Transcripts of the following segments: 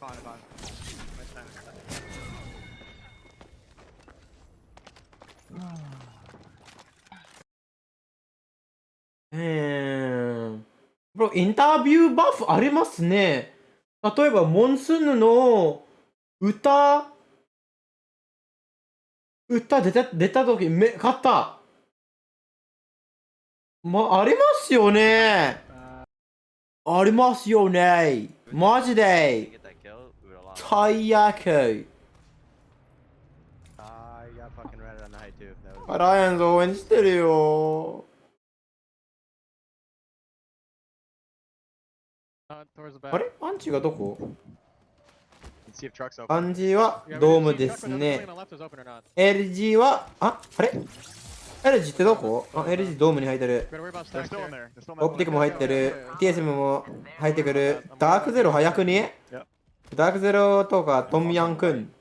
fine, fine. Bro、インタビューバフありますね。例えば、モンスーンの歌出た時、勝った。ありますよね。ありますよね。マジで。最悪。ライアンズ応援してるよ。あれアンチがどこ？アンジはドームですね。LG は、あれ ?LG ってどこ？あ、LG ドームに入ってる。オプティックも入ってる。TSM も入ってくる。ダークゼロ早くに？ダークゼロとかトミヤンくん。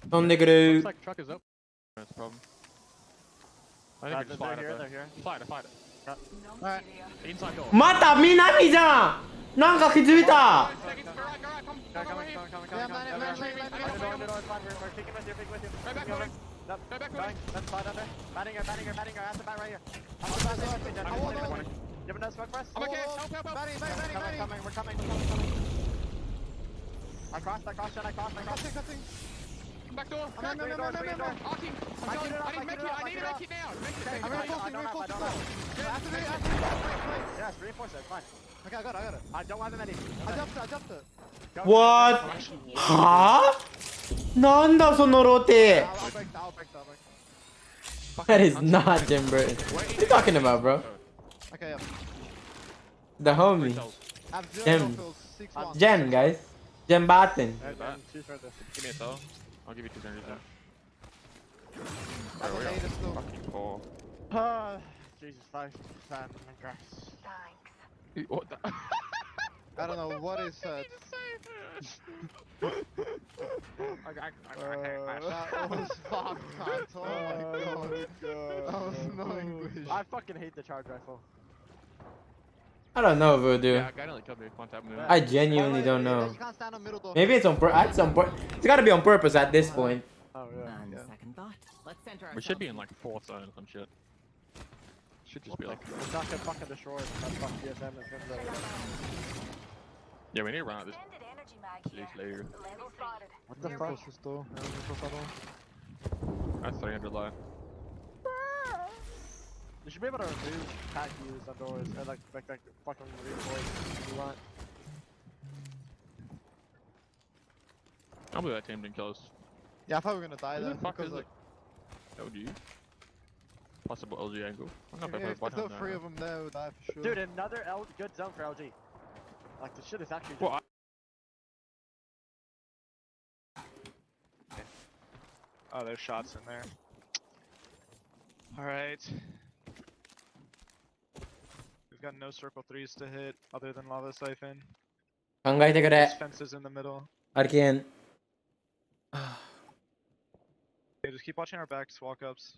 飛んでくる。また南じゃん。なんか気づいた。Back door. Back door. Arcing. I need make it. I need to make it now. I'm reinforcing. Yes, reinforce it. Fine. Okay, I got it. I don't have the medic. I jumped it. What? はぁ？なんだそのローテ。That is not Jim Burton. What are you talking about, bro? Okay, The homie. Jen, guys. Jen Barton. Give me a tow. I'll give you 200 there. Jesus, 5 sand and grass. What the? I don't know what is that. That was fucked, man. Oh my god. That was no English. I fucking hate the charge rifle. I don't know, Voodoo. Yeah, guy only killed me with one tap move. I genuinely don't know. Maybe it's on purpose. It's gotta be on purpose at this point. Oh, yeah. We should be in like 4th zone or some shit. Should just be like. It's not gonna fucking destroy it. That fucking DSM is gonna go. Yeah, we need to run out this. Later. What the fuck is this door? That's 300 low. You should be able to remove pack use on doors and like fucking reinforce if you want. I'll believe that team didn't kill us. Yeah, I thought we were gonna die Who though. the fuck Because is like, LG? Possible LG angle. I'm not if playing there were 3 of them there, we would die for sure. Dude, another good zone for LG. Like the shit is actually. Well, Oh, there's shots in there. Alright. We've got no circle 3s to hit other than lava siphon. 考えてくれ。 There's fences in the middle. アリケン。 Okay, just keep watching our backs, walk ups.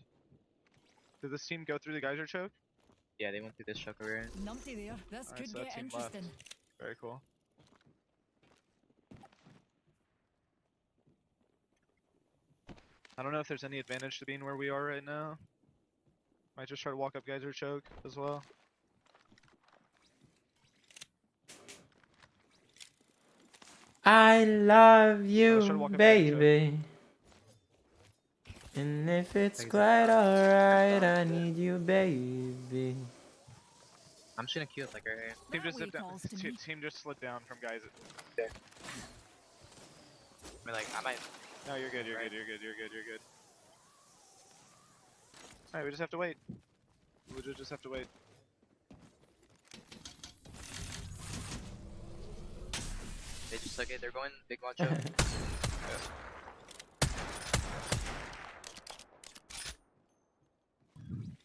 Did this team go through the geyser choke? Yeah, they went through this choke over here. Numpty there. This Alright, could so that get team interesting. left. Very cool. I don't know if there's any advantage to being where we are right now. Might just try to walk up geyser choke as well. I love you, Let's try to walk up baby. And if it's quite alright, I need you, baby. I'm just gonna queue it like right here. Team just That zipped down. way falls to me. Team just slid down from geyser. I mean, like, I might. No, you're good. You're good. You're good. You're good. You're good. Alright, we just have to wait. We just have to wait. They just like it. They're going big watch out.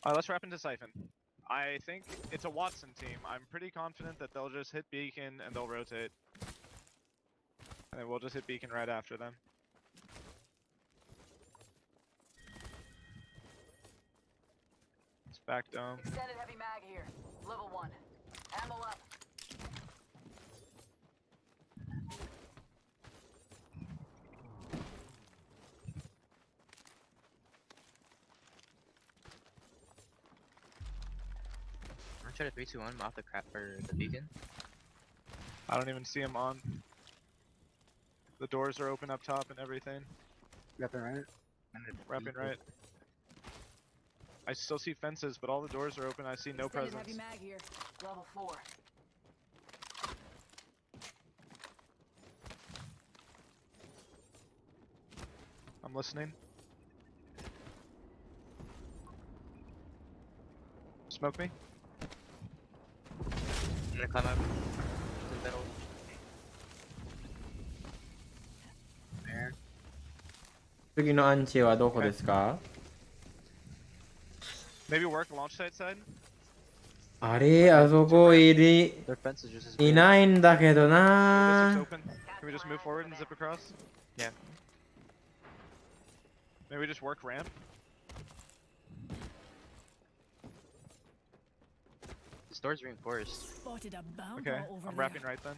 Alright, let's wrap into Siphon. I think it's a Watson team. I'm pretty confident that they'll just hit Beacon and they'll rotate. And then we'll just hit Beacon right after them. It's back dome. Extended heavy mag here. Level 1. Ammo up. I'm trying to 3, 2, 1 off the crap for the beacon. I don't even see him on. The doors are open up top and everything. Wrapping right. Wrapping right. I still see fences, but all the doors are open. I see no Extended presence. heavy mag here. Level 4. I'm listening. Smoke me. I'm gonna climb up to the middle. There. 次のアンチはどこですか？ Maybe work launch site side. あれ、あそこいTheir fence is just as good. ないんだけど This な looks open. Can we just move forward and zip across? Yeah. Maybe we just work ramp. This door's reinforced. Spotted a bomb Okay, I'm wrapping right then.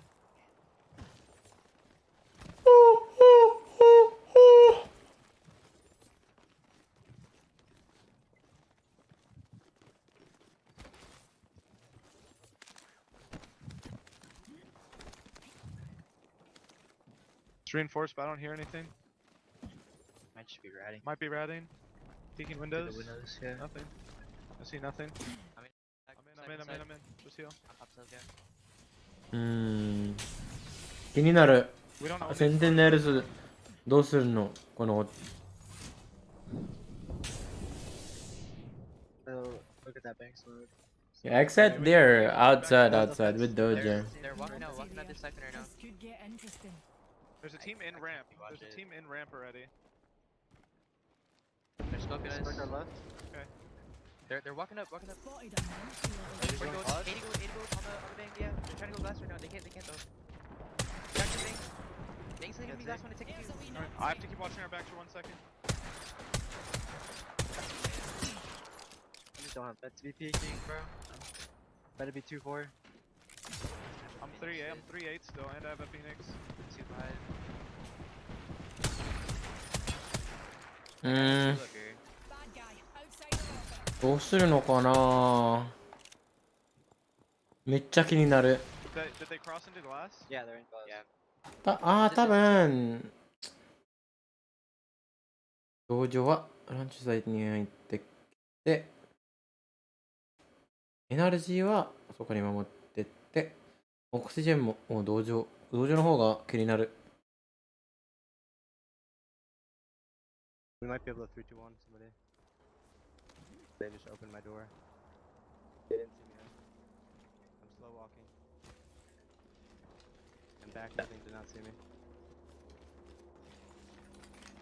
It's reinforced, but I don't hear anything. Might just be ratting. Might be ratting. Peeking Through windows. the windows, yeah. Nothing. I see nothing. I'm I'm in. Just heal. Upside down. うーん気になる We don't know. センテネルスどうするのこの Look at that bank smoke. except there outside with They're, Doja they're walking out this siphon right now. This could get interesting. There's a team in I ramp. can't watch There's a it. team in ramp already. They're scoping us. Smoke our left. They're walking up. Spotted a multi-level. We're going 80 gold on the bank, yeah. They're trying to go glass right now. They can't though. Back to bank. Bank's gonna give me glass when I take it to you. Alright, I have to keep watching our back for 1 second. I just don't have bet to be peeking, bro. Better be 2-4. I'm 3-8. I'm 3-8 still, and I have a Phoenix. Too high. うーん Look here. Bad guy. Outside the water. どうするのかなめっちゃ気になる Did they cross into glass? Yeah, they're in glass. Yeah. 多分道場はランチサイトに入ってきてエナルジーはそこに守ってってオクシジェンももう道場の方が気になる We might be able to 3-2-1 somebody. They just opened my door. They didn't see me. I'm slow walking. And back, I think did not see me.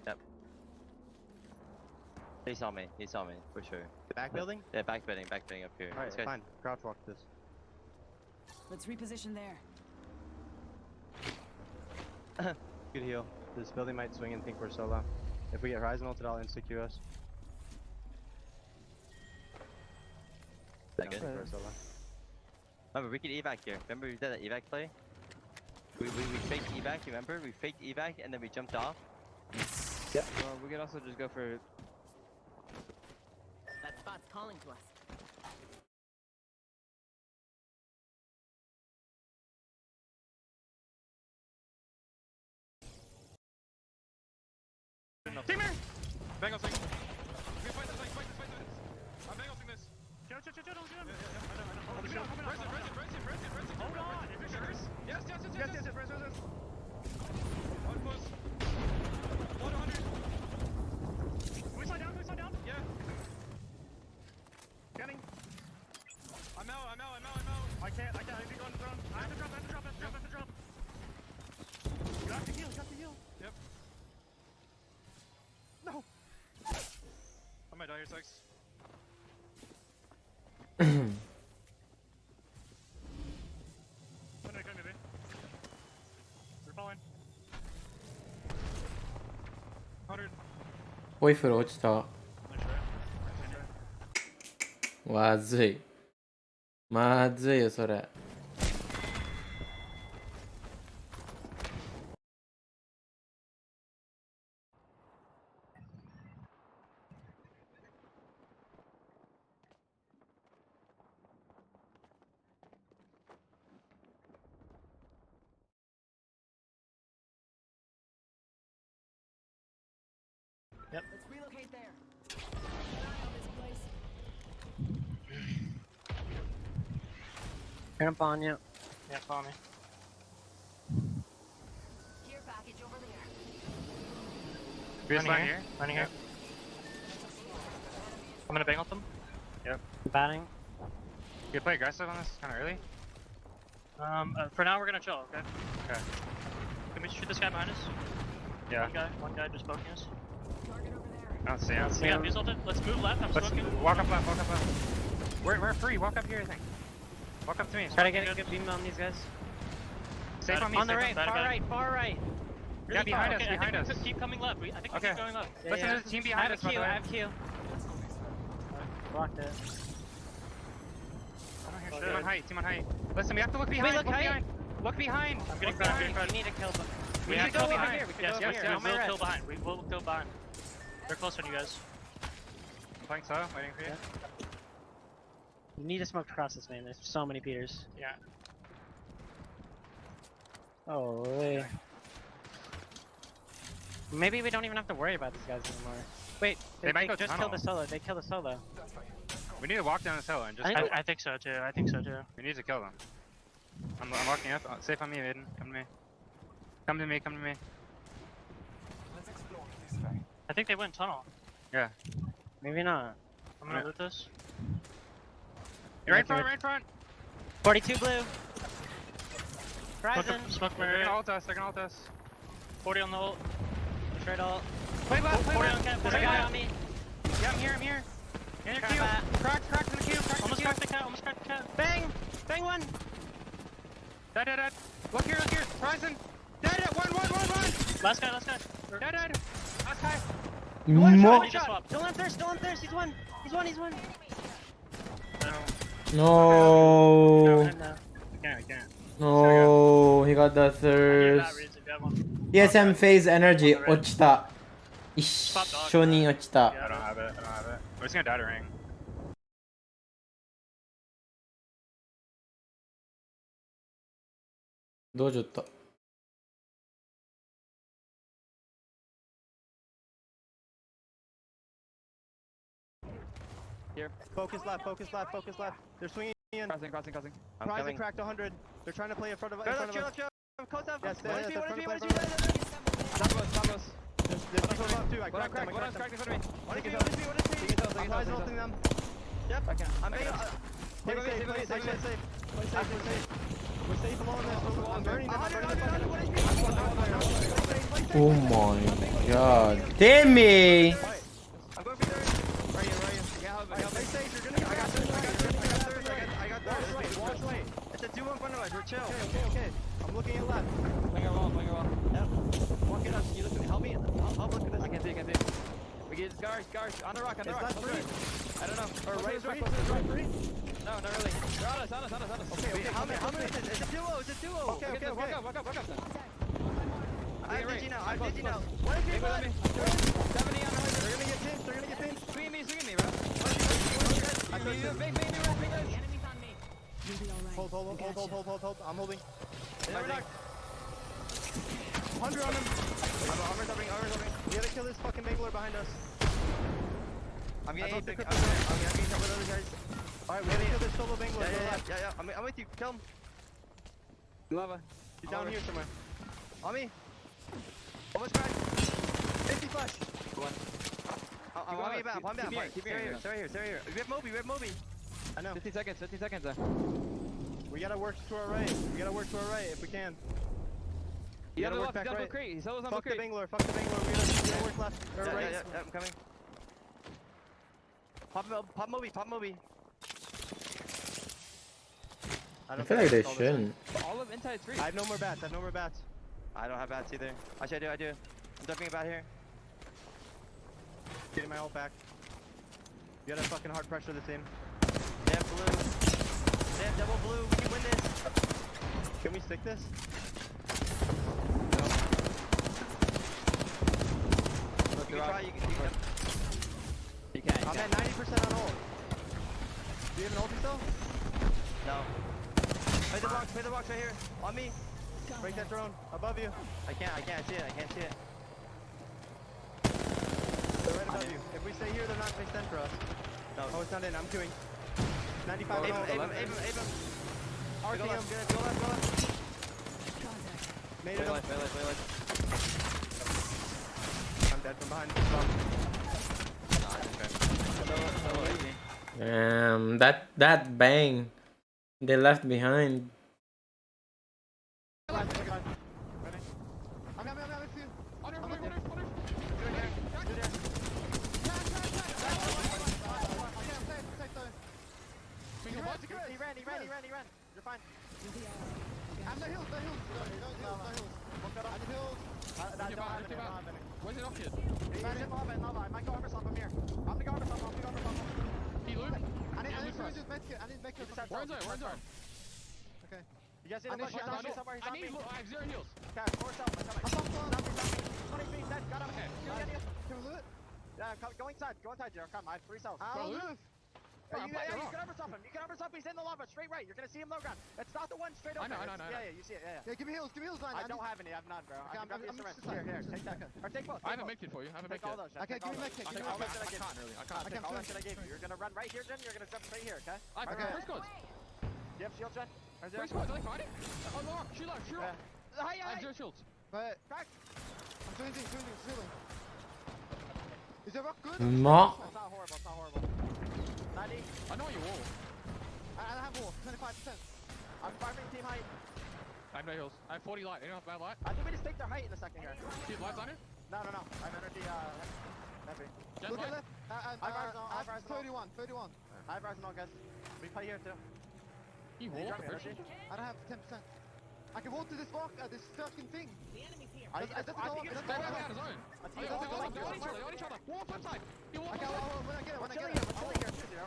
Yep. He saw me, for sure. The back building? Yeah, back building up here. Alright, This guy's- fine. Crouch walk this. Let's reposition there. Good heal. This building might swing and think we're solo. If we get Horizon ulted, I'll insta-Q us. That No, good? we're solo. Remember, we could evac here. Remember we did that evac play? We faked evac, you remember? We faked evac and then we jumped off. Yep. Well, we could also just go for... That spot's calling to us. Team here! Bangosing. We fight this. I'm bangosing this. Chill. Don't shoot him. Yeah. Res it. Hold on. Yes. Res. One close. 100. Can we slide down? Yeah. Getting. I'm out. I can't. I need to go on the throne. I have to drop. You have to heal. Yep. No. I might die here, Sykes. Come baby. We're falling. 100. ホイフル落ちた Nice try. わずいまずいよそれ。Let's relocate there. Keep an eye on this place. Jump on you. Yeah, follow me. Care package over there. Running here. Running here. I'm gonna bang with them. Batting. You play aggressive on this kind of early. For now we're gonna chill. Okay. Okay. Can we shoot this guy behind us? Yeah. One guy just poking us. Target over there. I don't see him. see We got him. fuse ulted. Let's move left. I'm smoking. Walk up left. Walk up left. We're free. Walk up here. I think. Walk up to me. Try to get a good beam on these guys. Safe on me. On the safe right, got it, far got it. right, far right. Yeah, behind us. Okay, Behind us. Keep coming left. I think we Okay. keep going left. Listen to the team behind us. I by the way. have Q. Blocked it. I don't hear shit. Team on height. Team on height. Listen, we have to look behind. look height. behind. Look behind. I'm getting Look behind. behind. We need to kill them. We need have to to go go over behind. here. We can Yes, go yes, over yes. here. On my We'll red. kill behind. We will kill behind. They're closer to you guys. Playing so, waiting for you. You need to smoke across this man. There's so many Peters. Yeah. Oh, really? Maybe we don't even have to worry about these guys anymore. Wait, They might go just tunnel. kill the solo. They kill the solo. We need to walk down this hill and just. I think so too. I think so too. We need to kill them. I'm walking up. Safe on me, Aiden. Come to me. Come to me. Come to me. I think they went tunnel. Yeah. Maybe not. I'm gonna loot this. You're right in front. Right in front. 42 blue. Horizon. Smoke. They're gonna ult us. They're gonna ult us. 40 on the ult. Straight ult. Play left. Play 40 left. on cap. There's There's a a guy guy on me. Yeah, I'm here. I'm here. In your Grab queue. that. Cracked in the queue. Cracked in the Almost queue. cracked the cat. Almost cracked the cat. Bang! Bang one! Dead. Look here. Horizon! Dead! One! Last guy. Last guy. Dead! Last guy! Mo He just swapped. Still on thirst. Still on thirst. He's one. He's one. No. No. We can't. No, he got the I need that thirst. reason. Grab one. TSM phase energy 落ちた。一緒に落ちた。 I don't have it. We're just gonna die to ring.どうじゃった。Here. Focus left. They're swinging in. Crossing. I'm Horizon coming. cracked 100. They're trying to play in front of us. Chill. Close up. Yes, One yes, HP, they're one trying to HP, play one in HP. front of us. Stop us. There's people above too. I cracked them. One cracked in front of me. One HP, Take one it HP, one out. HP. I'm horizon ulting them. Yep. I'm banging. Play safe. We're safe along this. I'm burning them. Oh my god. Damn me! I'm going for third. Right here. Play safe. You're gonna get. I got third. Watch right. It's a 2 in front of us. We're chill. Okay. I'm looking at left. Playing your wall. Walk it up. You listen. Help me. Help look at this. I can see. We get scars. On the rock. Is left free? I don't know. Or right free? Right. Right free? No, not really. They're on us. Okay. How many is it? It's a duo. Okay. Walk up then. I have Digi now. What is Hey, your let me. 70 on the horizon. They're gonna get pinched. Swing me, bro. I Bang, touched bang, him. bang, bang, bang. Enemies on me. You'll be alright. Hold. I'm holding. Never knock. 100 on him. Armor's upping. We gotta kill this fucking Mangler behind us. I'm I getting thought they hit. could- I'm getting hit with other guys. Alright, we gotta kill this solo Mangler. Go left. Yeah. I'm with you. Kill him. Lava. He's down here somewhere. On me. Almost cracked. 50 flash. I'm on me back. I'm down. Keep me here. Stay right here. We have Moby. I know. 50 seconds. We gotta work to our right. If we can. You gotta work left. back He's on right. crate. He's always on Fuck the crate. Bangler. We gotta work left or right. Yeah, I'm coming. Pop Moby. I feel like they shouldn't. All of inside's free. I have no more bats. I don't have bats either. Actually, I do. I'm dumping a bat here. Getting my ult back. You gotta fucking hard pressure this in. They have blue. They have double blue. We can win this. Can we stick this? You can try. You can. You can. I'm at 90% on ult. Do you have an ulti still? No. Play the box. Play the box right here. On me. Break that drone. Above you. I can't see it. I can't see it. They're right above you. If we stay here, they're not gonna extend for us. No. Oh, it's not in. I'm queuing. 95 Aim on him, ult. aim him, aim him, aim him. RT Go him. left, go left, go left. Made Play it. left, play left, play left. I'm dead from behind. Solo, easy. That bang. They left behind. I'm with you. He ran. You're fine. I'm the hills. No hills. One cut off. I'm the hills. I don't have any. Where's it off kid? He's in lava. I might go armor swap him here. I'm the armor swap. He loot. I need medkit. We're in zone. Okay. You guys see the I need bush? He's somewhere. I need I have 0 heals. Okay, force out. I'm coming. 20 feet dead. Got him. Can we loot? Yeah, go inside, Jared. Come, I have 3 cells. I'll loot. You can armor swap him. He's in the lava, straight right. You're gonna see him low ground. It's not the one straight over. I know. Yeah, you see it. Yeah, give me heals, I don't have any. I have none, bro. I can grab you some rest. Here, take that. Or take both. I have a medkit for you. Take all those. Okay, give me medkit. I can't really. I can't. Take all that shit I gave you. You're gonna run right here, Jen. You're gonna jump straight here, okay? I have 3 squads. You have shield, Jen? 3 squads. Are they fighting? Oh, no. Shoot up. I have 0 shields. But crack. I'm swinging. Is your rock good? No. It's not horrible. 90. I know you wall. I have wall. 25%. I'm farming team height. I have no heals. I have 40 light. Anyone have bad light? I think we just take their height in a second here. Keep lights on you? No. I'm energy, heavy. Jen Look light? at left. I have 31. I have Ryzen on, guys. We play here too. He wall. I don't have 10%. I can walk to this rock, this fucking thing. The enemy's here. I think it's They're out of zone. They're on each other. Wall flip side. He wall flip side. when I get it.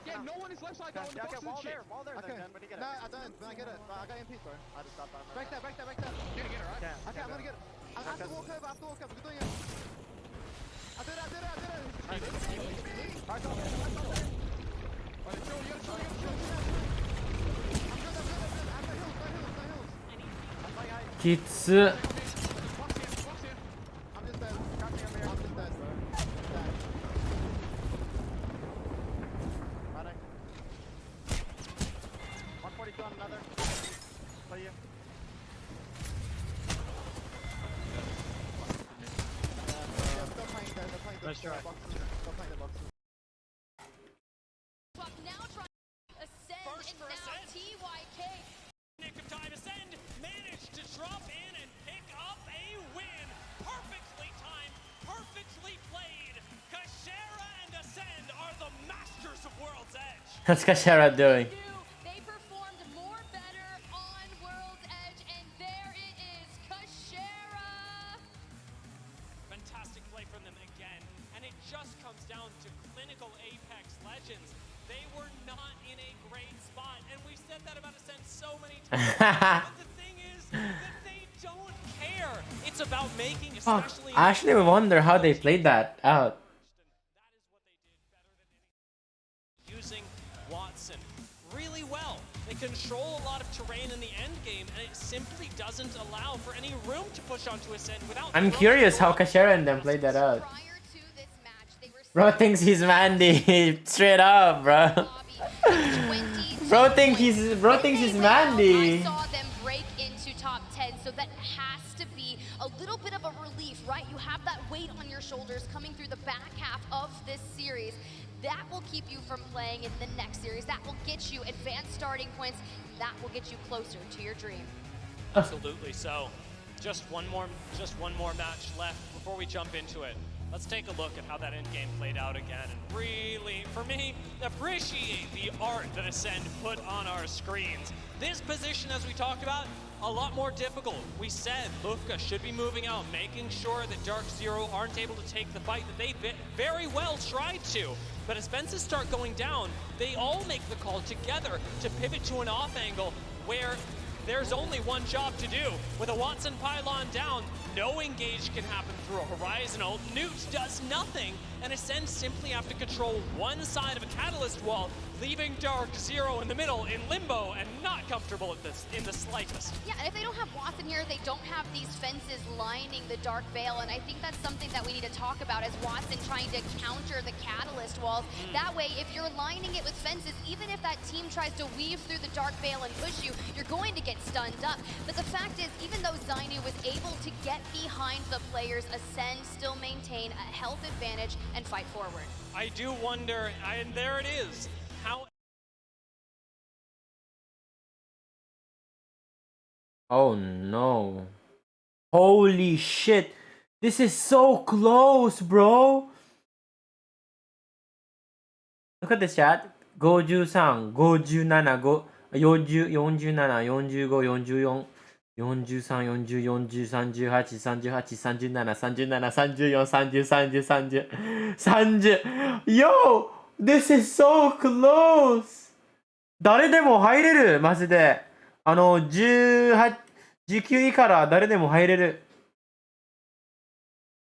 Yeah, no one is left side. No one Okay, boxes and shit. wall there then, when you get it. No, I don't. When I get it. I got MP, bro. I just stopped. Break that. Get it, right? Yeah. Okay, I'm gonna get it. I have to walk over. We're doing it. I did it. Alright, go. You gotta chill. I'm good. Kitsu. Box here. I'm just dead. Crouching over here. I'm just dead, bro. Dead. Running. 142 on another. Play you. Still playing there. They're playing the boxes. Still playing the boxes. Now trying to ascend, First and for now ascend. TYK. Nick of time ascend managed to drop in and pick up a win. Perfectly timed, perfectly played. Kashera and Ascend are the masters of World's Edge. What's Kashara doing? They performed more better on World's Edge, and there it is, Kashera. Fantastic play from them again, and it just comes down to clinical Apex Legends. They were not in a great spot, and we've said that about Ascend so many times. But the thing is that they don't care. It's about making, especially I actually wonder how they played that out. That is what they did better than anything. Using Watson really well. They control a lot of terrain in the end game, and it simply doesn't allow for any room to push onto Ascend without. I'm curious how Kashara and them played that out. Prior to this match, they were Bro thinks he's Mandy. Straight up, bro. Bro thinks he's Mandy. I saw them break into top 10, so that has to be a little bit of a relief, right? You have that weight on your shoulders coming through the back half of this series. That will keep you from playing in the next series. That will get you advanced starting points. That will get you closer to your dream. Absolutely so. Just one more match left before we jump into it. Let's take a look at how that end game played out again and really, for me, appreciate the art that Ascend put on our screens. This position, as we talked about, a lot more difficult. We said Lufka should be moving out, making sure that Dark Zero aren't able to take the fight that they very well tried to. But as fences start going down, they all make the call together to pivot to an off angle where there's only one job to do. With a Watson pylon down, no engage can happen through a horizon ult. Newt does nothing, and Ascend simply have to control one side of a catalyst wall, leaving Dark Zero in the middle in limbo and not comfortable at this in the slightest. Yeah, and if they don't have Watson here, they don't have these fences lining the Dark Veil, and I think that's something that we need to talk about as Watson trying to counter the catalyst walls. That way, if you're lining it with fences, even if that team tries to weave through the Dark Veil and push you, you're going to get stunned up. But the fact is, even though Zainu was able to get behind the players, Ascend still maintain a health advantage and fight forward. I do wonder, and there it is, how... Oh no. Holy shit. This is so close, bro. Look at the chat. 53, 57, 40, 47, 45, 44, 43, 44, 38, 38, 37, 37, 34, 30, 30, 30. Yo! This is so close! 誰でも入れるマジで。18、19位から誰でも入れる。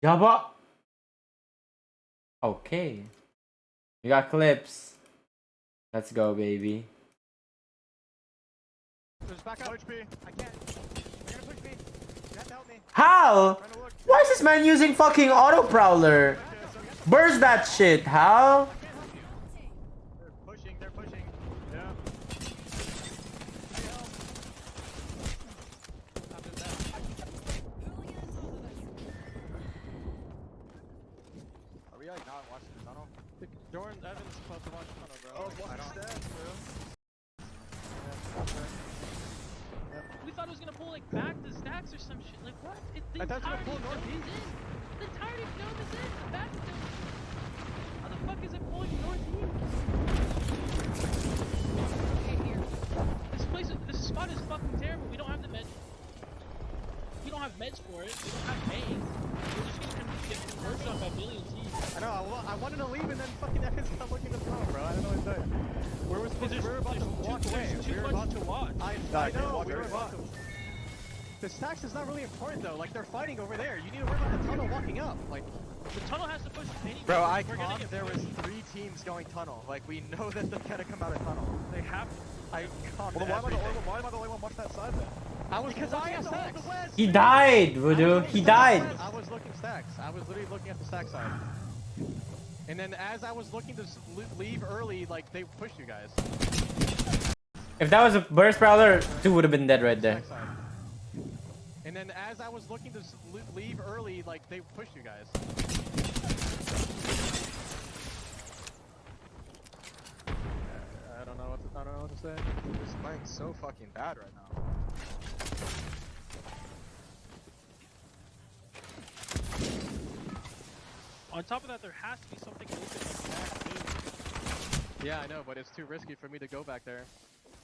やば。Okay. We got clips. Let's go, baby. Back up. Push me. I can't. You're gonna push me. You have to help me. How? Why is this man using fucking auto prowler? Burst that shit, how? They're pushing. Yeah. Are we like not watching the tunnel? Jordan Evans supposed to watch the tunnel, bro. I don't. We thought it was gonna pull like back the stacks or some shit. Like what? I thought it was gonna pull north is in. The entirety of Nova is in. The back is in. How the fuck is it pulling northeast? Okay, here. This spot is fucking terrible. We don't have the meds. We don't have meds for it. We don't have mains. We're just gonna get worked on by millions each. I know. I wanted to leave and then fucking Evans kept looking at the phone, bro. I don't know what to tell you. We were about to walk away. Too much to watch. I know. We were about to. The stacks is not really important though. Like they're fighting over there. You need to worry about the tunnel walking up. Like The tunnel has to push anyway. bro, I We're gonna caught get there was 3 teams going tunnel. Like we know that they're gonna come out of tunnel. They have. I caught Well, why am I the only one watching that side then? I was because I am stacks. He died, Voodoo. He died. I was looking stacks. I was literally looking at the stack side. And then as I was looking to leave early, like they pushed you guys. If that was a burst prowler, 2 would have been dead right there. Stack side. And then as I was looking to leave early, like they pushed you guys. I don't know what to say. This playing so fucking bad right now. On top of that, there has to be something open like back too. Yeah, I know, but it's too risky for me to go back there.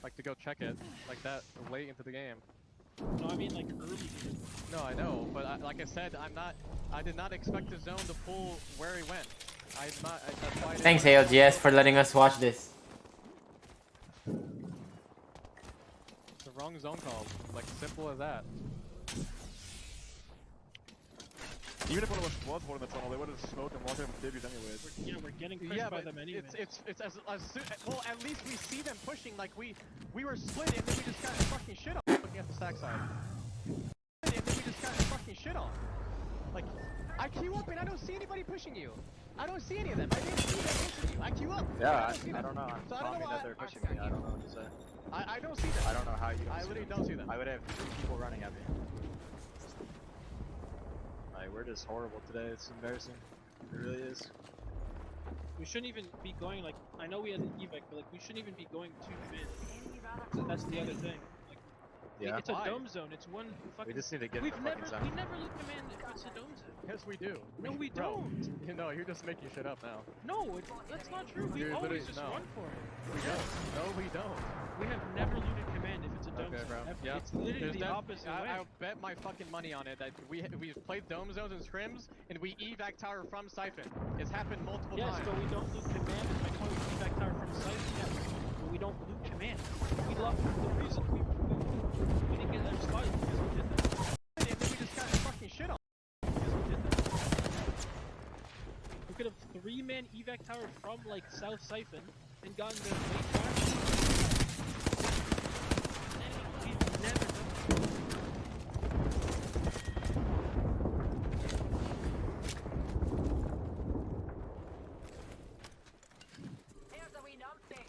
Like to go check it like that late into the game. No, I mean like early. No, I know, but like I said, I did not expect the zone to pull where he went. That's why I didn't. Thanks, ALGS, for letting us watch this. It's the wrong zone call. Like simple as that. Even if one of us was one in the tunnel, they would have smoked and walked in with babies anyways. Yeah, we're getting pushed by them anyway. It's as soon, well, at least we see them pushing. Like we were split and then we just got fucking shit on. Looking at the stack side. And then we just got fucking shit on. Like I queue up and I don't see anybody pushing you. I don't see any of them. I didn't see them pushing you. I queue up. Yeah, I don't know. I'm So I don't telling know me why. that they're pushing me. I don't know what to say. I don't see them. I don't know how you don't I see literally them. don't see them. I would have 3 people running at me. Like, we're just horrible today. It's embarrassing. It really is. We shouldn't even be going like. I know we had an evac, but like we shouldn't even be going too mid. So that's the other thing. Like, Yeah. It's a Why? dome zone. It's one fucking. We just need to get We've the never, fucking we zone. never loot command if it's a dome zone. Yes, we do. No, we Bro, don't. You know, you're just making shit up now. No, that's not true. We Dude, always literally, just no. run for it. We don't. No, we don't. We have never looted command if it's a dome Okay, zone. bro. Ever. Yeah. It's literally the opposite way. I'll bet my fucking money on it that we've played dome zones and scrims and we evac tower from Siphon. It's happened multiple Yes, times. but we don't loot command. If my point is back tower from sight, yes. But we don't loot command. We love the reason we didn't get that spot is because we did that. And then we just got fucking shit on. Because we did that. We could have 3-man evac tower from like South Siphon and gotten the late fire. We've never done that.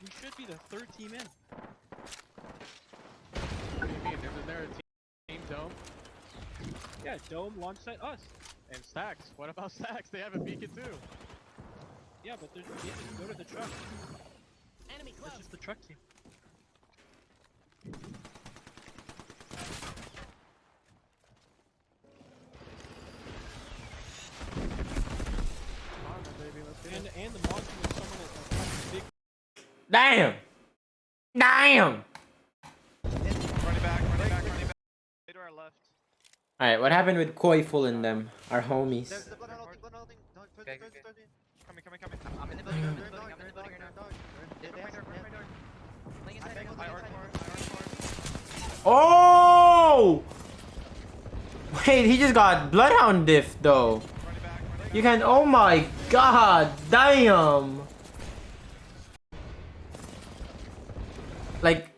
We should be the third team in. What do you mean? Isn't there a team dome? Yeah, dome, launch site, us. And Stacks. What about Stacks? They have a beacon too. Yeah, but they just go to the truck. Enemy close. That's just the truck team. Come on, then, baby. Let's get it. And the monster was someone that fucking big. Damn! Damn! Running back, running back, running back. Way to our left. Alright, what happened with Koiful and them? Our homies. There's the blood holding, blood holding. Okay, okay. Coming, coming, coming. I'm in the building, I'm in the building, I'm in the building right now. They Front my door, front my door. Playing inside, I playing I arc inside. more, I arc more. Oh! Wait, he just got Bloodhound diff though. Running back, running back. You can. Oh my god! Damn! Like,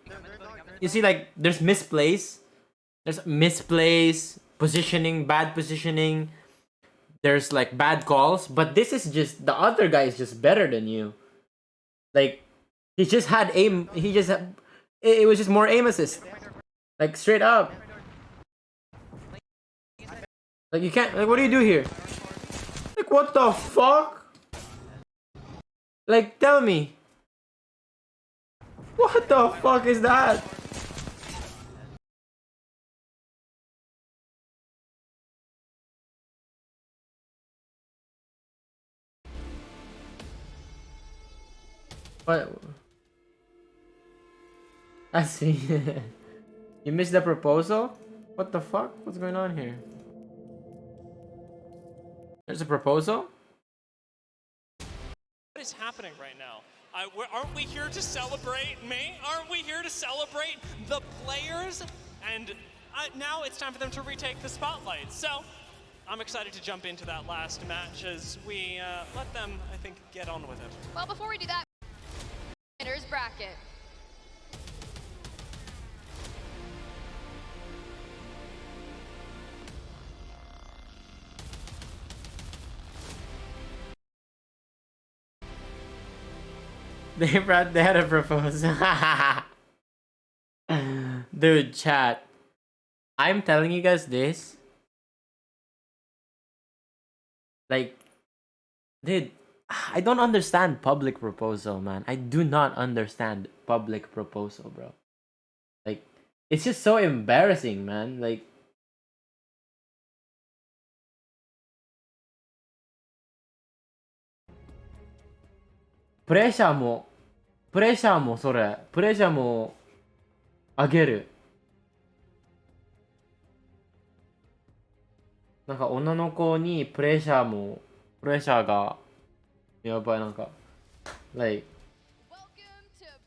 you see, like, there's misplace. There's misplace, positioning, bad positioning. There's like bad calls, but this is just the other guy is just better than you. Like, he just had aim. He just had, it was just more aim assist. Like straight up. Like you can't. Like what do you do here? Like what the fuck? Like tell me. What the fuck is that? What? I see. You missed the proposal? What the fuck? What's going on here? There's a proposal? What is happening right now? Aren't we here to celebrate me? Aren't we here to celebrate the players? And now it's time for them to retake the spotlight. So I'm excited to jump into that last match as we let them, I think, get on with it. Well, before we do that, winners bracket. They had a proposal. Dude, chat. I'm telling you guys this. Like, dude, I don't understand public proposal, man. I do not understand public proposal, bro. Like, it's just so embarrassing, man. Like,プレッシャーもそれ。プレッシャーも上げる。なんか女の子にプレッシャーがやばいなんか like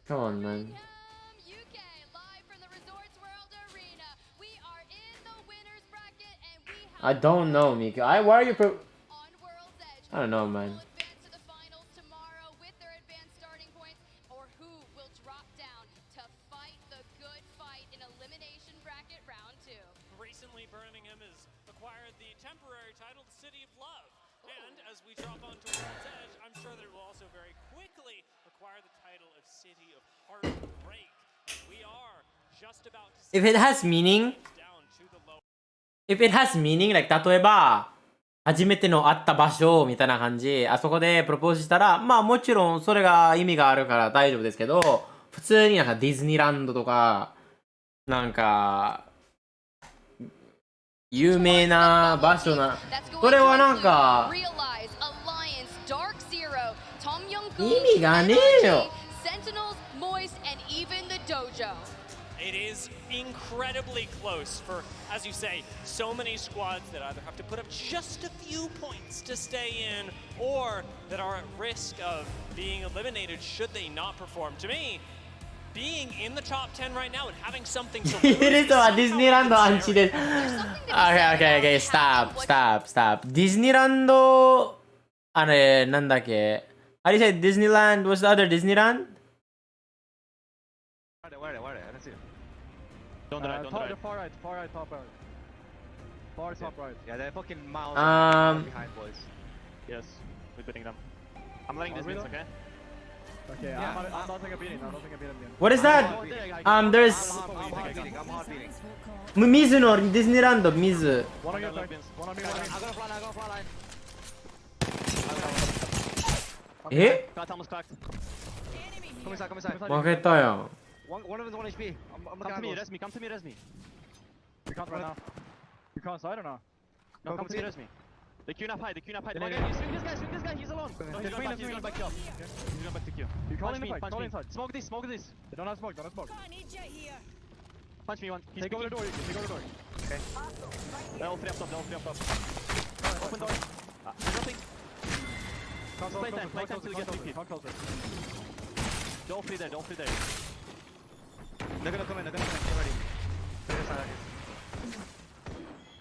come on man. I don't know, Mika. Why are you I don't know, man. Recently, Birmingham has acquired the temporary title, the City of Love. And as we drop onto World's Edge, I'm sure that it will also very quickly acquire the title of City of Heartbreak. We are just about to If it has meaning, down to the low. if it has meaning, like 例えば初めての会った場所みたいな感じ、あそこでプロポーズしたら、まあもちろんそれが意味があるから大丈夫ですけど、普通になんかディズニーランドとかなんか有名な場所な。それはなんか意味がねえよ。It is incredibly close for, as you say, so many squads that either have to put up just a few points to stay in or that are at risk of being eliminated should they not perform. To me, being in the top 10 right now and having something to lose ヒルトはディズニーランドアンチです。Okay, stop. ディズニーランド、あれ、なんだっけ How do you say Disneyland? What's the other Disneyland? Where? I don't see it. Don't die. Far right, top right. Far top right. Yeah, they're fucking miles behind, boys. Yes, we're beating them. I'm letting this miss, okay? Okay, Yeah. I'm not taking a beating. What is that? There's I'm hard beating. 水のディズニーランド、水。 One on your back. One on me. I got a flat line. え Got almost cracked. Come inside. 負けたやん。One of them's 1 HP. I'm Come to me, res me. Come to me, res me. You can't right now. You can't side or not? No, come to me, res me. The Q not high. Swing this guy, he's alone. No, he's going back up. He's going back to Q. You call inside. Smoke this. They don't have smoke. Punch me one. Take over the door. Okay. They're all three up top. Open door. There's nothing. Play time till we get 3 feet. They're all three there. They're gonna come in. Get ready. Get inside.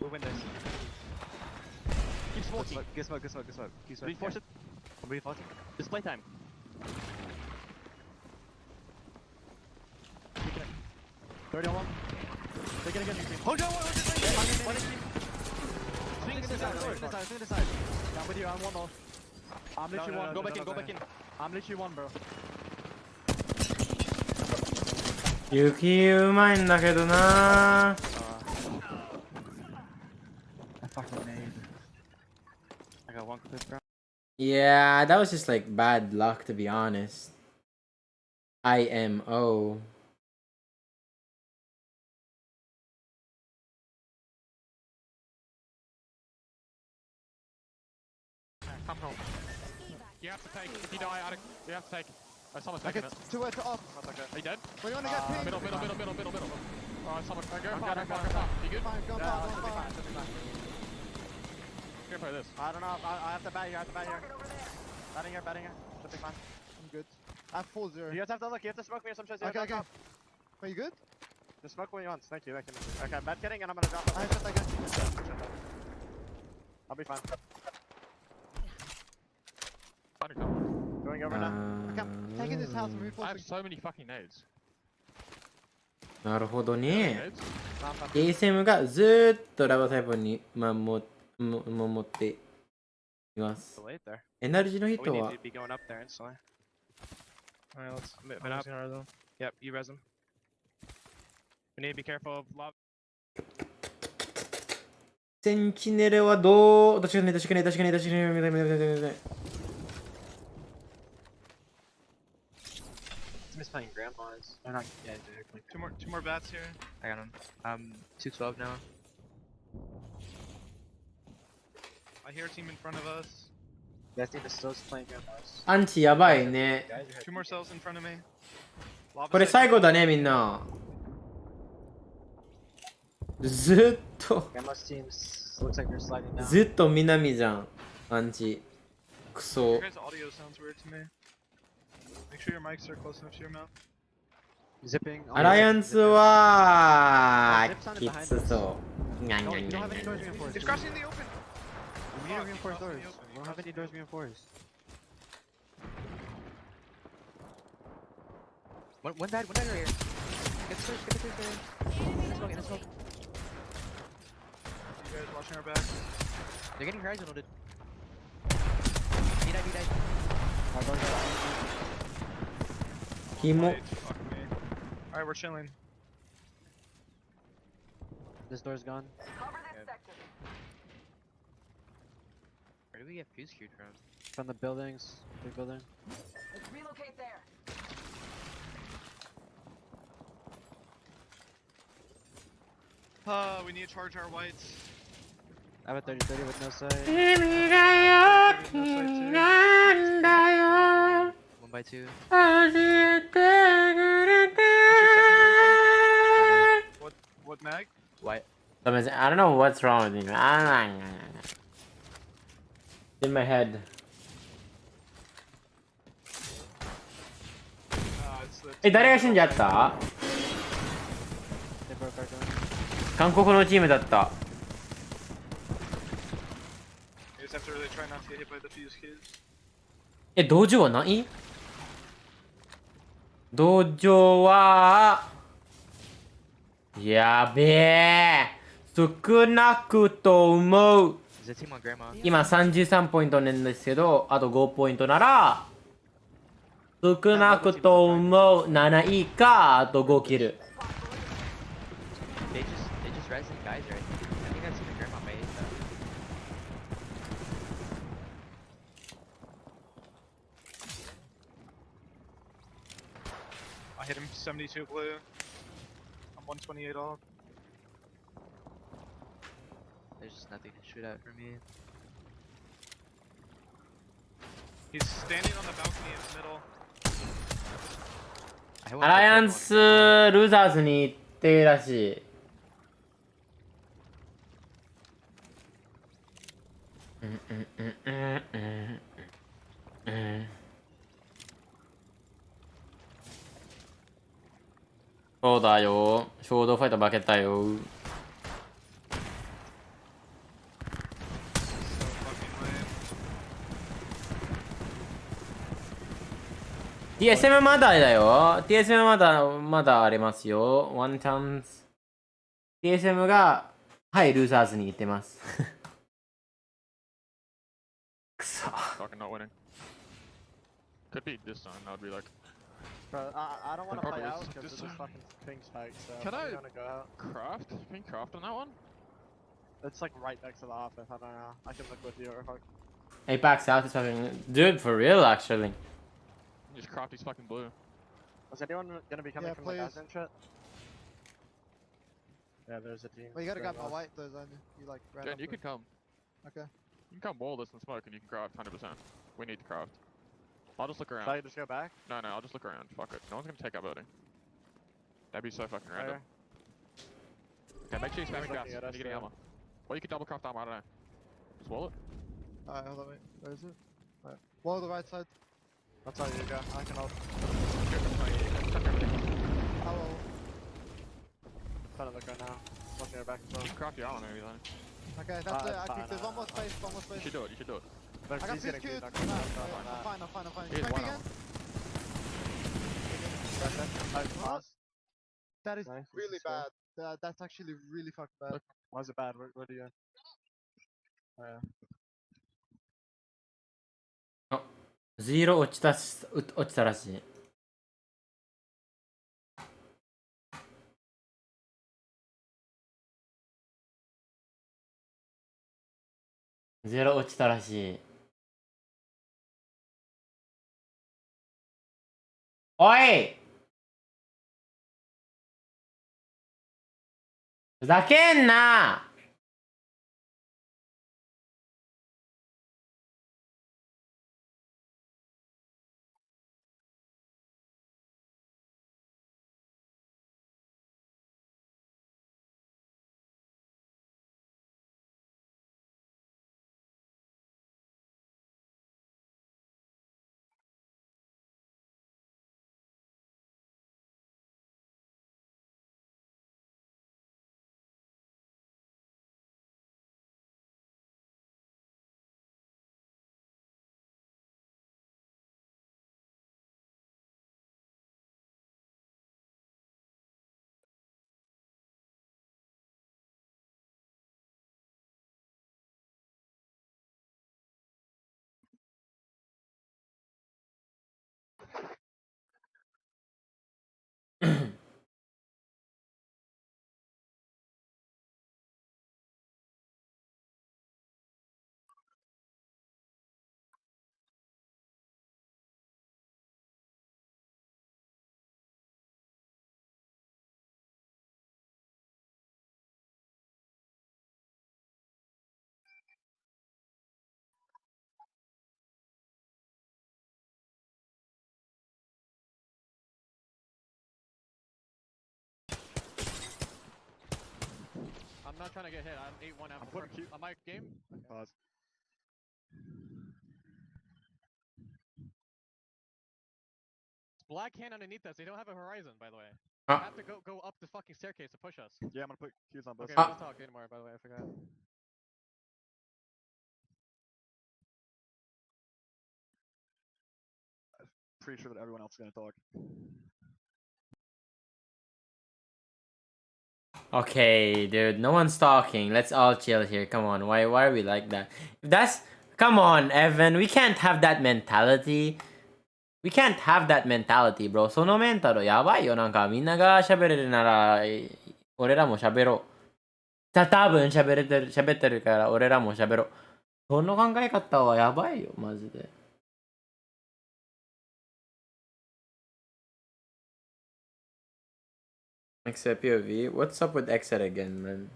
We'll win this. Keep smoking. Get smoke. Keep smoke. Reinforce it. I'm reinforcing. Just play time. 30 on one. Take it again. Hold on, one. Swing this side. Yeah, I'm with you. I'm one off. I'm literally one. Go back in. I'm literally one, bro. 雪うまいんだけどな。I fucking made. I got one clip, bro. Yeah, that was just like bad luck to be honest. IMO. Come home. You have to take. If you die, you have to take. Someone's I taking get it. 2 to off. Are you dead? We're gonna get pinged. Middle. Someone. Go far. You good? Fine, go far. Go for this. I don't know. I have to bat here. Batting here. Should be fine. I'm good. I have 4-0. You guys have to look. You have to smoke me or some shit. Okay. Are you good? Just smoke when you want. Thank you. Okay, bat kidding, and I'm gonna drop. I have shot again. I'll be fine. Going over now. Okay, taking this house and move I have forward. so many fucking nades. なるほどね。 Nades? ASM がずーっとラバーサイフォンに守っています。 Wait there. エナルジーの We 人 need は to be going up there instantly. Alright, let's move it up. Yep, you res him. We need to be careful of lava. センチネルはどう確かに。I'm just playing grandmas. They're not. Yeah, they're two more bats here. I got him. 212 now. I hear a team in front of us. That team is still playing grandmas. アンチやばいね。 Two more cells in front of me. これ最後だねみんな。ずーっと Grandma's teams looks like they're sliding down. ずっと南じゃん。アンチ。クソ Your。guys' audio sounds weird to me. Make sure your mics are close enough to your mouth. Zipping. アライアンスはきつそう。 No, we don't have any doors reinforced. It's crossing the open. We need to reinforce doors. We don't have any doors reinforced. One died right here. Get the first. In the smoke. You guys watching our back? They're getting horizon loaded. He died.キモ。 Fuck me. Alright, we're chilling. This door's gone. Where do we get fuse queued from? From the buildings. Big building. Let's relocate there. We need to charge our whites. I have a 30-30 with no sight. 1x2. What mag? White. I don't know what's wrong with me. In my head. It's the え、誰が死んじゃった？ They broke our gun. 韓国のチームだった。 You just have to really try not to get hit by the fuse kids. え、道場は何？道場はやべえ。少なくと思う。 Is the team on grandma? 今33ポイントなんですけど、あと5ポイントなら少なくと思う7以下、あと5キル。 They just resing guys right. I think I've seen the grandma made though. I hit him 72 blue. I'm 128 off. There's just nothing to shoot at for me. He's standing on the balcony in the middle. I hit one アライアン forス grandma. ルーザーズに行ってるらしい。そうだよ。衝動ファイト負けたよ。So fucking lame. TSM まだだよ。TSM まだありますよ。ワンチャンス。TSM が、はい、ルーザーズに行ってます。くそ。 Fucking not winning. Could be this time. I'd be like, Bro, I don't want to Probably play is out this because of this time. fucking ping spike, so Can I'm I- gonna go out. craft? Can you craft on that one? It's like right next to the office, I don't know. I can look with you or fuck. Apex South is fucking. Dude, for real, actually. Just craft these fucking blue. Was anyone gonna be coming Yeah, from the please. gas and shit? Yeah, there's a team. Well, you gotta grab going my west. white though, don't you? You like ran Jen, up you with- can come. Okay. You can come wall this and smoke and you can craft 100%. We need to craft. I'll just look So I around. just go back? No, I'll just look around. Fuck it. No one's gonna take our building. That'd be so fucking random. Where? Okay, make sure you spam He's gas. looking at You're us, getting though. armor. Or you can double craft armor, I don't know. Just wall it. Alright, hold on, wait. Where is it? Alright. Wall the right side. That's all you go. I can hold. I will. Trying to look right now. Looking at back as well. You can craft your armor maybe then. Okay, that's it. it's I fine, think there's one more space, one more You space. should do it, you should do it. But I got he's fuse getting queued. beat. No, I'm I'm fine, I'm fine, I'm fine. Here's Strike one again. armor. Nice pass. That is Nice, really let's go. bad. That's actually really fucking bad. Look. Why is it bad? What are you in? Oh, yeah. 0落ちたらしい。0落ちたらしい。おい！ふざけんな！ not trying to get hit. I'm 8-1 after putting first. On my game? Pause. It's black hand underneath us. They don't have a horizon, by the way. Ah. They have to go up the fucking staircase to push us. Yeah, I'm gonna put Q's on both Okay, sides. don't talk anymore, by the way. I forgot. Pretty sure that everyone else is gonna talk. Okay, dude, no one's talking. Let's all chill here. Come on, why are we like that? Come on, Evan. We can't have that mentality. We can't have that mentality, bro. そのメンタルやばいよ。なんかみんなが喋れるなら、俺らも喋ろう。多分喋ってるから俺らも喋ろう。その考え方はやばいよ、マジで。Except POV, what's up with Exit again, man?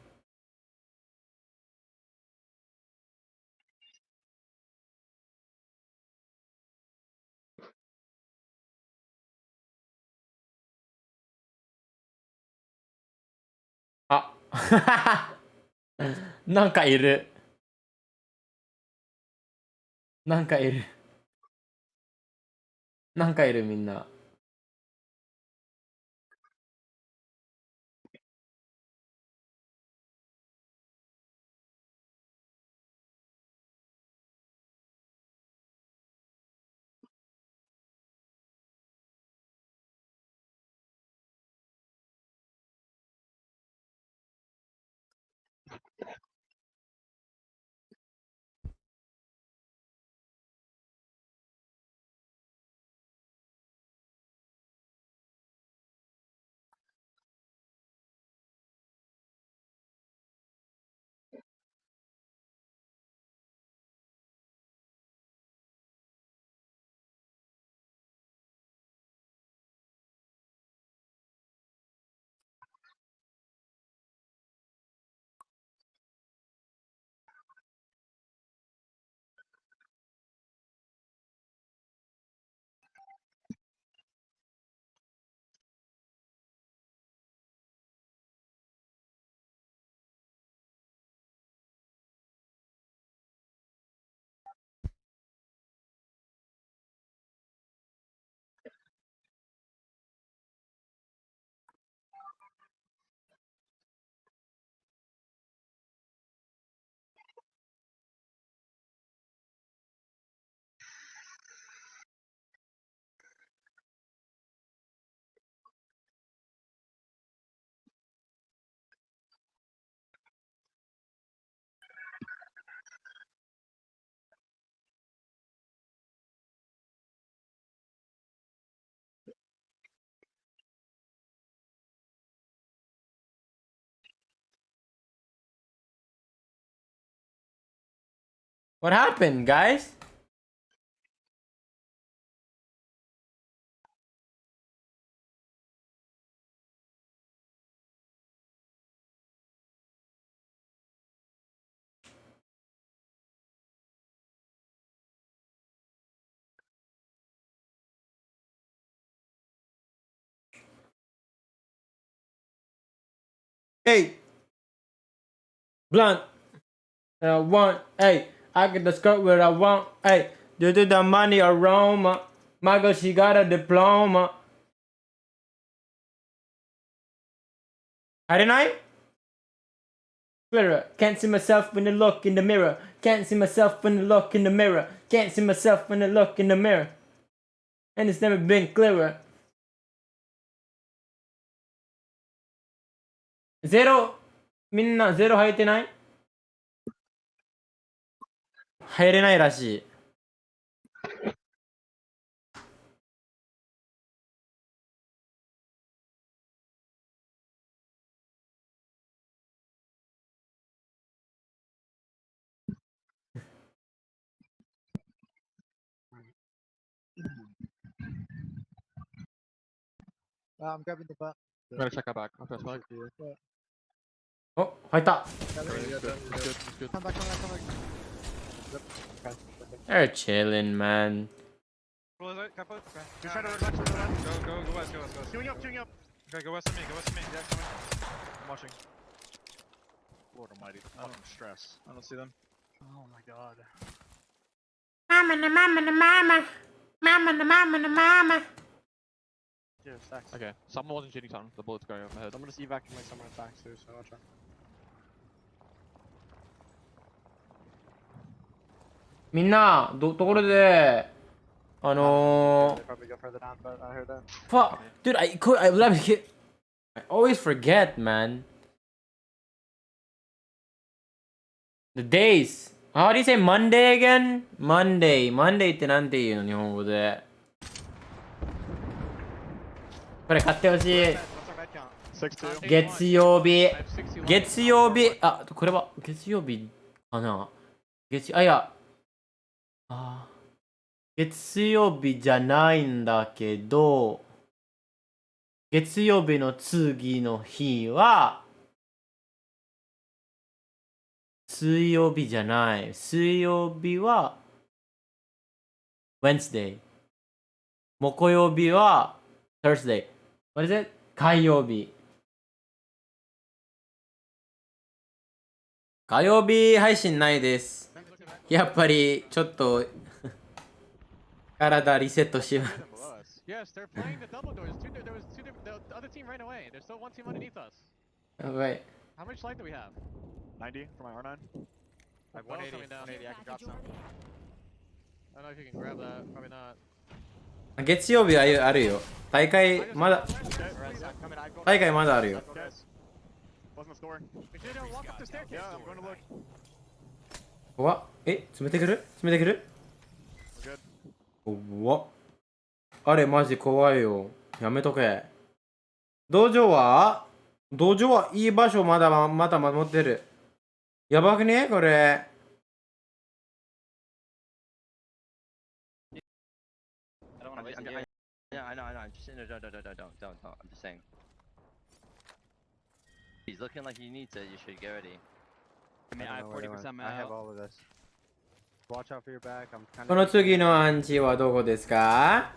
Ah. なんかいる。なんかいる。なんかいるみんな。What happened, guys? Hey, blunt. I want, hey, I can discover what I want, hey, due to the money aroma. My girl, she got a diploma. Didn't I? Clearer. Can't see myself when I look in the mirror. Can't see myself when I look in the mirror. Can't see myself when I look in the mirror. And it's never been clearer. ゼロ、みんなゼロ入ってない？入れないらしい。I'm grabbing the butt. I'm gonna check our back. Okay, sorry. お、入った。Come back. They're chilling, man. Pull it out, cap out. Okay. Just try to run back to the left. Go west, go west. Queuing up. Okay, go west of me, Yeah, coming. I'm watching. Lord almighty, fucking stress. I don't see them. Oh my god. Mama na mama na mama. Mama na mama na mama. Yeah, stacks. Okay, someone wasn't shooting something. The bullet's going over my head. I'm gonna just evac like somewhere stacks too, so watch out. みんな、ところで、They probably go further down, but I heard that. fuck, dude, I love it. I always forget, man. The days. How do you say Monday again? Monday ってなんて言うの日本語で。これ買ってほしい。 What's our med count? 6-2. 月曜日。 I have 61. 月曜日。あ、これは月曜日かな。いや。月曜日じゃないんだけど、月曜日の次の日は、水曜日じゃない。水曜日は、Wednesday。木曜日は、Thursday。これで、火曜日。火曜日配信ないです。やっぱり、ちょっと、体リセットします。 Yes, they're playing the double doors. There was two different. The other team ran away. There's still one team underneath us. Wait. How much light do we have? 90 for my R9. I have 180, coming down. 180, I can drop some. I don't know if you can grab that. Probably not. 月曜日はあるよ。大会まだ、 大会まだあるよ。 Guys, close the store. We should walk up the staircase. Yeah, I'm going to look. うわ、詰めてくる？詰めてくる？ We're good. うわ。あれマジ怖いよ。やめとけ。道場はいい場所まだ守ってる。やばくねこれ。Yeah, I know. I'm just saying, don't. I'm just saying. He's looking like he needs it. You should get ready. I mean, I have 40% I have all of this. Watch out for your back. I'm kind of. この次のアンチはどこですか？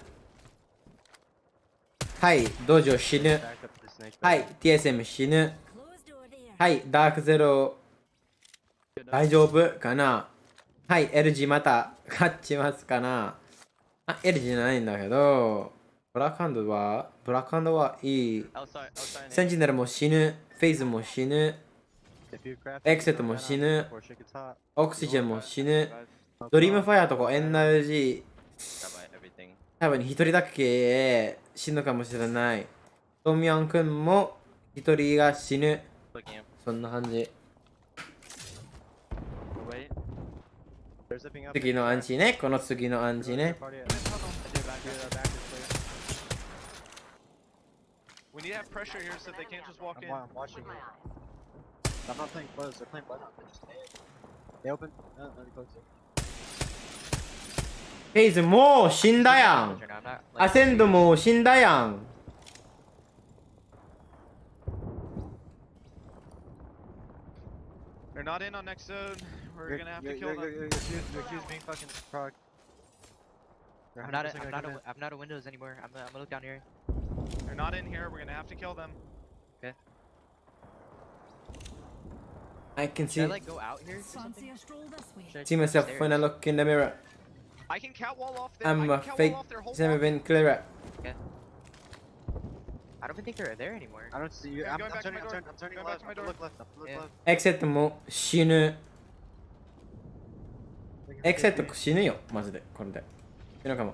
はい、道場死ぬ。 backed up to the snake. はい、TSM 死ぬ。はい、ダークゼロ大丈夫かな？はい、LG また勝ちますかな？あ、LG じゃないんだけど、ブラックハンドはいい。センチネルも死ぬ。フェイズも死ぬ。エクセットも死ぬ。オクシジェンも死ぬ。ドリームファイアとか NRG 多分一人だけ死ぬかもしれない。トミヤンくんも一人が死ぬ。そんな感じ。次のアンチね。この次のアンチね。We need to have pressure here so they can't just walk in. I'm watching you. I'm not playing close. They're playing button. They open. No, they close it. フェイズもう死んだやん。アセンドも死んだやん。They're not in on next zone. We're gonna have to kill them. Your Q's being fucking prog. I'm not at windows anymore. I'm gonna look down here. They're not in here. We're gonna have to kill them. Okay. I can see. Should I like go out here? Or something? See myself when I look in the mirror. I can catwall off there. I'm I a can catwall fake off their whole 7 clearer. Okay. I don't even think they're there anymore. I don't see you. Yeah, I'm going back to my door. turning Going left. back to my door. Look left. Look Yeah. left. エクセットも死ぬ。エクセット死ぬよ、マジで。これで。死ぬかも。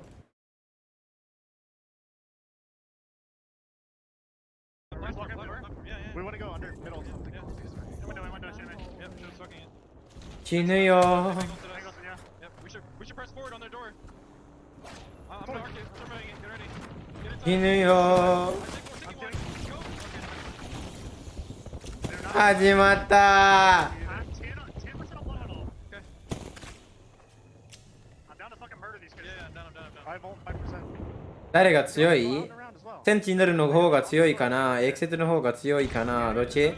We want to go under middle. Yeah. Window. Yep, just fucking it. 死ぬよ。 Yep, we should press forward on their door. I'm gonna arc it. Surveying it. Get ready. Get inside. 死ぬよ。 Go. 始まった。 誰が強い？センチネルの方が強いかな？エクセットの方が強いかな？どっち？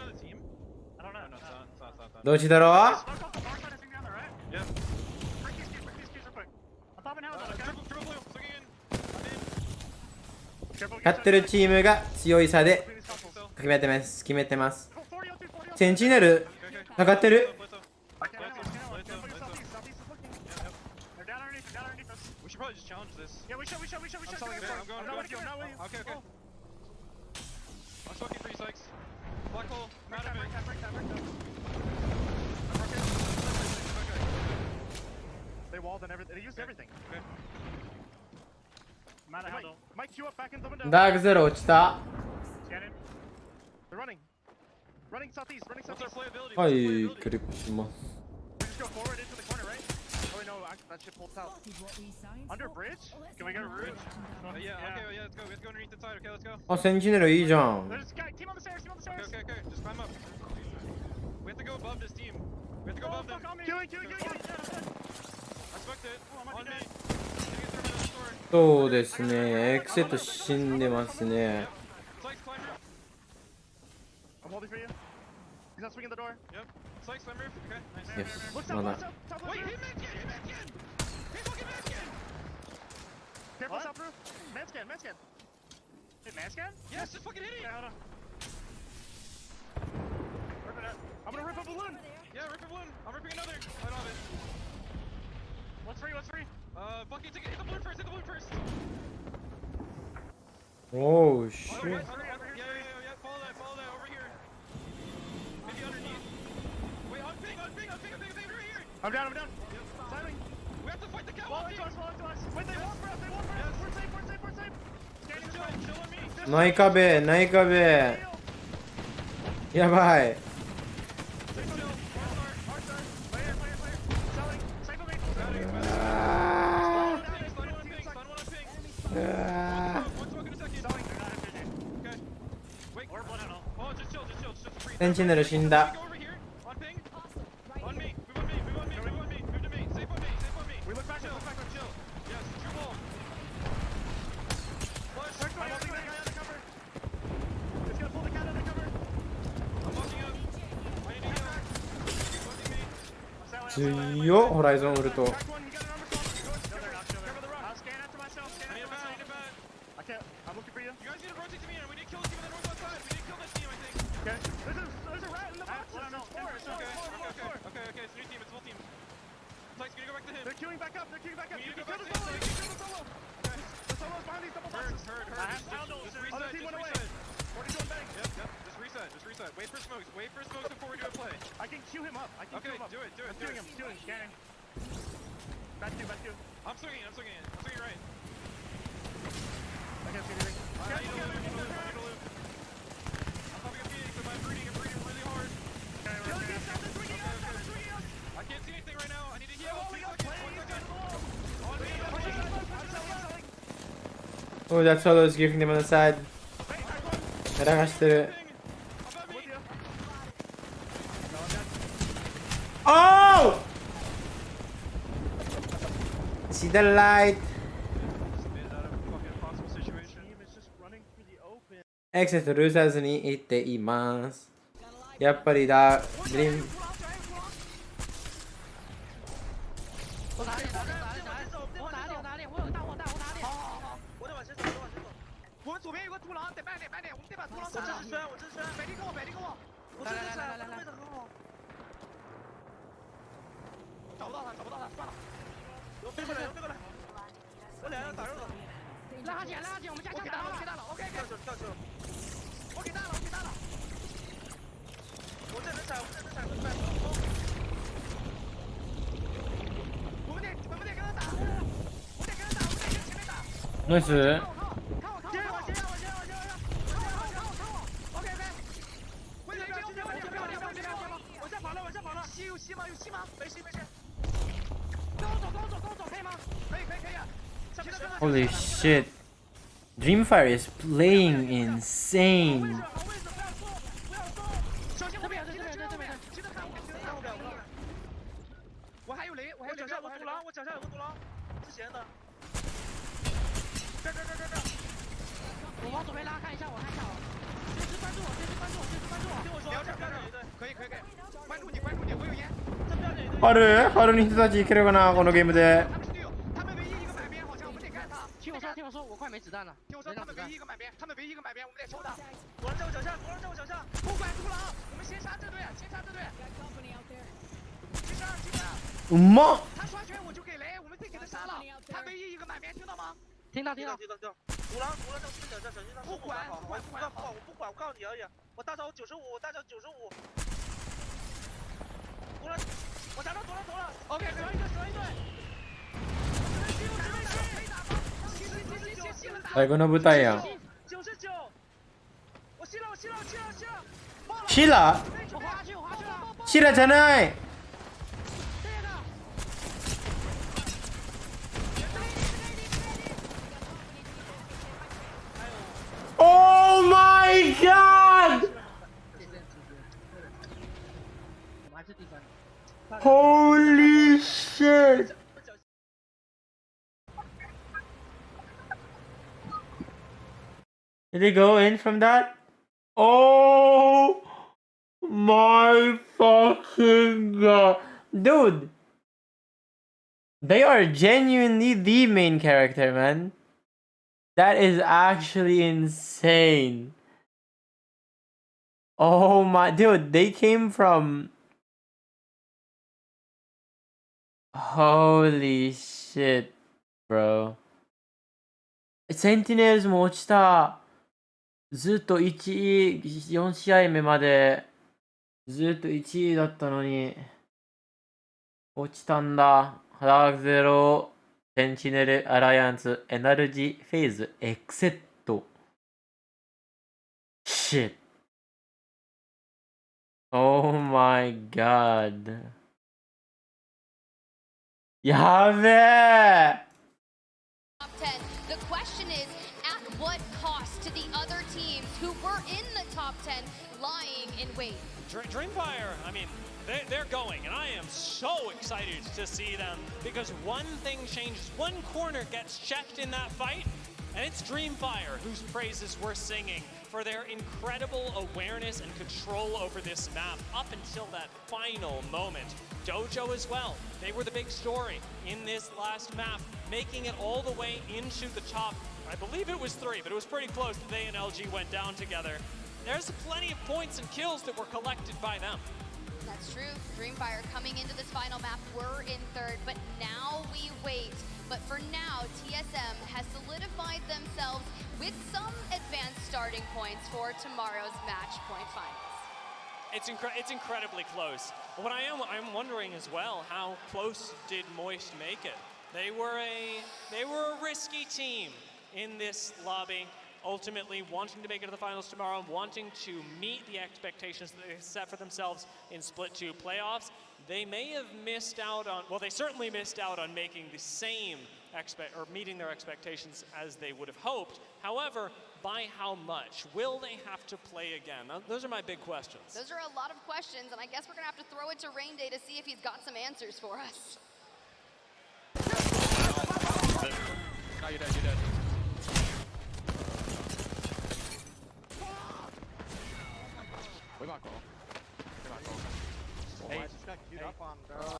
どっちだろう？勝ってるチームが強い差で決めてます。センチネル上がってる。 They're down underneath us. We should probably just challenge this. Yeah, we should. I'm going. Okay. I'm smoking for you, Sykes. Black hole. I'm out of it. They walled and everything. They used everything. Okay. Mike, queue up back in the window. ダークゼロ落ちた。 Scanning. They're running. Running southeast. What's our playability? は What's our い、 playability? クリップします。 We just go forward into the corner, right? Oh no, that shit pulls out. Under bridge? Can we get a bridge? Yeah, okay, let's go. We have to go underneath the side. Okay, let's go. あ、センチネルいいじゃん。 There's a guy. Team on the stairs. Okay. Just climb up. We have to go above this team. We have to go above them. Kill it. I smoked it. On me. Getting it through my door. そうですね。エクセット死んでますね。 Sykes, climb roof. I'm holding for you. He's not swinging the door. Yep. Sykes, climb roof. Okay, nice. よし、まだ。 Wait, hit Manscan! Hit fucking Manscan! Careful, south roof. Manscan. Hit Manscan? Yes, just fucking hit it! Okay, hold on. Rip it out. I'm gonna rip a balloon. Yeah, rip a balloon. I'm ripping another. I don't have it. What's free? Bucky, hit the balloon first. Oh Oh, shit. right, yeah. Follow that, over here. Maybe underneath. Wait, on ping, right here. I'm down. Yep. Timing. We have to fight the cow. Fall into us. Wait, they walk for us. Yes. We're safe. Just chill on me. ない壁。やばい。 Just chill. Player. Selling. Safe with me. Stun one on ping. One smoke in a second. Selling. They're not in. Okay. Wait. Or blood tunnel. Oh, just chill. Just freeze. センチネル死んだ。 Go over here. On ping. On me. Move on me. Move to me. Safe on me. We look back. Chill. Yes, true ball. Flush. I'm holding that guy under cover. It's gonna pull the cat under cover. I'm walking up. I need to heal. He's looking me. I'm selling. 強っ、ホライゾンウルト。 Crack one. You got an armor swap. Still there. Cover the rock. I'll scan after myself. I need a bat. I can't. I'm looking for you. You guys need to rotate to me, and we need to kill this team on the northwest side. We need to kill this team, I think. Okay. There's a rat in the boxes. Okay. It's a new team. It's a full team. Sykes, can you go back to him? They're queuing back up. We You need to can go kill back the to him. solo. The solo's behind these double boxes. Heard. I have Just Aldo. reset. Other team Just went away. reset. 42 on bang. Yep. Just reset. Wait for smokes before we do a play. I can queue him up. Okay, do it. I'm queuing him. Scanning. Back two. I'm swinging right. I can't see anything. I need to loot. I'm popping a Phoenix. I'm breeding really hard. I can't see anything right now. I need to heal. 2 seconds. 1 second. On me. Oh, that solo is giving them on the side. やらかしてる。Above me. Oh! See the light. Just made it out of a fucking impossible situation.エクセスルーサーズに行っています。やっぱりだ、グリーン。我哪里？我有大货。我得往前走。我们左边有个独狼，得慢点，我们得把独狼杀了。我支持。北地跟我。我支持，位置很好。找不到他，算了。我飞过来。我俩要打肉了。拉紧，我们加强打了。OK。跳球。我给大了。我这能闪，快！我们得跟他打，我们得跟前面打。ナイス。看我！接我！OK。不要！往下跑了！有戏吗？没戏。跟我走，可以吗？可以。 Holy shit. Dreamfire is playing insane. 这边，记得看我，我还有雷，我脚下有个独狼，之前的。这。我往左边拉，看一下我。随时关注我。听我说，标准雷队，可以。关注你，我有烟。这标准雷队。春に人たちいけるかなこのゲームで。他们唯一一个摆边，好像我们得干他。听我说，我快。快没子弹了。听我说，他们唯一一个满编，他们唯一一个满编，我们得抽他。躲在我脚下，躲在我脚下，不管独狼，我们先杀这队，先杀这队。接上，接上。うまっ。他刷拳我就给雷，我们得给他杀了。他唯一一个满编，听到吗？听到。独狼在我脚下，小心他。不管，我不管，我告诉你而已。我大招95，我大招95。独狼，我打到独狼头了。OK， 死了一队。最後の舞台やん。99，我吸了。シラシラじゃない。Oh my god! Holy shit! Did they go in from that? Oh my fucking god. Dude! They are genuinely the main character, man. That is actually insane. Oh my, dude, they came from... Holy shit, bro. Sentinels も落ちた。ずっと1位、4試合目までずっと1位だったのに落ちたんだ。ダークゼロ、センチネル、アライアンス、エナルジー、フェイズ、エクセット。Shit. Oh my god. やべえ。Top 10. The question is, at what cost to the other teams who were in the top 10 lying in wait? Dreamfire, I mean, they're going, and I am so excited to see them because one thing changes, one corner gets checked in that fight, and it's Dreamfire whose praises we're singing for their incredible awareness and control over this map up until that final moment. Dojo as well, they were the big story in this last map, making it all the way into the top. I believe it was 3, but it was pretty close that they and LG went down together. There's plenty of points and kills that were collected by them. That's true. Dreamfire coming into this final map were in 3rd, but now we wait. But for now, TSM has solidified themselves with some advanced starting points for tomorrow's match point finals. It's incredibly close. What I'm wondering as well, how close did Moist make it? They were a risky team in this lobby, ultimately wanting to make it to the finals tomorrow, wanting to meet the expectations that they set for themselves in Split 2 playoffs. They may have missed out on, well, they certainly missed out on making the same meeting their expectations as they would have hoped. However, by how much? Will they have to play again? Those are my big questions. Those are a lot of questions, and I guess we're gonna have to throw it to Rain Day to see if he's got some answers for us. No, you're dead, you're dead. We might call. Hey, just got queued up on, bro.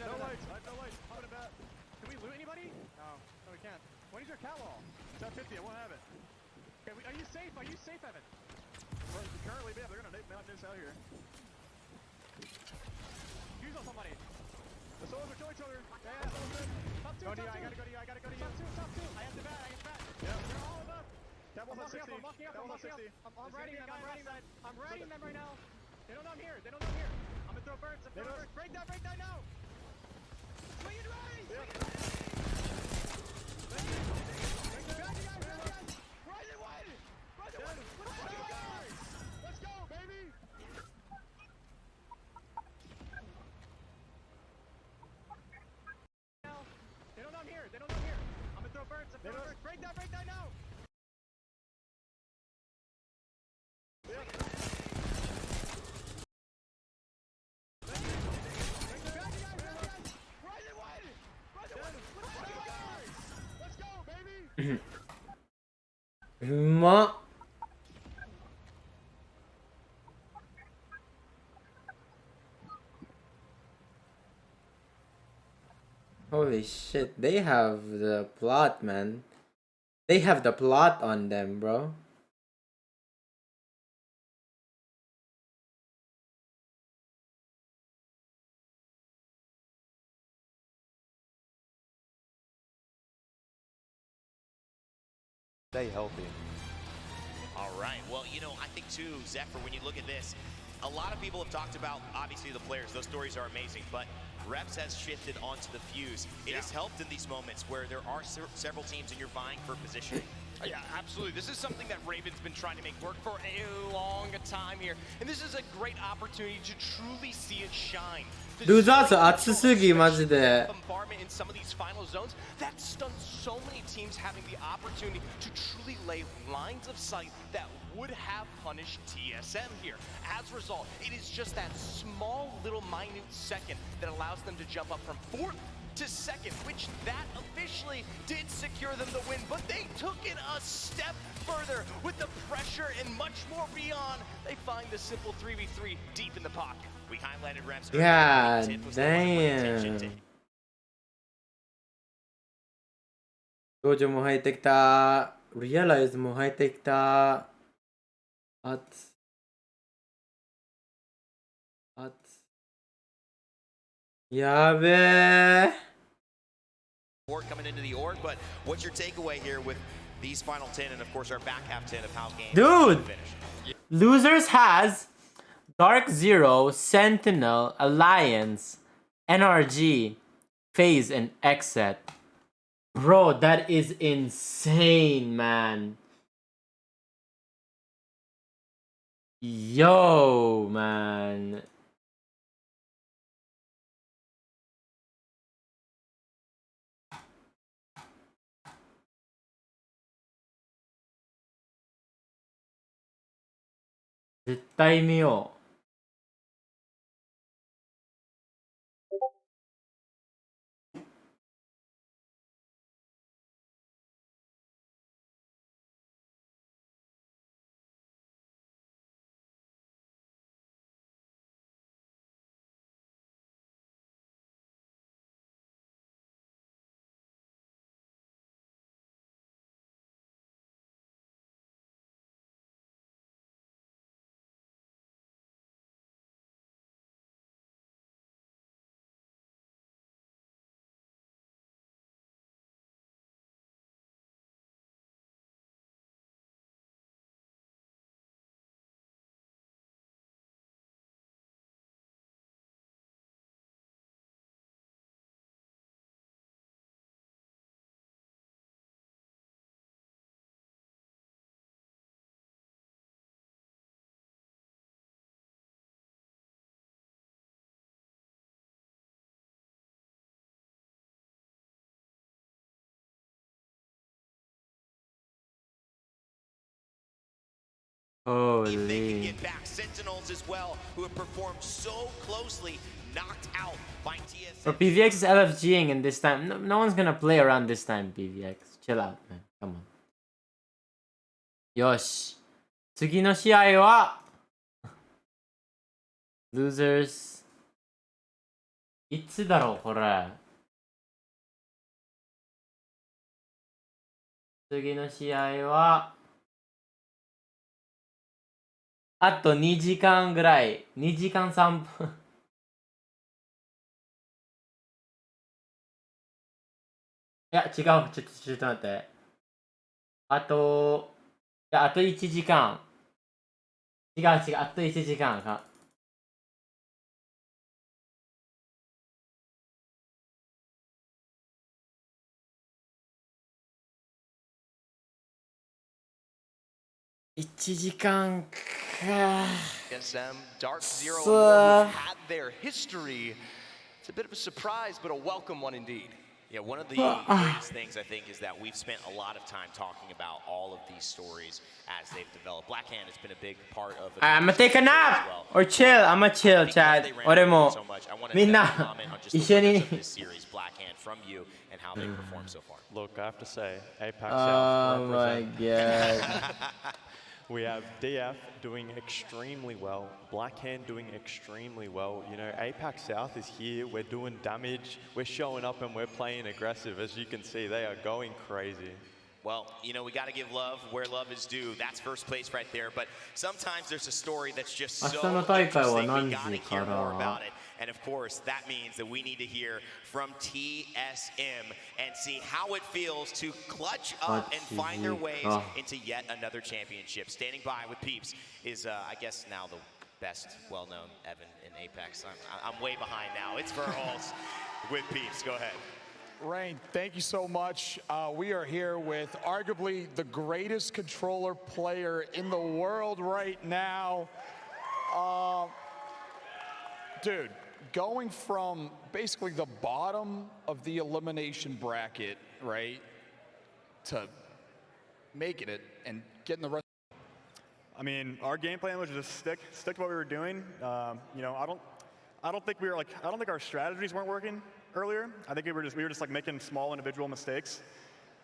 No lights. I have no lights. How about that? Can we loot anybody? No. No, we can't. What is your cat wall? It's at 50. I won't have it. Okay, are you safe? Are you safe, Evan? Well, currently, yeah, they're gonna not this out here. Use on somebody. The solos are killing each other. Yeah, that's good. Top 2, top 2. I gotta go to you. I gotta go to you. Top 2. I have the bat. Yeah. They're all above. Cat wall's at 60. Cat wall's at 60. I'm riding them. I'm riding them right now. They don't know I'm here. I'm gonna throw birds. Break that now. Swing it right! Swing it right! Rise it wide! Let's go, baby! They don't know I'm here. I'm gonna throw birds. Break that now! Holy shit, they have the plot, man. They have the plot on them, bro. Stay healthy. All right. Well, you know, I think too, Zephyr, when you look at this, a lot of people have talked about, obviously, the players. Those stories are amazing, but Reps has shifted onto the Fuse. It has helped in these moments where there are several teams and you're vying for positioning. Yeah, absolutely. This is something that Raven's been trying to make work for a long time here. And this is a great opportunity to truly see it shine. Losers 熱すぎマジで。 Bombardment in some of these final zones that stunned so many teams having the opportunity to truly lay lines of sight that would have punished TSM here. As a result, it is just that small little minute second that allows them to jump up from 4th to 2nd, which that officially did secure them the win, but they took it a step further with the pressure and much more beyond. They find the simple 3v3 deep in the pocket. We highlighted Reps. God damn. 道場も入ってきた。リアライズも入ってきた。やべえ。 Coming into the org, but what's your takeaway here with these final 10 and of course our back half 10 of how games Dude, finish? Losers has Dark Zero, Sentinel, Alliance, NRG, FaZe, and Exet. Bro, that is insane, man. Yo, man.絶対見よう。If they can Holy. get back Sentinels as well, who have performed so closely, knocked out by Or TSM. PVX is LFGing and this time. No one's gonna play around this time, PVX. Chill out, man. Come on. よし。次の試合は Losers。いつだろう、これ。次の試合はあと2時間ぐらい。2時間3分。いや、違う。ちょっと待って。あと1時間。違う。あと1時間か。1時間か。TSM, Dark Zero, So- and more who had their history. It's a bit of a surprise, but a welcome one indeed. Yeah, one of the greatest things I think is that we've spent a lot of time talking about all of these stories as they've developed. Blackhand has been a big part of the I'm gonna take a nap or chill. I'm gonna chill, Chad. 俺もみんな一緒に。 Blackhand from you and how they performed so far. Look, I have to say, Apex Oh my god. We have DF doing extremely well, Blackhand doing extremely well. You know, APAC South is here, we're doing damage, we're showing up and we're playing aggressive. As you can see, they are going crazy. Well, you know, we got to give love where love is due. That's first place right there. But sometimes there's a story that's just so interesting. We got to hear more about it. And of course, that means that we need to hear from TSM and see how it feels to clutch up and find their ways into yet another championship. Standing by with Peeps is, I guess, now the best well-known Evan in Apex. I'm way behind now. It's Verholz with Peeps. Go ahead. Rain, thank you so much. We are here with arguably the greatest controller player in the world right now. Dude, going from basically the bottom of the elimination bracket, right, to making it and getting the rest. I mean, our game plan was just stick to what we were doing. You know, I don't think our strategies weren't working earlier. I think we were just like making small individual mistakes,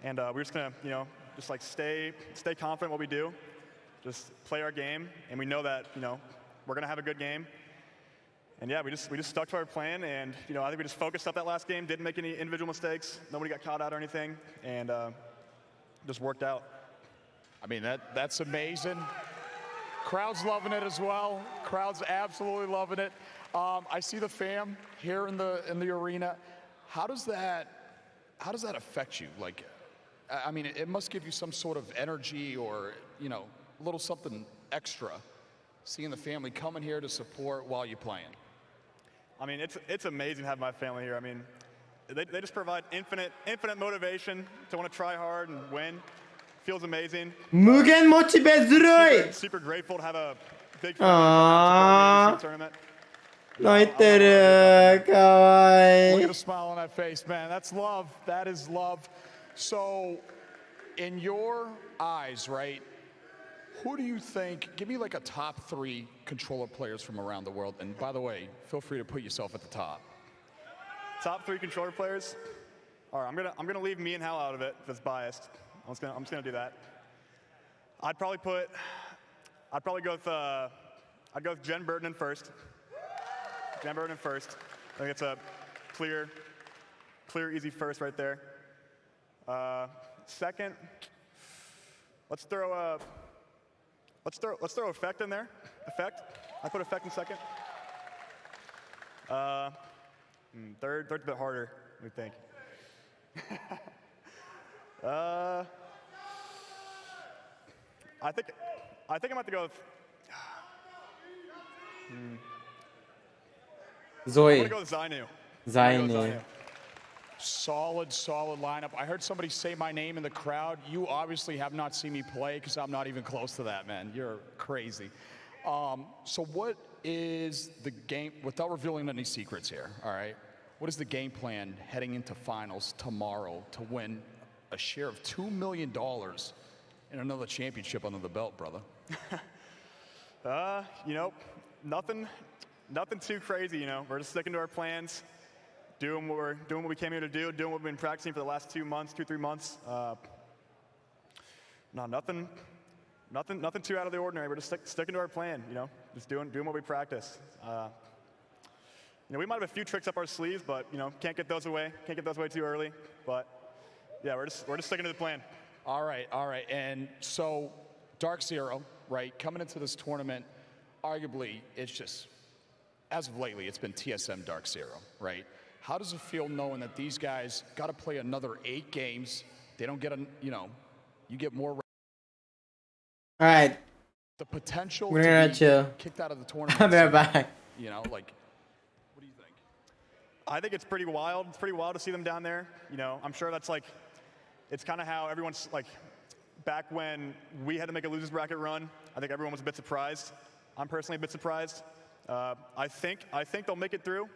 and we're just gonna, you know, just like stay confident in what we do, just play our game, and we know that, you know, we're gonna have a good game. And yeah, we just stuck to our plan, and you know, I think we just focused up that last game, didn't make any individual mistakes, nobody got caught out or anything, and just worked out. I mean, that's amazing. Crowd's loving it as well. Crowd's absolutely loving it. I see the fam here in the arena. How does that affect you? Like, I mean, it must give you some sort of energy, or, you know, a little something extra, seeing the family coming here to support while you're playing. I mean, it's amazing to have my family here. I mean, they just provide infinite motivation to want to try hard and win. Feels amazing. 무限모티베ズるい. Super grateful to have a big tournament. 泣いてる。かわいい。 Look at the smile on that face, man. That's love. That is love. So, in your eyes, right, who do you think, give me like a top 3 controller players from around the world. And by the way, feel free to put yourself at the top. Top 3 controller players? All right, I'm gonna leave me and Hal out of it. That's biased. I'm just gonna do that. I'd probably go with Jen Burton in first. Jen Burton in first. I think it's a clear, easy first right there. Second, let's throw Effect in there. Effect. I put Effect in second. Third's a bit harder, we think. I think I'm about to go with Zoe. I'm gonna go with Zainu. Zainu. Solid lineup. I heard somebody say my name in the crowd. You obviously have not seen me play, because I'm not even close to that, man. You're crazy. So what is the game, without revealing any secrets here, all right? What is the game plan heading into finals tomorrow to win a share of $2 million and another championship under the belt, brother? You know, nothing too crazy, you know. We're just sticking to our plans, doing what we came here to do, doing what we've been practicing for the last 2 months, 2-3 months. No, nothing too out of the ordinary. We're just sticking to our plan, you know, just doing what we practice. You know, we might have a few tricks up our sleeves, but you know, can't get those away too early. But yeah, we're just sticking to the plan. All right. And so, Dark Zero, right, coming into this tournament, arguably, it's just, as of lately, it's been TSM Dark Zero, right? How does it feel knowing that these guys got to play another 8 games? They don't get you know, you get more. All right. The potential We're to be kicked out of the tournament. I'll be right back. You know, like, what do you think? I think it's pretty wild. It's pretty wild to see them down there. You know, I'm sure that's like, it's kind of how everyone's like, back when we had to make a losers bracket run, I think everyone was a bit surprised. I'm personally a bit surprised. I think they'll make it through.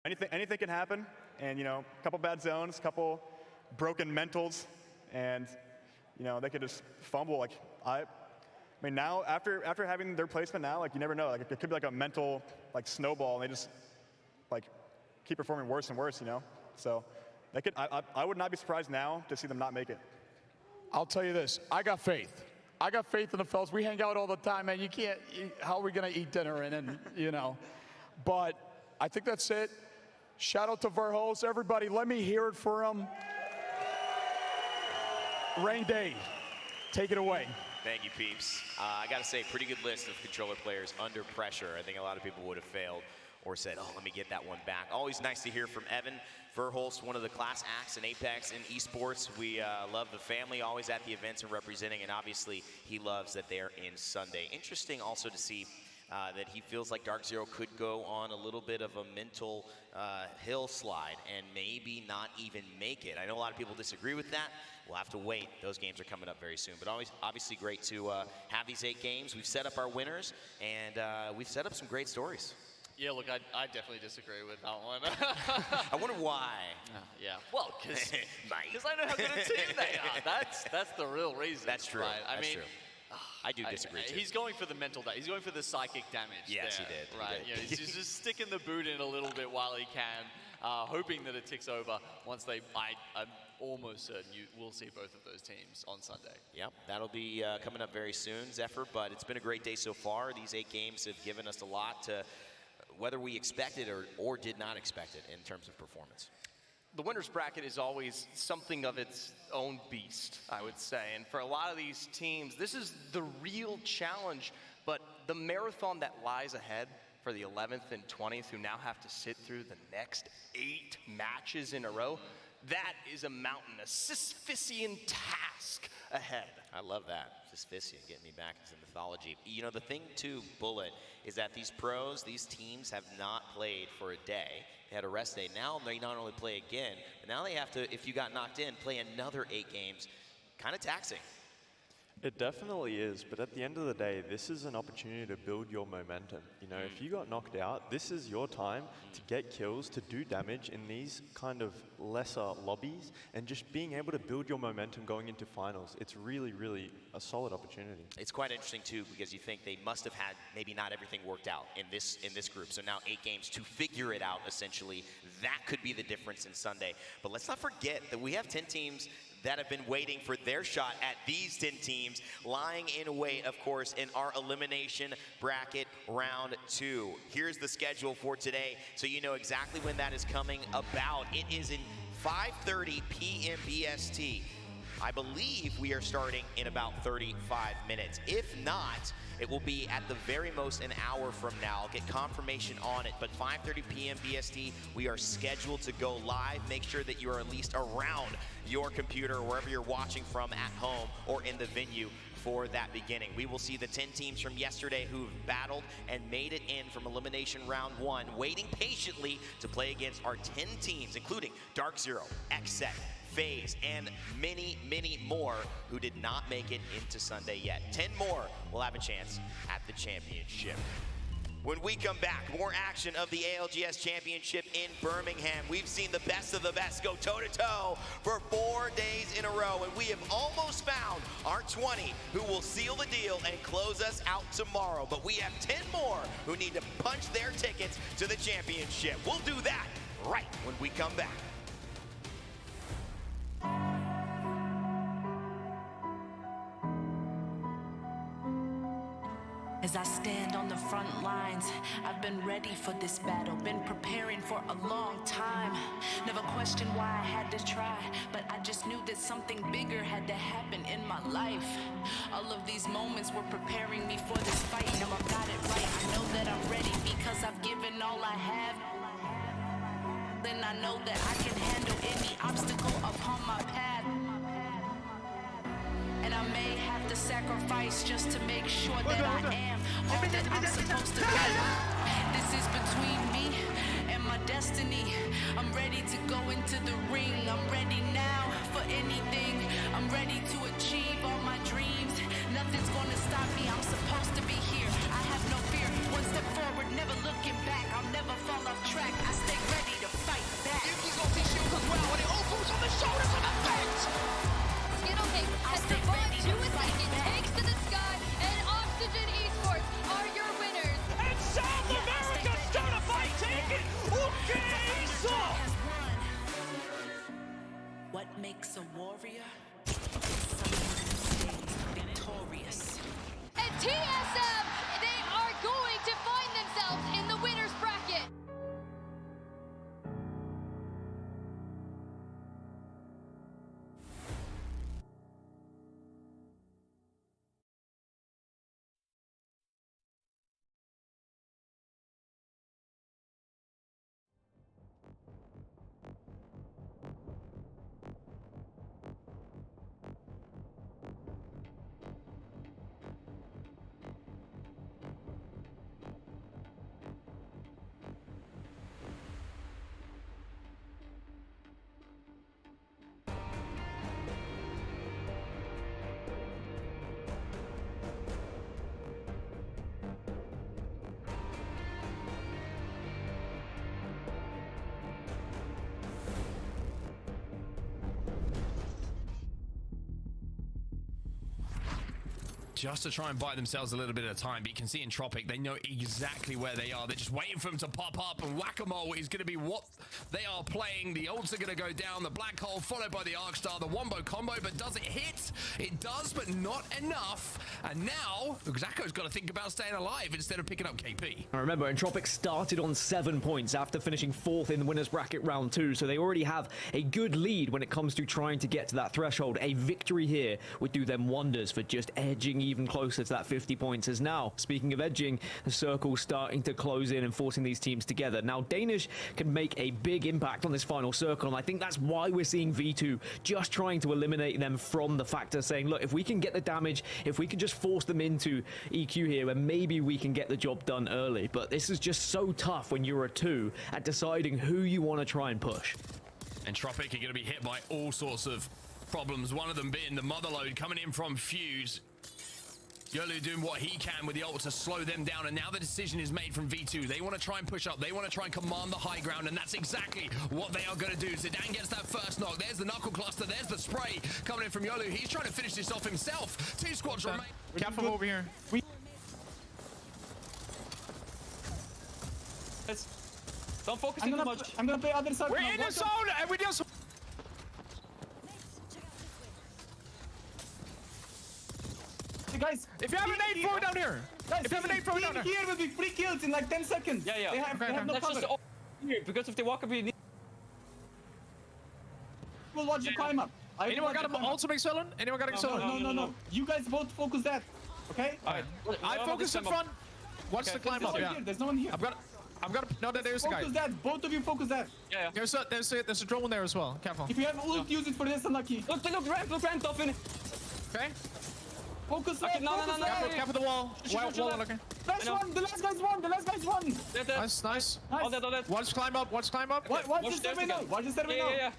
Anything can happen, and you know, a couple bad zones, a couple broken mentals, and you know, they could just fumble. Like I mean, now after having their placement now, like you never know. Like it could be like a mental like snowball, and they just like keep performing worse and worse. You know, so they could. I would not be surprised now to see them not make it. I'll tell you this. I got faith. I got faith in the fellas. We hang out all the time, man. You can't, how are we going to eat dinner? And, you know. But I think that's it. Shout out to Verhulst. Everybody, let me hear it for him. Rain Day, take it away. Thank you, peeps. I got to say, pretty good list of controller players under pressure. I think a lot of people would have failed or said, oh, let me get that one back. Always nice to hear from Evan Verhulst, one of the class acts in Apex in esports. We love the family, always at the events and representing, and obviously he loves that they're in Sunday. Interesting also to see that he feels like Dark Zero could go on a little bit of a mental hill slide and maybe not even make it. I know a lot of people disagree with that. We'll have to wait. Those games are coming up very soon. But always, obviously great to have these 8 games. We've set up our winners, and we've set up some great stories. Yeah, look, I definitely disagree with that one. I wonder why. Yeah, well, because I know how good a team they are. That's the real reason. That's true. Right? I That's mean, true. I do disagree too. He's going for the mental damage. He's going for the psychic damage. Yes, there, he did. Right. He You know, did. he's just sticking the boot in a little bit while he can, hoping that it ticks over once they. I'm almost certain you will see both of those teams on Sunday. Yep, that'll be coming up very soon, Zephyr. But it's been a great day so far. These 8 games have given us a lot to, whether we expected or did not expect it in terms of performance. The winner's bracket is always something of its own beast, I would say. And for a lot of these teams, this is the real challenge. But the marathon that lies ahead for the 11th and 20th, who now have to sit through the next 8 matches in a row, that is a mountain, a Sisyphean task ahead. I love that. Sisyphean, getting me back into mythology. You know, the thing too, Bullet, is that these pros, these teams have not played for a day. They had a rest day. Now they not only play again, but now they have to, if you got knocked in, play another 8 games. Kind of taxing. It definitely is, but at the end of the day, this is an opportunity to build your momentum. You know, if you got knocked out, this is your time to get kills, to do damage in these kind of lesser lobbies, and just being able to build your momentum going into finals. It's really, really a solid opportunity. It's quite interesting too, because you think they must have had maybe not everything worked out in this group. So now 8 games to figure it out, essentially. That could be the difference in Sunday. But let's not forget that we have 10 teams that have been waiting for their shot at these 10 teams, lying in wait, of course, in our elimination bracket round 2. Here's the schedule for today, so you know exactly when that is coming about. It is in 5:30 p.m. BST. I believe we are starting in about 35 minutes. If not, it will be at the very most an hour from now. I'll get confirmation on it, but 5:30 p.m. BST, we are scheduled to go live. Make sure that you are at least around your computer, wherever you're watching from, at home or in the venue for that beginning. We will see the 10 teams from yesterday who've battled and made it in from elimination round 1, waiting patiently to play against our 10 teams, including Dark Zero, XSET, FaZe, and many, many more who did not make it into Sunday yet. 10 more will have a chance at the championship. When we come back, more action of the ALGS Championship in Birmingham. We've seen the best of the best go toe-to-toe for 4 days in a row, and we have almost found our 20 who will seal the deal and close us out tomorrow. But we have 10 more who need to punch their tickets to the championship. We'll do that right when we come back. As I stand on the front lines, I've been ready for this battle, been preparing for a long time. Never questioned why I had to try, but I just knew that something bigger had to happen in my life. All of these moments were preparing me for this fight. Now I've got it right, I know that I'm ready because I've given all I have. Then I know that I can handle any obstacle upon my path. And I may have to sacrifice just to make sure that I am all that I'm supposed to be. This is between me and my destiny. I'm ready to go into the ring. I'm ready now for anything. I'm ready to achieve all my dreams. Nothing's gonna stop me. I'm supposed to be here. I have no fear. One step forward, never looking back. I'll never fall off track. I stay ready to fight back. Yuki's got his shield as well, and it all falls on the shoulders of Effect! Skittlekick has the ball to a second, takes to the sky, and Oxygen Esports are your winners. And South America start a fight, take it! Okay, so! What makes a warrior? Someone who stays victorious. just to try and buy themselves a little bit of time. But you can see in Tropic, they know exactly where they are. They're just waiting for them to pop up, and Whack-A-Mole is going to be what they are playing. The ults are going to go down. The Black Hole followed by the Arcstar, the Wombo combo, but does it hit? It does, but not enough. And now, Xako's got to think about staying alive instead of picking up KP. I remember, Entropic started on 7 points after finishing 4th in the winners bracket round 2, so they already have a good lead when it comes to trying to get to that threshold. A victory here would do them wonders for just edging even closer to that 50 points. As now, speaking of edging, the circle's starting to close in and forcing these teams together. Now, Danish can make a big impact on this final circle, and I think that's why we're seeing V2 just trying to eliminate them from the factor, saying, look, if we can get the damage, if we can just force them into EQ here, and maybe we can get the job done early. But this is just so tough when you're a 2 at deciding who you want to try and push. And Tropic are going to be hit by all sorts of problems, one of them being the motherload coming in from Fuse. Yolu doing what he can with the ult to slow them down, and now the decision is made from V2. They want to try and push up. They want to try and command the high ground, and that's exactly what they are going to do. Zidane gets that first knock. There's the knuckle cluster. There's the spray coming in from Yolu. He's trying to finish this off himself. 2 squads remain. Careful over here. Don't focus too much. I'm gonna play other side. We're in the zone, and we just... Guys, if you have an 8-4 down here, guys, if you have an 8-4 down here will be 3 kills in like 10 seconds. Yeah. They have no That's cover. just here, because if they walk up, you need... We'll watch the climb up. Anyone got an ultimate Sullen? Anyone got a Sullen? No. You guys both focus that. Okay? Alright. I focus in front. Watch the climb up. Yeah. There's no one here. I'm gonna. No, there's a guy. Focus that. Both of you focus that. Yeah. There's a drone there as well. Careful. If you have ult, use it for this unlucky. Look, ramp, Dolphin. Okay. Focus Okay, that. no. Careful the wall. Wall looking. Last one. The last guy's won. Nice. All dead. Watch climb up. Watch this terminal. Watch this terminal. Yeah.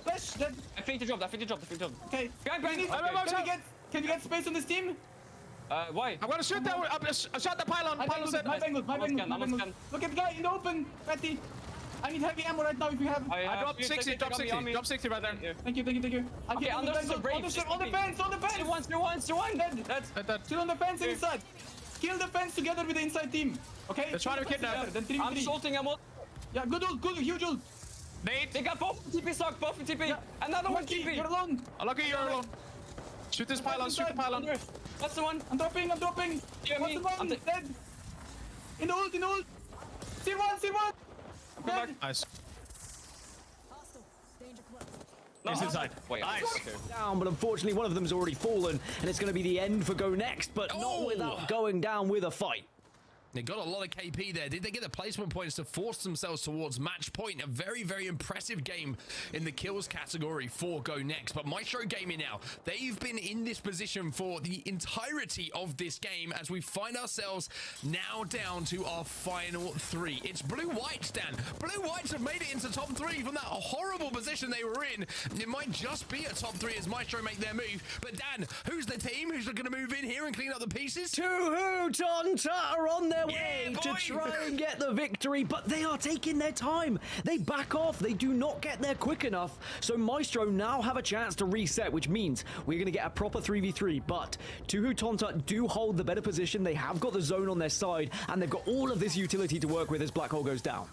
Flash that. I think they dropped. Okay. Can you get space on this team? Why? I'm gonna shoot that. I shot the pylon. My bangles. Look at the guy in the open. Patty. I need heavy ammo right now if you have. I dropped 60. Drop 60 right there. Thank you. Okay, on the fence. On the fence. Still one. That's still on the fence inside. Kill the fence together with the inside team. Okay? They're trying to kidnap. I'm shooting ammo. Yeah, good ult, huge ult. Nate. They got both TP stock, both TP. Yeah. Another one TP. You're alone. Lucky you're alone. Shoot this pylon, shoot the pylon. That's the one. I'm dropping. Yeah, What's the one? Dead. In the ult. See one. Nice. He's inside. Nice. Down, but unfortunately one of them's already fallen, and it's going to be the end for Go Next, but not without going down with a fight. They got a lot of KP there. Did they get the placement points to force themselves towards match point? A very, very impressive game in the kills category for Go Next. But Maestro Gaming now, they've been in this position for the entirety of this game as we find ourselves now down to our final 3. It's Blue-Whites, Dan. Blue-Whites have made it into top 3 from that horrible position they were in. It might just be a top 3 as Maestro make their move. But Dan, who's the team who's going to move in here and clean up the pieces? Tuhu Tonta are on their way to try and get the victory, but they are taking their time. They back off. They do not get there quick enough. So Maestro now have a chance to reset, which means we're going to get a proper 3v3. But Tuhu Tonta do hold the better position. They have got the zone on their side, and they've got all of this utility to work with as Black Hole goes down.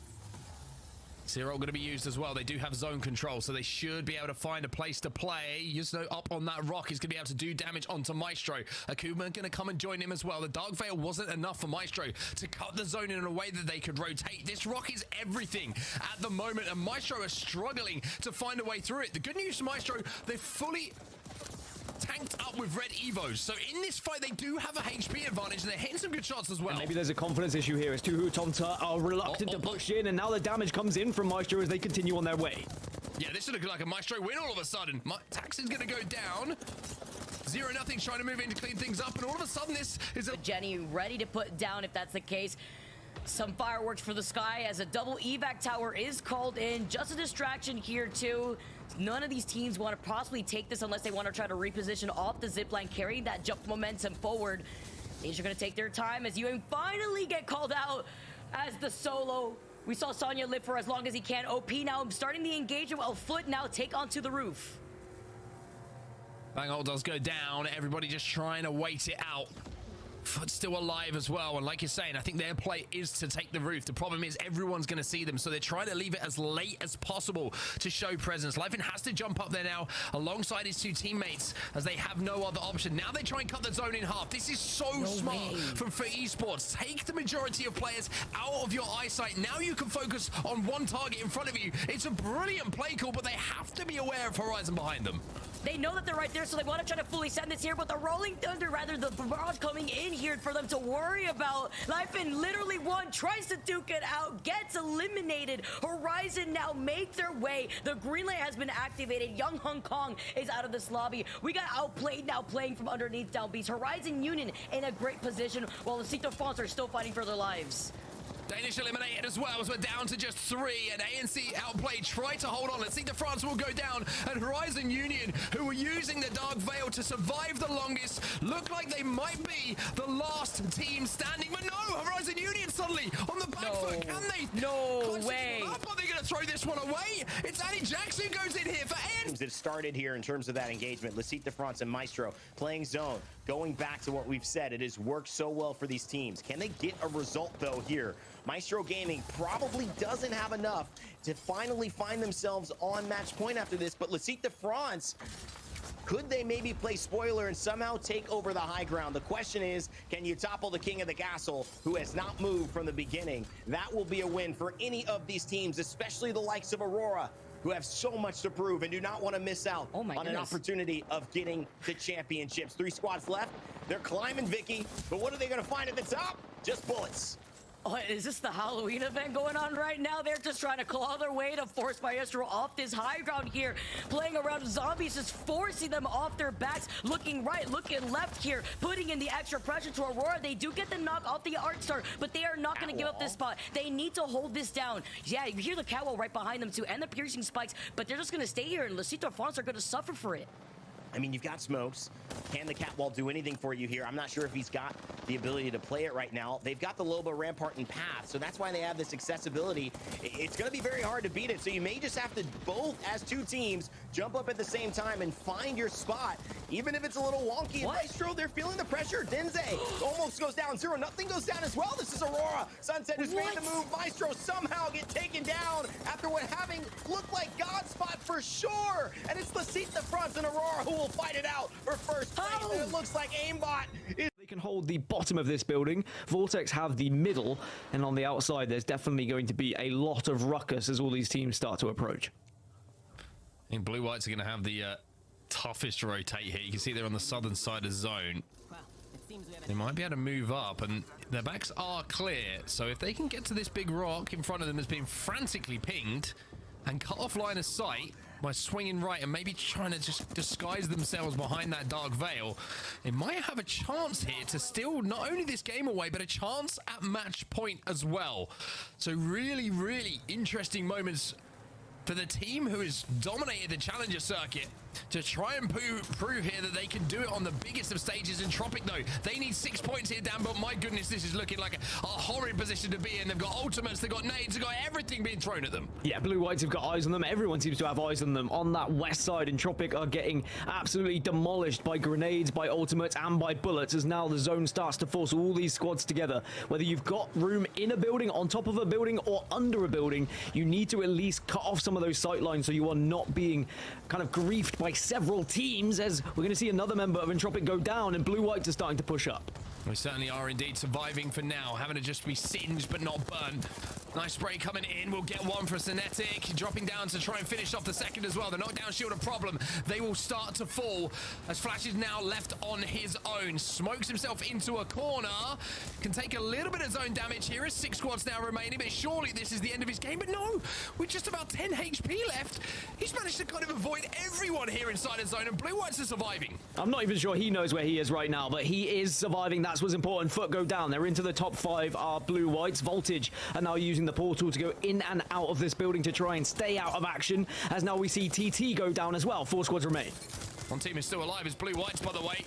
Zero going to be used as well. They do have zone control, so they should be able to find a place to play. Yuzno up on that rock. He's going to be able to do damage onto Maestro. Akuma going to come and join him as well. The Dark Veil wasn't enough for Maestro to cut the zone in a way that they could rotate. This rock is everything at the moment, and Maestro are struggling to find a way through it. The good news to Maestro, they're fully tanked up with red evos, so in this fight they do have a HP advantage and they're hitting some good shots as well. And maybe there's a confidence issue here as Tuhu Tonta are reluctant to push in, and now the damage comes in from Maestro as they continue on their way. Yeah, this should look like a Maestro win all of a sudden. Taxon's gonna go down. 0-0 trying to move in to clean things up, and all of a sudden this is a Jenny ready to put down if that's the case. Some fireworks for the sky as a double evac tower is called in. Just a distraction here too. None of these teams want to possibly take this unless they want to try to reposition off the zipline, carrying that jump momentum forward. These are going to take their time as you finally get called out as the solo. We saw Sonya live for as long as he can. OP now starting the engagement while Foot now take onto the roof. Bang does go down. Everybody just trying to wait it out. Foot's still alive as well, and like you're saying, I think their play is to take the roof. The problem is everyone's going to see them, so they're trying to leave it as late as possible to show presence. Leifin has to jump up there now alongside his two teammates as they have no other option. Now they try and cut the zone in half. This is so smart from esports. Take the majority of players out of your eyesight. Now you can focus on one target in front of you. It's a brilliant play call, but they have to be aware of Horizon behind them. They know that they're right there, so they want to try to fully send this here, but the Rolling Thunder, rather the barrage coming in here for them to worry about. Leifin literally tries to duke it out, gets eliminated. Horizon now make their way. The green light has been activated. Young Hong Kong is out of this lobby. We got outplayed now playing from underneath down beast. Horizon Union in a great position, while the Cito France are still fighting for their lives. Danish eliminated as well, as we're down to just 3, and ANC outplayed, try to hold on. Let's see, the France will go down, and Horizon Union, who were using the Dark Veil to survive the longest, look like they might be the last team standing, but no, Horizon Union suddenly on the back foot, can they? No way. Are they going to throw this one away? It's Annie Jackson goes in here for N. That started here in terms of that engagement. Lecite de France and Maestro playing zone. Going back to what we've said, it has worked so well for these teams. Can they get a result though here? Maestro Gaming probably doesn't have enough to finally find themselves on match point after this, but Lecite de France, could they maybe play spoiler and somehow take over the high ground? The question is, can you topple the king of the castle, who has not moved from the beginning? That will be a win for any of these teams, especially the likes of Aurora, who have so much to prove and do not want to miss out on an opportunity of getting the championships. 3 squads left. They're climbing, Vicky, but what are they going to find at the top? Just bullets. Oh, is this the Halloween event going on right now? They're just trying to claw their way to force Maestro off this high ground here. Playing around zombies, just forcing them off their backs. Looking right, looking left here. Putting in the extra pressure to Aurora. They do get the knock off the Art Star, but they are not going to give up this spot. They need to hold this down. Yeah, you hear the catwall right behind them too, and the piercing spikes, but they're just going to stay here, and Lecite de France are going to suffer for it. I mean, you've got smokes. Can the catwall do anything for you here? I'm not sure if he's got the ability to play it right now. They've got the Loba, Rampart, and Path, so that's why they have this accessibility. It's going to be very hard to beat it, so you may just have to both, as 2 teams, jump up at the same time and find your spot. Even if it's a little wonky. Maestro, they're feeling the pressure. Denze almost goes down 0. Nothing goes down as well. This is Aurora. Sunset just made the move. Maestro somehow get taken down after what having looked like God spot for sure. And it's Lecite de France and Aurora who will fight it out for first place. And it looks like aimbot is... They can hold the bottom of this building. Vortex have the middle, and on the outside there's definitely going to be a lot of ruckus as all these teams start to approach. I think Blue Whites are going to have the toughest rotate here. You can see they're on the southern side of zone. They might be able to move up, and their backs are clear, so if they can get to this big rock in front of them that's been frantically pinged and cut off line of sight by swinging right and maybe trying to just disguise themselves behind that Dark Veil, they might have a chance here to steal not only this game away, but a chance at match point as well. So really, really interesting moments for the team who has dominated the Challenger circuit to try and prove here that they can do it on the biggest of stages. In Tropic, though, they need 6 points here, Dan, but my goodness, this is looking like a horrid position to be in. They've got ultimates, they've got nades, they've got everything being thrown at them. Yeah, Blue Whites have got eyes on them. Everyone seems to have eyes on them. On that west side, in Tropic are getting absolutely demolished by grenades, by ultimates, and by bullets, as now the zone starts to force all these squads together. Whether you've got room in a building, on top of a building, or under a building, you need to at least cut off some of those sight lines so you are not being kind of griefed by several teams, as we're going to see another member of Entropic go down, and Blue Whites are starting to push up. We certainly are indeed surviving for now, having to just be singed but not burned. Nice spray coming in. We'll get one for Cinetic, dropping down to try and finish off the second as well. The knockdown shield a problem. They will start to fall as Flash is now left on his own. Smokes himself into a corner. Can take a little bit of zone damage here as 6 squads now remaining, but surely this is the end of his game. But no, with just about 10 HP left, he's managed to kind of avoid everyone here inside his zone, and Blue Whites are surviving. I'm not even sure he knows where he is right now, but he is surviving. That's what's important. Foot go down. They're into the top 5 are Blue Whites. Voltage are now using the portal to go in and out of this building to try and stay out of action, as now we see TT go down as well. 4 squads remain. One team is still alive, is Blue Whites, by the way.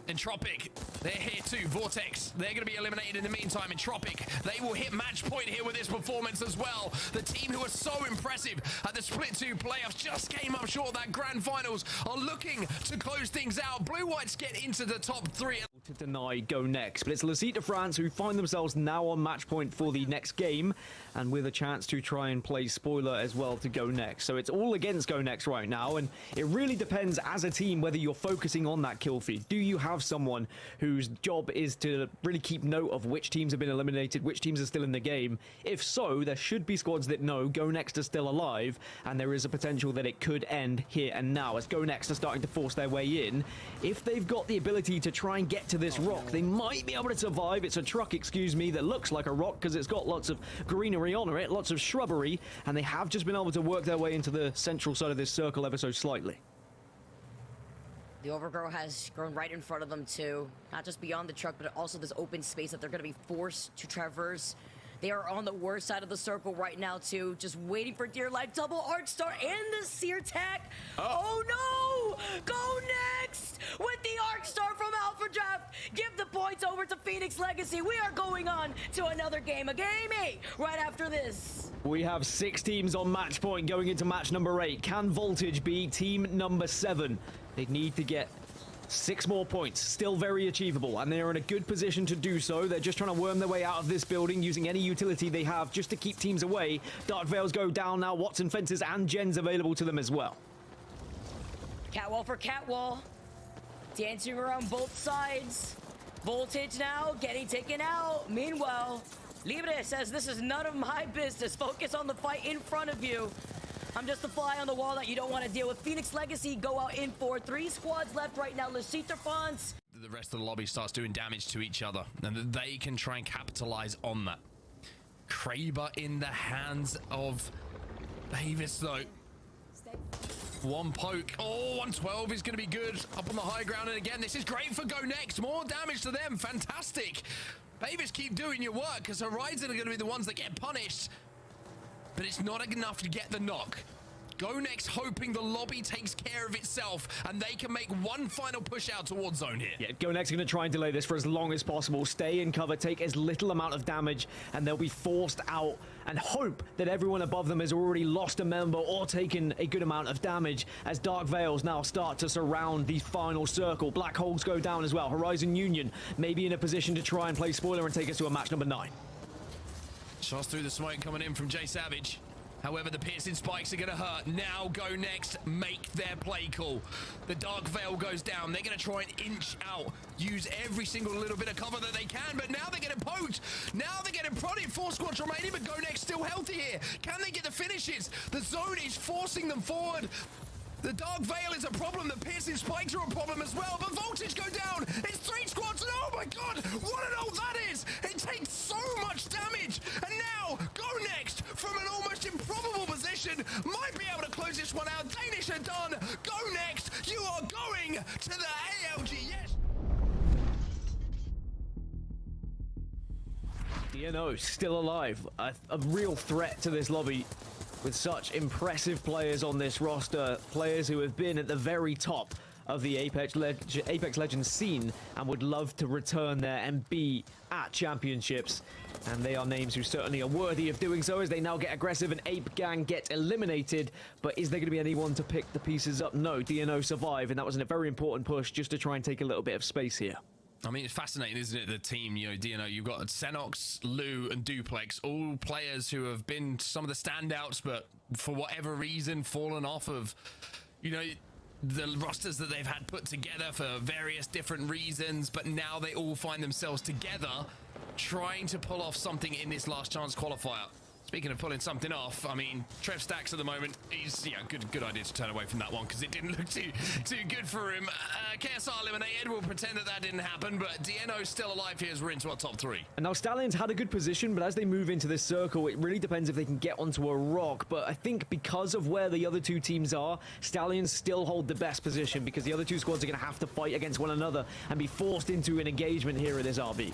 Entropic, they're here too. Vortex, they're going to be eliminated in the meantime. Entropic, they will hit match point here with this performance as well. The team who are so impressive at the Split 2 playoffs just came up short of that grand finals are looking to close things out. Blue Whites get into the top 3. To deny Go Next, but it's Lecite de France who find themselves now on match point for the next game, and with a chance to try and play spoiler as well to Go Next. So it's all against Go Next right now, and it really depends as a team whether you're focusing on that kill feed. Do you have someone whose job is to really keep note of which teams have been eliminated, which teams are still in the game? If so, there should be squads that know Go Next are still alive, and there is a potential that it could end here and now as Go Next are starting to force their way in. If they've got the ability to try and get to this rock, they might be able to survive. It's a truck, excuse me, that looks like a rock because it's got lots of greenery on it, lots of shrubbery, and they have just been able to work their way into the central side of this circle ever so slightly. The overgrow has grown right in front of them too. Not just beyond the truck, but also this open space that they're going to be forced to traverse. They are on the worst side of the circle right now too, just waiting for dear life. Double Arc Star and the Sear Tech. Oh no! Go Next with the Arc Star from Alpha Draft. Give the points over to Phoenix Legacy. We are going on to another game, a game 8 right after this. We have 6 teams on match point going into match number 8. Can Voltage be team number 7? They need to get 6 more points, still very achievable, and they're in a good position to do so. They're just trying to worm their way out of this building using any utility they have just to keep teams away. Dark Veils go down now, Watson Fences and Gens available to them as well. Catwall for Catwall. Dancing around both sides. Voltage now getting taken out. Meanwhile, Libre says this is none of my business. Focus on the fight in front of you. I'm just the fly on the wall that you don't want to deal with. Phoenix Legacy go out in 4. 3 squads left right now. Lecite de France. The rest of the lobby starts doing damage to each other, and they can try and capitalize on that. Kraber in the hands of Davis, though. One poke. Oh, 112 is going to be good. Up on the high ground, and again, this is great for Go Next. More damage to them. Fantastic. Davis, keep doing your work, because Horizon are going to be the ones that get punished. But it's not enough to get the knock. Go Next hoping the lobby takes care of itself and they can make one final push out towards zone here. Yeah, Go Next are going to try and delay this for as long as possible. Stay in cover, take as little amount of damage, and they'll be forced out and hope that everyone above them has already lost a member or taken a good amount of damage as Dark Veils now start to surround the final circle. Black Holes go down as well. Horizon Union may be in a position to try and play spoiler and take us to a match number 9. Shots through the smoke coming in from Jay Savage. However, the piercing spikes are going to hurt. Now Go Next make their play call. The Dark Veil goes down. They're going to try and inch out, use every single little bit of cover that they can, but now they're getting poked. Now they're getting prodded. 4 squads remaining, but Go Next still healthy here. Can they get the finishes? The zone is forcing them forward. The Dark Veil is a problem. The piercing spikes are a problem as well, but Voltage go down. It's 3 squads, and oh my god, what an ult that is! It takes so much damage, and now Go Next from an almost improbable position might be able to close this one out. Danish are done. Go Next, you are going to the ALG, yes! DNO still alive, a real threat to this lobby. With such impressive players on this roster, players who have been at the very top of the Apex Legends scene and would love to return there and be at championships. And they are names who certainly are worthy of doing so as they now get aggressive and Ape Gang get eliminated. But is there going to be anyone to pick the pieces up? No, DNO survive, and that was a very important push just to try and take a little bit of space here. I mean, it's fascinating, isn't it? The team, you know, DNO, you've got Xenox, Lou, and Duplex, all players who have been some of the standouts, but for whatever reason, fallen off of, you know, the rosters that they've had put together for various different reasons, but now they all find themselves together trying to pull off something in this last chance qualifier. Speaking of pulling something off, I mean, Trev Stacks at the moment, he's, yeah, good idea to turn away from that one because it didn't look too good for him. KSR eliminated, we'll pretend that didn't happen, but DNO's still alive here as we're into our top 3. And now Stallions had a good position, but as they move into this circle, it really depends if they can get onto a rock. But I think because of where the other 2 teams are, Stallions still hold the best position because the other 2 squads are going to have to fight against one another and be forced into an engagement here at this RB.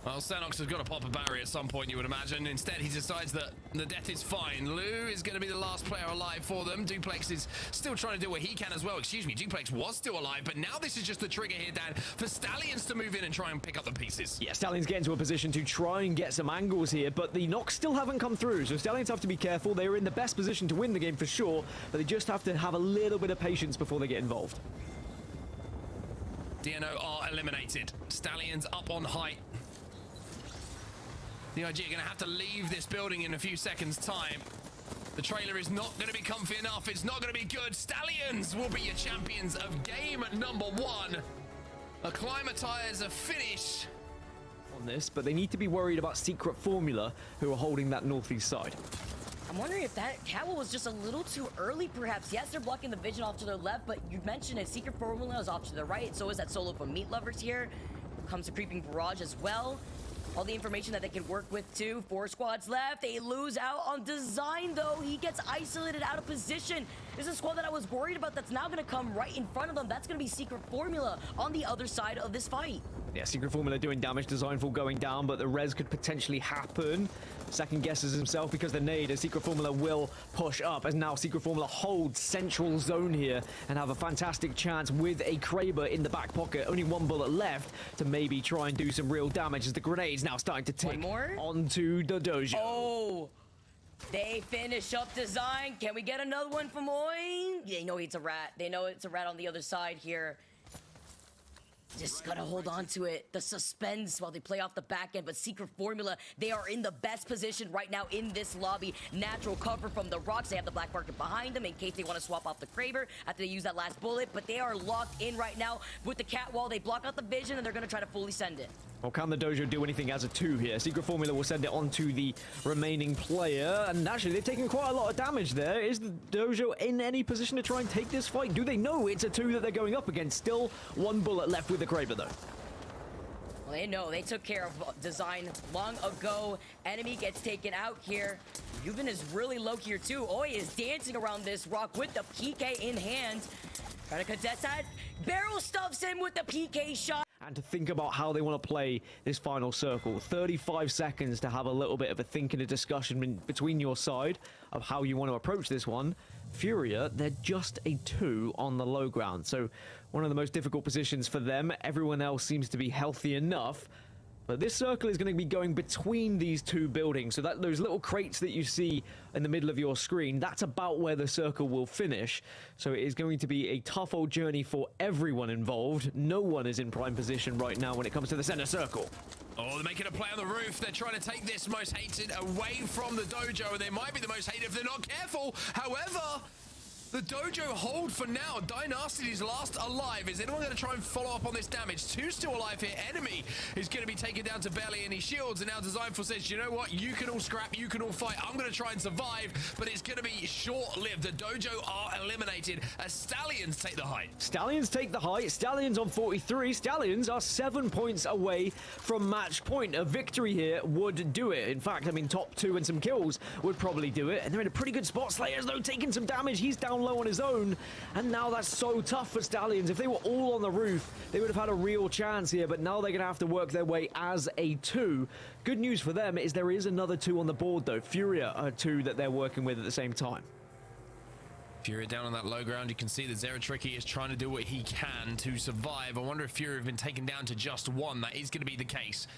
Well, Xenox has got to pop a barrier at some point, you would imagine. Instead, he decides that the death is fine. Lou is going to be the last player alive for them. Duplex is still trying to do what he can as well. Excuse me, Duplex was still alive, but now this is just the trigger here, Dan, for Stallions to move in and try and pick up the pieces. Yeah, Stallions get into a position to try and get some angles here, but the knocks still haven't come through, so Stallions have to be careful. They are in the best position to win the game for sure, but they just have to have a little bit of patience before they get involved. DNO are eliminated. Stallions up on height. The IG are going to have to leave this building in a few seconds' time. The trailer is not going to be comfy enough. It's not going to be good. Stallions will be your champions of game number 1. Acclimatize a finish On this, but they need to be worried about Secret Formula, who are holding that northeast side. I'm wondering if that Catwall was just a little too early, perhaps. Yes, they're blocking the vision off to their left, but you mentioned it. Secret Formula is off to the right. So is that solo from Meat Lovers here. Comes to Creeping Barrage as well. All the information that they can work with too. 4 squads left. They lose out on Design though. He gets isolated out of position. This is a squad that I was worried about that's now going to come right in front of them. That's going to be Secret Formula on the other side of this fight. Yeah, Secret Formula doing damage, Designful going down, but the res could potentially happen. Second guesses himself because the nade, as Secret Formula will push up, as now Secret Formula holds central zone here and have a fantastic chance with a Kraber in the back pocket. Only 1 bullet left to maybe try and do some real damage as the grenade's now starting to tick onto the dojo. Oh, they finish up Design. Can we get another one from Oin? They know it's a rat. They know it's a rat on the other side here. Just gotta hold on to it. The suspense while they play off the back end, but Secret Formula, they are in the best position right now in this lobby. Natural cover from the rocks. They have the black market behind them in case they want to swap off the Kraber after they use that last bullet, but they are locked in right now with the cat wall. They block out the vision and they're gonna try to fully send it. Well, can the dojo do anything as a 2 here? Secret Formula will send it on to the remaining player, and actually they've taken quite a lot of damage there. Is the dojo in any position to try and take this fight? Do they know it's a 2 that they're going up against? Still 1 bullet left with the Kraber though. Well, they know they took care of Design long ago. Enemy gets taken out here. Yuban is really low here too. Oi is dancing around this rock with the PK in hand. Trying to contest that. Barrel stuffs him with the PK shot. And to think about how they want to play this final circle. 35 seconds to have a little bit of a think and a discussion between your side of how you want to approach this one. Furia, they're just a 2 on the low ground. So one of the most difficult positions for them. Everyone else seems to be healthy enough. But this circle is going to be going between these 2 buildings. So that those little crates that you see in the middle of your screen, that's about where the circle will finish. So it is going to be a tough old journey for everyone involved. No one is in prime position right now when it comes to the center circle. Oh, they're making a play on the roof. They're trying to take this most hated away from the dojo, and they might be the most hated if they're not careful. However, the dojo hold for now. Dynasty's last alive. Is anyone going to try and follow up on this damage? 2 still alive here. Enemy is going to be taken down to barely any shields, and now Designful says, you know what? You can all scrap. You can all fight. I'm going to try and survive, but it's going to be short-lived. The dojo are eliminated as Stallions take the height. Stallions take the height. Stallions on 43. Stallions are 7 points away from match point. A victory here would do it. In fact, I mean, top 2 and some kills would probably do it. And they're in a pretty good spot. Slayer's, though, taking some damage. He's down low on his own, and now that's so tough for Stallions. If they were all on the roof, they would have had a real chance here, but now they're going to have to work their way as a 2. Good news for them is there is another 2 on the board, though. Furia are 2 that they're working with at the same time. Furia down on that low ground. You can see that Zeratricky is trying to do what he can to survive. I wonder if Furia have been taken down to just 1. That is going to be the case.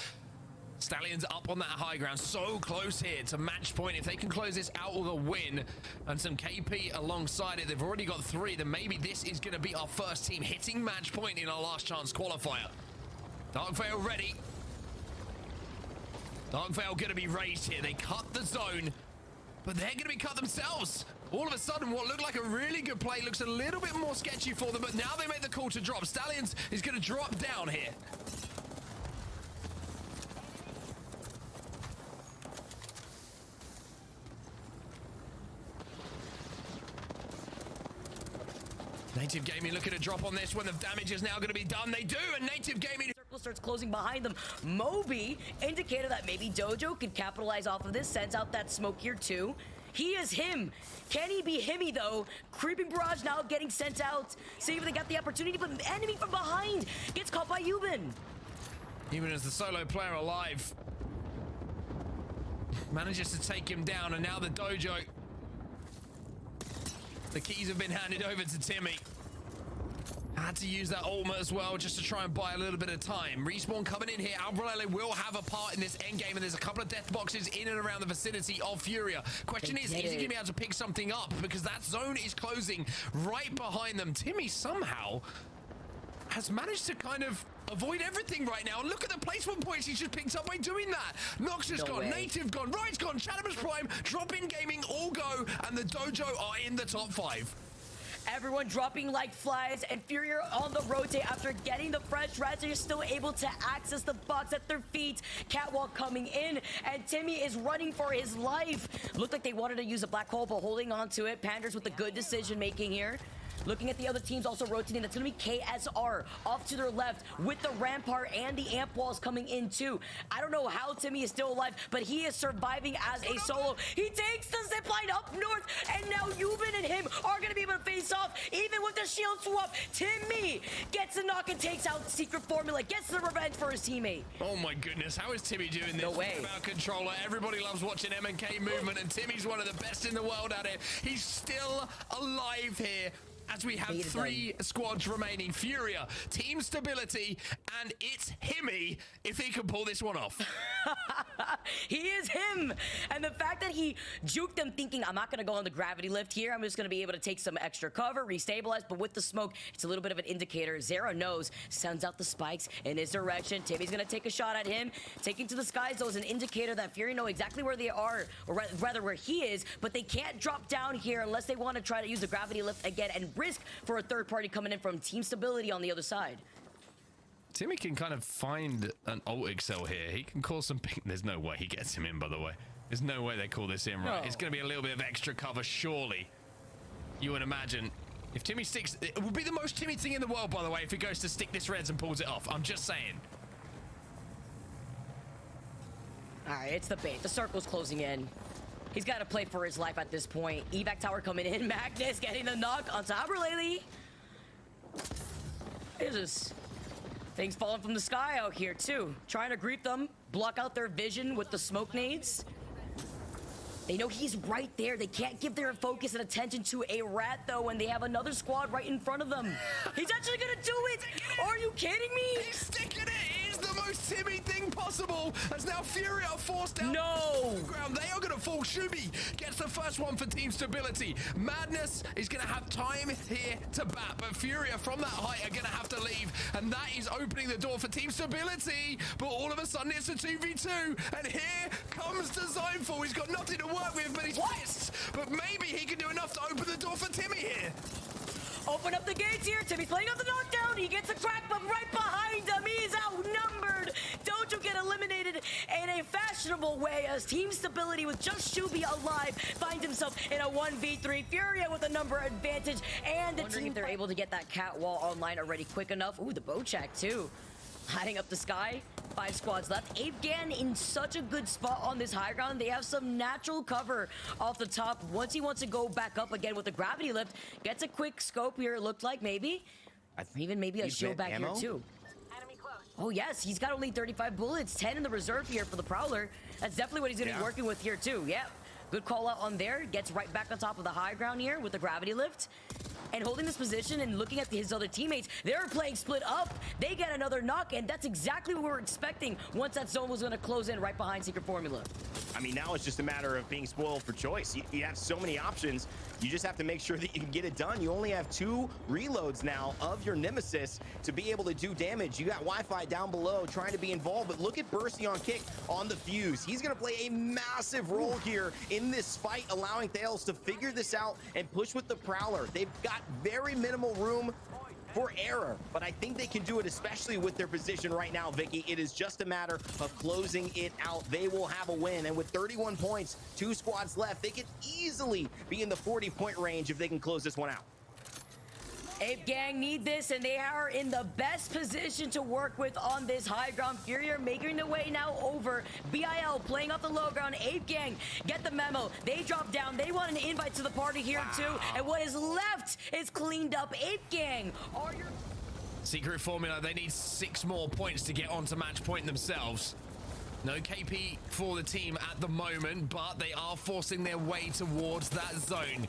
Stallions up on that high ground, so close here to match point. If they can close this out with a win and some KP alongside it, they've already got 3, then maybe this is going to be our first team hitting match point in our last chance qualifier. Darkveil ready. Darkveil going to be raised here. They cut the zone, but they're going to be cut themselves. All of a sudden, what looked like a really good play looks a little bit more sketchy for them, but now they make the call to drop. Stallions is going to drop down here. Native Gaming looking to drop on this when the damage is now going to be done. They do, and Native Gaming circle starts closing behind them. Moby indicated that maybe Dojo could capitalize off of this, sends out that smoke here too. He is him. Can he be Himmy though? Creeping Barrage now getting sent out. See if they got the opportunity, but enemy from behind gets caught by Yuban. Even as the solo player alive manages to take him down, and now the dojo. The keys have been handed over to Timmy. Had to use that ultimate as well just to try and buy a little bit of time. Respawn coming in here. Albrele will have a part in this endgame, and there's a couple of death boxes in and around the vicinity of Furia. Question is he going to be able to pick something up? Because that zone is closing right behind them. Timmy somehow has managed to kind of avoid everything right now. Look at the placement points he's just picked up by doing that. Nox has gone, Native gone, Right's gone, Shadow's Prime, Drop In Gaming all go, and the dojo are in the top 5. Everyone dropping like flies, and Furia on the rotate after getting the fresh reds. They're still able to access the box at their feet. Catwalk coming in, and Timmy is running for his life. Looked like they wanted to use a black hole, but holding on to it. Panders with the good decision making here. Looking at the other teams also rotating, that's going to be KSR off to their left with the Rampart and the Amp Walls coming in too. I don't know how Timmy is still alive, but he is surviving as a solo. He takes the zipline up north, and now Yuban and him are going to be able to face off, even with the shield swap. Timmy gets the knock and takes out Secret Formula, gets the revenge for his teammate. Oh my goodness, how is Timmy doing this? No way. Without controller, everybody loves watching M&K movement, and Timmy's one of the best in the world at it. He's still alive here. As we have 3 squads remaining. Furia, Team Stability, and it's Himmy if he can pull this one off. He is him. And the fact that he juked them thinking, I'm not going to go on the gravity lift here. I'm just going to be able to take some extra cover, restabilize. But with the smoke, it's a little bit of an indicator. Zera knows, sends out the spikes in his direction. Timmy's going to take a shot at him. Taking to the skies, though, is an indicator that Fury know exactly where they are, or rather where he is. But they can't drop down here unless they want to try to use the gravity lift again and risk for a third party coming in from Team Stability on the other side. Timmy can kind of find an ult excel here. He can call some ping. There's no way he gets him in, by the way. There's no way they call this in, right? No. It's going to be a little bit of extra cover, surely. You would imagine. If Timmy sticks... It would be the most Timmy thing in the world, by the way, if he goes to stick this reds and pulls it off. I'm just saying. All right, it's the bait. The circle's closing in. He's got to play for his life at this point. Evac tower coming in. Magnus getting the knock on top of Laley. There's just things falling from the sky out here, too. Trying to greet them, block out their vision with the smoke nades. They know he's right there. They can't give their focus and attention to a rat, though, when they have another squad right in front of them. He's actually going to do it. Are you kidding me? He's sticking it. It is the most Timmy thing possible. As now Fury are forced down the ground. They are going to fall. Shubi gets the first one for Team Stability. Madness is going to have time here to bat, but Furia from that height are going to have to leave, and that is opening the door for Team Stability. But all of a sudden, it's a 2v2, and here comes Designful. He's got nothing to work with, but he's pissed. But maybe he can do enough to open the door for Timmy here. Open up the gates here. Timmy's playing on the knockdown. He gets a crack, but right behind him, he's outnumbered. Dojo get eliminated in a fashionable way as Team Stability with just Shubi alive finds himself in a 1v3. Furia with a number advantage, and the team, if they're able to get that cat wall online already quick enough. Ooh, the bow check too. Hiding up the sky. 5 squads left. Apegan in such a good spot on this high ground. They have some natural cover off the top. Once he wants to go back up again with the gravity lift, gets a quick scope here, it looked like maybe. Even maybe a shield back here too. Oh yes, he's got only 35 bullets, 10 in the reserve here for the Prowler. That's definitely what he's gonna be working with here too. Yeah, good call out on there. Gets right back on top of the high ground here with the gravity lift. And holding this position and looking at his other teammates, they're playing split up. They get another knock, and that's exactly what we were expecting once that zone was going to close in right behind Secret Formula. I mean, now it's just a matter of being spoiled for choice. You have so many options. You just have to make sure that you can get it done. You only have 2 reloads now of your Nemesis to be able to do damage. You got Wi-Fi down below trying to be involved, but look at Bursty on kick on the fuse. He's going to play a massive role here in this fight, allowing Thales to figure this out and push with the Prowler. They've got very minimal room for error, but I think they can do it, especially with their position right now, Vicky. It is just a matter of closing it out. They will have a win, and with 31 points, 2 squads left, they could easily be in the 40-point range if they can close this one out. Ape Gang need this, and they are in the best position to work with on this high ground. Fury are making their way now over. BIL playing off the low ground. Ape Gang get the memo. They drop down. They want an invite to the party here too. And what is left is cleaned up. Ape Gang are your... Secret formula, they need 6 more points to get onto match point themselves. No KP for the team at the moment, but they are forcing their way towards that zone.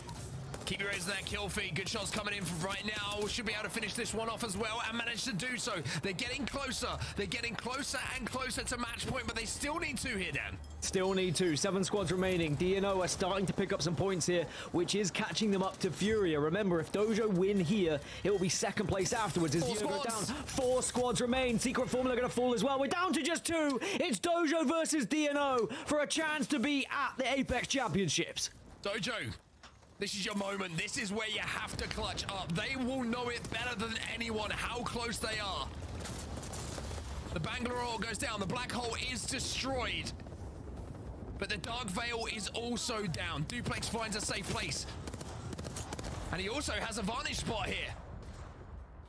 Keep raising that kill feed. Good shots coming in from right now. Should be able to finish this one off as well and manage to do so. They're getting closer. They're getting closer and closer to match point, but they still need 2 here, Dan. Still need 2. 7 squads remaining. DNO are starting to pick up some points here, which is catching them up to Furia. Remember, if Dojo win here, it will be second place afterwards as DNO go down. 4 squads remain. Secret formula going to fall as well. We're down to just 2. It's Dojo versus DNO for a chance to be at the Apex Championships. Dojo, this is your moment. This is where you have to clutch up. They will know it better than anyone how close they are. The Bangalore goes down. The black hole is destroyed. But the Dark Veil is also down. Duplex finds a safe place. And he also has a vantage spot here.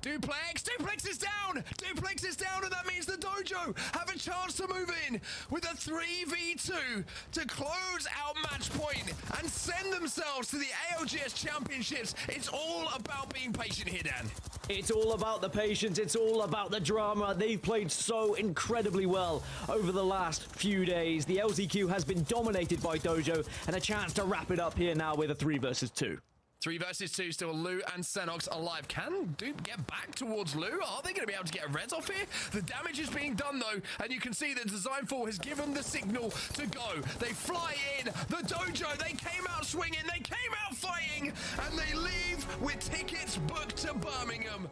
Duplex is down! Duplex is down, and that means the Dojo have a chance to move in with a 3v2 to close out match point and send themselves to the ALGS Championships. It's all about being patient here, Dan. It's all about the patience. It's all about the drama. They've played so incredibly well over the last few days. The LZQ has been dominated by Dojo, and a chance to wrap it up here now with a 3 versus 2. 3 versus 2, still Lou and Senox alive. Can Dupe get back towards Lou? Are they going to be able to get a res off here? The damage is being done though, and you can see that Design4 has given the signal to go. They fly in, the Dojo, they came out swinging, they came out fighting, and they leave with tickets booked to Birmingham.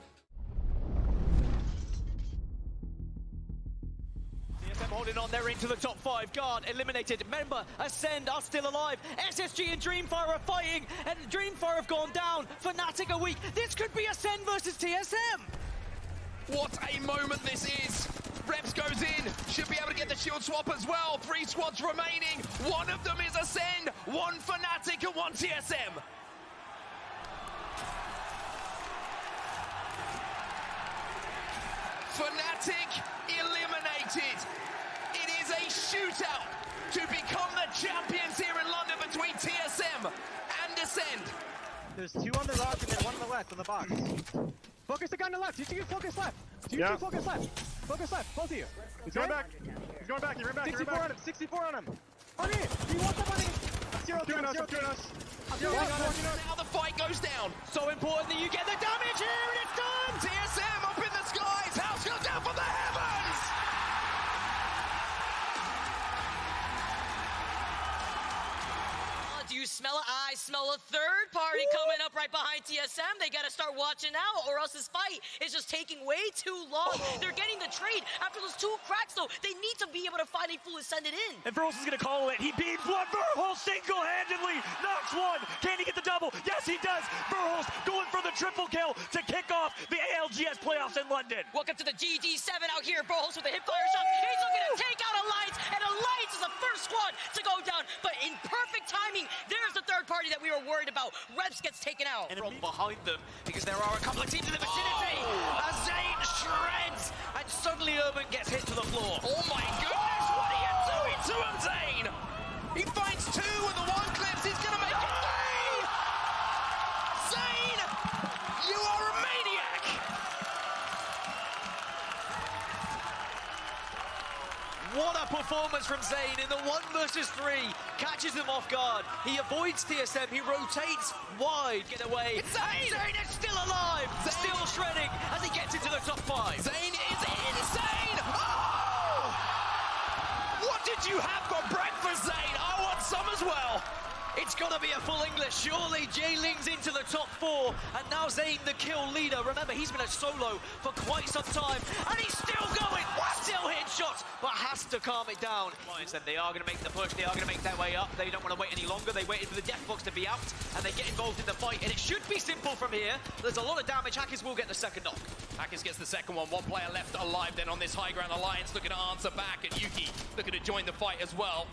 TSM holding on, they're into the top 5. Guard eliminated. Remember, Ascend are still alive. SSG and Dreamfire are fighting, and Dreamfire have gone down. Fnatic are weak. This could be Ascend versus TSM. What a moment this is. Reps goes in, should be able to get the shield swap as well. 3 squads remaining. One of them is Ascend, 1 Fnatic and 1 TSM. Fnatic eliminated. It is a shootout to become the champions here in London between TSM and Ascend. There's 2 on the rock and then 1 on the left on the box. Focus the guy on the left. You two focus left. You two focus left. Focus left, both of you. He's going back. He's going back. He ran back. 64 on him. 64 on him. On me. He wants up on him. 0 doing us. Now the fight goes down. So important that you get the damage here, and it's done. TSM up in the skies. House goes down from the heavens. Do you smell it? I smell a third party coming up right behind TSM. They gotta start watching out, or else this fight is just taking way too long. They're getting the trade after those 2 cracks, though. They need to be able to finally fully send it in. And Verhulst is gonna call it. He beats one. Verhulst single-handedly knocks 1. Can he get the double? Yes, he does. Verhulst going for the triple kill to kick off the ALGS playoffs in London. Welcome to the GG7 out here. Verhulst with a hip-fire shot. He's looking to take out Alliance, and Alliance is the first squad to go down. But in perfect timing, there's the third party that we were worried about. Reps gets taken out. And from behind them, because there are a couple of teams in the vicinity. Zane shreds, and suddenly Urban gets hit to the floor. Oh my goodness, what are you doing to him, Zane? He finds 2 and the 1 clips. He's gonna make it 3! Zane, you are a maniac! What a performance from Zane in the 1 versus 3. Catches them off guard. He avoids TSM. He rotates wide. Get away. It's Zane! Zane is still alive. Zane. Still shredding as he gets into the top 5. Zane is insane! Oh! What did you have for breakfast, Zane? I want some as well. It's gonna be a full English. Surely J-Ling's into the top 4. And now Zane, the kill leader. Remember, he's been a solo for quite some time. And he's still going. Still hitting shots, but has to calm it down. And they are gonna make the push. They are gonna make their way up. They don't want to wait any longer. They waited for the death box to be out. And they get involved in the fight. And it should be simple from here. There's a lot of damage. Hackers will get the second knock. Hackers gets the second one. 1 player left alive then on this high ground. Alliance looking to answer back. And Yuki looking to join the fight as well.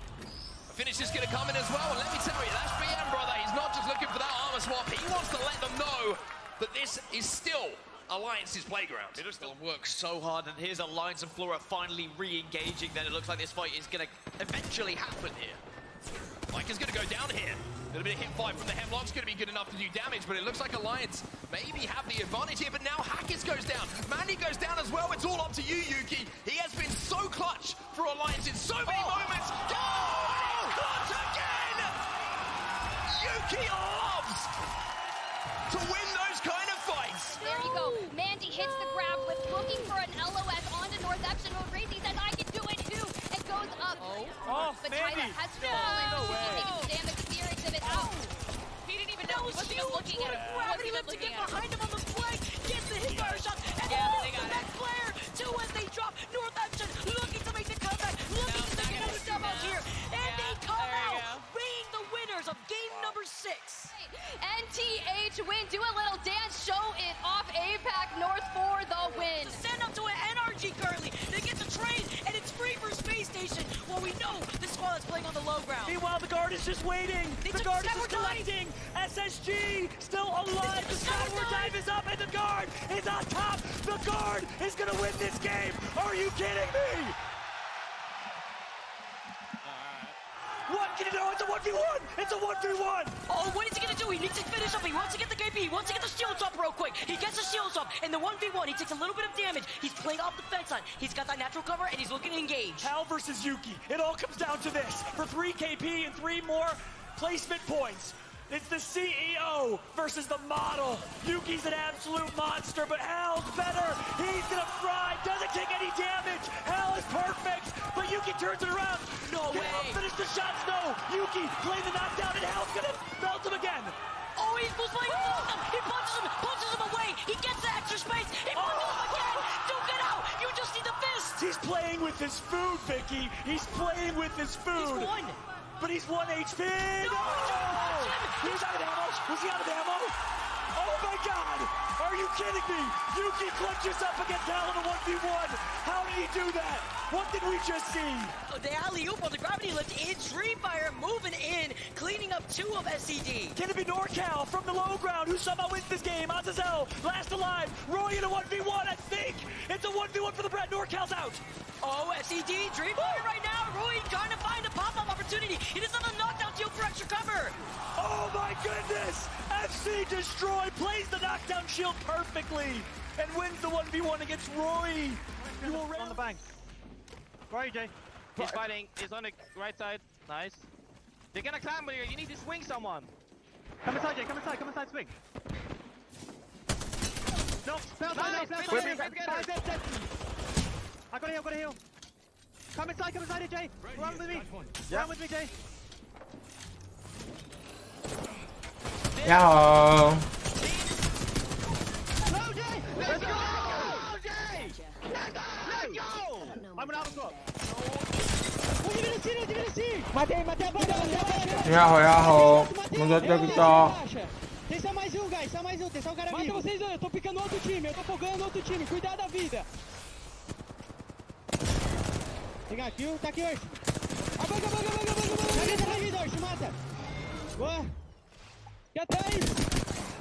Finish is going to come in as well, and let me tell you, that's BM, brother. He's not just looking for that armor swap. He wants to let them know that this is still Alliance's playground. It is going to work so hard, and here's Alliance and Flora finally re-engaging. Then it looks like this fight is going to eventually happen here. Mike is going to go down here. A little bit of hit fight from the Hemlock's going to be good enough to do damage, but it looks like Alliance maybe have the advantage here, but now Hackers goes down. Mandy goes down as well. It's all up to you, Yuki. He has been so clutch for Alliance in so many moments. Oh, clutch again! Yuki loves to win those kind of fights. There you go. Mandy hits the grab with looking for an LOS onto North Epsilon. Crazy says, I can do it too, and goes up. But Tyler has fallen. Taking some damage to Fear Exhibit. He didn't even know. He wasn't even looking at him. Gravity lift to get behind him on the flank. Gets the hit fire shot. And the next player. Two as they drop. North Epsilon looking to make the comeback. Looking to make another step out here. And they come out being the winners of game number 6. NTH win. Do a little dance. Show it off. APAC North for the win. Stand up to an NRG currently. They get the train and it's free for Space Station. Well, we know the squad is playing on the low ground. Meanwhile, the guard is just waiting. The guard is just collecting. SSG still alive. The Skyward Dive is up and the guard is on top. The guard is going to win this game. Are you kidding me? What can you do? It's a 1v1! It's a 1v1! Oh, what is he gonna do? He needs to finish up. He wants to get the KP. He wants to get the shields up real quick. He gets the shields up. And the 1v1, he takes a little bit of damage. He's playing off the fence line. He's got that natural cover, and he's looking to engage. Hal versus Yuki. It all comes down to this. For 3 KP and 3 more placement points. It's the CEO versus the model. Yuki's an absolute monster, but Hal's better. He's gonna fry, doesn't take any damage. Hal is perfect, but Yuki turns it around. No way. Finish the shots, no. Yuki playing the knockdown, and Hal's gonna melt him again. Oh, he's playing him. He punches him away. He gets the extra space. He punches him again. Duke it out. You just need the fist. He's playing with his food, Vicky. He's playing with his food. He's won. But he's 1 HP. No! He's out of ammo. Was he out of ammo? Oh my God! Are you kidding me? Yuki clutches up against Hal in a 1v1. How did he do that? What did we just see? The alley-oop on the gravity lift in Dreamfire, moving in, cleaning up 2 of SCD. Can it be NorCal from the low ground who somehow wins this game? Azazel, last alive. Roy in a 1v1, I think. It's a 1v1 for the Brad. NorCal's out. Oh, SCD, Dreamfire right now. Roy trying to find a pop-up opportunity. He doesn't have a knockdown shield for extra cover. Oh my goodness! FC Destroy plays the knockdown shield perfectly and wins the 1v1 against Roy. You already on the bank. Where are you, Jay? He's fighting. He's on the right side. Nice. They're gonna climb here. You need to swing someone. Come inside, Jay. Come inside, swing. No, spell nice. dead. I got a heal. Come inside here, Jay. Run with me. Run with me, Jay. Yo. No, Jay! Let's go! Jay! Let's go! I'm an out Matei a banda, Yaho. Mudou de guitarra. Tem só mais um, guys, só mais um, tem só um cara vivo. Mata vocês dois, eu tô picando outro time, eu tô fogando outro time, cuidado da vida. Pegar kill, tá aqui, Euriece. Abaga. Na vida, Euriece, mata. Boa. E atrás.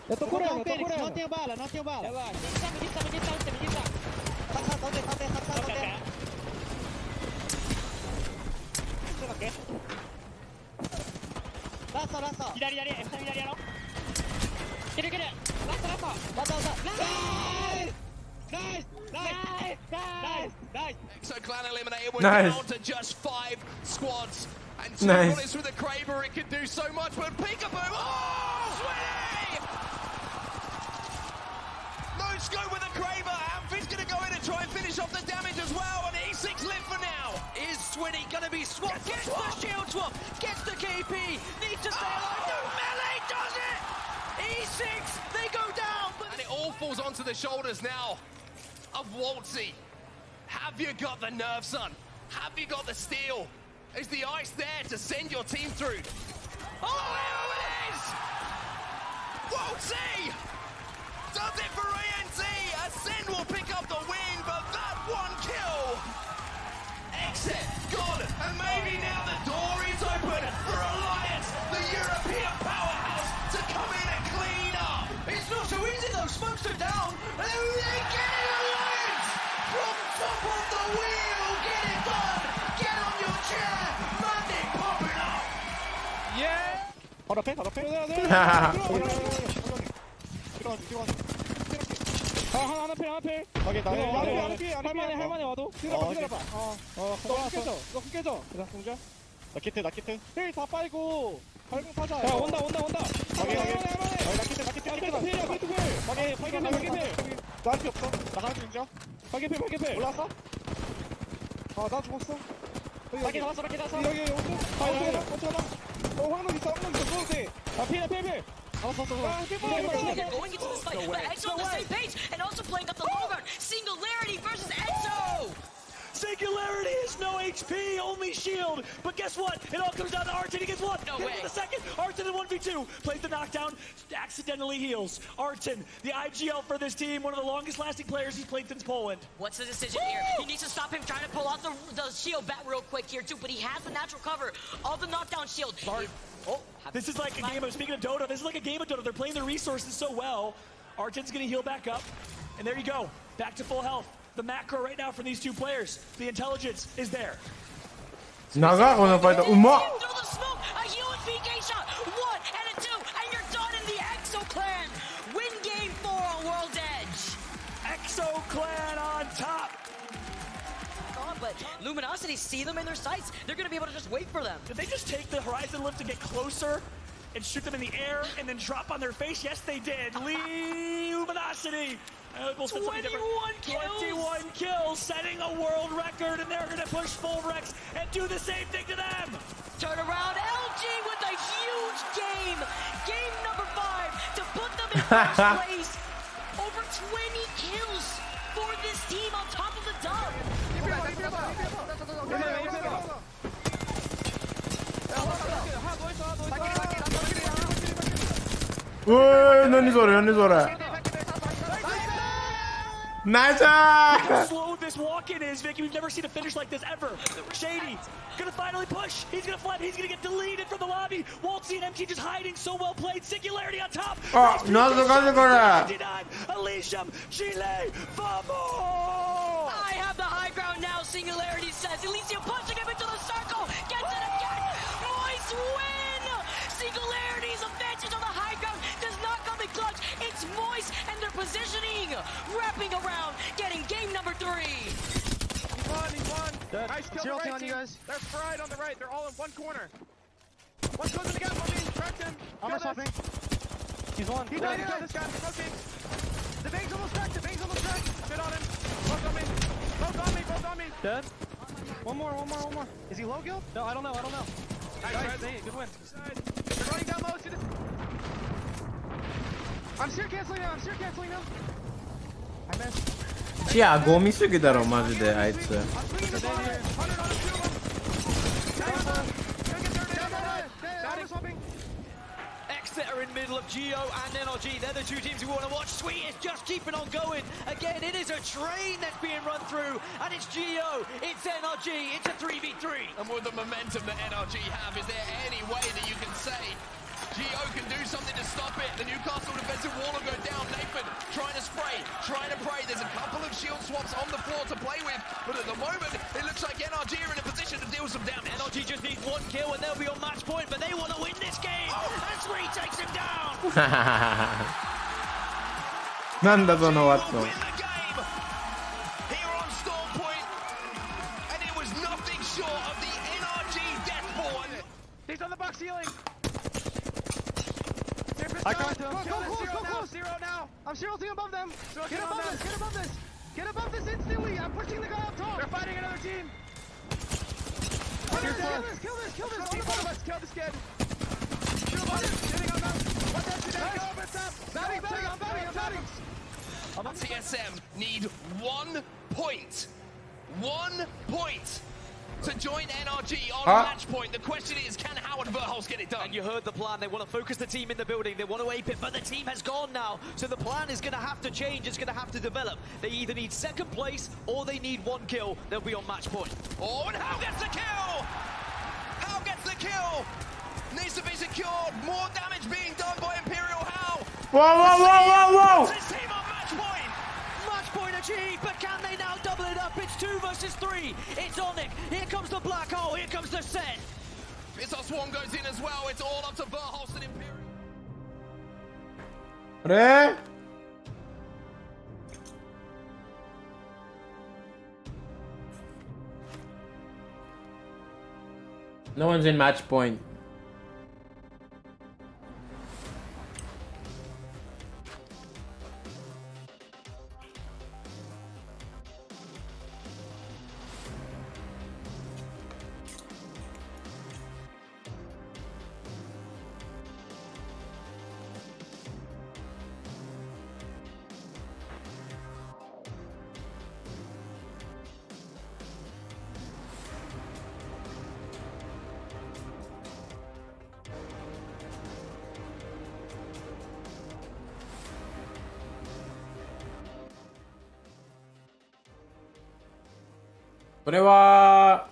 Eu tô curando, não tenho bala, Relaxa. Medita. Lasso. 左やろ。Get it. Lasso. Nice. So Clan eliminated. We're down to just 5 squads. And 2 bullets with a Kraber, it could do so much, but Peekaboo, oh, Swinny! No scope with a Kraber, Amphi's gonna go in and try and finish off the damage as well, and E6 live for now. Is Swinny gonna be swapped? Gets the shield swap, gets the KP, needs to stay alive, no melee does it! E6, they go down, and it all falls onto the shoulders now of Waltzy. Have you got the nerve, son? Have you got the steel? Is the ice there to send your team through? Oh, here it is! Waltzy does it for ANT. Ascend will pick up the win, but that 1 kill. Exit gone, and maybe now the door is open for Alliance, the European powerhouse, to come in and clean up. It's not so easy though. Smokes are down, and they get it, Alliance from top of the wheel. Get it done. Get on your chair. Monday popping up. Hold up, hold up. 하나 필. 오케이, 할만해 와도. 너 깨져. 그래, 공자. 나 키트. 필다 빨고. 발공 타자. 야, 온다. 할만해. 나 키트. 필. 나한테 없어. 나 하나 중자. 파괴필. 올라왔어? 나 죽었어. 여기 나왔어. 여기 황금 있어. 쏘세. 필. They're going into this fight, but EXO on the same page and also playing up the low guard. Singularity versus EXO. Singularity is no HP, only shield. But guess what? It all comes down to Artin. He gets one. No Hit way. for the second. Artin in 1v2. Plays the knockdown. Accidentally heals. Artin, the IGL for this team. One of the longest lasting players he's played since Poland. What's the decision here? He needs to stop him trying to pull out the shield back real quick here too, but he has the natural cover of the knockdown shield. This is like a game of, speaking of Dota, this is like a game of Dota. They're playing their resources so well. Artin's gonna heal back up. And there you go. Back to full health. The macro right now from these two players. The intelligence is there. 長いこのファイトうまっ Through the smoke, a heal and PK shot, 1 and a 2, and you're done in the EXO clan. Win game 4 on World Edge. EXO clan on top. But Luminosity see them in their sights. They're gonna be able to just wait for them. Did they just take the horizon lift to get closer and shoot them in the air and then drop on their face? Yes, they did. Luminosity. 21 kills, setting a world record, and they're gonna push full Rex and do the same thing to them. Turn around, LG with a huge game. Game number 5 to put them in first place. Over 20 kills for this team on top of the dub.何それ Nice! How slow this walk-in is, Vicky. We've never seen a finish like this ever. Shady, gonna finally push. He's gonna flip. He's gonna get deleted from the lobby. Waltzy and MT just hiding. So well played. Singularity on top. Elysium, Chile, vamos! I have the high ground now, Singularity says. Elysium pushing him into the circle. Gets it again. Nice win! Singularity's advantage on the high ground does not come in clutch. It's Moist and their positioning. Wrapping around, getting game number 3. He's won. Nice kill on you guys. They're fried on the right. They're all in one corner. One goes in the gap on me. Tracked him. Armor swapping. He's won. He died. Kill this guy. Smoking. The Bang's almost cracked. Good on him. Both on me. Dead. One more. Is he low guild? No, I don't know. Nice. Good win. They're running down low. I'm sheer canceling now. I missed. 視野ゴミすぎだろマジであいつ Exit are in middle of Geo and NRG. They're the two teams we want to watch. Sweet is just keeping on going. Again, it is a train that's being run through, and it's Geo, it's NRG, it's a 3v3. And with the momentum that NRG have, is there any way that you can say Geo can do something to stop it? The Newcastle defensive wall will go down. Nathan trying to spray, trying to pray. There's a couple of shield swaps on the floor to play with, but at the moment, it looks like NRG are in a position to deal some damage. NRG just needs 1 kill and they'll be on match point, but they want to win this game. And Sweet takes him down. なんだそのワットン He's on the box ceiling. I got him. Close. Zero now. I'm shielding above them. Get above this instantly. I'm pushing the guy up top. They're fighting another team. Kill this. Kill this kid. Shoot him on it. Sitting on them. Let that shit out. Go over top. I'm batting. TSM need 1 point. 1 point. To join NRG on match point. The question is, can Howard Verholz get it done? And you heard the plan. They want to focus the team in the building. They want to ape it, but the team has gone now. So the plan is going to have to change. It's going to have to develop. They either need 2nd place or they need 1 kill. They'll be on match point. Oh, and How gets the kill? How gets the kill? Needs to be secured. More damage being done by Imperial How. Whoa! This team on match point. Match point achieved, but can they now double it up? It's 2 versus 3. It's Onyx. Here comes the black hole. Here comes the set. It's a swarm one goes in as well. It's all up to Verhulst and Imperial. あれ No one's in match point. What about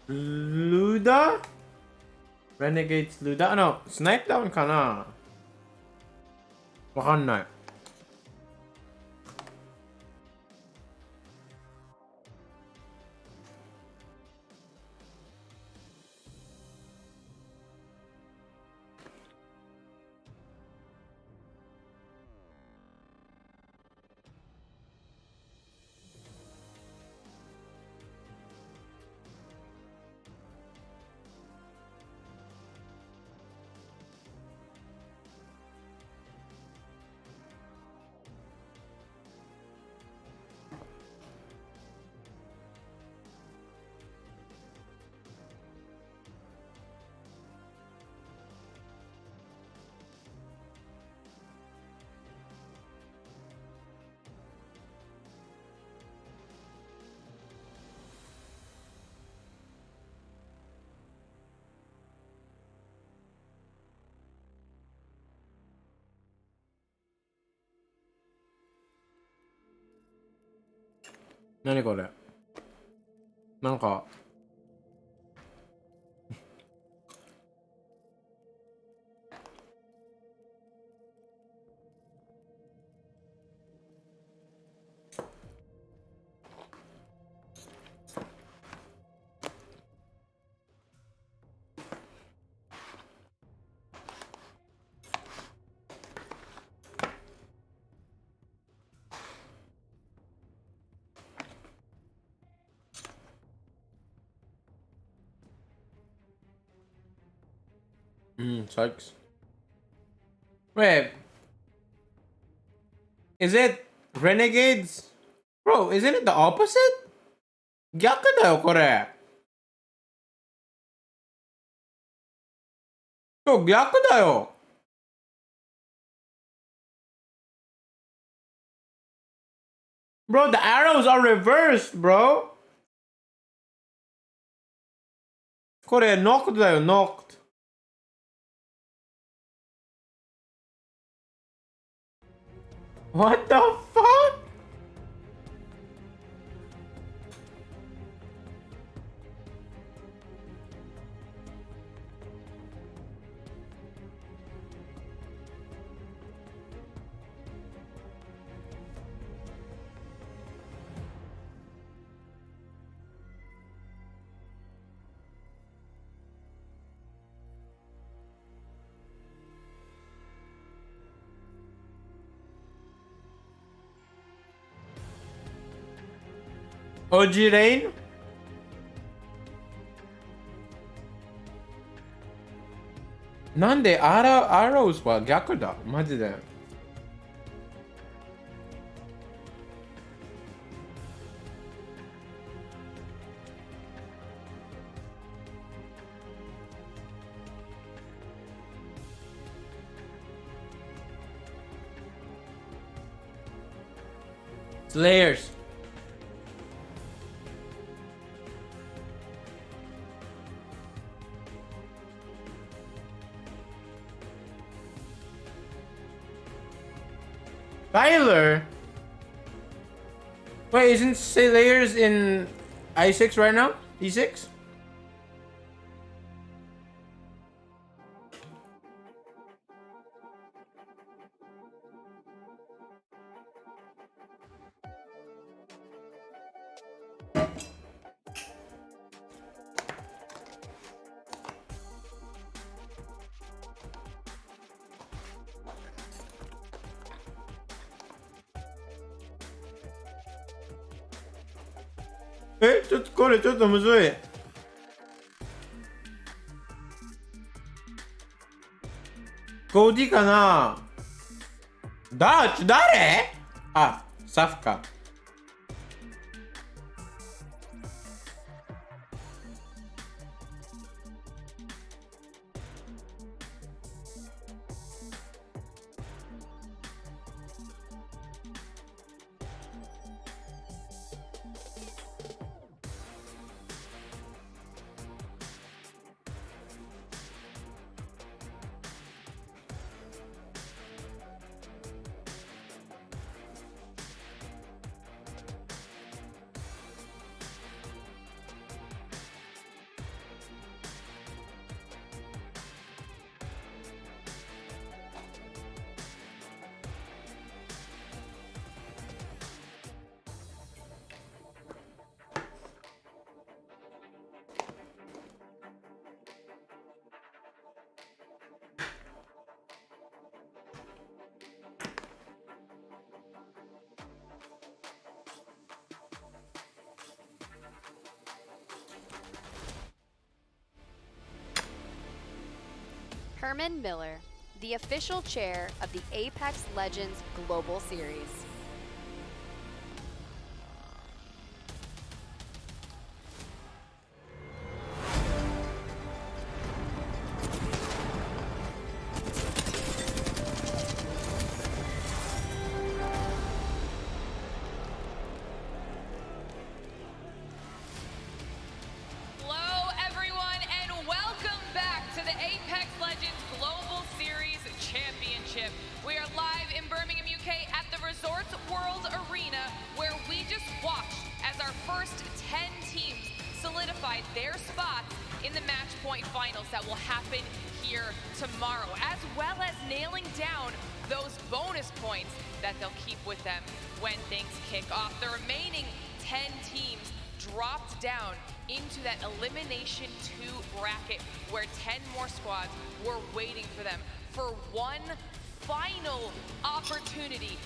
Luda? Renegades Luda? No, snipe down かなわかんない。何これなんかsucks. Wait. Is it Renegades? Bro, isn't it the opposite? 逆だよ、これ。今日逆だよ。Bro, the arrows are reversed, bro. これ、ノックだよ、ノック。What the fuck? OG Rain? Nande arrows は逆だ。マジで。Slayers. Tyler? Wait, isn't Slayers in I6 right now? E6? ちょっとこれちょっとむずい。ゴーディかな。誰？あ、サフか。Herman Miller, the official chair of the Apex Legends Global Series. We are live in Birmingham, UK at the Resorts World Arena, where we just watched as our first 10 teams solidified their spots in the match point finals that will happen here tomorrow, as well as nailing down those bonus points that they'll keep with them when things kick off. The remaining 10 teams dropped down into that Elimination 2 bracket where 10 more squads were waiting for them for one final opportunity,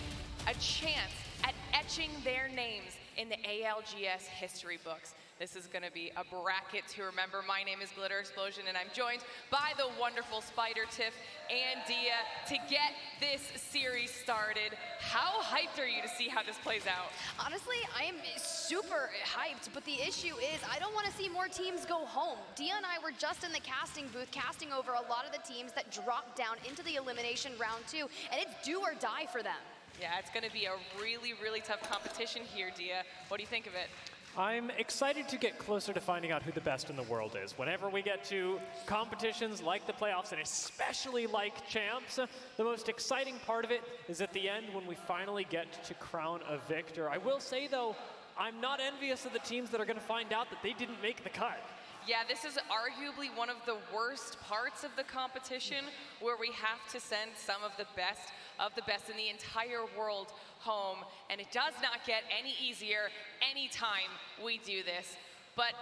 a chance at etching their names in the ALGS history books. This is going to be a bracket to remember. My name is Glitter Explosion, and I'm joined by the wonderful Spider Tiff and Dia to get this series started. How hyped are you to see how this plays out? Honestly, I am super hyped, but the issue is I don't want to see more teams go home. Dia and I were just in the casting booth casting over a lot of the teams that dropped down into the elimination round 2, and it's do or die for them. Yeah, it's going to be a really, really tough competition here, Dia. What do you think of it? I'm excited to get closer to finding out who the best in the world is. Whenever we get to competitions like the playoffs, and especially like champs, the most exciting part of it is at the end when we finally get to crown a victor. I will say, though, I'm not envious of the teams that are going to find out that they didn't make the cut. Yeah, this is arguably one of the worst parts of the competition, where we have to send some of the best in the entire world home, and it does not get any easier anytime we do this. But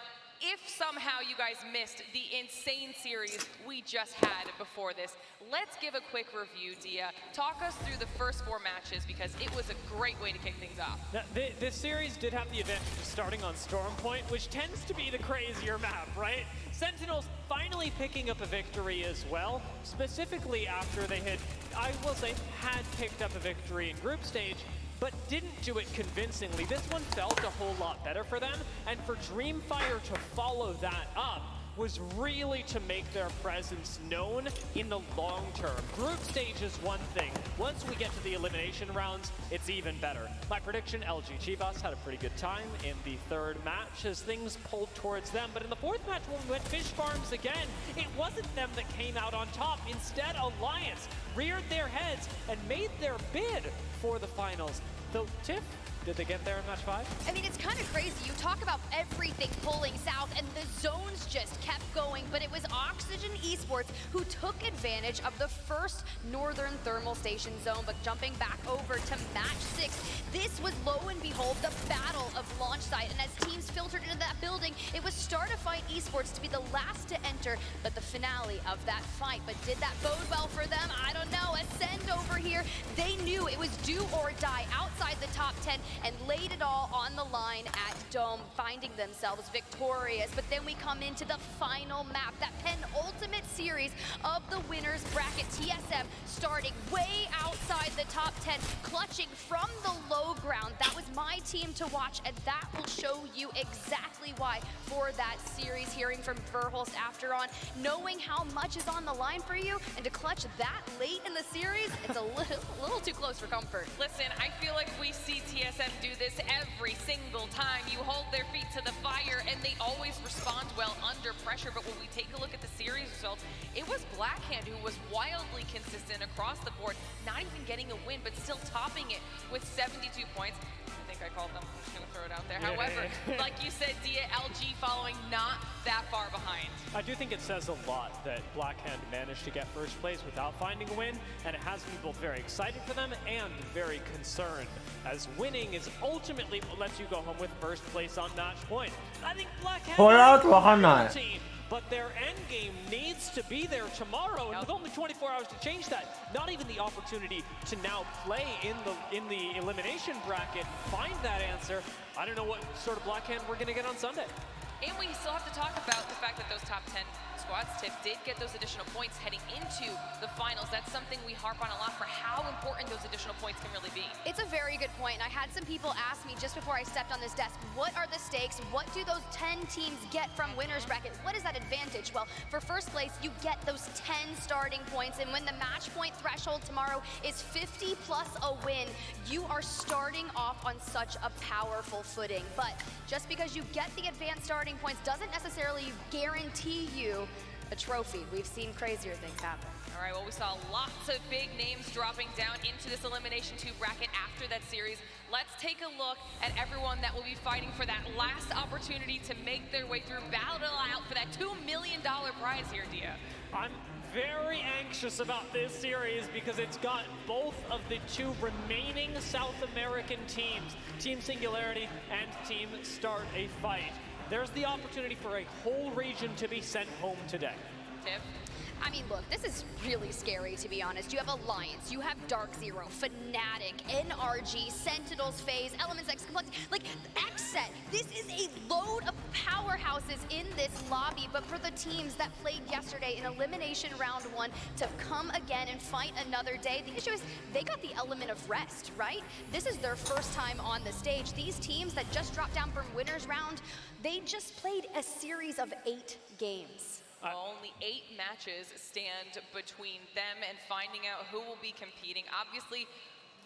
if somehow you guys missed the insane series we just had before this, let's give a quick review, Dia. Talk us through the first 4 matches, because it was a great way to kick things off. Now, this series did have the advantage of starting on Storm Point, which tends to be the crazier map, right? Sentinels finally picking up a victory as well, specifically after they had, I will say, had picked up a victory in group stage, but didn't do it convincingly. This one felt a whole lot better for them, and for Dreamfire to follow that up was really to make their presence known in the long term. Group stage is one thing. Once we get to the elimination rounds, it's even better. My prediction, LG Chivas had a pretty good time in the 3rd match as things pulled towards them. But in the 4th match, when we went Fish Farms again, it wasn't them that came out on top. Instead, Alliance reared their heads and made their bid for the finals. Though, Tiff, did they get there in match 5? I mean, it's kind of crazy. You talk about everything pulling south, and the zones just kept going, but it was Oxygen Esports who took advantage of the first Northern Thermal Station zone, but jumping back over to match 6, this was, lo and behold, the battle of launch site, and as teams filtered into that building, it was Startified Esports to be the last to enter, but the finale of that fight. But did that bode well for them? I don't know. Ascend over here, they knew it was do or die outside the top 10, and laid it all on the line at Dome, finding themselves victorious. But then we come into the final map, that penultimate series of the winners bracket. TSM starting way outside the top 10, clutching from the low ground. That was my team to watch, and that will show you exactly why for that series. Hearing from Verhulst after on, knowing how much is on the line for you, and to clutch that late in the series, it's a little too close for comfort. Listen, I feel like we see TSM do this every single time. You hold their feet to the fire, and they always respond well under pressure. But when we take a look at the series results, it was Blackhand who was wildly consistent across the board, not even getting a win, but still topping it with 72 points. I think I called them. I'm just going to throw it out there. However, like you said, Dia, LG following not that far behind. I do think it says a lot that Blackhand managed to get first place without finding a win, and it has me both very excited for them and very concerned, as winning is ultimately what lets you go home with first place on match point. I think Blackhand is a team, but their end game needs to be there tomorrow, and with only 24 hours to change that, not even the opportunity to now play in the elimination bracket, find that answer. I don't know what sort of Blackhand we're going to get on Sunday. And we still have to talk about the fact that those top 10 squads, Tiff, did get those additional points heading into the finals. That's something we harp on a lot for how important those additional points can really be. It's a very good point, and I had some people ask me just before I stepped on this desk, what are the stakes? What do those 10 teams get from winners bracket? What is that advantage? Well, for first place, you get those 10 starting points, and when the match point threshold tomorrow is 50 plus a win, you are starting off on such a powerful footing. But just because you get the advanced starting points doesn't necessarily guarantee you a trophy. We've seen crazier things happen. All right, well, we saw lots of big names dropping down into this Elimination 2 bracket after that series. Let's take a look at everyone that will be fighting for that last opportunity to make their way through, battle out for that $2 million prize here, Dia. I'm very anxious about this series because it's got both of the two remaining South American teams, Team Singularity and Team Start a Fight. There's the opportunity for a whole region to be sent home today. Tiff? I mean, look, this is really scary, to be honest. You have Alliance, you have Dark Zero, Fnatic, NRG, Sentinels, FaZe, Elements X, Complexity, like, XSET. This is a load of powerhouses in this lobby, but for the teams that played yesterday in Elimination Round 1 to come again and fight another day, the issue is they got the element of rest, right? This is their first time on the stage. These teams that just dropped down from Winners Round, they just played a series of 8 games. Only 8 matches stand between them and finding out who will be competing. Obviously,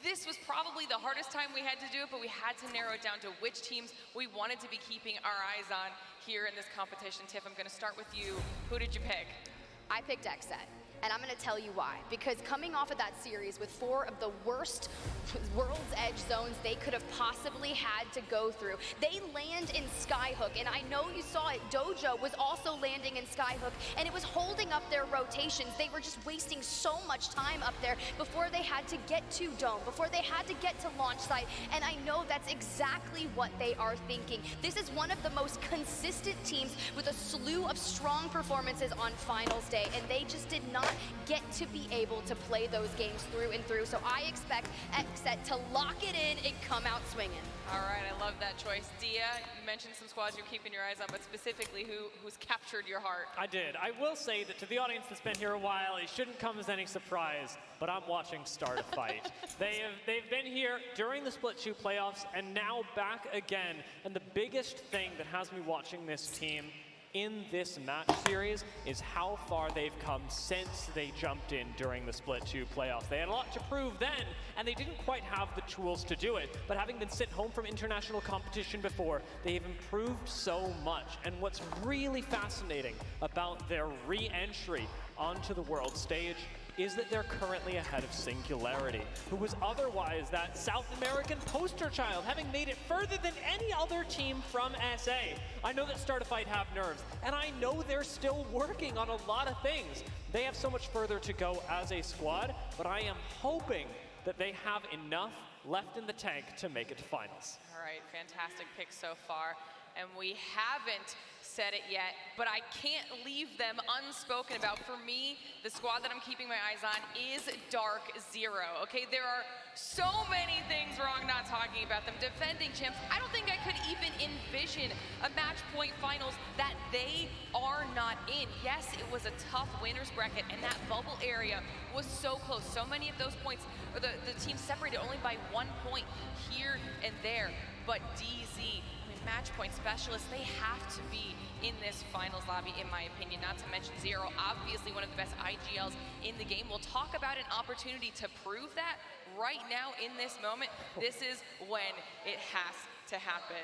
this was probably the hardest time we had to do it, but we had to narrow it down to which teams we wanted to be keeping our eyes on here in this competition. Tiff, I'm going to start with you. Who did you pick? I picked XSET. And I'm going to tell you why. Because coming off of that series with 4 of the worst World's Edge zones they could have possibly had to go through, they land in Skyhook. And I know you saw it, Dojo was also landing in Skyhook, and it was holding up their rotations. They were just wasting so much time up there before they had to get to Dome, before they had to get to launch site. And I know that's exactly what they are thinking. This is one of the most consistent teams with a slew of strong performances on finals day, and they just did not get to be able to play those games through and through. So I expect XSET to lock it in and come out swinging. All right, I love that choice. Dia, you mentioned some squads you're keeping your eyes on, but specifically who's captured your heart? I did. I will say that to the audience that's been here a while, it shouldn't come as any surprise, but I'm watching Start a Fight. They've been here during the Split 2 playoffs and now back again. And the biggest thing that has me watching this team in this match series is how far they've come since they jumped in during the Split 2 playoffs. They had a lot to prove then, and they didn't quite have the tools to do it, but having been sent home from international competition before, they have improved so much. And what's really fascinating about their re-entry onto the world stage is that they're currently ahead of Singularity, who was otherwise that South American poster child, having made it further than any other team from SA. I know that Start a Fight have nerves, and I know they're still working on a lot of things. They have so much further to go as a squad, but I am hoping that they have enough left in the tank to make it to finals. All right, fantastic pick so far. And we haven't said it yet, but I can't leave them unspoken about. For me, the squad that I'm keeping my eyes on is Dark Zero. Okay, there are so many things wrong not talking about them. Defending champs, I don't think I could even envision a match point finals that they are not in. Yes, it was a tough winners bracket, and that bubble area was so close. So many of those points, or the teams separated only by 1 point here and there. But DZ, match point specialists, they have to be in this finals lobby, in my opinion, not to mention Zero, obviously one of the best IGLs in the game. We'll talk about an opportunity to prove that right now in this moment. This is when it has to happen.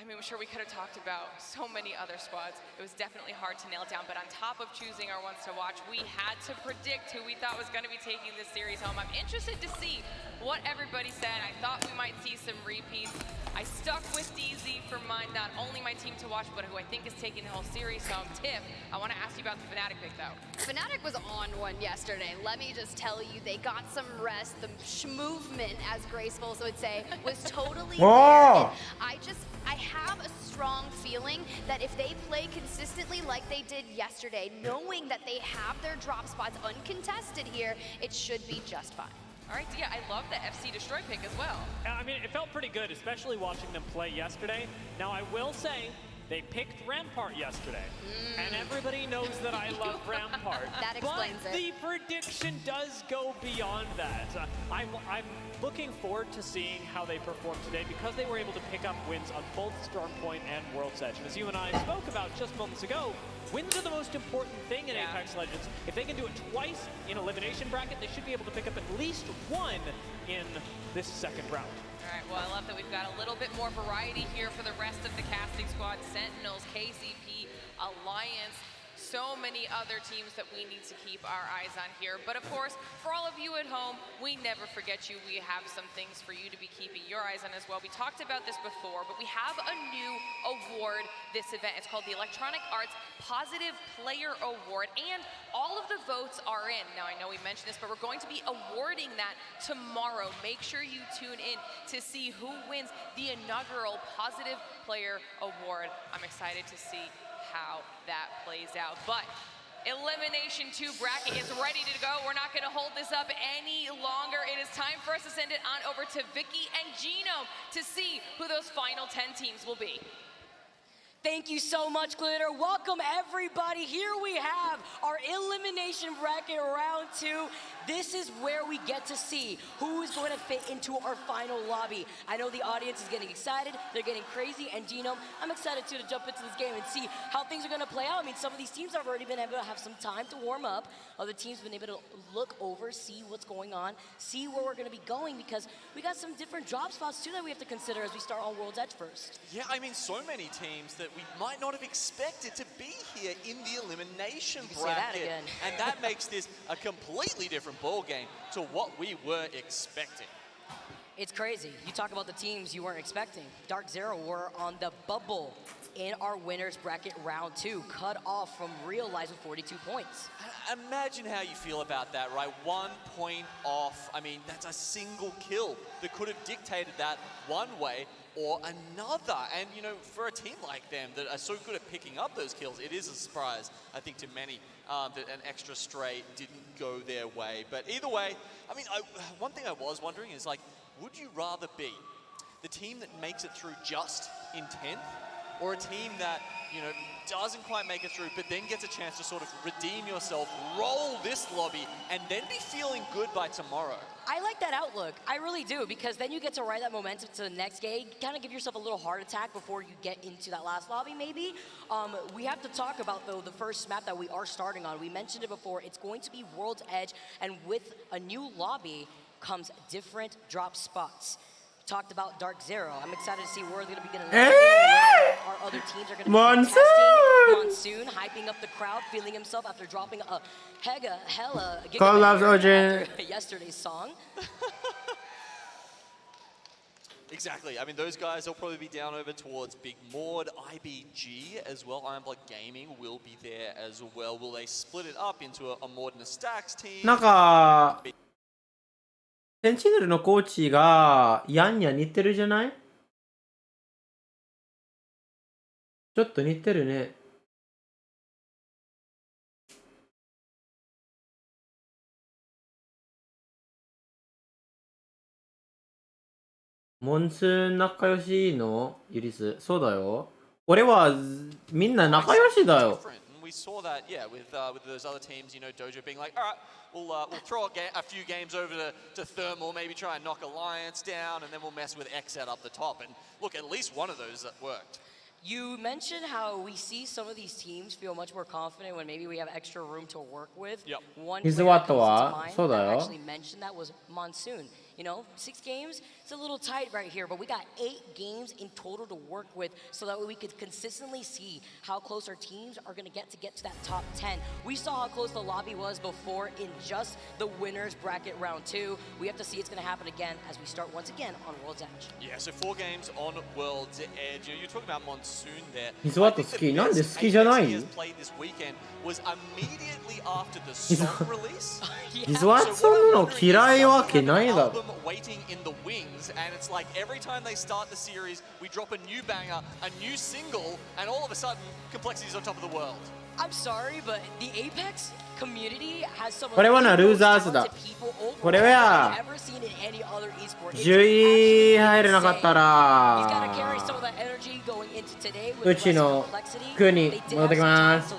I mean, I'm sure we could have talked about so many other squads. It was definitely hard to nail down, but on top of choosing our ones to watch, we had to predict who we thought was going to be taking this series home. I'm interested to see what everybody said. I thought we might see some repeats. I stuck with DZ for mine, not only my team to watch, but who I think is taking the whole series home. Tiff, I want to ask you about the Fnatic pick, though. Fnatic was on one yesterday. Let me just tell you, they got some rest. The movement, as Graceful would say, was totally there. I have a strong feeling that if they play consistently like they did yesterday, knowing that they have their drop spots uncontested here, it should be just fine. All right, yeah, I love the FC Destroy pick as well. I mean, it felt pretty good, especially watching them play yesterday. Now, I will say, they picked Rampart yesterday, and everybody knows that I love Rampart. That explains but the prediction does go beyond that. I'm looking forward to seeing how they perform today because they were able to pick up wins on both Stormpoint and World's Edge. And as you and I spoke about just moments ago, wins are the most important thing in Apex Legends. If they can do it twice in elimination bracket, they should be able to pick up at least one in this second round. All right, well, I love that we've got a little bit more variety here for the rest of the casting squad. Sentinels, KCP, Alliance, so many other teams that we need to keep our eyes on here. But of course, for all of you at home, we never forget you. We have some things for you to be keeping your eyes on as well. We talked about this before, but we have a new award this event. It's called the Electronic Arts Positive Player Award, and all of the votes are in. Now, I know we mentioned this, but we're going to be awarding that tomorrow. Make sure you tune in to see who wins the inaugural Positive Player Award. I'm excited to see how that plays out. But Elimination 2 bracket is ready to go. We're not going to hold this up any longer. It is time for us to send it on over to Vicky and Gino to see who those final 10 teams will be. Thank you so much, Glitter. Welcome, everybody. Here we have our elimination bracket round 2. This is where we get to see who is going to fit into our final lobby. I know the audience is getting excited. They're getting crazy. And Gino, I'm excited too to jump into this game and see how things are going to play out. I mean, some of these teams have already been able to have some time to warm up. Other teams have been able to look over, see what's going on, see where we're going to be going, because we got some different drop spots too that we have to consider as we start on World's Edge first. Yeah, I mean, so many teams that we might not have expected to be here in the elimination bracket. Say that again. And that makes this a completely different ball game to what we were expecting. It's crazy. You talk about the teams you weren't expecting. Dark Zero were on the bubble in our winners bracket round 2, cut off from Real Life with 42 points. Imagine how you feel about that, right? 1 point off. I mean, that's a single kill that could have dictated that one way or another. And, you know, for a team like them that are so good at picking up those kills, it is a surprise, I think, to many that an extra stray didn't go their way. But either way, I mean, one thing I was wondering is, like, would you rather be the team that makes it through just in 10th, or a team that, you know, doesn't quite make it through, but then gets a chance to sort of redeem yourself, roll this lobby, and then be feeling good by tomorrow? I like that outlook. I really do, because then you get to ride that momentum to the next game, kind of give yourself a little heart attack before you get into that last lobby, maybe. We have to talk about, though, the first map that we are starting on. We mentioned it before. It's going to be World's Edge, and with a new lobby comes different drop spots. Talked about Dark Zero. I'm excited to see where they're going to be getting where our other teams are going to be testing. Monsoon hyping up the crowd, feeling himself after dropping a hella yesterday's song. Exactly. I mean, those guys will probably be down over towards Big Maud, IBG as well. Iron Blood Gaming will be there as well. Will they split it up into a Maud and a Stacks team? なんかセンチネルのコーチがヤンには似てるじゃない？ちちょっと似てるね。モンスーン仲良しのユリス。そうだよ。俺はみんな仲良しだよ。We saw that, yeah, with those other teams, you know, Dojo being like, all right, we'll throw a few games over to Thermal, maybe try and knock Alliance down, and then we'll mess with Xset up the top. And look, at least one of those that worked. You mentioned how we see some of these teams feel much more confident when maybe we have extra room to work with. Yep. One His player what comes to wa? mind So that da yo. actually mentioned that was Monsoon. You know, 6 games, it's a little tight right here, but we got 8 games in total to work with so that way we could consistently see how close our teams are going to get to that top 10. We saw how close the lobby was before in just the winners bracket round 2. We have to see it's going to happen again as we start once again on World's Edge. Yeah, so 4 games on World's Edge. You're talking about Monsoon there. ヒズワット好きなんで好きじゃない？ He has played this weekend was immediately after the song release. ヒズワットの嫌いわけないだろ。 Waiting in the wings, and it's like every time they start the series, we drop a new banger, a new single, and all of a sudden, Complexity's on top of the world. I'm sorry, but the Apex community has some of これはな、ルーザーズだ。これは10位入れなかったらうちの国に戻ってきます。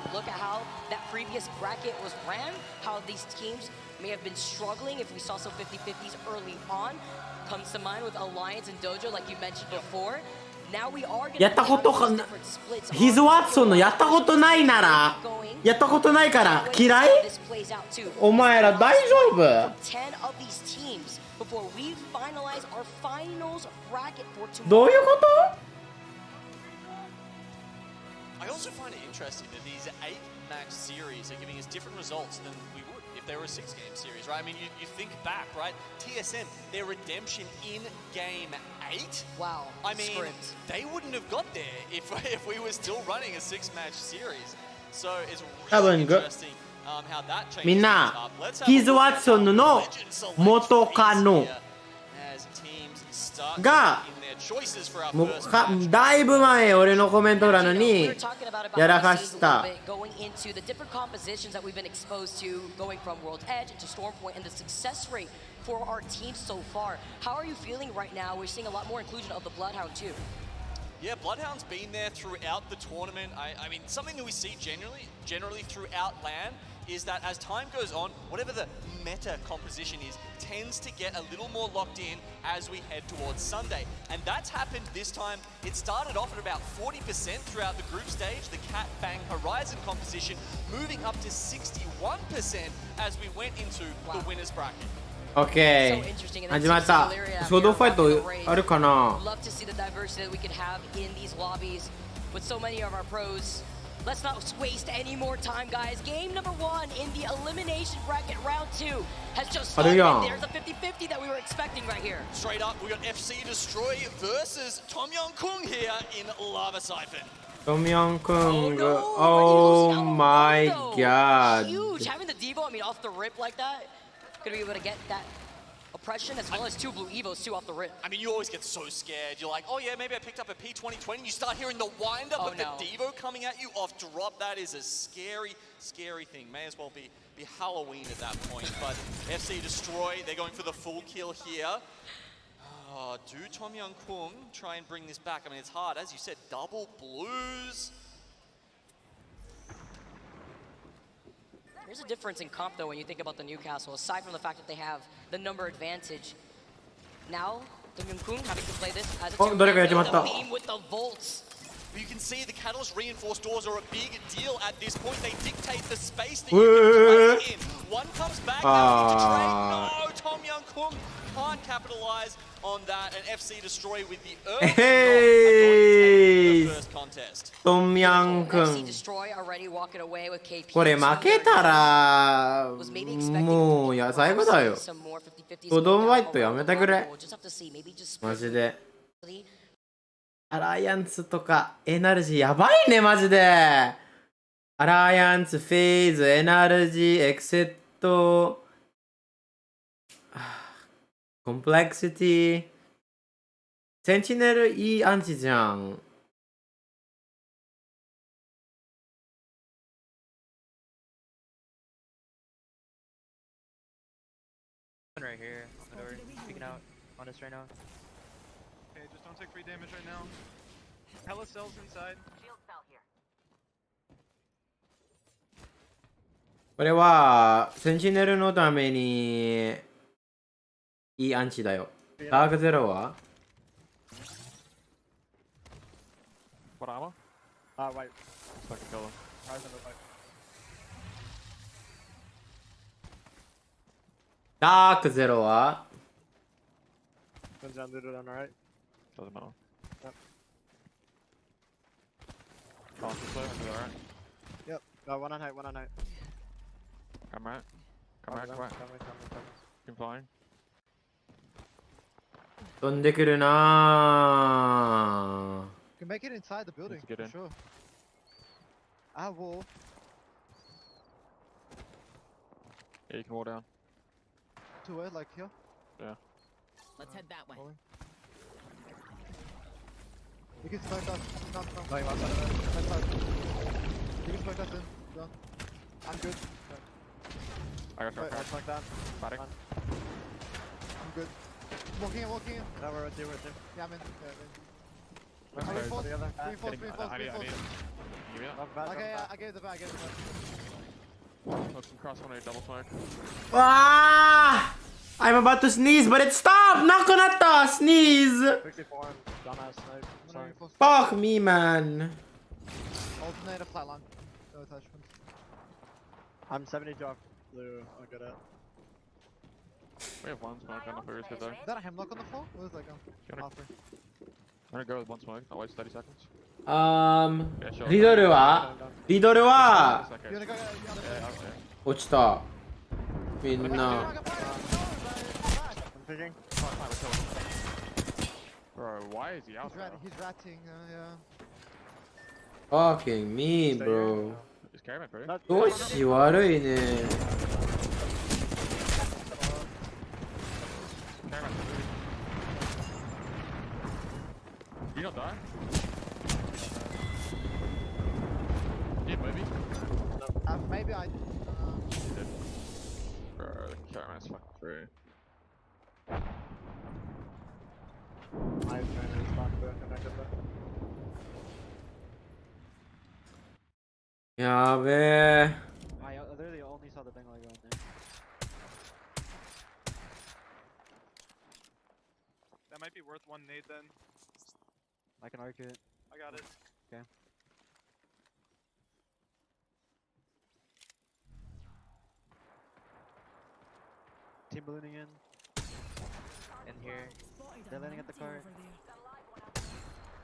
may have been struggling if we saw some 50-50s early on. Comes to mind with Alliance and Dojo, like you mentioned before. Now we are going to やったことかな、ヒズワットソンのやったことないなら、やったことないから嫌い？お前ら大丈夫？ 10 of these teams before we finalize our finals bracket for tomorrow. どういうこと？ I also find it interesting that these 8-match series are giving us different results than we would if they were a 6-game series, right? I mean, you think back, right? TSM, their redemption in game 8. Wow. I mean, they wouldn't have got there if we were still running a 6-match series. So it's really interesting how that changes. みんな、ヒズワットソンの元カノがもうだいぶ前俺のコメント欄にやらかした。For our team so far, how are you feeling right now? We're seeing a lot more inclusion of the Bloodhound too. Yeah, Bloodhound's been there throughout the tournament. I mean, something that we see generally throughout LAN is that as time goes on, whatever the meta composition is, tends to get a little more locked in as we head towards Sunday. And that's happened this time. It started off at about 40% throughout the group stage, the Cat Bang Horizon composition, moving up to 61% as we went into the winners bracket. オッケー、始まった。ショードファイトあるかな？ Let's not waste any more time, guys. Game number 1 in the elimination bracket round 2 has just started. There's a 50-50 that we were expecting right here. Straight up, we got FC Destroy versus Tom Young Kung here in Lava Siphon. Tom Young Kung, oh my god. Huge, having the Devo, I mean, off the rip like that. Gonna be able to get that oppression as well as 2 blue Evos too off the rip. I mean, you always get so scared. You're like, oh yeah, maybe I picked up a P2020. And you start hearing the wind up of the Devo coming at you off drop. That is a scary, scary thing. May as well be Halloween at that point. But FC Destroy, they're going for the full kill here. Oh, do Tom Young Kung try and bring this back? I mean, it's hard. As you said, double blues. There's a difference in comp though when you think about the Newcastle, aside from the fact that they have the number advantage. Now, Kung having to play this as a team with the Volts. You can see the Catalyst reinforced doors are a big deal at this point. They dictate the space that you can play in. One comes back now into trade. No, Tom Young Kung can't capitalize on that. And FC Destroy with the early first contest. Tom Young Kung. これ負けたらもうや最後だよ。ドドンワイトやめてくれ。マジで。アライアンツとかエナルジーやばいねマジで。アライアンツ、フェイズ、エナルジー、エクセット、コンプレクシティ、センチネルいいアンチじゃん。Right here, on the door, peeking out on us right now. Okay, just don't take free damage right now. Hella cells inside. これはセンチネルのためにいいアンチだよ。ダークゼロは What armor? White. So I can kill him. White. ダークゼロは Guns down, looted on the right. Doesn't matter. Yep. Bounce this way, to the right. Yep. One on height, one on height. Come right. Come right, come right. Keep flying. 飛んでくるな You can make it inside the building, get for in. sure. I have wall. Yeah, you can wall down. To where, like here? Yeah. Let's head that way. You can smoke us. Come. Going outside of it. Left side. You can smoke us in. Done. I'm good. I got Wait, I smoked that. Fighting. I'm good. Walking in. No, we're right there. Yeah, I'm in. Let's go. Reinforce. Together. Reinforce. I need. Give me that. Okay, yeah, I gave the back. Look, some cross on a double smoke. Ah! I'm about to sneeze, but it stopped! なくなった Sneeze! 64 and dumbass snipe. Sorry. Fuck me, man. Alternator flatline. No attachments. I'm 70 drop blue. I'm good at. We have one smoke on the first hit though. Is that a hemlock on the floor? Where's that going? Halfway. I'm gonna go with one smoke. I'll wait 30 seconds. リドルは You wanna go? Yeah, okay. 落ちた。みんな。 I'm thinking. Bro, why is he out there? He's ratting, yeah. Fucking me, bro. Is Caravan pretty? 調子悪いね。Caravan pretty. You not die? Yeah, maybe. Maybe I. You did. Bro, the Caravan's fucking free. My friend is not connected. やべえ。 I literally only saw the Bengali go in there. That might be worth one nade then. I can arc it. I got it. Okay. Team ballooning in. In here. They're landing at the cart.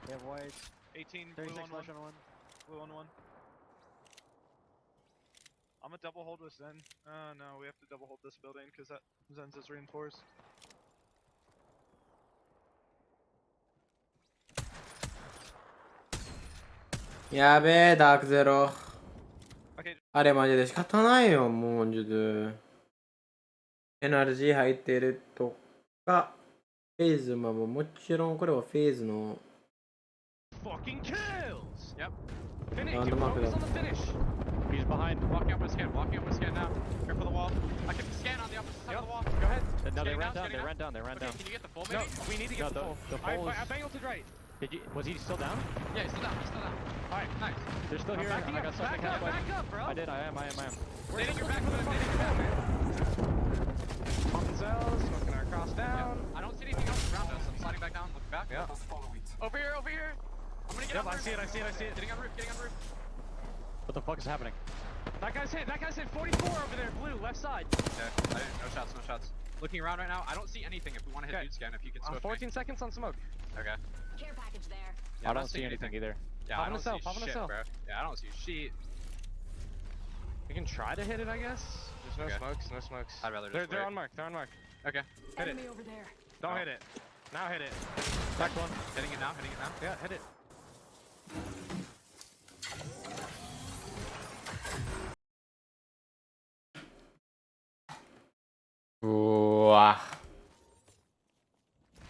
They have white. 18, blue 36 on flash one. on one. Blue on one. I'm gonna double hold with Zen. No, we have to double hold this building because that Zen's is reinforced. Okay. やべえ、ダークゼロ。あれマジで仕方ないよ、もうちょっと。NRG 入ってるとか、フェーズももちろんこれはフェーズの。Fucking kills! Yep. Finish. On the Focus marker. on the finish. He's behind. Walking up with scan. Walking up with scan now. Careful the wall. I can scan on the opposite side of the wall. Go ahead. No, they Scanning ran down. scanning They ran down. They ran Okay, down. can you get the full maybe? No, we need to get the full. The full I is... bangled to the right. Did you? Was he still down? Yeah, he's still down. He's still down. Alright, nice. They're still here. Backing I up. got something Back up, bro. I did. I am. Standing your back with him. Standing your back, man. Pumping cells. Smoking our cross down. I don't see anything else around us. I'm sliding back down. Looking back. Yeah. Over here. Over here. I'm gonna get on roof. I see it. Getting on roof. Getting on roof. What the fuck is happening? That guy's hit 44 over there, blue, left side. Okay, no shots. Looking around right now, I don't see anything. If we want to hit dude scan, if you can smoke 14 seconds on smoke. Okay. Care package there. Yeah, I don't see anything either. Yeah, I don't see shit, bro. Yeah, I don't see shit. We can try to hit it, I guess. There's no smokes, no smokes. I'd rather just They're wait. on mark, they're on mark. Okay. Hit it. over there. Don't hit it. Now hit it. Back one. Hitting it now. Yeah, hit it. Wow.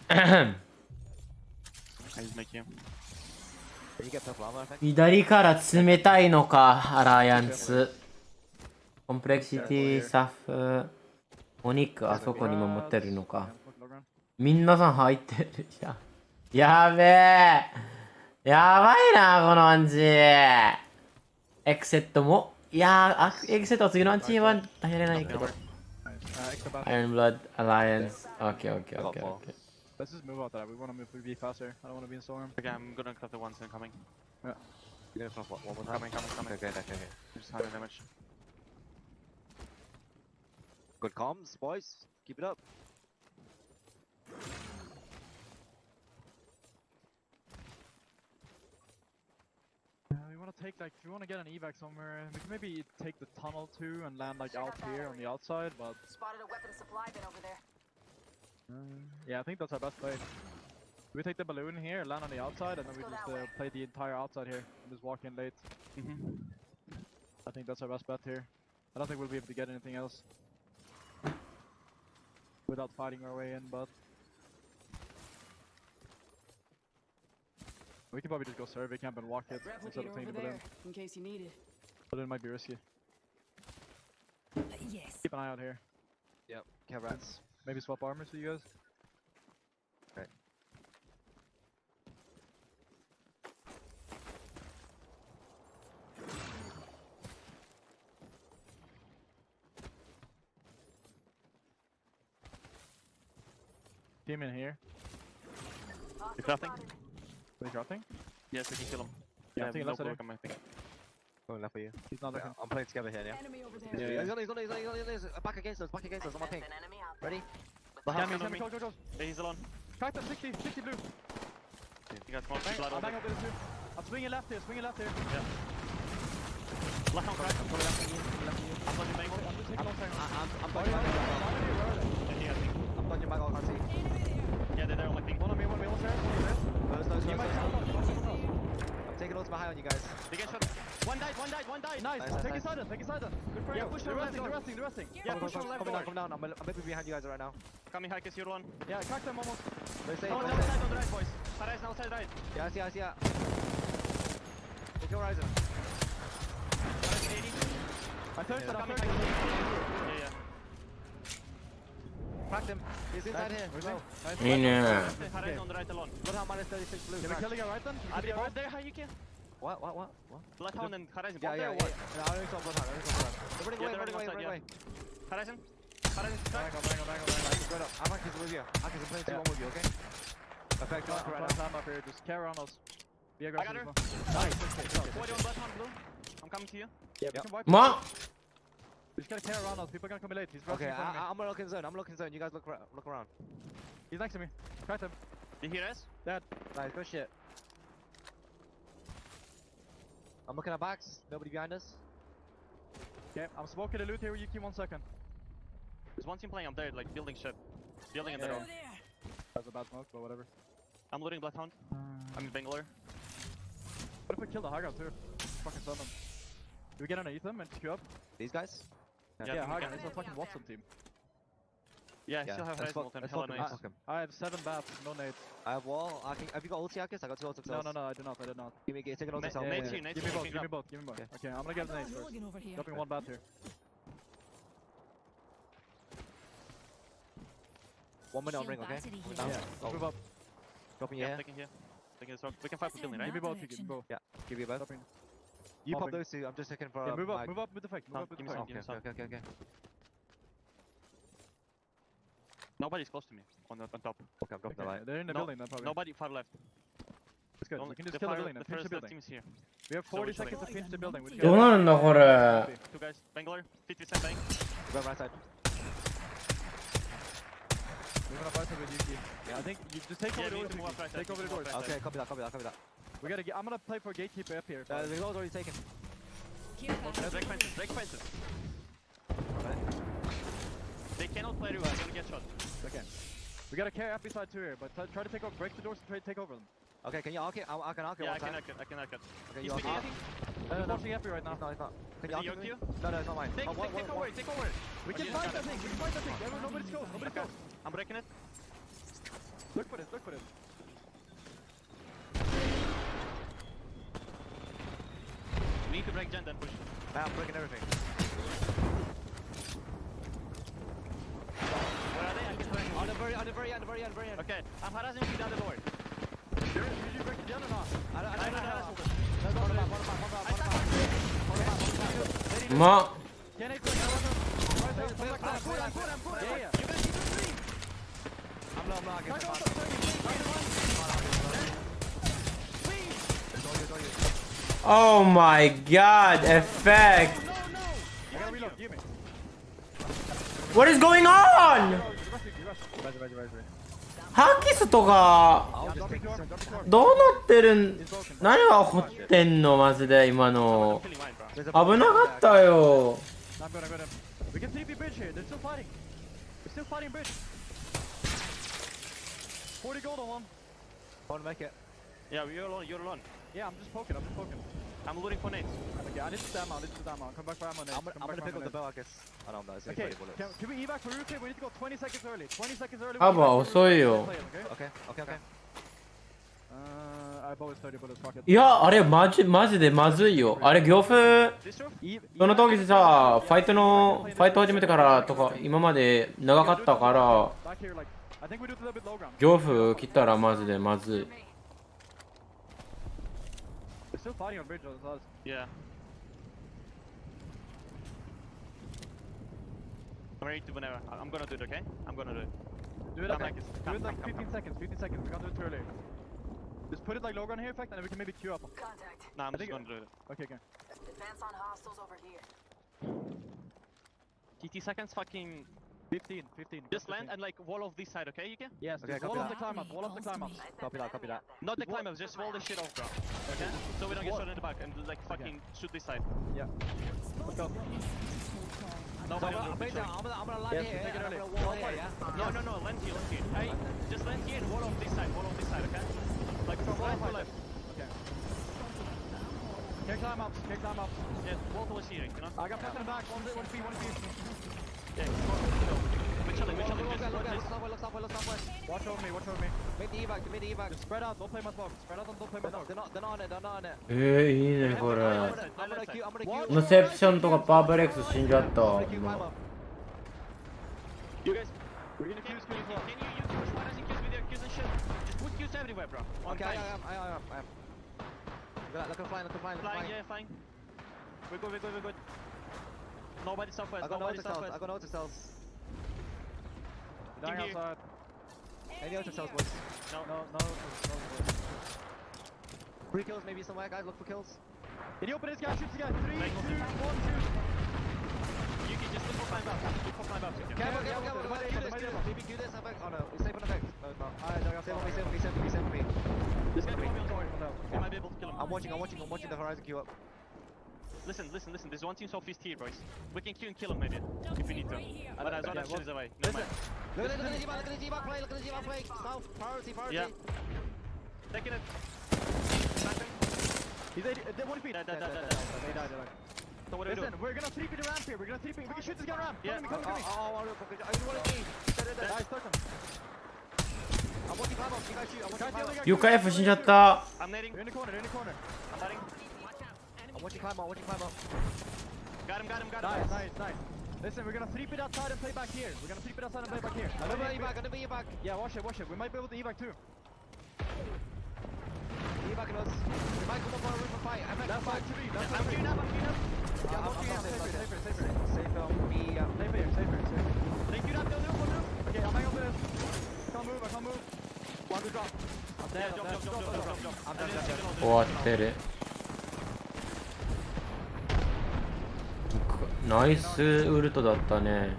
I just make you. Did you get purple lava effect? 左から冷たいのか、アライアンス。コンプレクシティ、サフ。お肉あそこにも持ってるのか。みんなさん入ってるじゃん。やべえ。やばいな、このアンチ。エクセットも。いやー、エクセットは次のアンチは入れないけど。Iron Blood Alliance. Okay. Let's just move out there. We want to move be faster. I don't want to be in storm. Okay, I'm gonna cut the ones incoming. Yeah. You're gonna one more time? Coming. Okay. Just 100 damage. Good comms, boys. Keep it up. We want to take like, we want to get an evac somewhere. We can maybe take the tunnel too and land like out here on the outside, but. Spotted a weapon supply bin over there. Yeah, I think that's our best play. We take the balloon here, land on the outside, and then we just play the entire outside here and just walk in late. I think that's our best bet here. I don't think we'll be able to get anything else without fighting our way in, but we can probably just go survey camp and walk it instead of taking the balloon. In case you need it. Balloon might be risky. Yes. Keep an eye out here. Yep. Cat rats. Maybe swap armors for you guys. Okay. Team in here. You crafting? Are you crafting? Yes, we can kill him. Yeah, I'm I thinking have left no side cloak, I think. Going left for you. He's not looking. I'm playing together here, yeah? Enemy over Yeah, Yeah, yeah. he's on it. Back against us, on my ping. Ready? Behind Behind me, me. go. Yeah, he's alone. Crack them, 60 blue. You got small blood I'm on bang me. up with it too. I'm swinging left here, Yeah. Black on crack. I'm going after you. I'm on your main one. I'm dodging back. I'm dodging back, I can't see. Yeah, they're there on my ping. One on me, one's there. I'm taking ultimate high on you guys. They get shot. One died. Nice, Nice. take his side. Good for Yeah, you. push They're on left, resting. Yeah, push on left. Come down. I'm maybe behind you guys right now. Coming high, kiss your one. Yeah, crack them almost. They're safe. On the outside, on the right, boys. Horizon outside right. Yeah, I see. Take your horizon. Horizon 80. I touched Coming it. high. Yeah. Crack them. He's inside here. Low. Horizon on the right alone. Bloodhound minus 36 blue. Can we kill the guy right then? Are they both there, high you can? What? Bloodhound and Horizon, Yeah, both there or yeah. what? I only saw Bloodhound. They're running away. Horizon. Bang on. Right up. I'm Akis with you. Akis, I'm playing 2-1 with you, okay? Effect I'm right trying now. to climb up here. Just carry on us. Be I aggressive. got her. Nice. 40 on Bloodhound blue. I'm coming to you. Yeah, we can wipe Ma! it. We just gotta carry around us. People are gonna come late. He's Okay, rushing in front of me. I'm looking zone. You guys look around. He's next to me. Crack him. You hear us? Dead. Nice, good shit. I'm looking at backs. Nobody behind us. Okay, I'm smoking the loot here. You keep 1 second. There's one team playing up there, like building shit. Building in the door. That's a bad smoke, but whatever. I'm looting Bloodhound. I'm in Bangalore. What if we kill the high ground too? Fucking stun them. Do we get underneath them and queue up? These guys? Yeah, high ground. It's a fucking Watson team. Yeah, I still have Horizon ult and hella nades. I have 7 bats, no nades. I have wall. Have you got ulti, Akis? I got 2 ulti cells. No, I did not. Take an ulti cell. Nades here, nades Give me here. both. Okay, I'm gonna get the nades first. Dropping 1 bat here. 1 minute on ring, okay? Yeah, move up. Dropping Yeah, here. taking here. Taking this rock. We can fight for building, right? Give me both. Yeah, give you a best. Dropping. You pop Popping. those 2. I'm just checking for. Yeah, move up with the fake. Move up with the give me fake. some. Okay. Nobody's close to me on top. Okay, I'm dropping the light. They're in the building then probably. Nobody far left. It's good. Only We can just kill the building and finish the building. team is here. We have 40 seconds to finish the building. どうなるんだこれ。 Two guys. Bangalore. 50% bang. Go right side. We're gonna fight with Yuki. Yeah, I think you just take over the doors. move up right side. Take over the doors. Okay, copy that. We gotta get. I'm gonna play for gatekeeper up here. The reload's already taken. Drake fences. They cannot play through. I'm gonna get shot. Okay. We gotta carry up beside 2 here, but try to take over. Break the doors and try to take over them. Okay, can you arc it? I can arc it Yeah, I one can time. arc it. Okay, He's you arc picking it. anything? He's watching up here right now. He's not. Can Is you he arc it? yoke you? No, it's not mine. Take over. We can fight, I think. Everyone, nobody's go. I'm breaking it. Look for it. We need to break gen then push. I'm breaking everything. very end, very end, very end. Okay, I'm harassing you down the door. Did you break the other or not? I don't know.うまっ。 Can I click? Yeah. I'm low, I get Oh my god, effect. What is going on? ハキスとかどうなってるん？何が起こってんのマジで今の。危なかったよ。I'm good. We can TP bridge here. They're still fighting. They're still fighting bridge. 40 gold on one. I want to make it. Yeah, you're alone. Yeah, I'm just poking. I'm looting for nades. Okay, I need to damn out. Come back for ammo. I'm gonna pick up the bow, I guess. I don't know. It's Okay, 30 bullets. can we evac for Euriece? We need to go 20 seconds early. 20 seconds early. アバ遅いよ。 Okay. I have always 30 bullets. Fuck it. いや、あれマジでまずいよ。あれ、漁夫、その時さ、ファイト始めてからとか、今まで長かったから、漁夫切ったらマジでまずい。They're still fighting on bridge. Yeah. I'm ready to whenever. I'm gonna do it, okay? I'm gonna do it. Do it like 15 seconds. 15 seconds. We can't do it too early. Just put it like low ground here, effect, and then we can maybe queue up. Contact. Nah, I'm just gonna do it. Okay. Advance on hostiles over here. TT seconds, fucking 15. just land and like wall of this side, okay, Yuki? Yes, okay, wall of the climb up. Copy that. Not the climb up, just wall the shit off, bro. Okay? So we don't get shot in the back and like fucking shoot this side. Yeah. Let's go. Nobody I'm gonna land here. take it early. No, land here. Hey, just land here and wall of this side, okay? Like from right to left. Okay. Take time up. Yeah, wall towards here, you know? I got in the back. One feet. Yeah, we're chilling, just Look somewhere. Watch over me. Make the evac. Just spread out, don't play my smoke. Spread out and don't play my smoke. They're not on it. いいねこれ。 I'm gonna queue. ノセプションとかパープレックス死んじゃった。 You guys, we're gonna queues as well. Can you use your spiders and queues with your queues and shit? Just put queues everywhere, bro. Okay, I am. Look at flying. Flying, yeah, flying. We're good. Nobody southwest. I got no auto cells. Dying outside. Any auto cells, boys? No. 3 kills maybe somewhere, guys. Look for kills. Did he open his guy? Shoots again. 3, 2, 1, You can just look for climb up. Careful. Maybe queue this. Oh no, it's safe on the back. No. Save on me. This guy probably on door. We might be able to kill him. I'm watching the horizon queue up. Listen. There's one team southeast here, boys. We can queue and kill him maybe, if we need to. But as long as shit is away. Listen. Look at the G-Bot play. South. Priority. Yeah. Taking it. He's 1 feet. Dead. They died. So what do we do? Listen, we're gonna 3P the ramp here. We can shoot this guy ramp. Yeah. Come to me. Nice, took him. I'm watching climb up. You guys shoot. I'm watching climb up. ユカ F 死んじゃった。 I'm nading. They're in the corner. I'm nading. I'm watching climb up. Got him. Nice. Listen, we're gonna 3P that side and play back here. Gonna be evac. Yeah, watch it. We might be able to evac too. Evac us. We might come up on a roof and fight. That's fine. I'm queuing up. Yeah, I'm watching him. Safer. Safe on me. Safer. They queued up. They'll do. Okay, I'm hanging on to this. I can't move. One to drop. I'm dead. Jump. I'm dead. 終わってる。ナイスウルトだったね。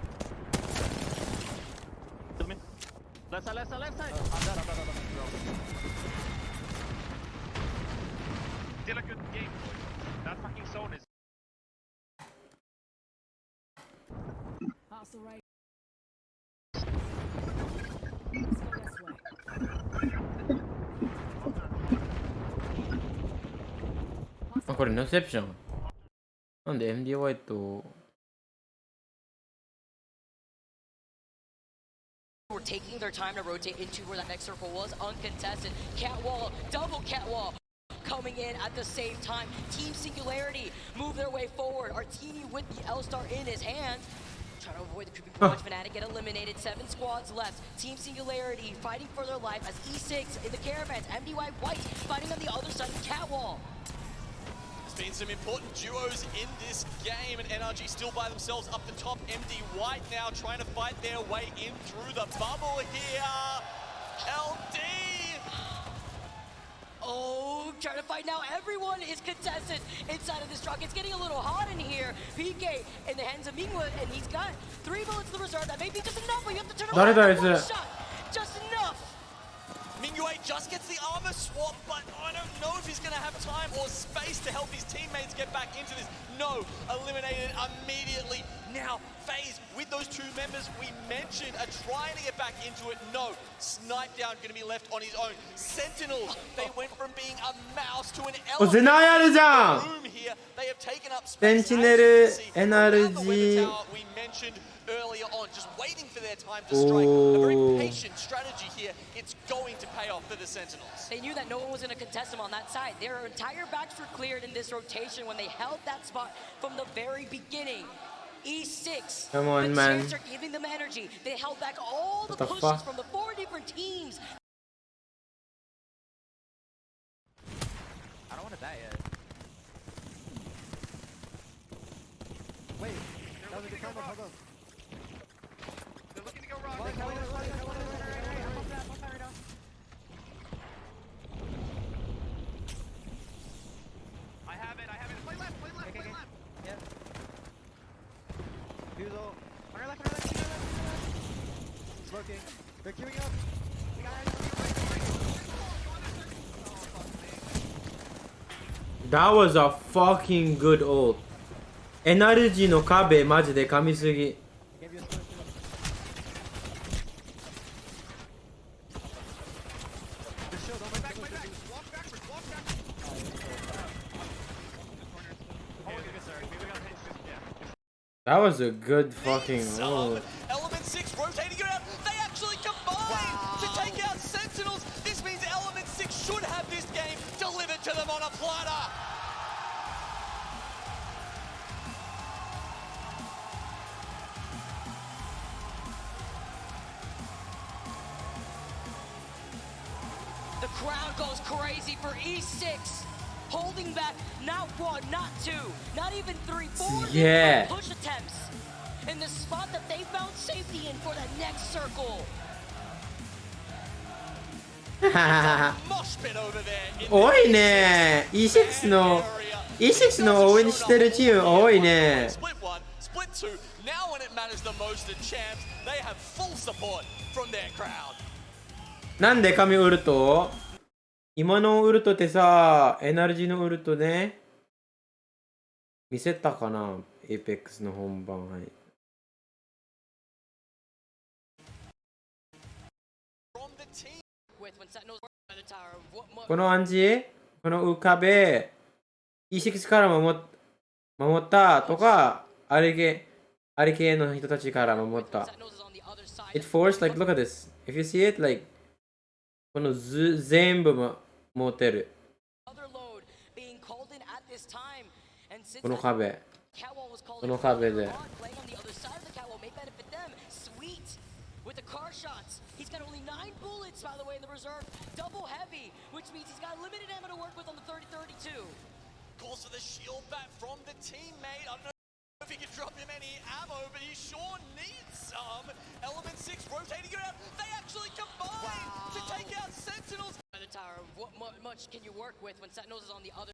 Left side. I'm dead. Still a good game. That fucking zone is. Hostile right. Let's go this way. あ、これノセプション。なんで MDY と。 We're taking their time to rotate into where that next circle was, uncontested. Catwall, double catwall coming in at the same time. Team Singularity move their way forward. Artini with the L-Star in his hand. Trying to avoid the creepy punch. Fnatic get eliminated. 7 squads left. Team Singularity fighting for their life as E6 in the caravans. MDY White fighting on the other side of the catwall. There's been some important duos in this game, and NRG still by themselves up the top. MD White now trying to fight their way in through the bubble here. LD! Oh, trying to fight now. Everyone is contested inside of this truck. It's getting a little hot in here. PK in the hands of Mingwood, and he's got 3 bullets to the reserve. That may be just enough, but you have to turn around. One shot. Just enough. Mingyue just gets the armor swap, but I don't know if he's going to have time or space to help his teammates get back into this. No, eliminated immediately. Now, FaZe, with those 2 members we mentioned, are trying to get back into it. No, Snipe Down going to be left on his own. Sentinels, they went from being a mouse to an elephant. Room here. They have taken up space. NRG. We mentioned earlier on, just waiting for their time to strike. A very patient strategy here. It's going to pay off for the Sentinels. They knew that no one was going to contest them on that side. Their entire backs were cleared in this rotation when they held that spot from the very beginning. E6. Come on, man. Are giving them energy. They held back all the pushes from the 4 different teams. I don't want to die yet. Wait, that was a good combo. Hold on. They're looking to go wrong. I have it. Play left. Yeah. Fuse ult. On our left. Smoking. They're queuing up. We got That was a fucking good ult. NRG の壁マジで噛みすぎ。That was a good fucking ult. Element 6 rotating around. They actually combined to take out Sentinels. This means Element 6 should have this game delivered to them on a platter. The crowd goes crazy for E6. Holding back not 1, not 2, not even 3, 4 different push attempts in the spot that they found safety in for that next circle. 多いね。E6 の応援してるチーム多いね。Split 2. Now when it matters the most at champs, they have full support from their crowd. なんで神ウルト？今のウルトってさ、NRG のウルトね、見せたかな？ Apex の本番。はい。この暗示、この浮かべ、E6 から守ったとか、あれ系の人たちから守った。It forced, like, look at this. If you see it, like, この全部も持てる。この壁。この壁で。He's got only 9 bullets, by the way, in the reserve. Double heavy, which means he's got limited ammo to work with on the 30-32. Calls for the shield back from the teammate. I don't know if he can drop him any ammo, but he sure needs some. Element 6 rotating around. They actually combine to take out Sentinels. By the tower, what much can you work with when Sentinels is on the other?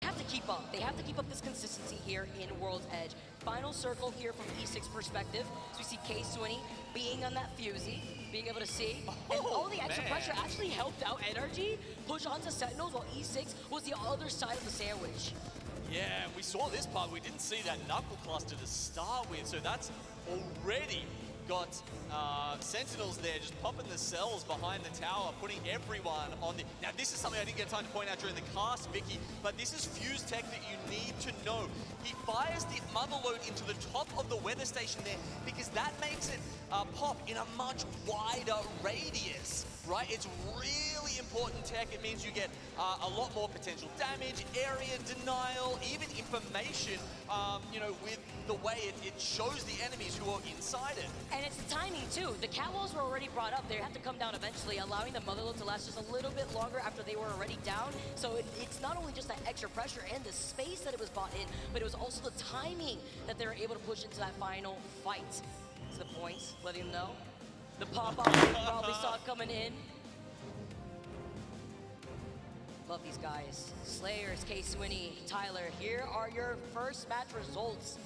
They have to keep up. They have to keep up this consistency here in World's Edge. Final circle here from E6 perspective. So we see K20 being on that Fusey, being able to see. And all the extra pressure actually helped out NRG push onto Sentinels while E6 was the other side of the sandwich. Yeah, we saw this part. We didn't see that knuckle cluster to start with. So that's already got Sentinels there just popping the cells behind the tower, putting everyone on the... Now, this is something I didn't get time to point out during the cast, Vicky, but this is fuse tech that you need to know. He fires the motherload into the top of the weather station there because that makes it pop in a much wider radius. right? It's really important tech. It means you get a lot more potential damage, area denial, even information, you know, with the way it shows the enemies who are inside it. And it's the timing too. The cat walls were already brought up. They have to come down eventually, allowing the Motherlode to last just a little bit longer after they were already down. So it's not only just that extra pressure and the space that it was brought in, but it was also the timing that they were able to push into that final fight. It's the points, letting them know. The pop-up we probably saw coming in. Love these guys. Slayers, K Swinney, Tyler, here are your first match results.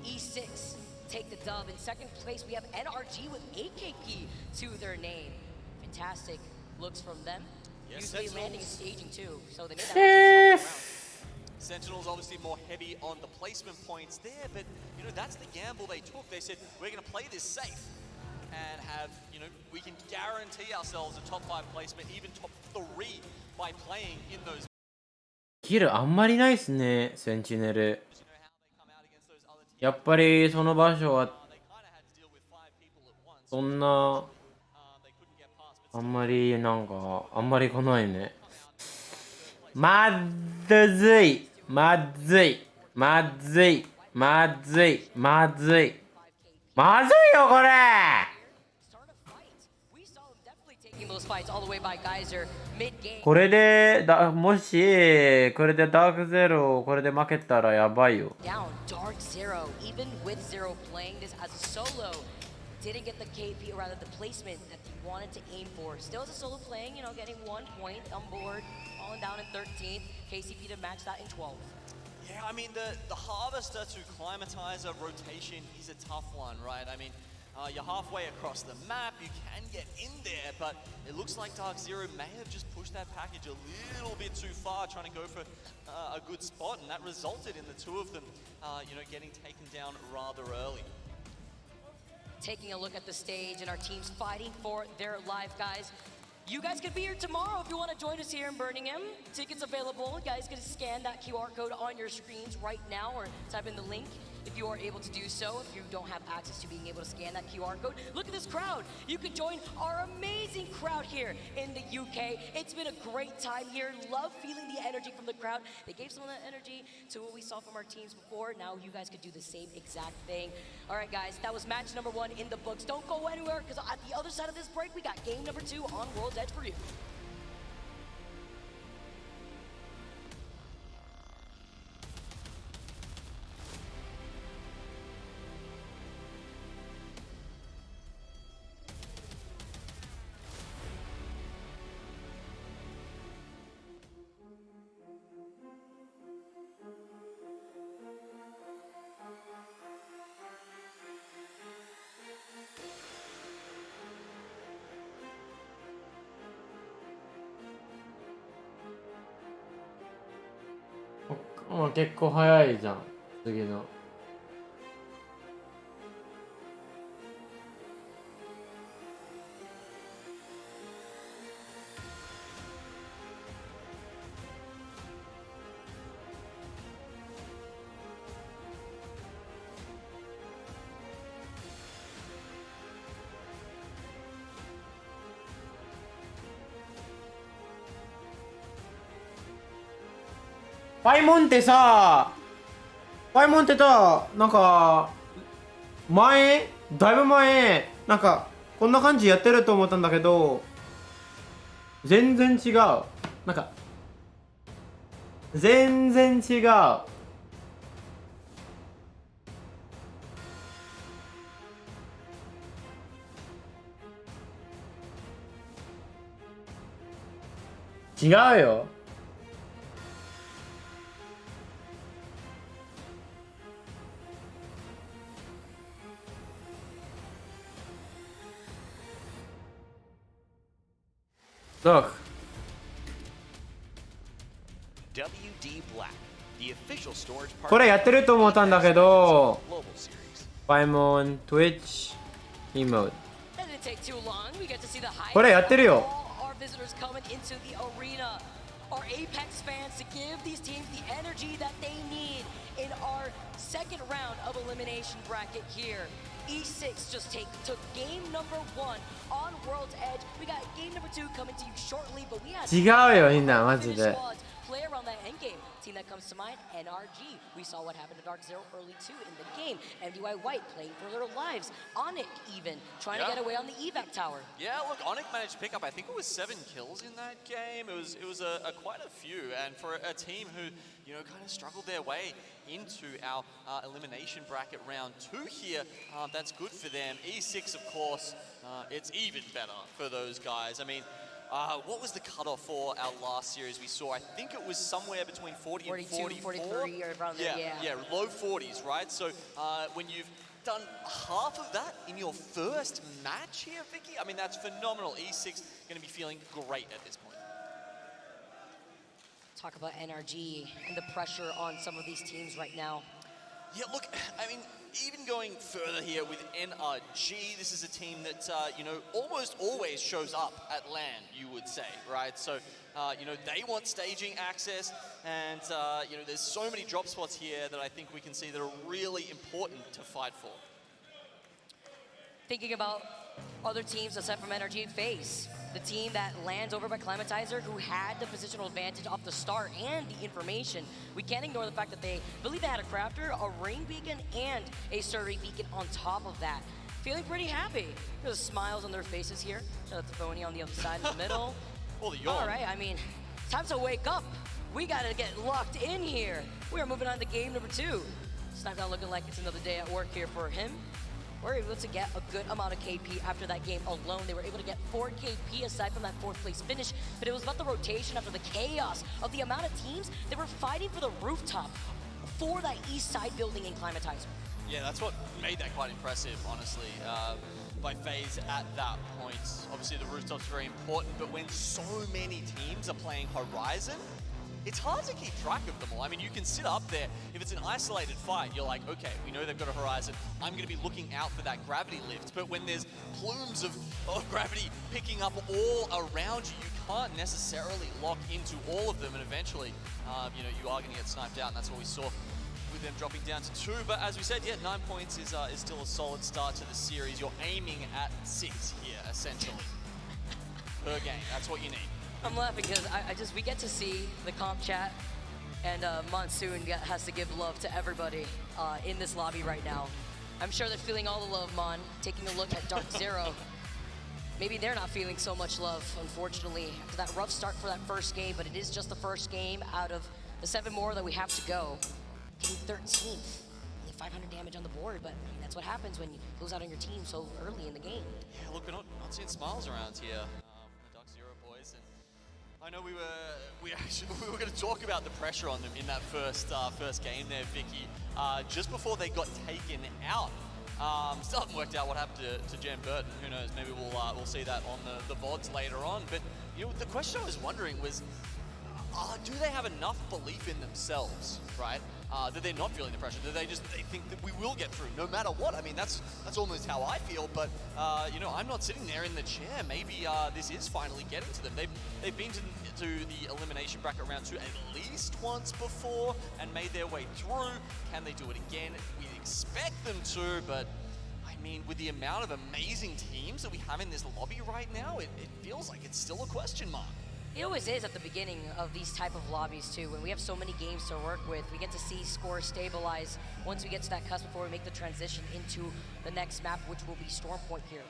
E6 take the dub. In second place, we have NRG with AKP to their name. Fantastic looks from them. Yes, usually Sentinels. landing and staging too, so they made that rotation Sentinels obviously more heavy on the placement points there, but you know, that's the gamble they took. They said, we're gonna play this safe and have, you know, we can guarantee ourselves a top 5 placement, even top 3 by playing in those. キルあんまりないっすね、センチネル。やっぱりその場所はそんなあんまりなんかあんまり来ないね。まずいまずいまずいまずいまずいまずいよこれ。those fights all the way by Geyser mid-game. これでもしこれでダークゼロこれで負けたらやばいよ。 Down Dark Zero, even with Zero playing this as a solo, didn't get the KP or rather the placement that he wanted to aim for. Still as a solo playing, you know, getting 1 point on board, falling down in 13th. KCP to match that in 12th. Yeah, I mean, the Harvester to Climatizer rotation is a tough one, right? I mean, you're halfway across the map, you can get in there, but it looks like Dark Zero may have just pushed that package a little bit too far, trying to go for a good spot, and that resulted in the two of them, you know, getting taken down rather early. Taking a look at the stage and our teams fighting for their life, guys. You guys could be here tomorrow if you want to join us here in Birmingham. Tickets available. You guys can scan that QR code on your screens right now or type in the link if you are able to do so. If you don't have access to being able to scan that QR code, look at this crowd. You can join our amazing crowd here in the UK. It's been a great time here. Love feeling the energy from the crowd. They gave some of that energy to what we saw from our teams before. Now you guys could do the same exact thing. All right, guys, that was match number 1 in the books. Don't go anywhere because at the other side of this break, we got game number 2 on World's Edge for you.結構早いじゃん次の。パイモンってさ、パイモンってさ、なんか前、だいぶ前、なんかこんな感じやってると思ったんだけど、全然違う。なんか全然違う。違うよ。Look. WD Black, the official storage partner. これやってると思ったんだけど、パイモン、Twitch、Emote。これやってるよ。Our Apex fans to give these teams the energy that they need in our second round of elimination bracket here E6 just took game number 1 on World's Edge. We got game number 2 coming to you shortly, but we had 違うよみんなマジで。 play around that end game. Team that comes to mind, NRG. We saw what happened to Dark Zero early too in the game. MDY White playing for their lives. Onyx even trying to get away on the evac tower. Yeah, look, Onyx managed to pick up, I think it was 7 kills in that game. It was quite a few, and for a team who, you know, kind of struggled their way into our elimination bracket round 2 here, that's good for them. E6, of course, it's even better for those guys. I mean, what was the cutoff for our last series we saw? I think it was somewhere between 40 and 44. 43 or around there, yeah, low 40s, right? So when you've done half of that in your first match here, Vicky, I mean, that's phenomenal. E6 going to be feeling great at this point. Talk about NRG and the pressure on some of these teams right now. Yeah, look, I mean, even going further here with NRG, this is a team that, you know, almost always shows up at LAN, you would say, right? So, you know, they want staging access, and, you know, there's so many drop spots here that I think we can see that are really important to fight for. Thinking about other teams aside from NRG, FaZe, the team that lands over by Climatizer, who had the positional advantage off the start and the information. We can't ignore the fact that they believe they had a crafter, a ring beacon, and a survey beacon on top of that. Feeling pretty happy. There's smiles on their faces here. Shout out to Phony on the other side in the middle. Oh, the yawn. All right, I mean, time to wake up. We gotta get locked in here. We are moving on to game number 2. Snapdown looking like it's another day at work here for him. We're able to get a good amount of KP after that game alone. They were able to get 4 KP aside from that 4th place finish, but it was about the rotation after the chaos of the amount of teams that were fighting for the rooftop for that east side building in Climatizer. Yeah, that's what made that quite impressive, honestly, by FaZe at that point. Obviously, the rooftop's very important, but when so many teams are playing Horizon, it's hard to keep track of them all. I mean, you can sit up there. If it's an isolated fight, you're like, okay, we know they've got a Horizon. I'm going to be looking out for that gravity lift. But when there's plumes of gravity picking up all around you, you can't necessarily lock into all of them. And eventually, you know, you are going to get sniped out. And that's what we saw with them dropping down to 2. But as we said, yeah, 9 points is still a solid start to the series. You're aiming at 6 here, essentially, per game. That's what you need. I'm laughing because we get to see the comp chat, and Monsoon has to give love to everybody in this lobby right now. I'm sure they're feeling all the love, Mon. Taking a look at Dark Zero. Maybe they're not feeling so much love, unfortunately, after that rough start for that first game, but it is just the first game out of the 7 more that we have to go. Getting 13th. Only 500 damage on the board, but I mean, that's what happens when you lose out on your team so early in the game. Yeah, look, we're not seeing smiles around here. I know we were going to talk about the pressure on them in that first game there, Vicky. Just before they got taken out, still haven't worked out what happened to Jen Burton. Who knows? Maybe we'll see that on the VODs later on. But you know, the question I was wondering was, do they have enough belief in themselves, right? That they're not feeling the pressure. That they think that we will get through no matter what. I mean, that's almost how I feel. But you know, I'm not sitting there in the chair. Maybe this is finally getting to them. They've been to the elimination bracket round 2 at least once before and made their way through. Can they do it again? We expect them to, but I mean, with the amount of amazing teams that we have in this lobby right now, it feels like it's still a question mark. It always is at the beginning of these type of lobbies too. When we have so many games to work with, we get to see scores stabilize once we get to that cusp before we make the transition into the next map, which will be Stormpoint here.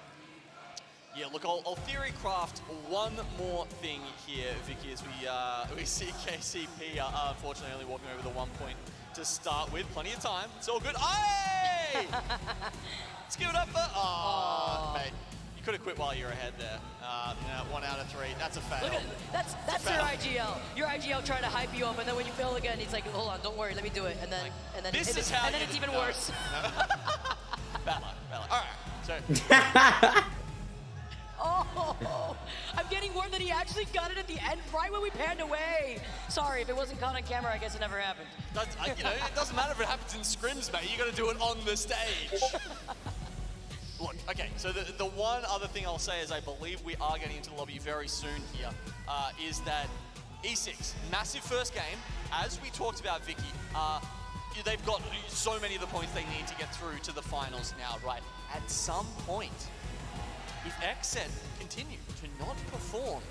Yeah, look, I'll theory craft one more thing here, Vicky, as we see KCP unfortunately only walking over the 1 point to start with. Plenty of time. It's all good. Hey! Let's give it up for... Oh, mate. You could have quit while you're ahead there. No, 1 out of 3. That's a fail. Look at, that's your IGL. Your IGL trying to hype you up, and then when you fail again, he's like, "Hold on, don't worry, let me do it." And then, it's even worse. Bad luck. All right. So. Oh, I'm getting word that he actually got it at the end, right when we panned away. Sorry, if it wasn't caught on camera, I guess it never happened. You know, it doesn't matter if it happens in scrims, mate. You got to do it on the stage. Look, okay, so the one other thing I'll say is I believe we are getting into the lobby very soon here, is that E6, massive first game. As we talked about, Vicky, they've got so many of the points they need to get through to the finals now, right? at some point, if XZ continue to not perform,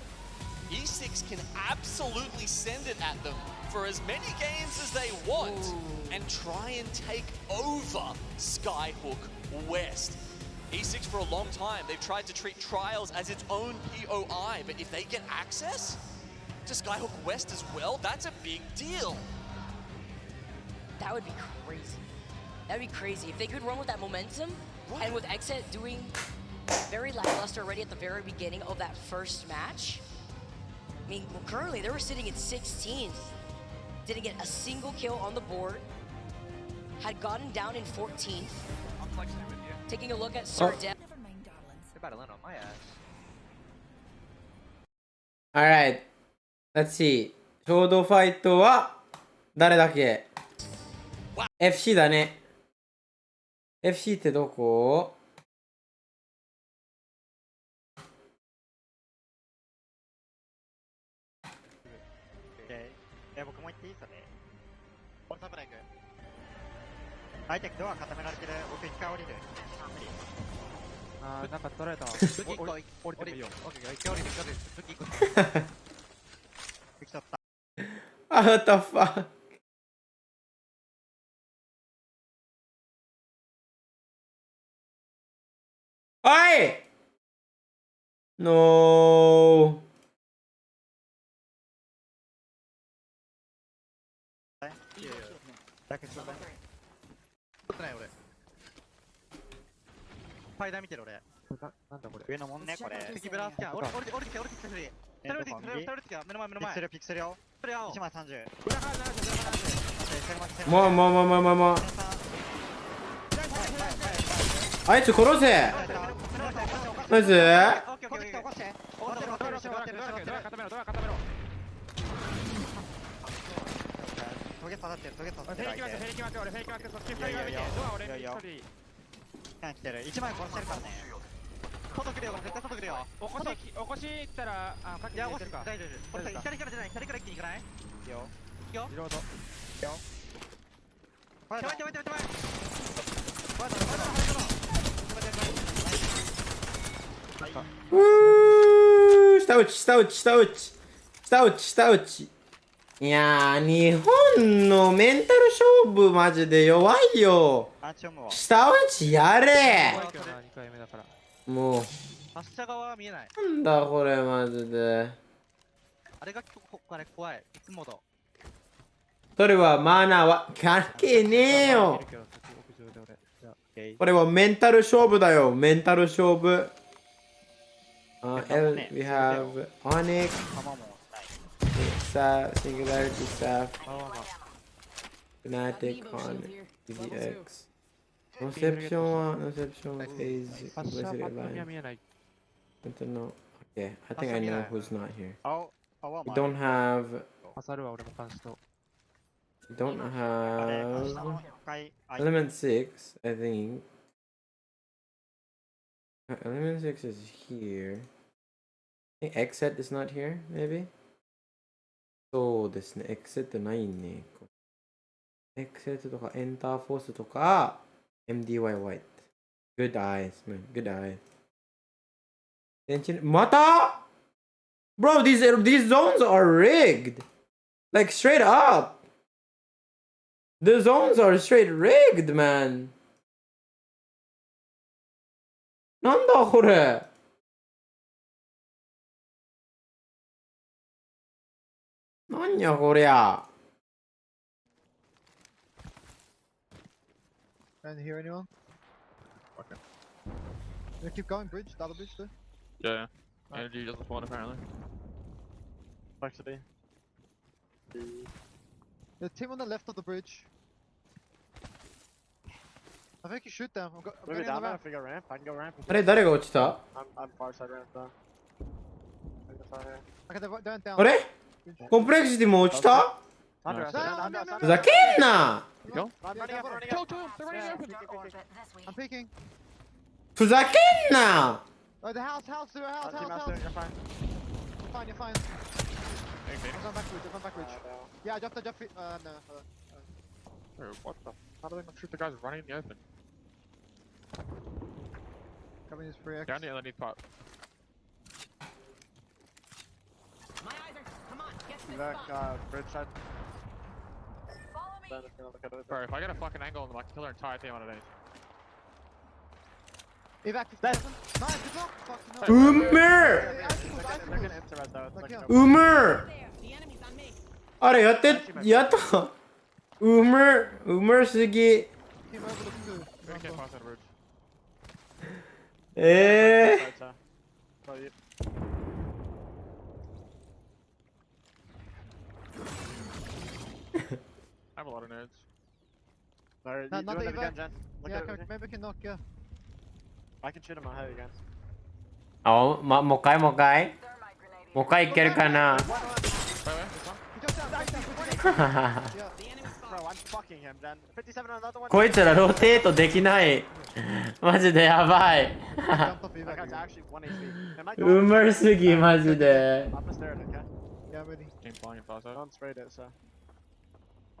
E6 can absolutely send it at them for as many games as they want and try and take over Skyhook West. E6 for a long time, they've tried to treat Trials as its own POI, but if they get access to Skyhook West as well, that's a big deal. That would be crazy. That'd be crazy if they could run with that momentum, and with Exit doing very lackluster already at the very beginning of that first match. I mean, well, currently they were sitting at 16th, didn't get a single kill on the board, had gotten down in 14th. I'm flexing with you. Taking a look at Sir Dev. They're about to land on my ass. Alright. Let's see. ちょうどファイトは誰だっけ？ FC だね。FC ってどこ？ 僕も言っていいですかね。オンサブライク。相手ドア固められてる。僕一回降りる。なんか取られた。武器1個降りてもいいよ。オッケー、一回降りる。武器1個取った。武器取った。What the fuck? Oi! No.取ってない俺。ファイダー見てる俺。なんだこれ。上のもんねこれ。敵ブラースキャン。降りてきたフリー。2人降りてきた目の前。ピクセルよ。1枚30。もう。あいつ殺せ。ナイス。トゲ刺さってる。フェイキマック俺フェイキマックそっち2人が見てドア俺1人来てる。1枚殺してるからね。外来るよ、絶対外来るよ。おこし行ったらかけてるか。大丈夫。これ左から出ない。左から一気に行かない？いいよ。リロード。手前。下打ち。いやー、日本のメンタル勝負マジで弱いよ。下打ちやれ。もう。発射側は見えない。なんだこれマジで。あれが怖い。いつもと。それはマナーは関係ねえよ。これはメンタル勝負だよ。メンタル勝負。We have Onyx, Singularity Staff, Fnatic on EVX. Noception phase, Complexity Line. I don't know. Okay, I think I know who's not here. We don't have Element 6, I think. Element 6 is here. I think Exit is not here, maybe? そうですね、Exit ないね。Exit とか Enter Force とか MDY White. Good eyes, man. Good eyes. また Bro, these zones are rigged. Like straight up. The zones are straight rigged, man. なんだこれ。なんやこりゃ。Can you hear anyone? Okay. You keep going, bridge, the other bridge too. Yeah. Energy doesn't spawn apparently. Complexity. The team on the left of the bridge. I think you shoot them. I'm Maybe getting on down the there, ramp. if I can go ramp. あれ誰が落ちた？ I'm far side ramp though. Okay, they went down. あれコンプレクシティも落ちた？ふざけんな！ I'm peeking. ふざけんな！ Oh, the house. You're fine. You're fine. I'm going back bridge. Yeah, I jumped. What the? How do they not shoot the guys running in the open? use 3x. Down the underneath pot. My eyes are. Come on, get to this Back, spot. bridge side. Bro, if I get a fucking angle on them, I can kill their entire team underneath. Evac 57. Nice, good job. Fucking hell. Umer! Umer! The enemy's on me. あれやったUmer すぎ Team overlook 2. Gonna get past that bridge. I have a lot of nades. Alright, No, you not doing the it again, evac. Jen? Look Yeah, at it. can, maybe we can knock, yeah. I can shoot him on head again. もう一回もう一回いけるかな Wait, this one? He jumped down. Yeah. Bro, I'm fucking him, Jen. 57 on another one. こいつらローテートできないマジでやばい Jumped off That evac. guy's actually 1 HP. Am I うますぎマジで Up the stairs, okay? Yeah, ready. Team flying in fast I out. don't sprayed it, so.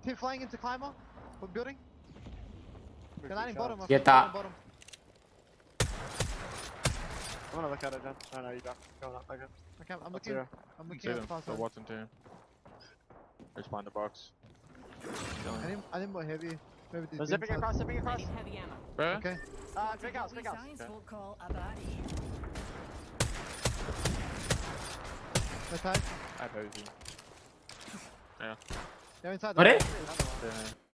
Team flying into climber. What building? They're landing bottom. Get that. Bottom. I'm gonna look at it, Jen. Oh no, you don't. Go not. Okay. Okay, I'm Up looking. zero. I'm See looking them. at fast The side. Watson team. They spawned the box. I need more heavy. Maybe They're this zipping across, zipping I across. need heavy ammo. Where? Okay. Big house, big house. Science will call a body. Left side. I have heavy. Yeah. They're inside. あれ Yeah.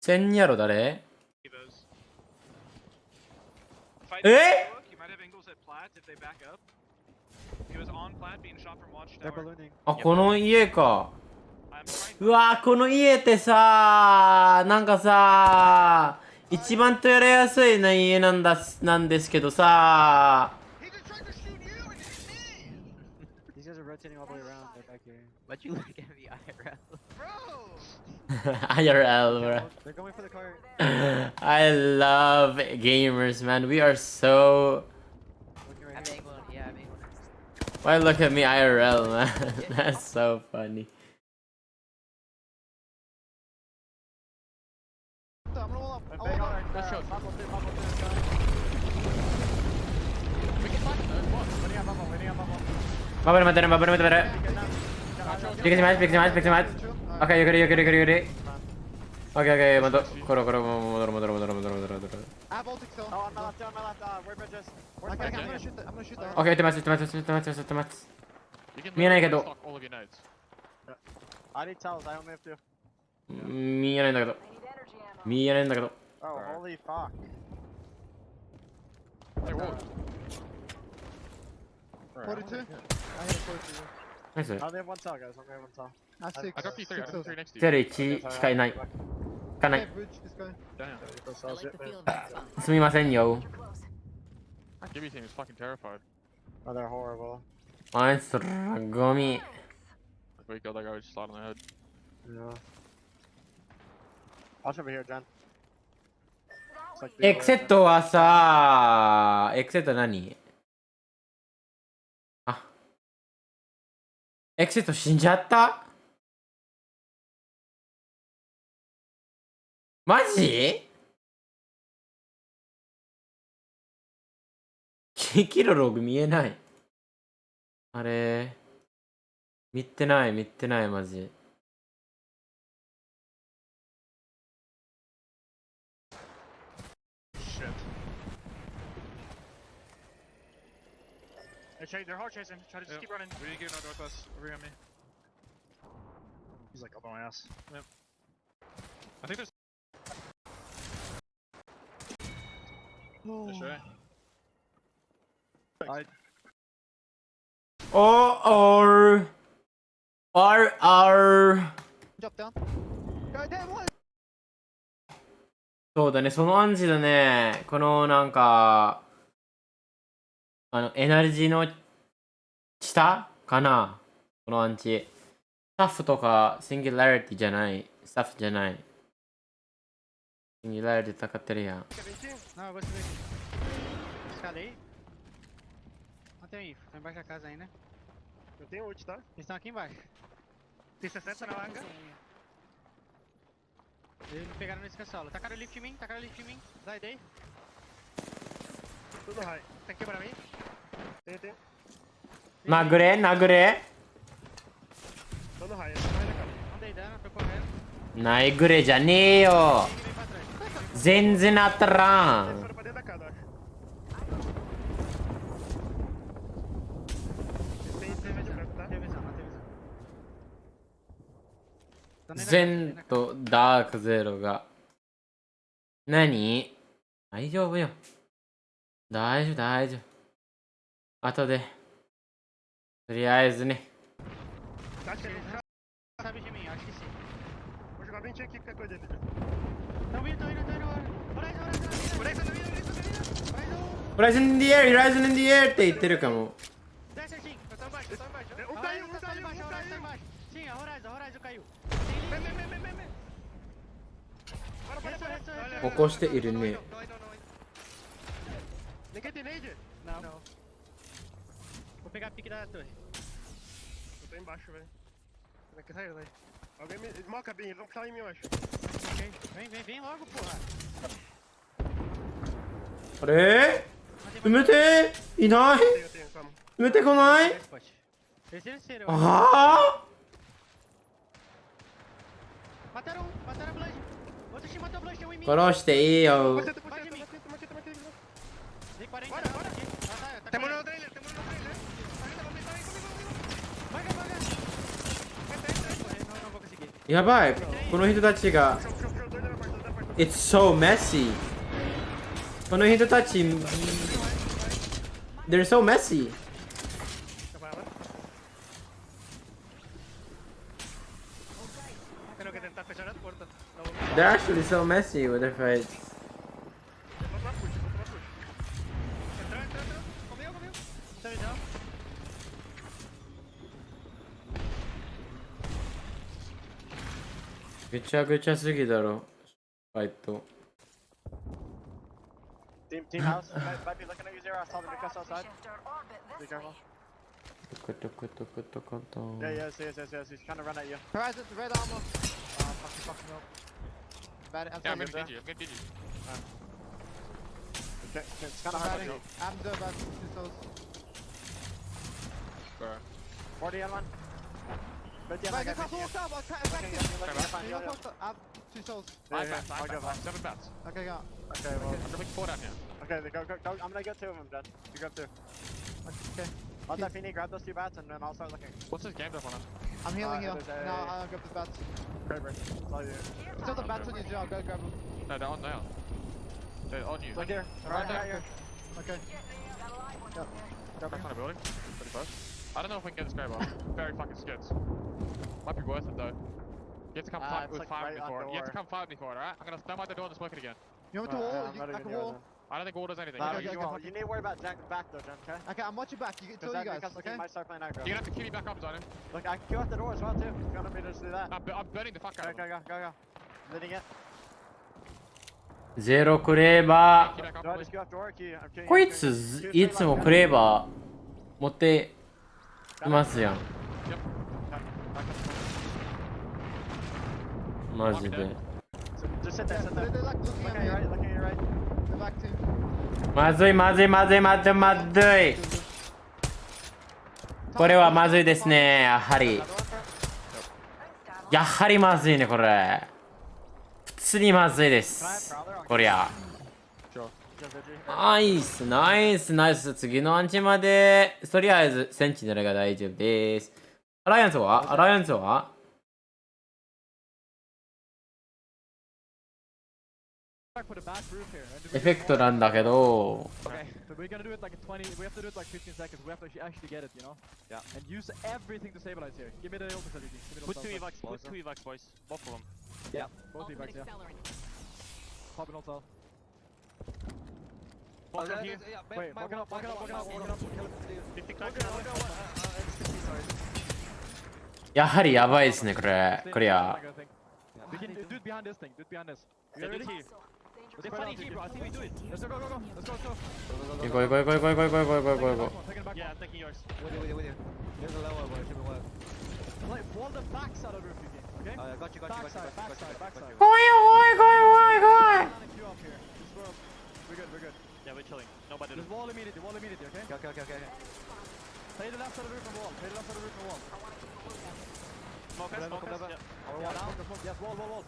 千人やろ誰 Fight Eh? look, you might have angles at plat if they back up. He was on plat being shot from They're watchtower. ballooning. あこの家か I'm trying うわーこの家ってさなんかさ一番とやりやすいな家なんですけどさ These guys are rotating all the way around. They're back here. Why'd you look at me IRL? IRL bro They're going for the car. I love gamers man we are so Looking I right made here. one, yeah, I made one. why look at me IRL man that's so funny I'm gonna wall up. And I'll big wall on up. our shot. Bubble 2, bubble 2. We can fight those. What? Waiting on bubble, waiting on bubble. バブル待ってるバブル待ってる Get down. ピクチマイピクチマイピクチマイ OK ゆっくりゆっくりゆっくりゆっくり OK 戻る戻る戻る戻る戻る戻る戻る I have Baltic still. Oh, on my left, on my left. Where bridges? Where's Okay, my I'm gonna gun? shoot that. I'm gonna shoot that. OK 撃ってます撃ってます撃ってます撃ってます You can 見えないけ literally ど stock all of your nades. I need tells, I only have 2. 見えないんだけど見えないんだけど Oh, holy fuck. Hey, whoa. 42. I hit 42. ナイス I only have 1 tell, guys. I only have 1 tell. I have 6. I dropped you 3. I dropped 3 next to ゼ you. ロ1しかいないしかない Okay, bridge this guy. Damn. I like the feel of that sound. すみませんよ Gibby team is fucking terrified. Oh, they're horrible. あいつらゴミ If we killed that guy, we just shot on the head. Yeah. Watch over here, Jen. It's like the エクセットはさエクセット何あエクセット死んじゃったマジキロログ見えないあれ見てないマジ Shit. They're hard chasing. Try to just keep running. We need to get on northwest. Over here on me. He's like up on my ass. Yep. I think there's. This way. or Jump down. Go damn one. そうだね、その暗示だね。このなんか、エナジーの下かなこの暗示。スタッフとかシンギュラリティじゃない。スタッフじゃない。シンギュラリティ戦ってるやん。 Não, eu vou subir. Escalei. Não tem info, tô embaixo da casa ainda. Eu tenho ult, tá? Eles estão aqui embaixo. Tem 60 na langa. Eles me pegaram nesse cancelo. Tacaram lift em mim, Zaidei. Tudo high. 殴れ殴れ殴れじゃねえよ。全然当たらん。ゼンとダークゼロが。何？大丈夫よ。大丈夫、大丈夫。後で。とりあえずね。Horizon in the air, Horizon in the air って言ってるかも。起こしているね。Vou pegar a pique da torre. Eu tô embaixo, velho. Como é que saiu, velho? Alguém me. Moca bem, eles vão puxar em mim, eu acho. Ok. Vem logo, porra. あれ？埋めていない？埋めてこない？ああ？ Mataram o Blood. Outro time matou o Blood, tem um em mim. 殺していいよ。 Dei 40. Temos no trailer, temos no trailer. Vaga. Não vou conseguir. やばい。この人たちが。It's so messy. この人たち。They're so messy. They're actually so messy with their fights. Comigo. ぐちゃぐちゃすぎだろ。ファイト。Team house might be looking at you, Zero. I saw the Mikasa outside. Be careful. Yeah, yes. He's trying to run at you. Horizon, red armor. Fucking up. Bad, I'm gonna feed you. Okay, it's kind of hard to go. I'm the bad 2 souls. 40 on one. But yeah, Wait, I get got walked up. I'll back you. I have 2 souls. I'll go. 7 bats. Okay, go. Okay, well. I'm dropping 4 down here. Okay, go. I'm gonna get 2 of them, Dad. You grab 2. Okay. I'll definitely grab those 2 bats and then I'll start looking. What's this game dev on him? I'm healing you. there's No, a- I'll grab the bats. Great, It's all you. It's not the bats on you, Joe. Go grab them. No, they're on now. They're on you. Look here. Right here. Okay. Back on the building. Pretty close. I don't know if we can get this grave off. Very fucking skids. Might be worth it though. You have to come fight it's with like five right me on for it. You have to door. come fight me for it, alright? I'm gonna stand by the door and smoke it again. You want to wall? I can wall. I don't think wall does anything. No, You you can won't. You need to worry about Jack back though, Jen, okay? Okay, I'm watching back. You Because tell you guys, Mikasa okay? might start playing aggro. You're gonna have to keep me back up, Zonin. Look, I can queue out the door as well too. If you want me to just do that. I'm burning the fuck out of them. Go. Leading it. ゼロクレーバ Keep back ど up, う please. ですか？ー。こいついつもクレーバー持っていますやん。マジで。 Just sit there. They're like looking at me. Looking at you right. They're back to. まずい。これはまずいですね。やはりまずいね、これ。普通にまずいです。こりゃ。ナイス。次のアンチまで。とりあえず、センチネルが大丈夫です。アライアンスはエフェクトなんだけど。 Okay, so we're gonna do it like 20. We have to do it like 15 seconds. We have to actually get it, you know? Yeah. And use everything to stabilize here. Give me the ult facility. Put 2 evacs, boys. Both of them. Yeah, both evacs, yeah. Pop an ult cell. Walk up here. Wait, walk it up. Kill it. やはりやばいですね、これは。 We can do it behind this thing. Do it behind this. You ready? They're fighting here, bro. I think we do it. Let's go. Let's go. 行こう。 Yeah, I'm taking yours. With you. There's a lower one, it should be work. Like, wall the backside of the roof, you can, okay? Oh, yeah, got you. Backside. Go. Queue up here. We're good. Yeah, we're chilling. Nobody. Just wall immediately, okay? Okay. Play the left side of the roof and wall. Play the left side of the roof and wall. Smoke us, yeah. Wall down. Yes, wall.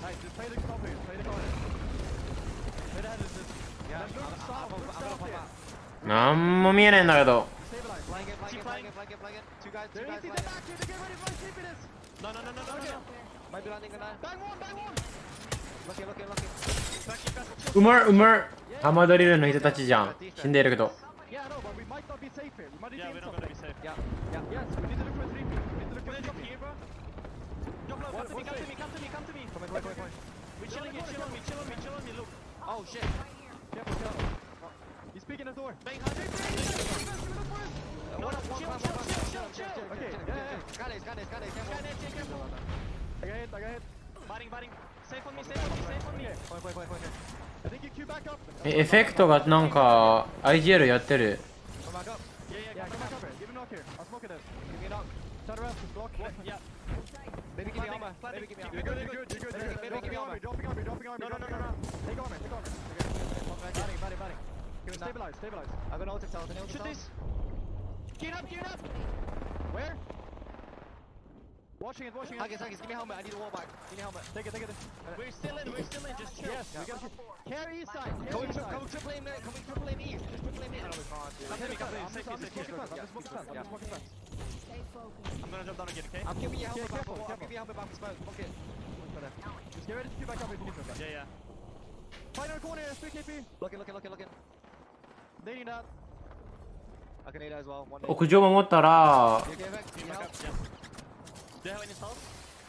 Nice, just play the top here. Play the corner. Play the head of this. Yeah, look south, look south here. なんも見えないんだけど。 Blanket. Two guys. They're easy, they're back here. They're getting ready for my sleepiness. No. Might be landing tonight. Bang one. Lucky. うまい。ハマドリルの人たちじゃん。死んでいるけど。 Yeah, no, but we might not be safe here. We might need Yeah, to we're do not gonna be something. safe. Yes, we need to look for a 3P. We need to look for a 3P. Here, bro. Come to me. Come in. We chilling here, chill on me, look. Oh shit. Careful. He's peeking the door. Bang, No, chill. Okay, yeah. Skylace, careful. I got hit. Biting. Safe on me. Point. I think you queue back up. エフェクトがなんか IGL やってる。 Come back up. Yeah, come back up here. Give me a knock here. I'll smoke it. Give me a knock. Turn around, just block. Yeah. Baby, give me armor. Baby, give me armor. You're good. Baby, give me armor. Dropping armor. No. Take armor. Okay. Stabilize. I'm gonna ult itself. Shoot this. Get up. Where? Watching it. Huggins, give me helmet. I need a wall back. Give me helmet. Take it. We're still in, just chill. Yes, we gotta carry east side. Can we triple aim there? Can we triple aim east? Just triple aim in. No, we can't, dude. I'm just smoking fence. I'm gonna jump down again, okay? I'm giving you helmet back. Careful. I'm giving you helmet back for smoke. Fuck it. Just get ready to queue back up if you need to. Yeah. Fight in the corner, 3 KP. Looking. They need that. I can need that as well. One 屋上守ったら You okay, Vex? Can you help? Do you have any health?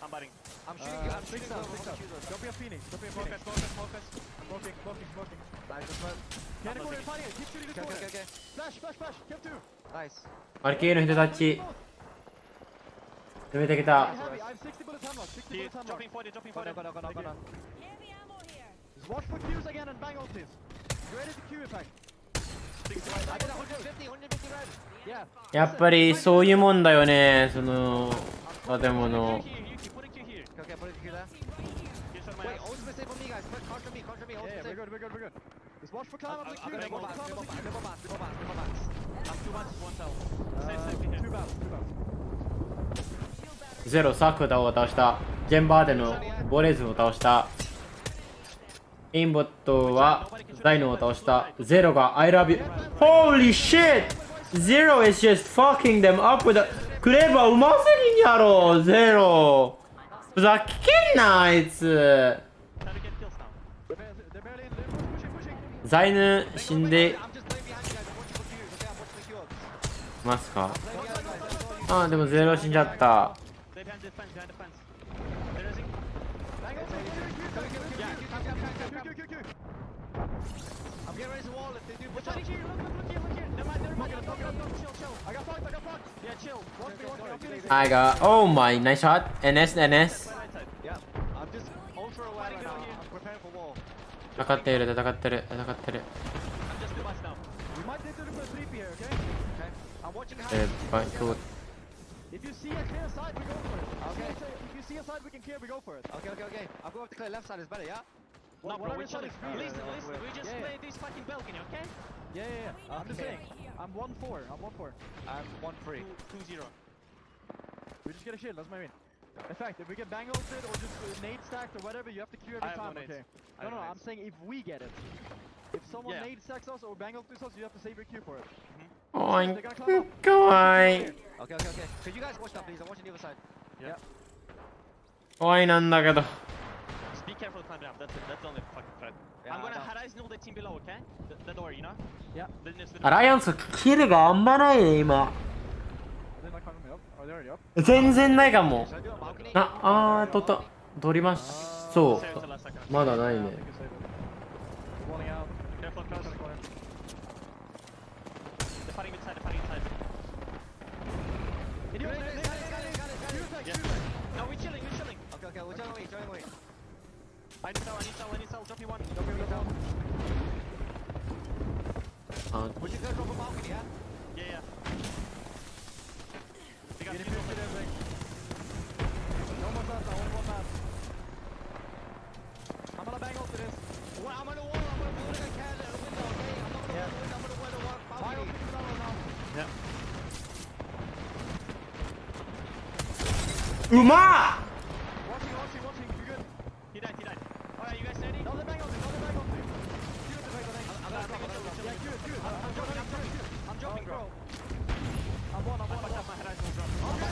I'm biting. I'm shooting. Don't be a phoenix. Focus. Smoking. Nice, just smoke. Get in the corner, fighting it. Keep shooting the corner. Okay. Flash. Kill 2. Nice. アルケイの人たち攻めてきた。 I have 60 bullets hamlock. 60 bullets hamlock. Dropping 40. Go. Just watch for Qs again and bang ultis. Get ready to Q attack. I did 150 red. Yeah. やっぱりそういうもんだよね、その建物。 Okay, put it here there. Wait, ultimate save on me, guys. Contra me. Yeah, we're good. Just watch for climb up the Q. I'm gonna go back. I'm 2 bats, 1 cell. Stay safe here. 2 bats. ゼロサクダを倒した。ジェンバーデのボレーズを倒した。インボットはダイノを倒した。ゼロが I love you. Holy shit! Zero is just fucking them up with a クレーバーうますぎんやろゼロ。ふざけんなあいつ。ザイヌ死んでますか。あ、でもゼロ死んじゃった。I'm getting ready to wall if they do. Look here. They're mine. Chill. I got fucked. Yeah, chill. I got oh my nice shot. NS. Yeah, I'm just ultra aware right now. I'm preparing for wall. 戦ってる。I'm just 2 bats now. We might need to look for a 3P here, okay? I'm watching how. If you see a clear side, we go for it. Okay. If you see a side we can clear, we go for it. Okay. I'll go up to clear left side is better, yeah? No, bro, we're chilling. Listen, we just Yeah. play this fucking balcony, okay? Yeah. I'm just saying. I'm 1-4. I'm 1-3. 2-0. We just get a shield, that's my win. In fact, if we get bang ulted or just nade stacked or whatever, you have to queue every I have time, no nades. okay? I have No, no I'm nades. saying if we get it. If someone Yeah. nade stacks us or bang ults us, you have to save your queue for it. おい They're gonna climb up. かわいい。 Okay. Could you guys watch that, please? I'm watching the other side. Yeah. 怖いなんだけど。 Just be careful climbing up. That's it. That's the only fucking threat. Yeah, I'm gonna I know. harass the team below, okay? The door, you know? Yeah.アライアンスキルがあんまないね今。 They're not climbing up. Are they already up? 全然ないかも。 Should I do a balcony? 取りますそう。まだないね。 Walling out. Careful, close. They're fighting inside. No, we're chilling. Okay, we're joining away. I need cell. Drop you one. Would you go drop a balcony, yeah? Yeah. They got Get people. everything. No more shots, only one man. I'm gonna bang ult to this. I'm on the wall. I'm gonna うまっ Watching, watching, watching. You good? He died, he died. Alright, you guys steady? No, they're back on me, no, they're back on me. Shoot at the back, yeah, good, good. I'm jumping, bro. I'm one. My head eyes will drop. Okay.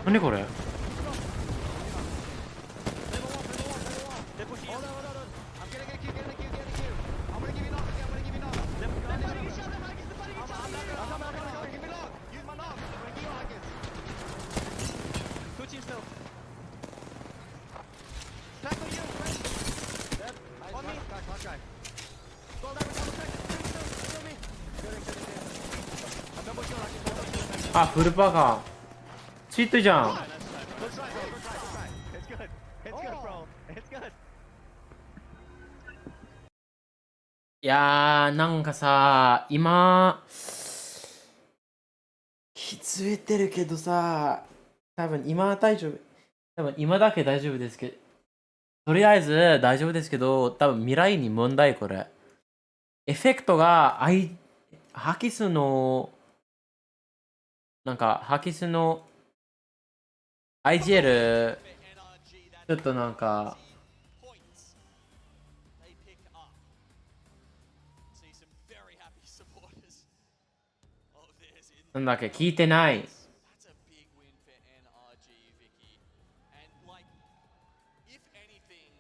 何これ They're pushing in. Hold on. I'm gonna get a Q. I'm gonna give you knock. They're fighting each other, Mike. They're fighting each other. I'm coming. Give me knock. Use my knock. I'm gonna give you knock. Two teams still. Tackle you. Dead. On me. Last guy. Go down. Kill me. I'm double kill. あ、フルパガーチートじゃん。 Let's try. It's good. It's good, bro. It's good. いやー、なんかさ、今、気づいてるけどさ、多分今は大丈夫。多分今だけ大丈夫ですけど、とりあえず大丈夫ですけど、多分未来に問題これ。エフェクトが、ハキスの、なんか、ハキスの IGL、ちょっとなんか、なんだっけ、聞いてない。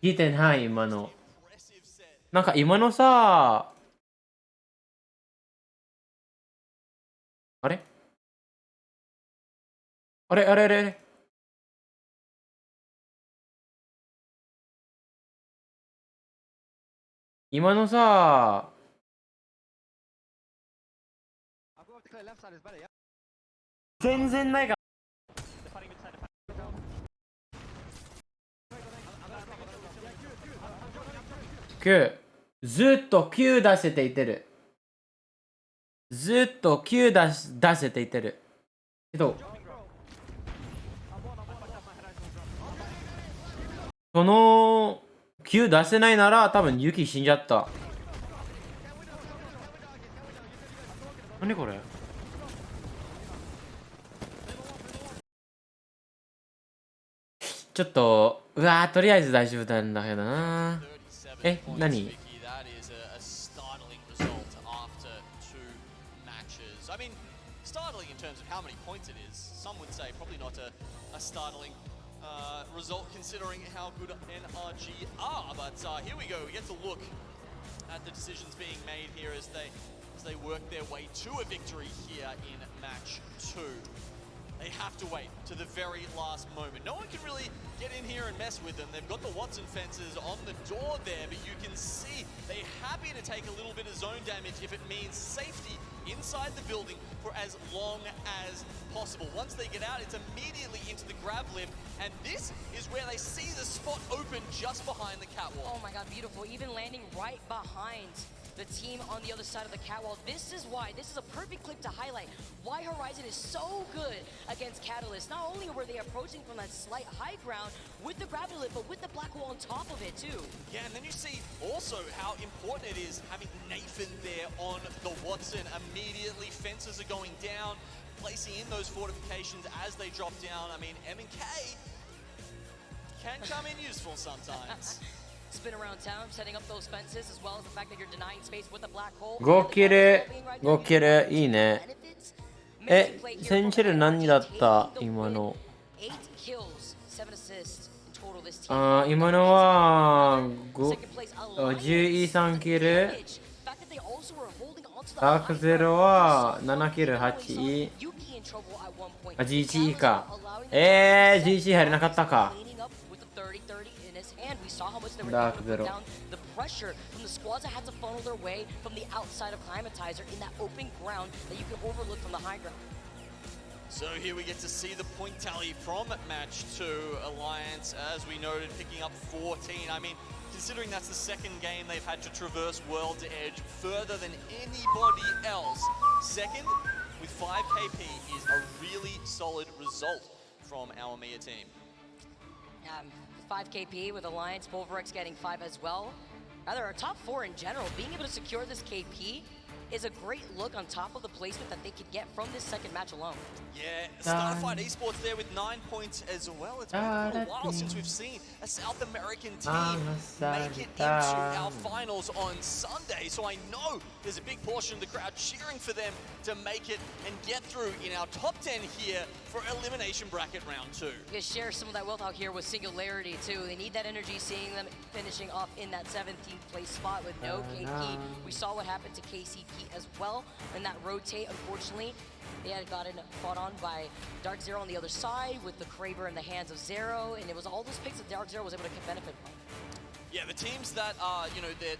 聞いてない、今の。なんか今のさ、あれ今のさ、全然ないか。9ずっと9出せていってる。ずっと9出せていってる。けど、その9出せないなら多分ユキ死んじゃった。何これ？ちょっと、うわー、とりあえず大丈夫なんだけどな。え、何？ I mean, startling in terms of how many points it is. Some would say probably not a startling result considering how good NRG are. But here we go. We get to look at the decisions being made here as they work their way to a victory here in match 2. They have to wait to the very last moment. No one can really get in here and mess with them. They've got the Watson fences on the door there, but you can see they're happy to take a little bit of zone damage if it means safety inside the building for as long as possible. Once they get out, it's immediately into the grab lift, and this is where they see the spot open just behind the catwalk. Oh my god, beautiful. Even landing right behind the team on the other side of the catwalk. This is why, this is a perfect clip to highlight why Horizon is so good against Catalyst. Not only were they approaching from that slight high ground with the gravity lift, but with the black wall on top of it too. Yeah, and then you see also how important it is having Nathan there on the Watson. Immediately fences are going down, placing in those fortifications as they drop down. I mean, M&K can come in useful sometimes. Spin around town, setting up those fences, as well as the fact that you're denying space with the black hole. 5キル、5キル、いいね。え、センチル何だった今の。あー、今のは13キル。ダークゼロは7キル、8位。あ、G1 位か。G1 入れなかったか。ダークゼロ。The pressure from the squads that had to funnel their way from the outside of Climatizer in that open ground that you can overlook from the high ground. So here we get to see the point tally from match 2. Alliance, as we noted, picking up 14. I mean, considering that's the second game they've had to traverse World's Edge further than anybody else. Second, with 5 KP is a really solid result from our Mia team. 5 KP with Alliance, Pulverex getting 5 as well. Rather, our top 4 in general, being able to secure this KP is a great look on top of the placement that they could get from this second match alone. Yeah, Starfight Esports there with 9 points as well. It's been a little while since we've seen a South American team make it into our finals on Sunday. So I know there's a big portion of the crowd cheering for them to make it and get through in our top 10 here for Elimination Bracket Round 2. You guys share some of that wealth out here with Singularity too. They need that energy, seeing them finishing off in that 17th place spot with no KP. We saw what happened to KCP as well in that rotate. Unfortunately, they had gotten fought on by Dark Zero on the other side with the Kraber in the hands of Zero, and it was all those picks that Dark Zero was able to benefit from. Yeah, the teams that are,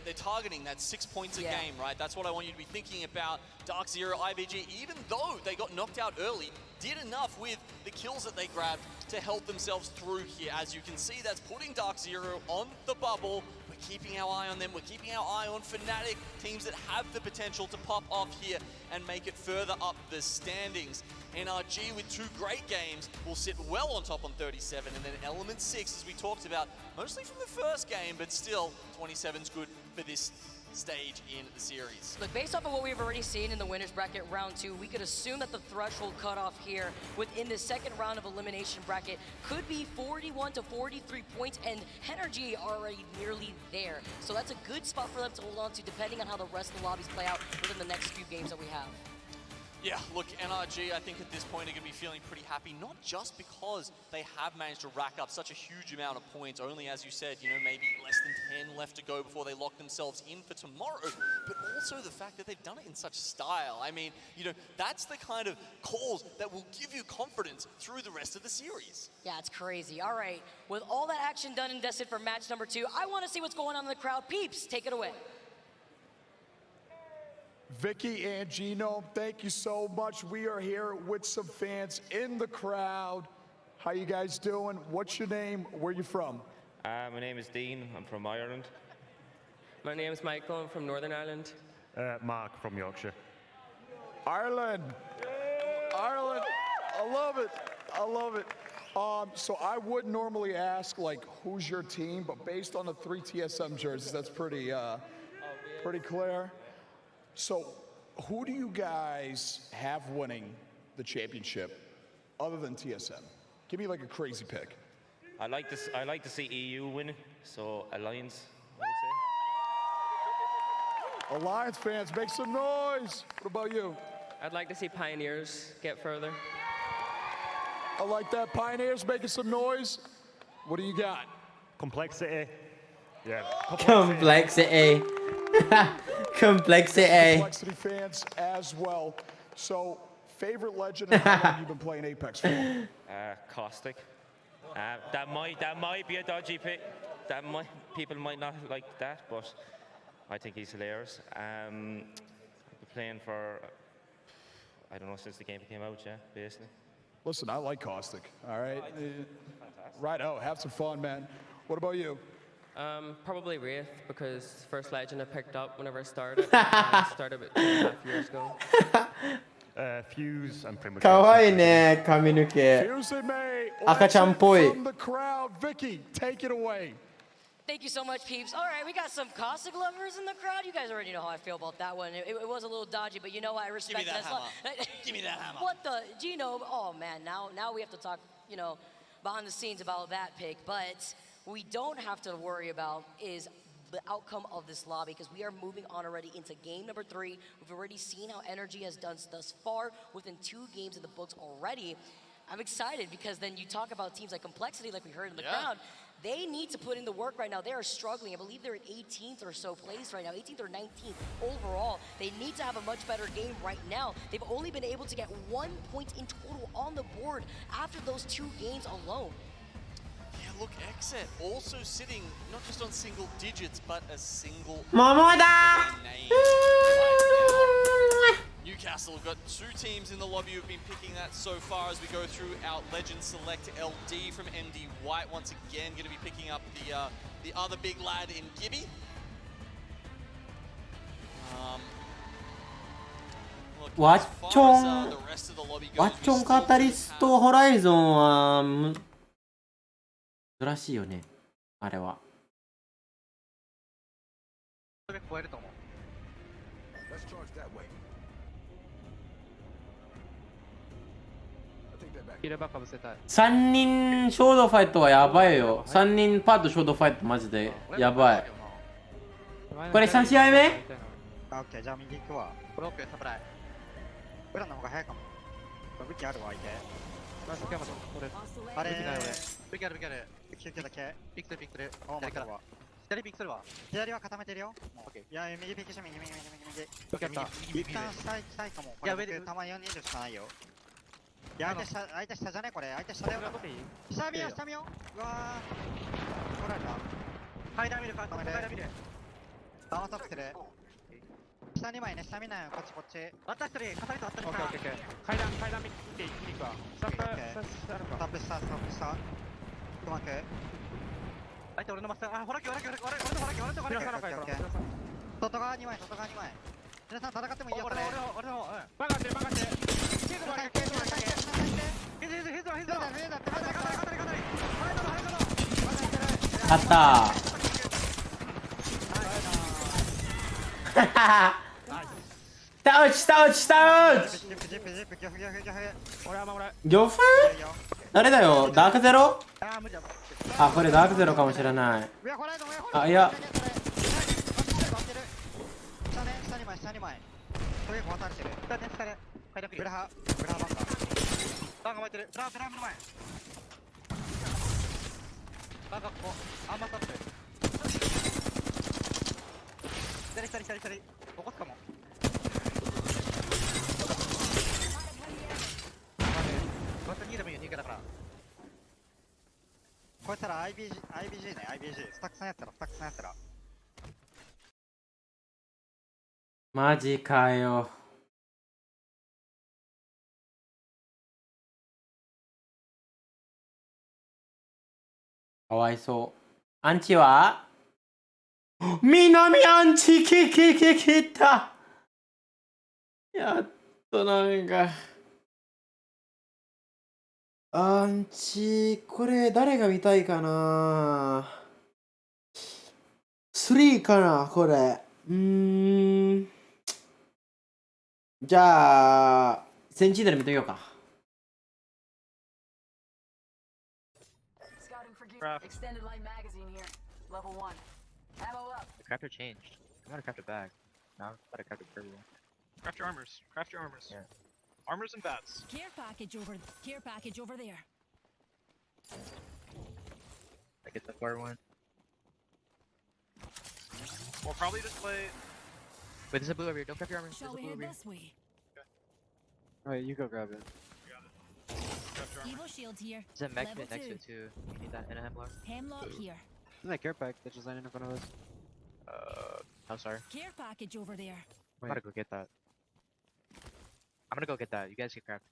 they're targeting that 6 points a game, right? That's what I want you to be thinking about. Dark Zero, IVG, even though they got knocked out early, did enough with the kills that they grabbed to help themselves through here. As you can see, that's putting Dark Zero on the bubble. We're keeping our eye on them. We're keeping our eye on Fnatic, teams that have the potential to pop off here and make it further up the standings. NRG with 2 great games will sit well on top on 37, and then Element 6, as we talked about, mostly from the first game, but still 27's good for this stage in the series. Look, based off of what we've already seen in the winners bracket round 2, we could assume that the threshold cutoff here within the second round of elimination bracket could be 41 to 43 points, and Energy are already nearly there. So that's a good spot for them to hold on to, depending on how the rest of the lobbies play out within the next few games that we have. Yeah, look, NRG, I think at this point are going to be feeling pretty happy, not just because they have managed to rack up such a huge amount of points, only as you said, maybe less than 10 left to go before they lock themselves in for tomorrow, but also the fact that they've done it in such style. I mean, that's the kind of calls that will give you confidence through the rest of the series. Yeah, it's crazy. All right, with all that action done and dusted for match number 2, I want to see what's going on in the crowd. Peeps, take it away. Vicky and Gino, thank you so much. We are here with some fans in the crowd. How you guys doing? What's your name? Where you from? My name is Dean. I'm from Ireland. My name is Michael. I'm from Northern Ireland. Mark from Yorkshire. Ireland. Ireland. I love it. I love it. So I would normally ask, who's your team? But based on the 3 TSM jerseys, that's pretty clear. So, who do you guys have winning the championship other than TSM? Give me a crazy pick. I like to see EU win, so Alliance, I would say. Alliance fans, make some noise. What about you? I'd like to see Pioneers get further. I like that. Pioneers making some noise. What do you got? Complexity. Yeah. Complexity. Complexity fans as well. So, favorite legend and how long you been playing Apex for? Caustic. That might be a dodgy pick. People might not like that, but I think he's hilarious. I've been playing for, I don't know, since the game came out, yeah, basically. Listen, I like Caustic, all right? Right, have some fun, man. What about you? Probably Wraith, because first legend I picked up whenever I started. I started about 2.5 years ago. Fuse and pretty much. かわいいね、髪の毛。赤ちゃんっぽい。 From the crowd, Vicky, take it away. Thank you so much, peeps. All right, we got some Caustic lovers in the crowd. You guys already know how I feel about that one. It was a little dodgy, but you know what? I respect Give me that that. hammer. Give me that hammer. What the? Gino, oh man, now we have to talk, behind the scenes about that pick. But we don't have to worry about is the outcome of this lobby, because we are moving on already into game number 3. We've already seen how Energy has done thus far within 2 games in the books already. I'm excited because then you talk about teams like Complexity, like we heard in the crowd. They need to put in the work right now. They are struggling. I believe they're in 18th or so place right now, 18th or 19th overall. They need to have a much better game right now. They've only been able to get 1 point in total on the board after those 2 games alone. Yeah, look, Exet also sitting not just on single digits, but a single name. Newcastle have got 2 teams in the lobby who've been picking that so far as we go through our Legend Select LD from MD White. Once again, going to be picking up the other big lad in Gibby.ワッチョンカタリストホライゾンは珍しいよね、あれは。それ超えると思う。ヒールバックかぶせたい。 3人ショードファイトはやばいよ。3人パートショードファイトマジでやばい。これ3試合目？あ、オッケー、じゃあ右行くわ。ブロック、サプライ。裏の方が早いかも。武器あるわ、相手。あれ、武器ある、武器ある。休憩だけ。ピクする、ピクする。左から。左ピクするわ。左は固めてるよ。いや、右ピクして、右。一旦下いかも。いや、上で。たま40しかないよ。いや、相手下じゃねこれ。相手下だよ。下見よ、下見よ。うわー。取られた。階段見る、階段見る。バーマスアップする。下2枚ね、下見ないよ、こっちこっち。あった1人、片人あった1人。オッケー。階段見ていくわ。スタップ下。うまく。相手俺のマスター、あ、ほらき、俺の外側2枚。皆さん戦ってもいいよ、これ。俺の、バカして。勝った下打ち漁夫誰だよダークゼロあ、これダークゼロかもしれないあ、いや下2枚トゲ壊されてる下でブラハバンカバンが巻いてるブラ目の前バンカここアンマータップ左起こすかもまた2でもいいよ、2だからこいつら IBG ね、IBG スタックさんやったらマジかよかわいそうアンチは南アンチきたやっとなんかアンチこれ誰が見たいかな3かなこれじゃあセンチネル見てみようかExtended light magazine here. Level 1. Ammo up. The crafter changed. I'm gonna craft a bag. No, I'm about to craft a purple one. Craft your armors. Yeah. Armors and bats. Care package over there. I get the far one. We'll probably just play. Wait, there's a blue over here. Don't craft your armor. Shall we head this way? Alright, you go grab it. Evo shield here. There's a mech Level pit next to 2. it too. You need that and a hemlock. Hemlock here. Isn't that care pack that's just landing in front of us? I'm sorry. Care package over there. I'm gonna go get that. You guys can craft.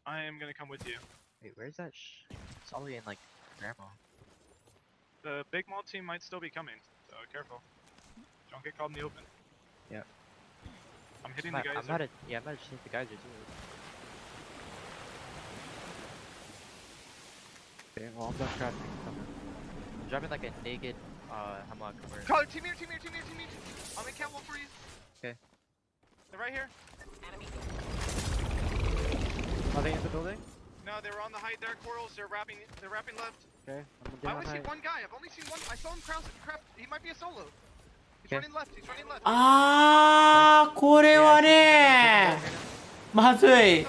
I am gonna come with you. Wait, where's that it's all the way in like grandma. The big mall team might still be coming, so careful. Don't get caught in the open. Yeah. I'm hitting the geyser. I'm about to just hit the geyser too. Okay, well I'm done crafting. I'm dropping like a naked hemlock cover. Call team here. I'm in camp wall for you. Okay. They're right here. Are they in the building? No, they were on the height there, corals. They're wrapping left. Okay, I only see one guy. I've only seen one. I saw him craft. He might be a solo. He's Okay. running left.あーこれはねまずい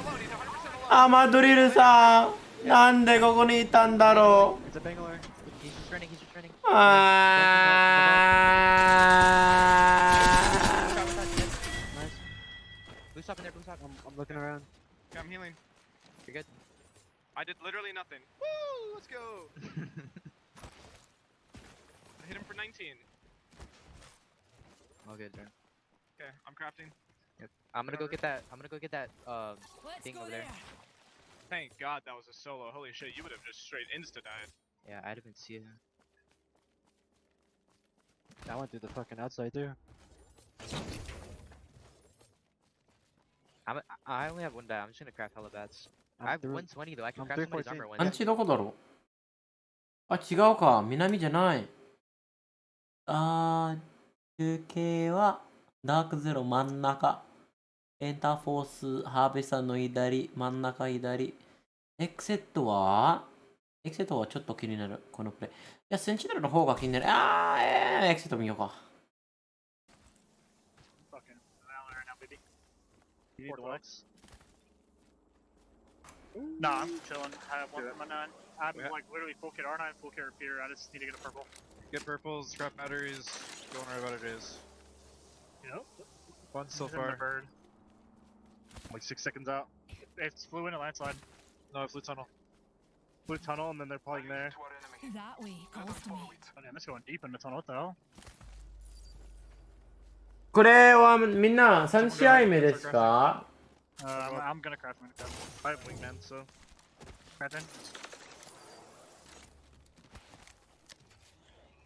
アマドリルさんなんでここにいたんだろう It's a Bangalore. He's just running. Nice. Blue stop in there, I'm looking around. Okay, I'm healing. You're good. I did literally nothing. Woo! Let's go. I hit him for 19. All good, man. Okay, I'm crafting. Yep. I'm gonna go get that thing over there. Thank God that was a solo. Holy shit, you would have just straight insta-died. Yeah, I didn't see it. I went through the fucking outside too. I only have one die. I'm just gonna craft hella bats. I have 120 though. I can craft somebody's armor. アンチどこだろうあ、違うか南じゃない中継はダークゼロ真ん中。エンターフォース、ハーベスターの左、真ん中左。エクセットはちょっと気になる。このプレイ。いや、センチネルの方が気になる。エクセット見ようか。Nah, I'm chilling. I have one from my 9. I'm like literally full kit R9, full kit repeater. I just need to get a purple. Get purples, scrap batteries, going right about it is. Yep. One so He's in the far. bird. Like 6 seconds out. It's flew in a landslide. No, flew tunnel. Blue tunnel, and then they're playing there. That way calls to me. Oh damn, it's going deep in the tunnel. What the hell? これはみんな3試合目ですか？ I'm gonna craft. I have wingman, so. Crafting.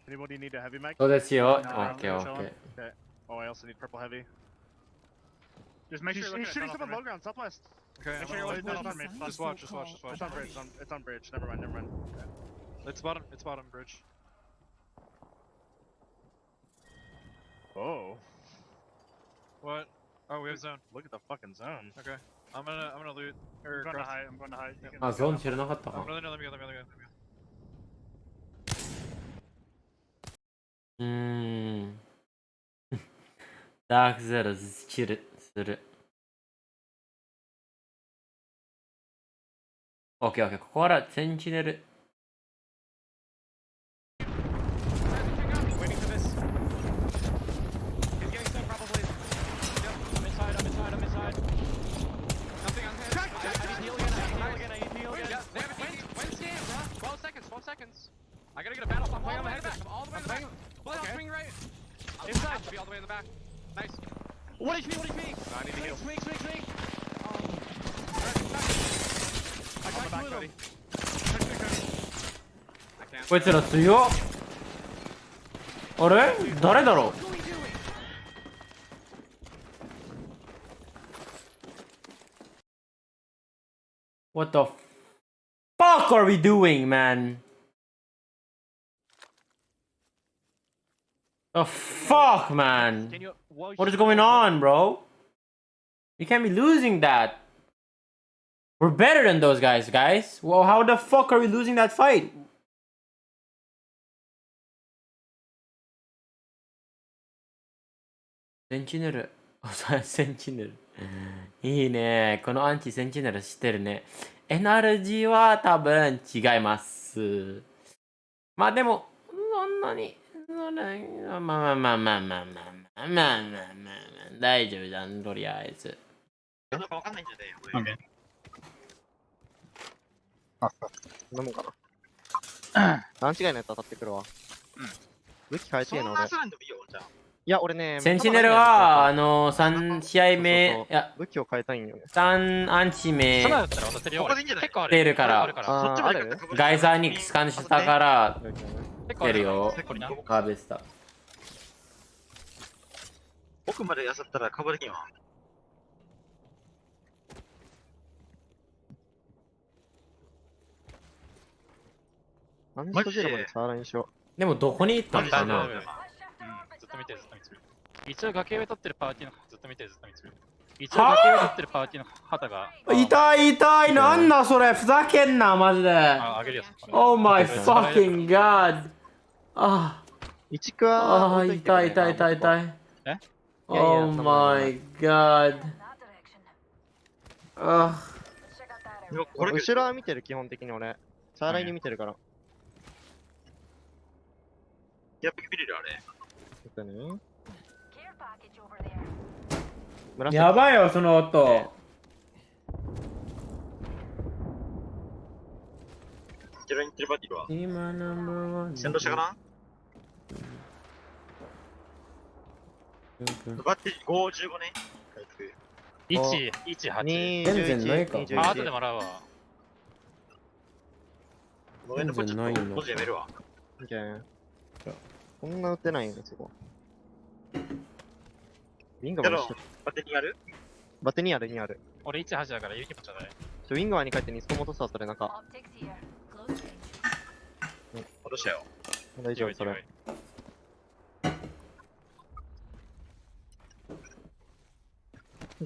Anybody need a heavy mag? そうですよ。No, OK I'm OK。 chilling. Okay. Oh, I also need purple heavy. Just make sure you're shooting someone low ground, southwest. Okay, Make sure you're always on me. Just watch, just watch, just watch. It's on bridge. It's on bridge. Never mind, never mind. Okay. It's bottom bridge. Oh. What? Oh, we have zone. Look at the fucking zone. Okay. I'm gonna loot. Or I'm going to cross. hide. I'm going to hide. You can- あ、ゾーン知らなかったか。No, let me go, let me go, let me go. ダークゼロチルする。OK OK。ここからセンチネル。Waiting for this. He's getting some probably. Yep, I'm inside, I'm inside, I'm inside. Nothing on him. I need heal again, I need heal again. Yeah, they have a team. When stand, bro? 12 seconds, 12 seconds. I gotta get a battle. I'm playing on the head back. I'm all the way in the back. Okay. Swing right. Inside. Should be all the way in the back. Nice. 1 HP, 1 HP. I need to heal. Swing. I got back, buddy. こいつら強っ。あれ誰だろう。What the fuck are we doing, man? The fuck, man? What is going on, bro? We can't be losing that. We're better than those guys. Well, how the fuck are we losing that fight? Sentinel. センチネル。いいね。このアンチセンチネル知ってるね。NRG は多分違います。まあでも、そんなに。まあ。大丈夫じゃん、とりあえず。なんかわかんないんじゃね飲むかな。段違いのやつ当たってくるわ。武器変えてえな、俺。いや、俺ね、センチネルは、3試合目、いや、武器を変えたいんよね。3アンチ目、出るから、ガイザーにスカンしたから、出るよ、ハーベスター。奥までやさったらカバーできんわ。アンチジェルまでチャーラにしよう。でもどこに行ったのかな。ずっと見てる。一応崖上取ってるパーティーのずっと見てる。一応崖上取ってるパーティーの旗が。痛い、なんだそれ、ふざけんな、マジで。あげるよ。Oh my fucking god。一区は。痛い。え Oh my god。後ろは見てる、基本的に俺。チャーラに見てるから。やっぱ見れるあれ。やばいよ、その音。後ろに行ってるバディは今ナンバーワン。先導車かなバッテリー515ね。118。全然ないか。後でもらうわ。全然ないの。文字やめるわ。こんな打てないんですよ。ウィンガバーッテリーある？バッテリーある、2ある。俺18だから勇気持ちゃない。ウィンガーに帰ってニスコ戻すわ、それなんか。戻したよ。大丈夫、それ。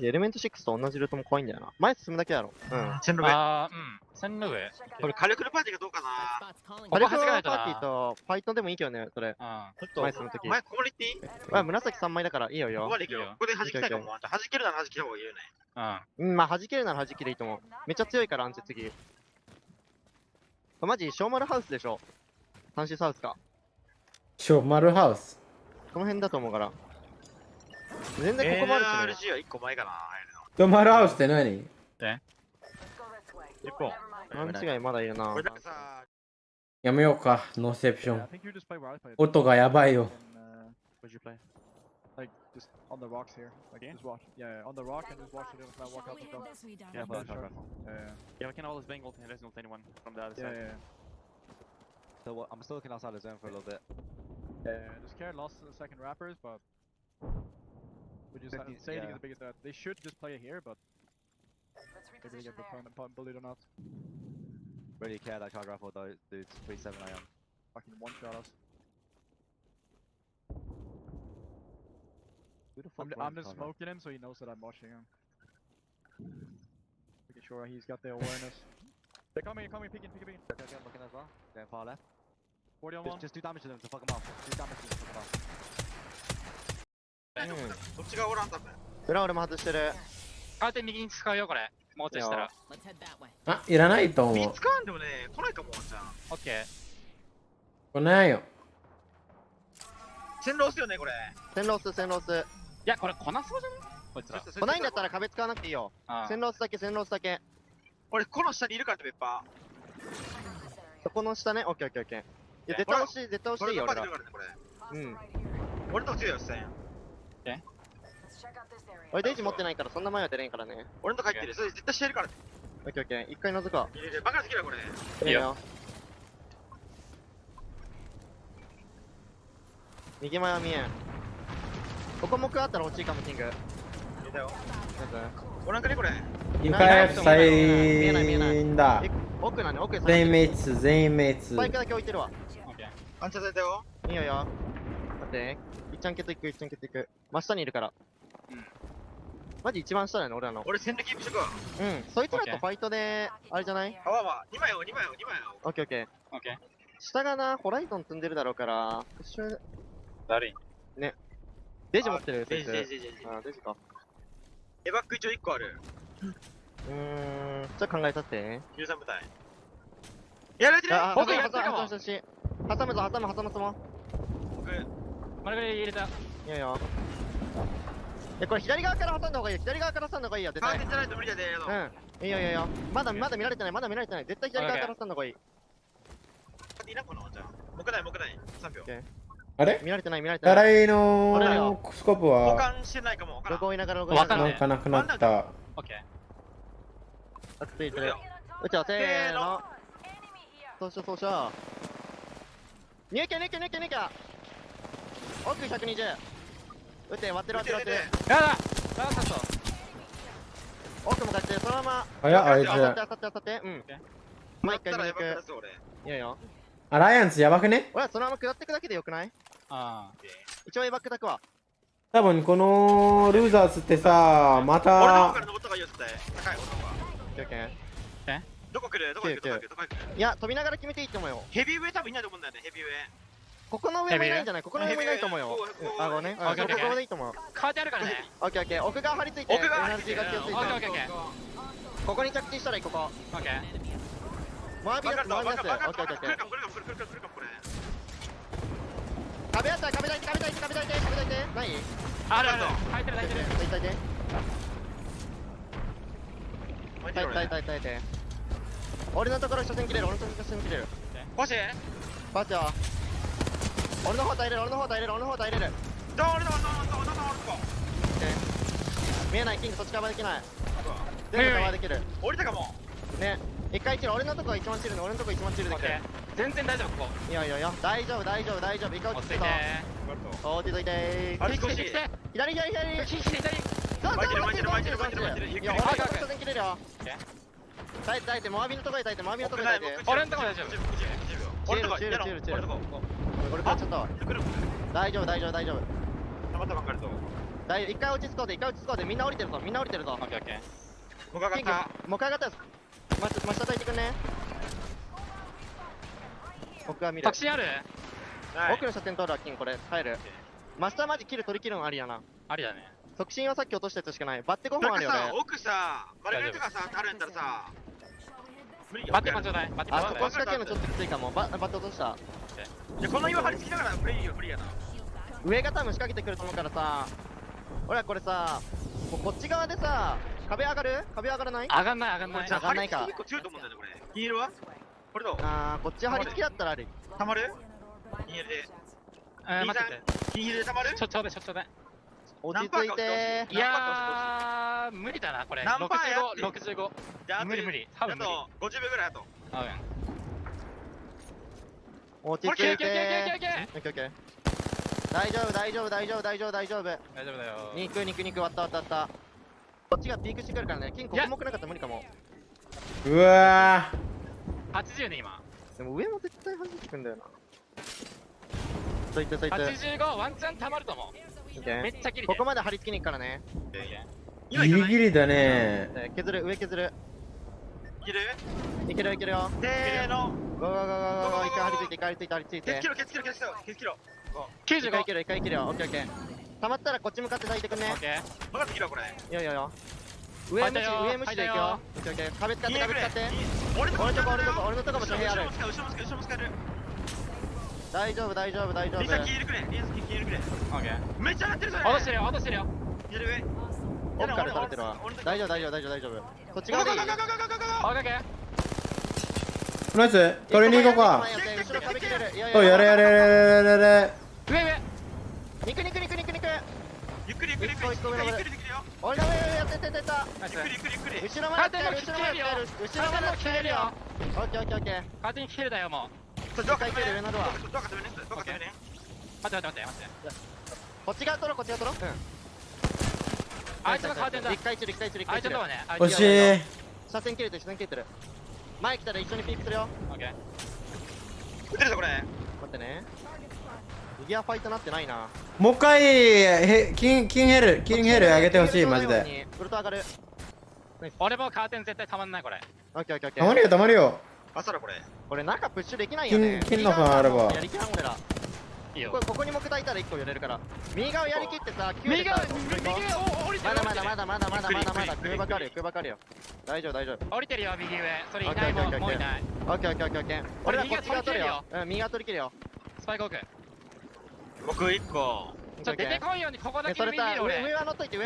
エレメント6と同じルートも怖いんだよな。前進むだけだろ。うん。線路上。あー、うん。線路上。これ火力のパーティーがどうかな。火力のパーティーとファイトでもいいけどね、それ。前進むとき。前ここに行っていい？紫3枚だからいいよよ。ここまで行くよ。ここで弾きたいかも。弾けるなら弾きた方がいいよね。うん、まあ弾けるなら弾きでいいと思う。めっちゃ強いから、アンチ次。マジ、小丸ハウスでしょ。阪神サウスか。小丸ハウス。この辺だと思うから。全然ここもあるし、ね。RG は1個前かな。小丸ハウスって何？え？一本。勘違いまだいるな。やめようか、ノーセプション。音がやばいよ。Like just on the rocks here, like just watch. Yeah, on the rock and just watch it walk out the door. Yeah, yeah, we can always bangle and doesn't anyone from the other side. Yeah. So what, I'm still looking outside the zone for a little bit. Yeah, just care lost the second rappers, but we just say the biggest that they should just play it here, but maybe they get bullied or not. Really care that card raffle though, dudes. 3-7 I am. Fucking one shot us. I'm just smoking him so he knows that I'm watching him. Making sure he's got the awareness. They're coming, peeking. Okay, I'm looking as well. Going far left. 40 on 1. Just do damage to them to fuck them off. Do damage to them to fuck them off. どっちがおらん多分。裏俺も外してる。カーテン右に使うよ、これ。もうちょいしたら。あ、いらないと思う。右使わんでもね、来ないかも、じゃん。オッケー。来ないよ。線路押すよね、これ。線路押す。いや、これ来なそうじゃないこいつら。来ないんだったら壁使わなくていいよ。線路押すだけ。俺、この下にいるからって、ペッパー。そこの下ね、オッケー。いや、絶対押していいよ、俺ら。うん。俺と強いよ、下やん。俺、デイジ持ってないから、そんな前は出れんからね。俺のとこ入ってる。それ絶対してるから。オッケー。一回覗くわ。バカ好きだ、これ。いいよ。右前は見えん。ここ木あったら欲しいかも、キング。見たよ。ご覧くれ、これ。床塞いんだ。奥なんで、全滅。スパイクだけ置いてるわ。アンチャされたよ。いいよ。待って。一ちゃんケツ行く。真下にいるから。マジ一番下だよね、俺らの。俺、戦略キープしとくわ。うん。そいつらとファイトで、あれじゃない？あわわ、2枚よ。オッケー。下がな、ホライゾン積んでるだろうから、誰いね。デジ持ってる？デジ。あ、デジか。エバック一応1個ある。ちょっと考えさせて。13部隊。やられてる！僕やったかも。挟むぞ。僕、丸刈り入れた。いいよ。これ左側から挟んだ方がいいよ。絶対。カーテンじゃないと無理だね。いいよ。まだ見られてない。絶対左側から挟んだ方がいい。いいな、このじゃん。木ない。3秒。あれ？見られてない。ダライのスコープは保管してないかも。ロゴ追いながら。なんかなくなった。オッケー。ついてる。撃ちゃせーの。そうしよう。抜け。奥120。撃て、割ってる。やだ奥も勝ってる、そのまま。あいつ。当たって。うん。もう一回抜く。いいよ。アライアンスやばくね？俺はそのまま下ってくだけでよくない？一応エバックだくわ。多分このルーザーズってさ、また。俺の方から登った方がいいよ、絶対。高い、オッケー。どこ来る？いや、飛びながら決めていいと思うよ。ヘビー上多分いないと思うんだよね、ヘビー上。ここの上もいないんじゃない？ここの上もいないと思うよ。あ、ごめんね。ここでいいと思う。カーテンあるからね。オッケー。奥側張り付いて。奥側張り付いて。ここに着地したらいい、ここ。オッケー。回りやす。オッケー。来るか、これ。壁あったら壁抱いて。ない？ある。耐えてる。耐えて。俺のところ初戦切れる。欲しい？バチャー。俺の方耐えれる。俺の方見えない、キングそっち側できない。全部カバーできる。降りたかも。ね。一回切る。俺のとこ一番チルできる。全然大丈夫、ここ。いや。大丈夫。イカ落ち着くぞ。落ち着いて。あれ少し。左。左。いや、俺の初戦切れるよ。耐えて、モアビのとこで耐えて。俺のとこ大丈夫。チル。俺これちょっと。大丈夫。たまたまかると。一回落ち着こうで、一回落ち着こうで、みんな降りてるぞ、みんな降りてるぞ。オッケーオッケー。もう一回上がった。もう一回上がった。真下叩いてくんね。僕が見る。タクシーある？奥の射点通るわ、キン、これ、帰る。真下マジキル取り切るのありやな。ありだね。促進はさっき落としたやつしかない。バッテ5本あるよね。奥さ、バレルとかさ、あるんだったらさ、バッテマンちょうだい。バッテマンあそこ下蹴るのちょっときついかも。バッテ落とした。いや、この岩張り付きながらプレイよ、プレイやな。上が多分仕掛けてくると思うからさ、俺らこれさ、もうこっち側でさ、壁上がる？壁上がらない？上がんない上がんない。上がんないか。結構強いと思うんだよね、これ。金色は？これどう？こっち張り付きだったらある。たまる？金色で。待ってて。金色でたまる？ちょうだいちょうだい。落ち着いていやー、無理だな、これ。何パーやって65。無理無理。多分無理。あと50秒ぐらいあと。落ち着いて。オッケーオッケー。大丈夫大丈夫大丈夫大丈夫大丈夫。大丈夫だよ。肉割ったこっちがピークしてくるからね。金ここ重くなかったら無理かも。うわー。80ね、今。でも上も絶対弾いてくんだよな。そいて。85、ワンチャン溜まると思う。めっちゃ切りここまで張り付きに行くからね。ギリギリだね。削る、上削る。いけるよ。せーの。ゴー。一回張り付いて。ケツキロ。95。一回いけるよ。オッケー。溜まったらこっち向かって抱いてくんね。オッケー。分かってきたこれ。いよ。上無視で行くよ。オッケー。壁使って。俺のとこも手ある。後ろも使える。大丈夫。リサキールくれ。オッケー。めっちゃ上がってるそれ。落としてるよ。いる上。奥から垂れてるわ。大丈夫。こっち側でいい。オッケー。ナイス取りに行こうか。後ろ壁切れる。おやれ。上。肉。ゆっくり。俺の上やってた。ゆっくり。後ろまで来てる。オッケー。勝手に来てるだよ、もう。どうか上のドア。待って。こっち側取ろう。あいつがカーテンだ。一回散る。あいつのはね。惜しい。車線切れてる。前来たら一緒にピークするよ。オッケー。撃てるぞこれ。待ってね。右はファイトなってないな。もう一回キンヘル上げてほしいマジで。フルト上がる。俺もカーテン絶対たまんないこれ。オッケー。たまるよ。あ、そらこれ。これ中プッシュできないよね。金の缶あれば。やりきらん俺ら。いいよ。ここに木焚いたら1個寄れるから。右側やりきってさ、右側降りてる。まだ空爆あるよ。大丈夫。降りてるよ右上。それいないもん。もういない。オッケー。俺らこっち側取るよ。右側取り切るよ。スパイク奥。僕1個。出てこいようにここだけ右見る俺。上は乗っといて。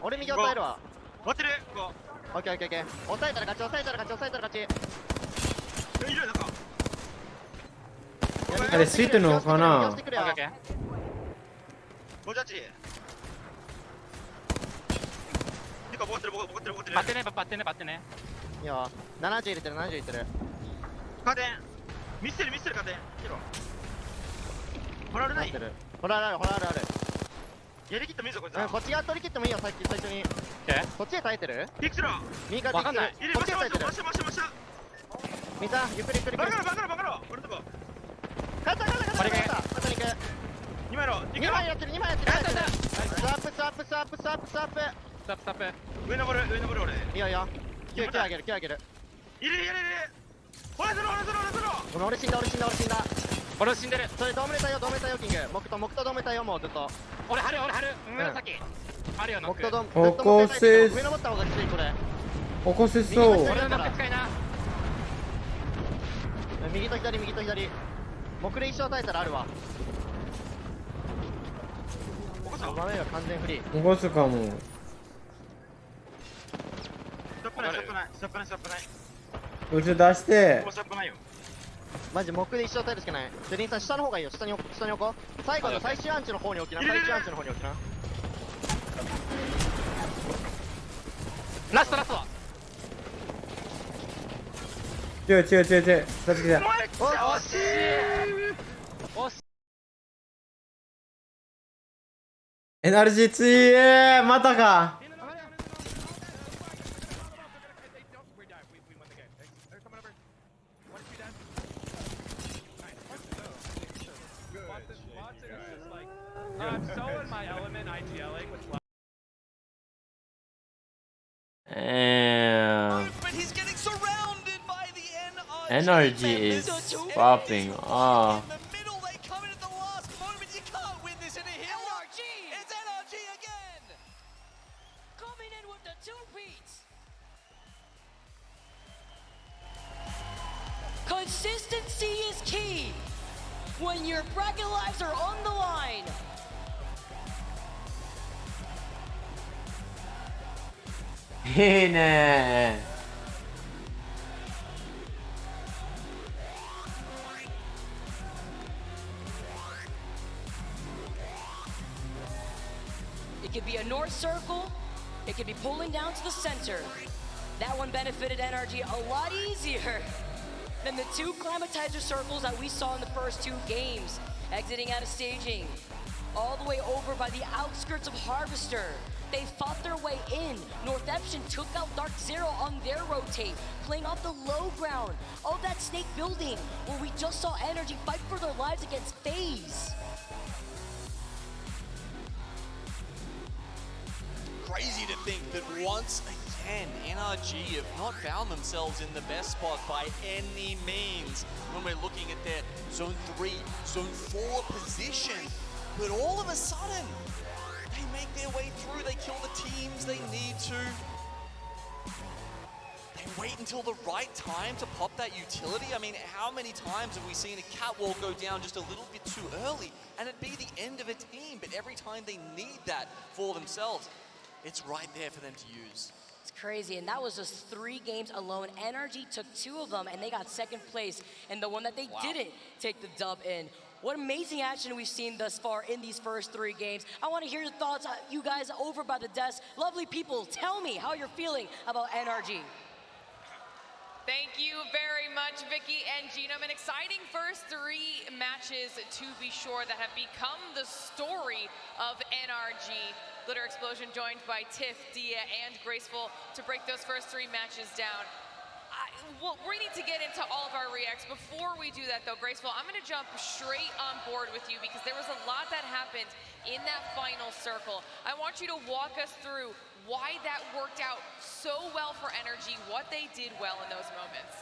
俺右押さえるわ。持ってる。オッケー。押さえたら勝ち。いるなんか。あれついてるのかな。オッケー。58。ボコってる。バッテね。いいよ。70入れてる。カーテン。ミスってるカーテン。ホラールない。ホラーある。やりきってもいいぞこいつ。こっち側取り切ってもいいよ。最初に。こっちで耐えてる？ピクスロ。右側わかんない。こっちで耐えてる。真下。みさん、ゆっくり。バカロ。俺のとこ。勝った。2枚やってる。スワップ。上登る俺。いいよ。9上げる。いる。ほらゼロ。ごめん、俺死んだ。俺死んでる。それドームレタよキング。木とドームレタよ、もうずっと。俺張る。紫。あるよ木とドーム。起こせ。上登った方がきついこれ。起こせそう。俺のノック使いな。右と左。木で一生耐えたらあるわ。画面は完全フリー。起こすかも。ストップない。うち出して。ストップないよ。マジ木で一生耐えるしかない。ジェリンさん下の方がいいよ。下に置こう。最後の最終アンチの方に置きな。ラスト。違う。惜しい。NRG ついまたか。I'm so in my element IGLing with Energy is popping off. Coming in with the 2 beats. Consistency is key when your bracket lives are on the line. Hine. It could be a north circle, it could be pulling down to the center. That one benefited NRG a lot easier than the 2 climatizer circles that we saw in the first 2 games, exiting out of staging. All the way over by the outskirts of Harvester. They fought their way in. Northeption took out Dark Zero on their rotate, playing off the low ground of that snake building where we just saw NRG fight for their lives against FaZe. Crazy to think that once again, NRG have not found themselves in the best spot by any means when we're looking at their Zone 3, Zone 4 position. But all of a sudden, they make their way through, they kill the teams they need to. They wait until the right time to pop that utility. I mean, how many times have we seen a catwalk go down just a little bit too early and it'd be the end of a team, but every time they need that for themselves, it's right there for them to use. It's crazy, and that was just 3 games alone. NRG took 2 of them, and they got 2nd place, and the one that they didn't take the dub in. What amazing action we've seen thus far in these first 3 games. I want to hear your thoughts, you guys over by the desk. Lovely people, tell me how you're feeling about NRG. Thank you very much, Vicky and Genome. An exciting first 3 matches, to be sure, that have become the story of NRG. Glitter Explosion joined by Tiff, Dia, and Graceful to break those first 3 matches down. Well, we need to get into all of our reacts. Before we do that, though, Graceful, I'm going to jump straight on board with you because there was a lot that happened in that final circle. I want you to walk us through why that worked out so well for NRG, what they did well in those moments.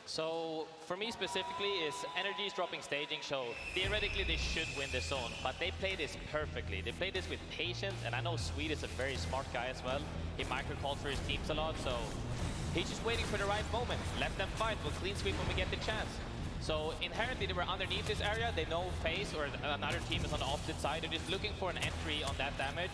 So for me specifically, is NRG is dropping staging, so theoretically they should win the zone, but they play this perfectly. They play this with patience, and I know Sweet is a very smart guy as well. He microcalls for his teams a lot, so he's just waiting for the right moment. Let them fight. We'll clean sweep when we get the chance. So inherently they were underneath this area. They know FaZe or another team is on the opposite side. They're just looking for an entry on that damage.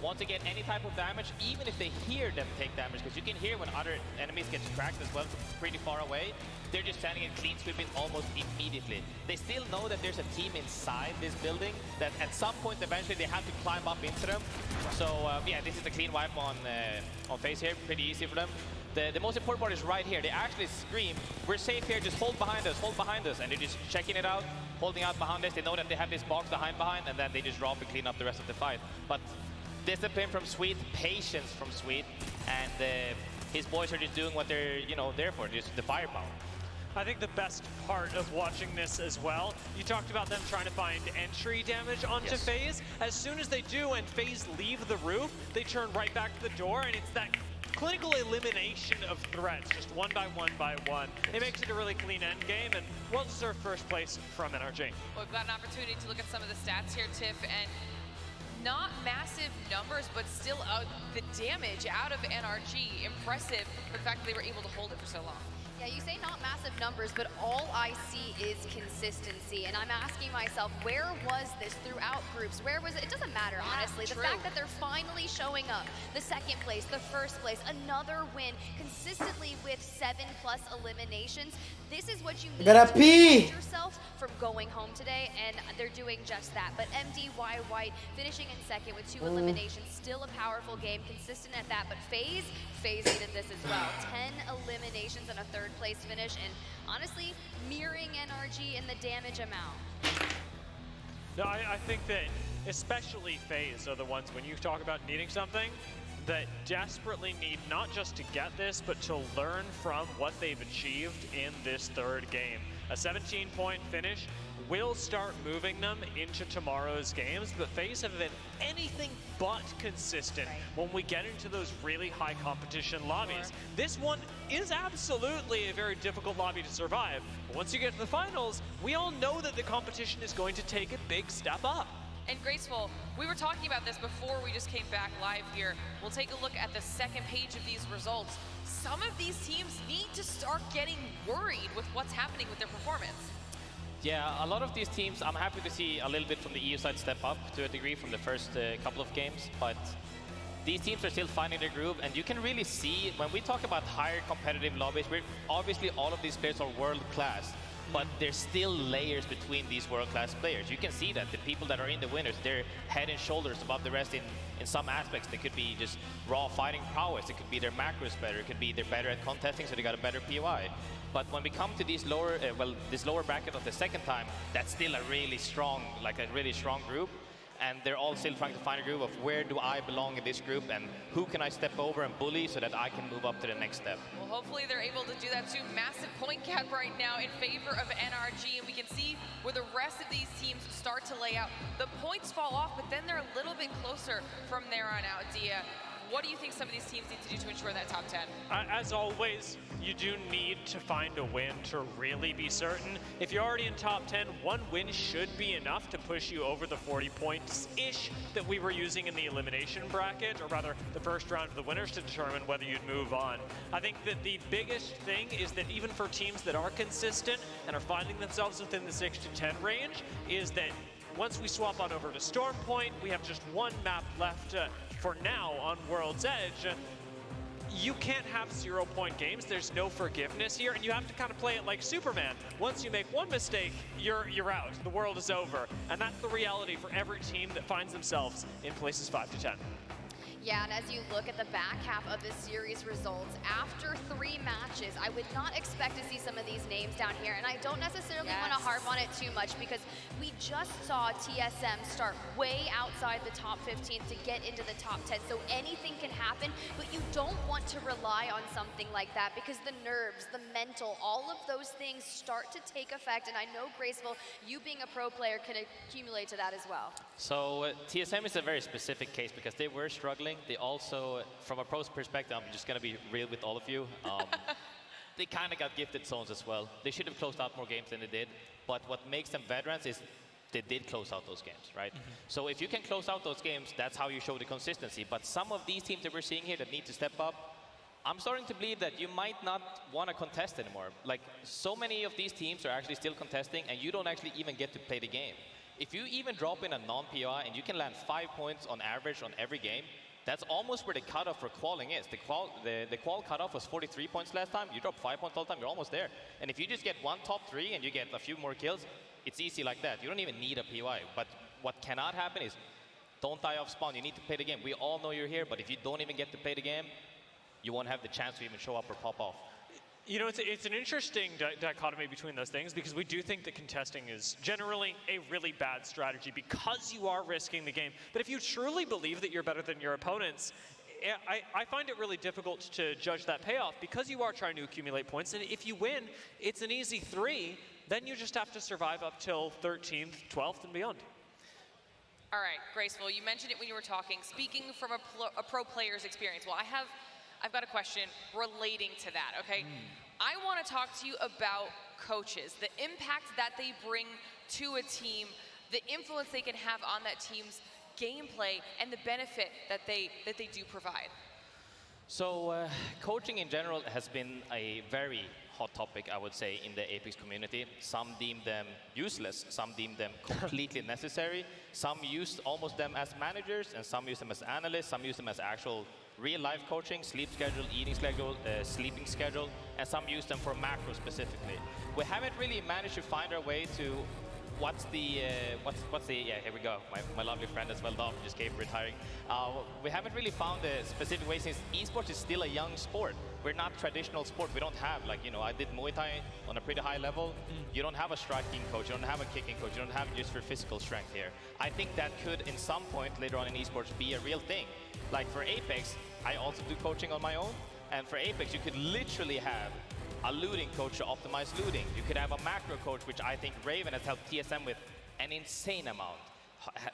Want to get any type of damage, even if they hear them take damage, because you can hear when other enemies get cracked as well from pretty far away. They're just standing and clean sweeping almost immediately. They still know that there's a team inside this building that at some point eventually they have to climb up into them. So yeah, this is the clean wipe on FaZe here, pretty easy for them. The most important part is right here. They actually scream, we're safe here, just hold behind us, and they're just checking it out, holding out behind us. They know that they have this box behind, and then they just drop and clean up the rest of the fight. But discipline from Sweet, patience from Sweet, and his boys are just doing what they're there for, just the firepower. I think the best part of watching this as well, you talked about them trying to find entry damage onto FaZe. As soon as they do and FaZe leave the roof, they turn right back to the door, and it's that clinical elimination of threats, just one by one. It makes it a really clean end game, and well-deserved first place from NRG. Well, we've got an opportunity to look at some of the stats here, Tiff, and not massive numbers, but still the damage out of NRG. Impressive, the fact that they were able to hold it for so long. Yeah, you say not massive numbers, but all I see is consistency. And I'm asking myself, where was this throughout groups? Where was it? It doesn't matter, honestly. The fact that they're finally showing up, the 2nd place, the 1st place, another win, consistently with 7+ eliminations. This is what you need to prevent yourself from going home today, and they're doing just that. But MDY White finishing in 2nd with 2 eliminations, still a powerful game, consistent at that. But FaZe needed this as well. 10 eliminations and a 3rd place finish, and honestly, mirroring NRG in the damage amount. No, I think that especially FaZe are the ones, when you talk about needing something, that desperately need not just to get this, but to learn from what they've achieved in this 3rd game. A 17-point finish will start moving them into tomorrow's games, but FaZe have been anything but consistent when we get into those really high competition lobbies. This one is absolutely a very difficult lobby to survive, but once you get to the finals, we all know that the competition is going to take a big step up. And Graceful, we were talking about this before we just came back live here. We'll take a look at the second page of these results. Some of these teams need to start getting worried with what's happening with their performance. Yeah, a lot of these teams, I'm happy to see a little bit from the EU side step up to a degree from the first couple of games, but these teams are still finding their groove, and you can really see when we talk about higher competitive lobbies, obviously all of these players are world-class, but there's still layers between these world-class players. You can see that the people that are in the winners, they're head and shoulders above the rest in some aspects. They could be just raw fighting prowess, it could be their macros better, it could be they're better at contesting, so they got a better POI. But when we come to these lower, this lower bracket of the second time, that's still a really strong, group. And they're all still trying to find a groove of where do I belong in this group and who can I step over and bully so that I can move up to the next step. Well, hopefully they're able to do that too. Massive point gap right now in favor of NRG, and we can see where the rest of these teams start to lay out. The points fall off, but then they're a little bit closer from there on out. Dia, what do you think some of these teams need to do to ensure that top 10? As always, you do need to find a win to really be certain. If you're already in top 10, one win should be enough to push you over the 40 points-ish that we were using in the elimination bracket, or rather the first round of the winners to determine whether you'd move on. I think that the biggest thing is that even for teams that are consistent and are finding themselves within the 6 to 10 range, is that once we swap on over to Storm Point, we have just one map left for now on World's Edge. You can't have 0-point games. There's no forgiveness here, and you have to kind of play it like Superman. Once you make one mistake, you're out. The world is over, and that's the reality for every team that finds themselves in places 5 to 10. Yeah, and as you look at the back half of this series results, after 3 matches, I would not expect to see some of these names down here, and I don't necessarily want to harp on it too much because we just saw TSM start way outside the top 15 to get into the top 10, so anything can happen, but you don't want to rely on something like that because the nerves, the mental, all of those things start to take effect, and I know, Graceful, you being a pro player can accumulate to that as well. So TSM is a very specific case because they were struggling. They also, from a pro's perspective, I'm just going to be real with all of you. They kind of got gifted zones as well. They should have closed out more games than they did. But what makes them veterans is they did close out those games, right? So if you can close out those games, that's how you show the consistency. But some of these teams that we're seeing here that need to step up, I'm starting to believe that you might not want to contest anymore. Like, so many of these teams are actually still contesting, and you don't actually even get to play the game. If you even drop in a non-POI and you can land 5 points on average on every game, that's almost where the cutoff for qualing is. The qual cutoff was 43 points last time. You drop 5 points all the time, you're almost there. And if you just get one top 3 and you get a few more kills, it's easy like that. You don't even need a POI. But what cannot happen is don't die off spawn. You need to play the game. We all know you're here, but if you don't even get to play the game, you won't have the chance to even show up or pop off. You know, it's an interesting dichotomy between those things because we do think that contesting is generally a really bad strategy because you are risking the game. But if you truly believe that you're better than your opponents, I find it really difficult to judge that payoff because you are trying to accumulate points. And if you win, it's an easy 3. Then you just have to survive up till 13th, 12th, and beyond. All right, Graceful, you mentioned it when you were talking. Speaking from a pro player's experience, well, I've got a question relating to that, okay? I want to talk to you about coaches, the impact that they bring to a team, the influence they can have on that team's gameplay, and the benefit that they do provide. So coaching in general has been a very hot topic, I would say, in the Apex community. Some deem them useless, some deem them completely necessary. Some use almost them as managers, and some use them as analysts, some use them as actual real-life coaching, sleep schedule, eating schedule, sleeping schedule, and some use them for macro specifically. We haven't really managed to find our way to what's the yeah, here we go. My lovely friend as well, Dom, just came retiring. We haven't really found a specific way since esports is still a young sport. We're not traditional sport. We don't have, like, you know, I did Muay Thai on a pretty high level. You don't have a striking coach, you don't have a kicking coach, you don't have just your physical strength here. I think that could, in some point later on in esports, be a real thing. Like for Apex, I also do coaching on my own, and for Apex, you could literally have a looting coach to optimize looting. You could have a macro coach, which I think Raven has helped TSM with an insane amount.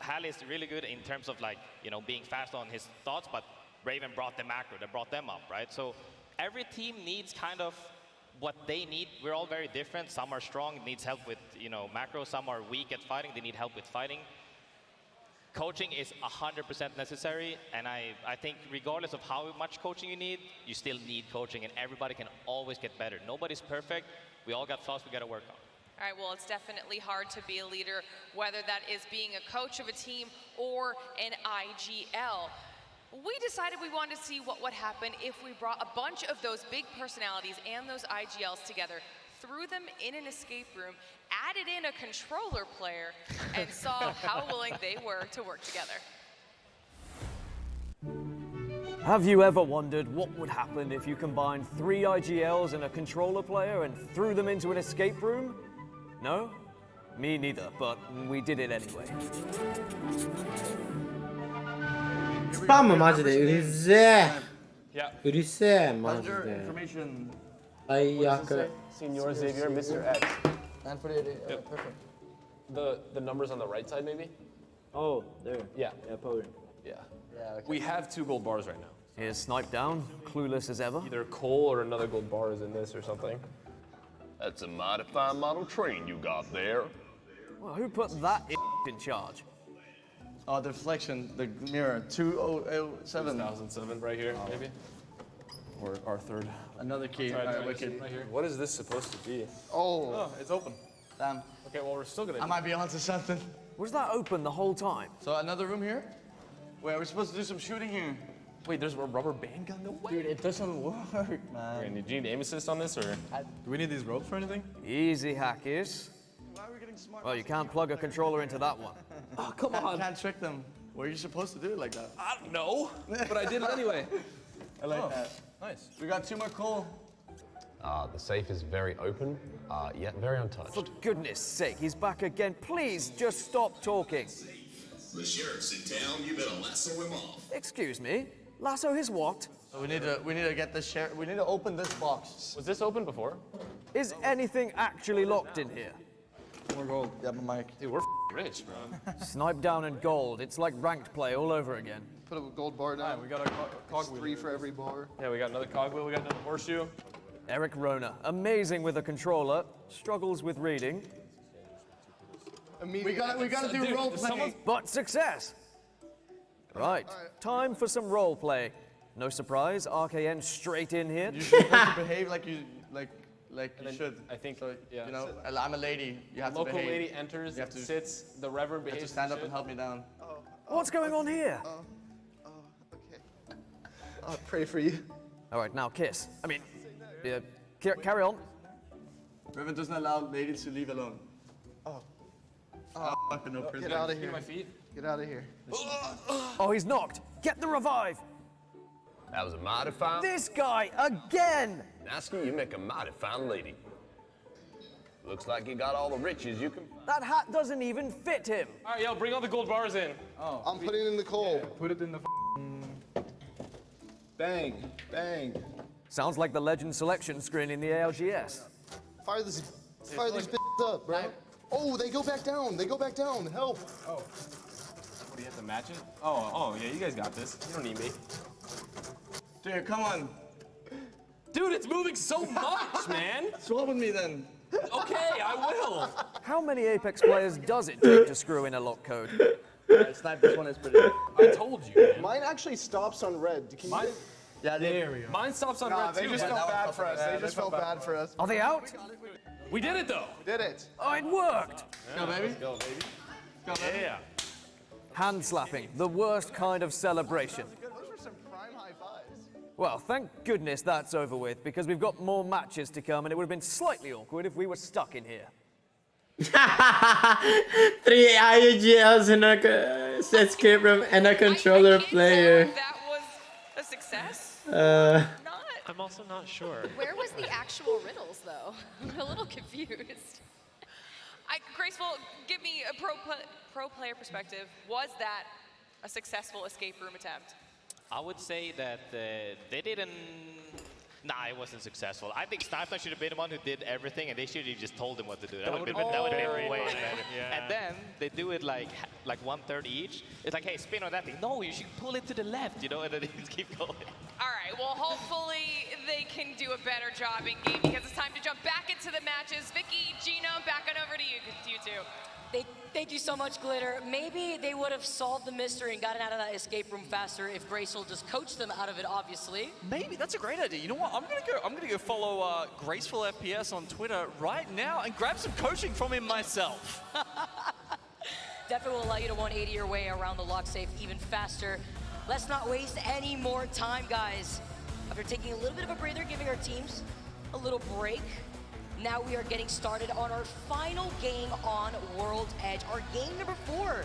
Hal is really good in terms of like, you know, being fast on his thoughts, but Raven brought the macro, that brought them up, right? So every team needs kind of what they need. We're all very different. Some are strong, needs help with, you know, macro. Some are weak at fighting, they need help with fighting. Coaching is 100% necessary, and I think regardless of how much coaching you need, you still need coaching, and everybody can always get better. Nobody's perfect. We all got flaws we got to work on. All right, well, it's definitely hard to be a leader, whether that is being a coach of a team or an IGL. We decided we wanted to see what would happen if we brought a bunch of those big personalities and those IGLs together, threw them in an escape room, added in a controller player, and saw how willing they were to work together. Have you ever wondered what would happen if you combined 3 IGLs and a controller player and threw them into an escape room? No? Me neither, but we did it anyway. スパムマジでうるせえ。うるせえマジで。最悪。 Senor Xavier, Mr. X. And for perfect. The numbers on the right side, maybe? Oh, there. Yeah. Yeah, probably. Yeah. We have 2 gold bars right now. Here's Snipe down, clueless as ever. Either Cole or another gold bar is in this or something. That's a modified model train you got there. Well, who put that in charge? Oh, deflection, the mirror, 2007. 2007 right here, maybe? Or our third. Another key, wicked. Right here. What is this supposed to be? Oh, it's open. Damn. Okay, well, we're still gonna. I might be onto something. Was that open the whole time? So another room here? Wait, we're supposed to do some shooting here. Wait, there's a rubber band gun? No way. Dude, it doesn't work, man. Okay, do you need aim assist on this, or? Do we need these ropes for anything? Easy, hackers. Why are we getting smart? Well, you can't plug a controller into that one. Oh, come on. Can't trick them. Were you supposed to do it like that? I don't know, but I did it anyway. I like that. Nice. We got 2 more coal. The safe is very open, yet very untouched. For goodness sake, he's back again. Please, just stop talking. The sheriff's in town, you better lasso him off. Excuse me? Lasso his what? So we need to get the sheriff. We need to open this box. Was this open before? Is anything actually locked in here? More gold. Yeah, my mic. Dude, we're rich, bro. Snipe down and gold. It's like ranked play all over again. Put a gold bar down. Alright, we got a cogwheel. 3 for every bar. Yeah, we got another cogwheel, we got another horseshoe. Eric Rona, amazing with a controller, struggles with reading. We gotta do role playing. But success! Right, time for some role play. No surprise, RKN straight in here. You're supposed to behave like you should. I think, so, yeah. You know, I'm a lady. You have to behave. Local lady enters, you have to, sits, the reverend you have behaves. to stand up and help me down. What's going on here? Okay. I'll pray for you. All right, now kiss. I mean, carry on. Reverend doesn't allow ladies to leave alone. Oh. Fucking no prison. Get out of here. My feet. Get out of here. Oh, he's knocked. Get the revive. That was a mighty fine. This guy again. Nasky, you make a mighty fine lady. Looks like you got all the riches you can. That hat doesn't even fit him. All right, yo, bring all the gold bars in. Oh, I'm putting it in the coal. Yeah, put it in the. Bang, bang. Sounds like the legend selection screen in the ALGS. Fire these b****s up, bro. Oh, they go back down. They go back down. Help. Oh. What, do you have to match it? Oh, yeah, you guys got this. You don't need me. Dude, come on. Dude, it's moving so much, man. Swap with me then. Okay, I will. How many Apex players does it take to screw in a lock code? Snipe, this one is pretty good. I told you, man. Mine actually stops on red. Can Mine? Yeah, there we go. Mine stops on red, they too. Just felt bad for us. They just felt bad for us. Are they out? We did it, though. We did it. Oh, it worked. Go, baby. Go, baby. Go, baby. Yeah. Hand slapping, the worst kind of celebration. Those were some prime high fives. Well, thank goodness that's over with, because we've got more matches to come, and it would have been slightly awkward if we were stuck in here. 3 IGLs in a escape room and a controller player. That was a success? I'm also not sure. Where was the actual riddles, though? I'm a little confused. Graceful, give me a pro player perspective. Was that a successful escape room attempt? I would say that they did Nah, it wasn't successful. I think Snipefly should have been the one who did everything, and they should have just told him what to do. That would have been way better. Yeah. And then they do it like 1/3 each. It's like, hey, spin on that thing. No, you should pull it to the left, you know, and then they just keep going. All right, well, hopefully they can do a better job in game because it's time to jump back into the matches. Vicky, Gino, back on over to you two. Thank you so much, Glitter. Maybe they would have solved the mystery and gotten out of that escape room faster if Graceful just coached them out of it, obviously. Maybe that's a great idea. You know what? I'm gonna go follow Graceful FPS on Twitter right now and grab some coaching from him myself. Definitely will allow you to 180 your way around the lock safe even faster. Let's not waste any more time, guys. After taking a little bit of a breather, giving our teams a little break, now we are getting started on our final game on World's Edge, our game number 4.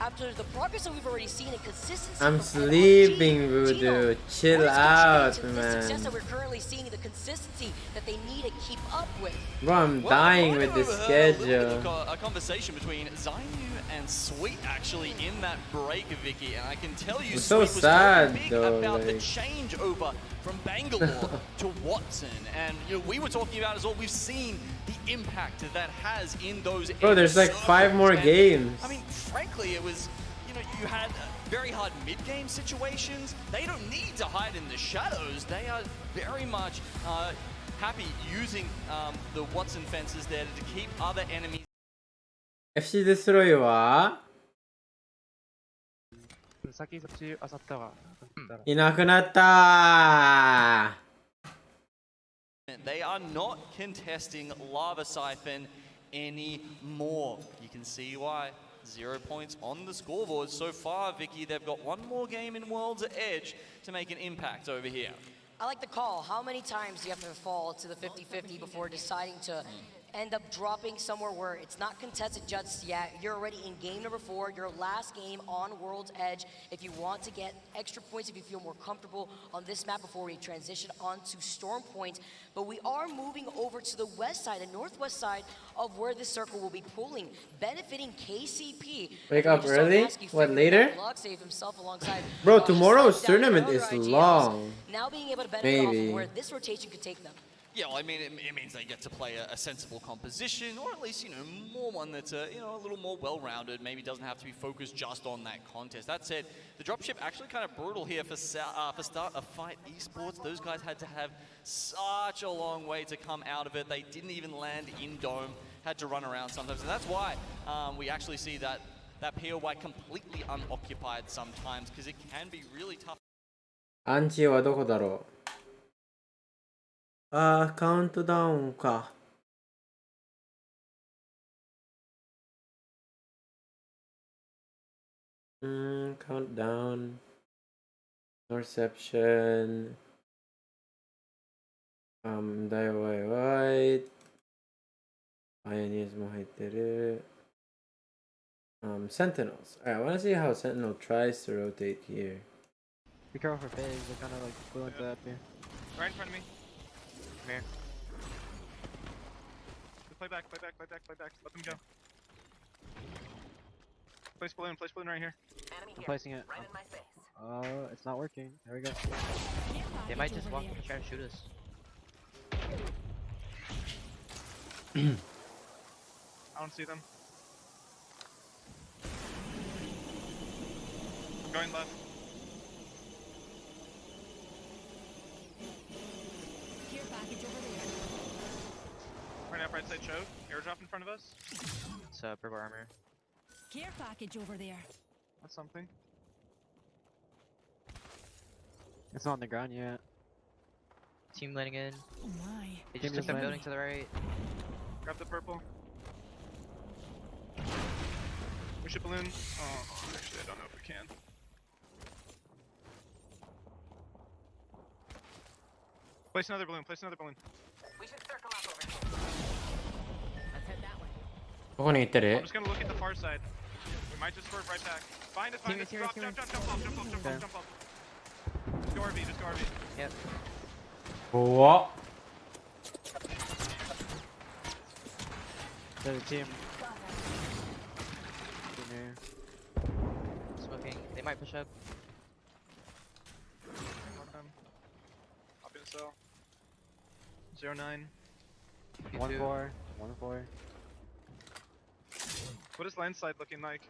After the progress that we've already seen and consistency. I'm sleeping, Voodoo. Chill out, The man. success that we're currently seeing, the consistency that they need to keep up with. Bro, I'm dying with this schedule. A conversation between Zainu and Sweet actually in that break, Vicky, and I can tell you, I'm so Sweet was sad, talking big though, about the like- changeover from Bangalore to Watson, and you know, we were talking about as well. We've seen the impact that has in those. Bro, there's like 5 more games. I mean, frankly, it was, you know, you had very hard mid-game situations. They don't need to hide in the shadows. They are very much happy using the Watson fences there to keep other enemies. FC デストロイは先そっちあさったわ。いなくなったー。 They are not contesting Lava Siphon anymore. You can see why. 0 points on the scoreboard so far, Vicky. They've got one more game in World's Edge to make an impact over here. I like the call. How many times do you have to fall to the 50-50 before deciding to end up dropping somewhere where it's not contested just yet? You're already in game number 4, your last game on World's Edge. If you want to get extra points, if you feel more comfortable on this map before we transition onto Storm Point. But we are moving over to the west side, the northwest side of where this circle will be pulling, benefiting KCP. Wake up early? What, later? Bro, tomorrow's tournament is long. Now being able to benefit off of Maybe. where this rotation could take them. Yeah, well, I mean, it means they get to play a sensible composition, or at least, you know, more one that's, you know, a little more well-rounded, maybe doesn't have to be focused just on that contest. That said, the dropship actually kind of brutal here for start of Fight Esports. Those guys had to have such a long way to come out of it. They didn't even land in Dome, had to run around sometimes, and that's why we actually see that POY completely unoccupied sometimes, because it can be really tough. アンチはどこだろう。あー、カウントダウンか。Countdown. Reception. DIY. Pioneers も入ってる。Sentinels. Alright, I want to see how Sentinel tries to rotate here. Be careful for phase, they're kind of like flew into that here. Right in front of me. Come here. Just play back. Let them go. Place balloon right here. I'm placing it. Oh, it's not working. There we go. They might just walk and try to shoot us. I don't see them. Going left. Right up, right side choke. Airdrop in front of us. It's purple armor. Care package over there. That's something. It's not on the ground yet. Team landing in. Oh my. They just took the building to the right. Grab the purple. We should balloon. Oh, actually, I don't know if we can. Place another balloon. We should circle up over here. Let's head that way. どこに行ってる I'm just gonna look at the far side. We might just swerve right back. Find us. Drop off. Just go RV. Yep. 怖っ There's a team. Smoking. They might push up. Hop in cell. 09. 1-4. 1-4. What is land side looking like?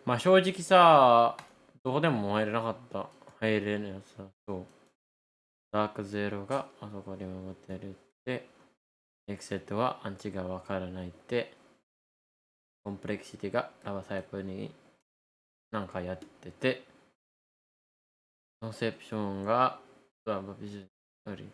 まあ正直さ、どこでも入れなかった。入れるやつだと、ダークゼロがあそこに守ってるって、エクセットはアンチがわからないって、コンプレクシティがラバサイプになんかやってて、コンセプションがラバビジュアル。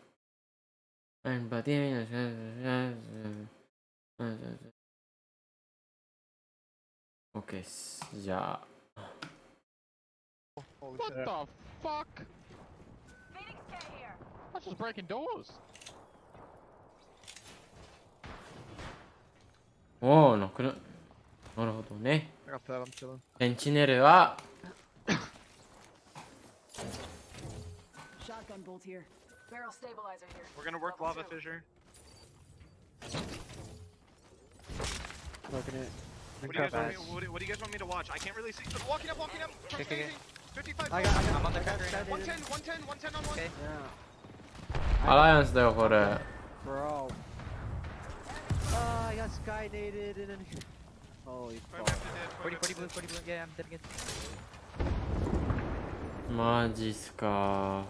OK っす。じゃあ。What the fuck? That's just breaking doors. おお、なくなるほどね。I got that, I'm chilling. センチネルは Shotgun bolt here. Barrel stabilizer here. We're gonna work lava fissure. Looking at. What do you guys want me to watch? I can't really see. Walking up. Okay. 55. I got I'm on the track right now. 110 on one. Okay. アライアンスだよ、これ。 Bro. I got sky dated and then. Holy fuck. 40 blue. Yeah, I'm dead again. マジっすか。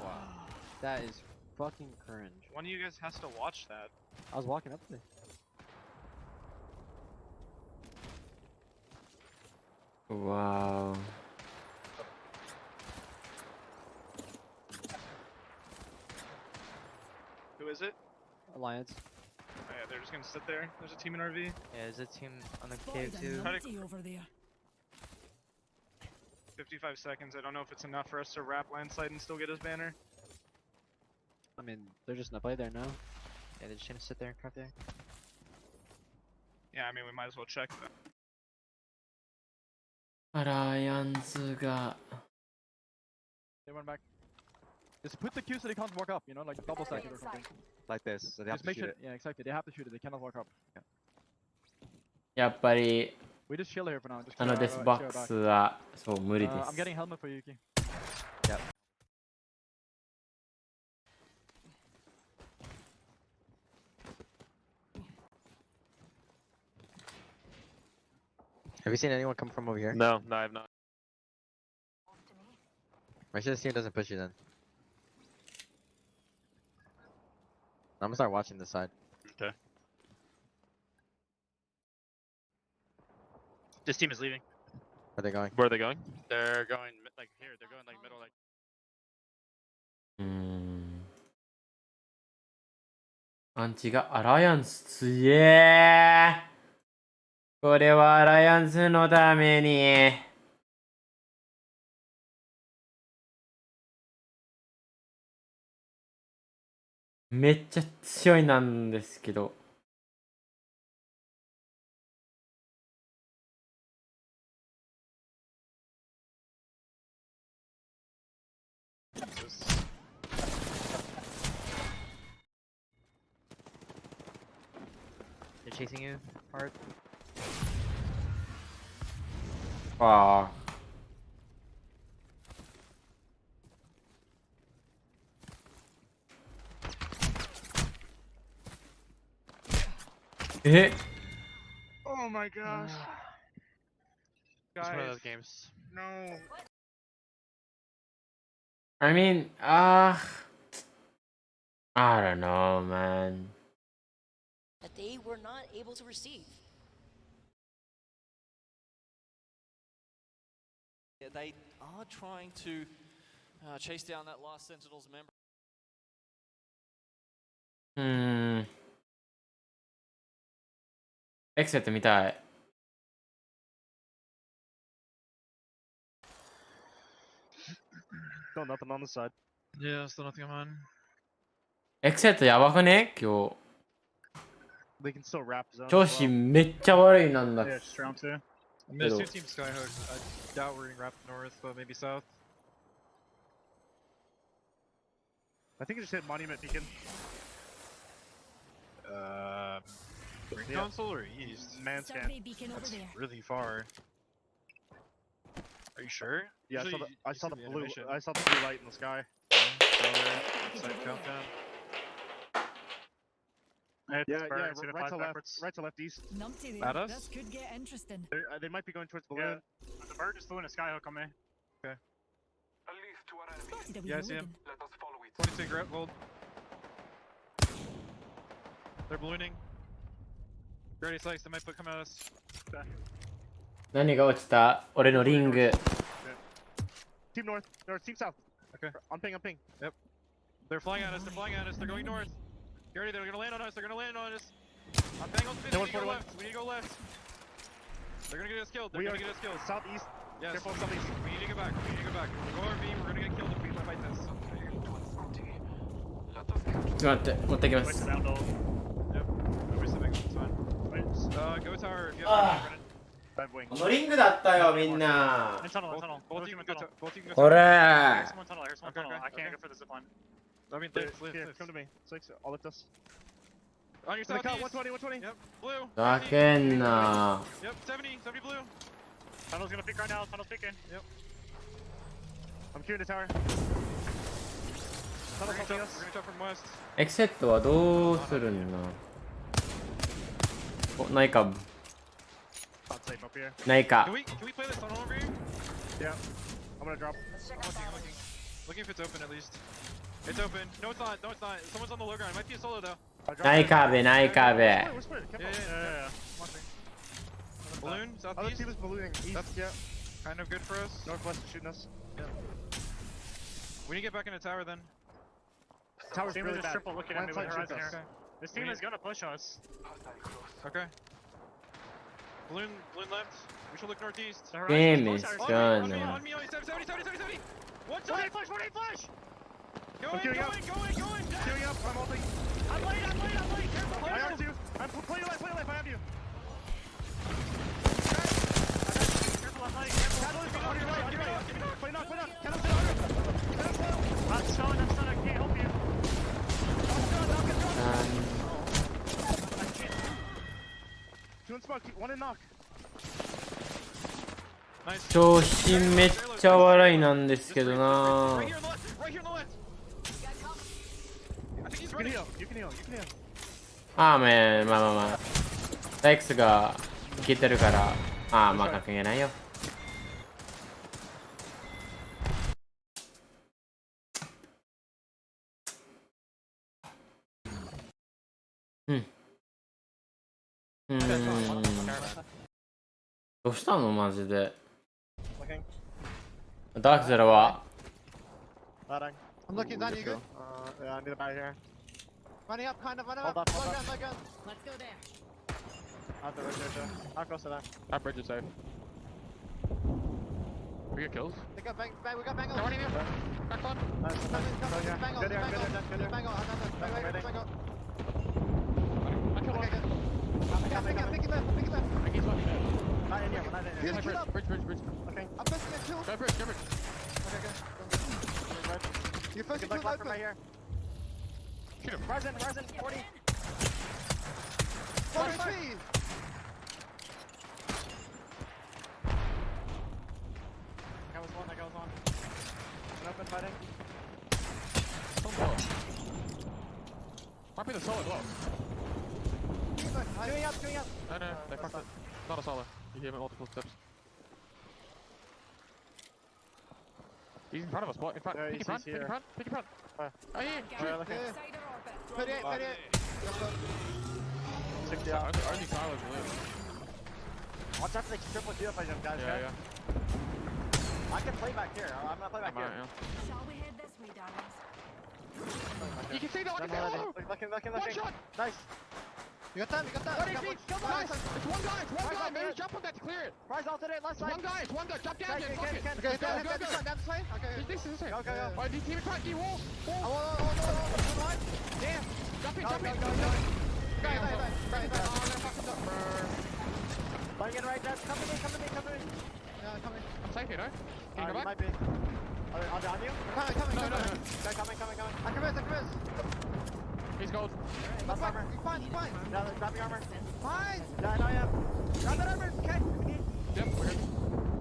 That is fucking cringe. One of you guys has to watch that. I was walking up there. Wow. Who is it? Alliance. Oh, yeah, they're just gonna sit there. There's a team in RV. Yeah, there's a team on the cave too. Over there. 55 seconds. I don't know if it's enough for us to wrap landslide and still get his banner. I mean, they're just gonna play there now. Yeah, they're just gonna sit there and crap there. Yeah, I mean, we might as well check that. アライアンスが They went back. Just put the Q so they can't walk up, you know, like double stack it or something. Like this, so they have Just to make shoot sure, it. yeah, exactly. They have to shoot it. They cannot walk up. Yeah. やっぱり We just chill here for now. Just あの chill デス out, ボ chill ック back. スはそう無理で I'm す。 getting helmet for Yuki. Yeah. Have you seen anyone come from over here? No, I have not. Make sure this team doesn't push you then. I'm gonna start watching this side. Okay. This team is leaving. Where are they going? Where are they going? They're going like here. They're going like middle like. アンチがアライアンスつえー。これはアライアンスのために。めっちゃ強いなんですけど。They're chasing you hard. ああ。え Oh my gosh. It's one of those Guys, games. no. I mean, I don't know, man. That they were not able to receive. Yeah, they are trying to chase down that last Sentinel's member. エクセット見たい。Still nothing on the side. Yeah, still nothing on. エクセットやばくね今日。 They can still wrap zone. 調子めっちゃ悪いなんだ Yeah, just round two. I mean, there's two teams Skyhook. I doubt we're gonna wrap north, but maybe south. I think it just hit Monument Beacon. Green console or east? Man scan. That's really far. Are you sure? Yeah, I saw the blue. I saw the blue light in the sky. Yeah, right to left east. Numpty, At us? this could get interesting. They might be going towards balloon. The bird just flew in a skyhook on me. Okay. Spotted a wee Yeah, I hole see him. then. 20 cigarette gold. They're ballooning. Ready slice, they might come at us. Okay. 何が落ちた？俺のリング。 Team north, team south. Okay. On ping. Yep. They're flying at us, they're going north. Get ready, they're gonna land on us, On ping on 50, we need to go left, They're gonna get us killed, Southeast. Yes. Careful, southeast. We need to get back, Go RV, we're gonna get killed if we fight this. ちょっと待って、持ってきます。 Yep. Nobody's sitting, it's fine. Go tower if you have bad wing. このリングだったよ、みんな。 In tunnel. Both team go tunnel. ほら Here's one tunnel. I can't go for the zipline. I mean, come to me. Six, all lift us. On your side, 120. Yep, blue. ふざけんな。 Yep, 70 blue. Tunnel's gonna peek right now. Tunnel's peeking. Yep. I'm queuing the tower. Tunnel's helping us. We're gonna jump from west. エクセットはどうするんだ。お、ないか。 Not safe up here. ないか。 Can we play this tunnel over here? Yeah. I'm gonna drop. I'm looking if it's open at least. It's open. No, it's not. Someone's on the low ground. It might be a solo though. ない壁。 Yeah. Balloon, southeast. Other team is ballooning. East. That's kind of good for us. Northwest is shooting us. Yeah. We need to get back in the tower then. Tower's really bad. Triple looking at me with horizon here. Okay. This team is gonna push us. Okay. Balloon left. We should look northeast. Game is done. On me. 70. One flash. Going. Queuing up. I'm ulting. I'm late. Careful. I have you. I'm play your life. I have you. Careful, I'm late. Catalyst on your right. Give me knock. Play knock. Catalyst on your right. I'm stunned. I can't help you. Two in smoke. One in knock. 調子めっちゃ笑いなんですけどな。 Right here on the left. I think he's ready. You can heal. まあまあ。ダイクスがいけてるから、まあ関係ないよ。どうしたのマジで。ダークゼロは。 I'm looking down, you good? Yeah, I need a buy here. Running up, kind of, running up. Low gun. Let's go there. Out the bridge, I'll cross to that. That bridge is safe. We get kills. We got bang, we got bango. Back on. Nice. Bango. Bango. Pick it left. I think he's fucking dead. Not in here. Bridge. Okay. I'm pushing it too. Go bridge. Okay, good. You're pushing too left right here. Shoot him. Ryzen, 40. 43. That was one. An open fighting. Might be the solo as well. Doing up. No, they fucked it. Not a solo. You hear him at multiple steps. He's in front of us. What? In front. Pick in front. Oh, here. Okay. 38. Only Kylo's blue. Watch out for the triple kill by them guys. Yeah. I can play back here. I'm gonna play back here. Shall we head this way, darlings? You can see that one. Looking. One shot. Nice. You got time. Nice. It's one guy. Man, jump on that to clear it. Rise out today. Left side. One guy. Jump down there. Fuck it. Okay, go. Down this way. Okay. This is it. Go. Alright, team in front. Wall. Damn. Jump in. Guy. Banging right there. Come to me. Yeah, come in. I'm safe here, no? Can you go back? Might be. Are they on you? Coming. No. Guy coming. I convince. He's gold. Left armor. He's fine. Yeah, grabbing armor. Fine. Yeah, I know you. Grab that armor. Okay. Yep, we're good.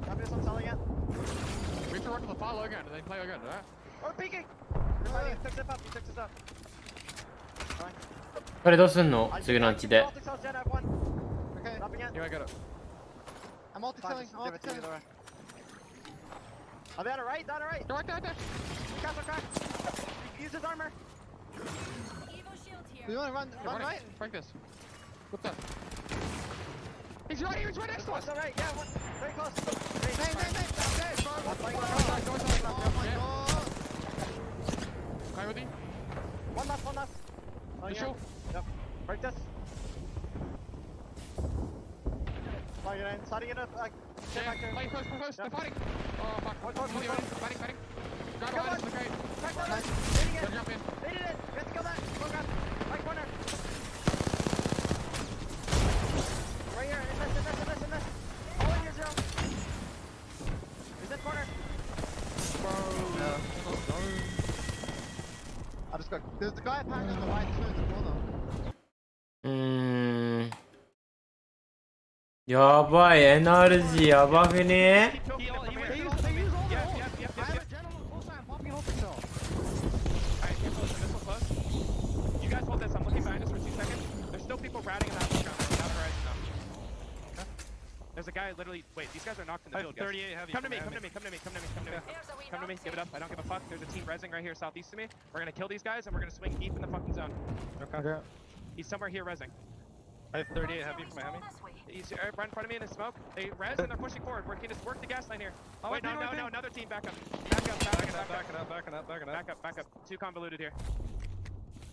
Grab this one, selling it. We have to run to the far low ground and then play low ground, alright? Or peeking. これどうすんの次のうちで。Here, I got it. I'm multi-killing. Are they on the right? Down the right. Right there. Crack. Use his armor. You wanna run right? Break this. What's that? He's right next to us. All right, yeah, very close. Name. Oh my god. With me? One last. You sure? Yep. Break this. Sliding in. Stay back there. Play close. They're fighting. Oh fuck. Fighting. Grab Come behind on. us. Okay. Crack one. Nice. Leading it. Go jump in. Leading it. We have to kill that. Go grab. Right corner. Right here. In this. All in here, Zero. Is this corner? I just got. There's the guy apparently on the right too in the corner. やばい、NRG やばくね。 There's a guy literally. Wait, these guys are knocked in the field. 38 heavy. Come to me. Give it up. I don't give a fuck. There's a team rezzing right here southeast of me. We're gonna kill these guys and we're gonna swing deep in the fucking zone. Okay. He's somewhere here rezzing. I have 38 heavy for my hemi. He's right in front of me in the smoke. They res and they're pushing forward. We're gonna work the gas line here. Oh, wait, no, another team back up. Back up. Too convoluted here.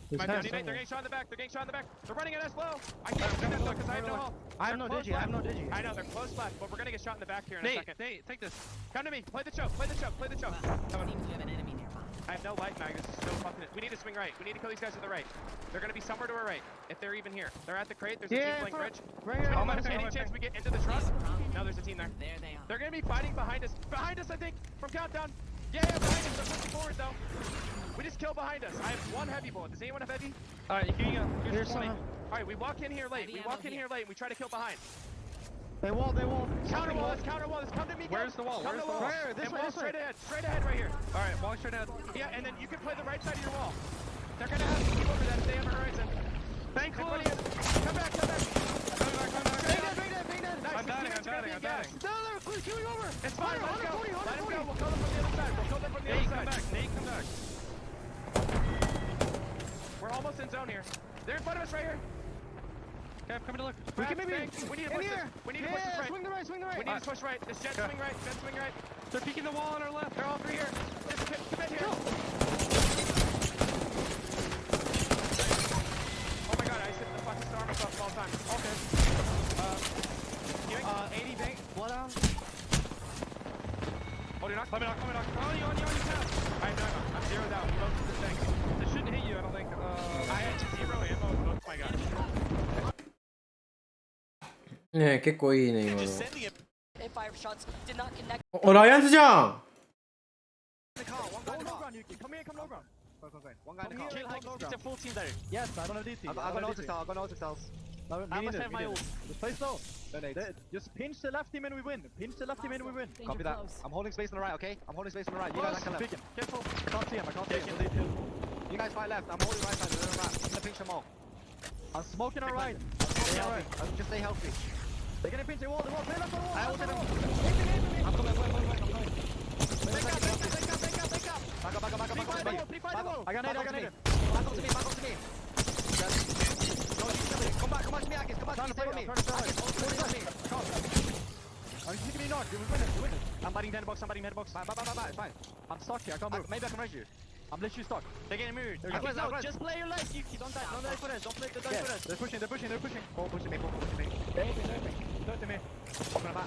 They're getting shot in the back. They're running at us low. I can't see that because I have no help. I have no digi. I know, they're close left, but we're gonna get shot in the back here in a second. Nate, take this. Come to me. Play the choke. Come on. I have no light mag. This is so fucking. We need to swing right. We need to kill these guys to the right. They're gonna be somewhere to our right. If they're even here. They're at the crate. There's a team playing bridge. Right here. Any chance we get into the truck? No, there's a team there. There they are. They're gonna be fighting behind us. Behind us, I think. From countdown. Yeah, behind us. They're pushing forward though. We just killed behind us. I have one heavy bullet. Does anyone have heavy? Alright, Here's 20. Alright, we walk in here late. And we try to kill behind. They wall. Counter wall. Come to me. Where's the wall? Come to the wall. Where? This way. Straight ahead right here. Alright, walk straight ahead. Yeah, and then you can play the right side of your wall. They're gonna have to keep over that if they have a horizon. Thank you. Come back. Bang dead. Nice. I'm dying. They're queuing over. It's fine. Let him go. We'll kill them from the other side. Nate, come back. We're almost in zone here. They're in front of us right here. Okay, I'm coming to look. We need to push this. We need to push this right. Swing the right. We need to push right. This jet swing right. They're peeking the wall on our left. They're all three here. Come in here. Oh my god, I just hit the fucking star myself all the time. Okay. 80 bank. Blood out. Oh, you're not coming out. On you, Alright, no. I'm zeroed out. Close to the tank. They shouldn't hit you, I don't think. I had 0 ammo. Oh my god. ねえ、結構いいね、今の。 Fire shots did not connect. お、ライアンズじゃん。 Come here, come low ground. One guy in the car. It's a full team there. Yes, I don't have DT. I've got no cells. I must have my ult. Just play slow. Just pinch the left team and we win. Copy that. I'm holding space on the right, okay? You guys can left. Careful. I can't see him. You guys fight left. I'm holding right side. I'm gonna pinch them all. I'm smoking on right. Just stay healthy. They're gonna pinch the wall. Play left on the wall. I ulted him. I'm coming. Back up. I got nade. Back up to me. Come back to me, Akis. Come back to me. Are you taking me knocked? We win it. I'm biting headbox. Bye. It's fine. I'm stuck here. I can't move. Maybe I can raise you. I'm literally stuck. They're getting moved. Just play your legs. You don't die for this. Don't play the die for this. They're pushing. Pull pushing me. Do it to me. I'm gonna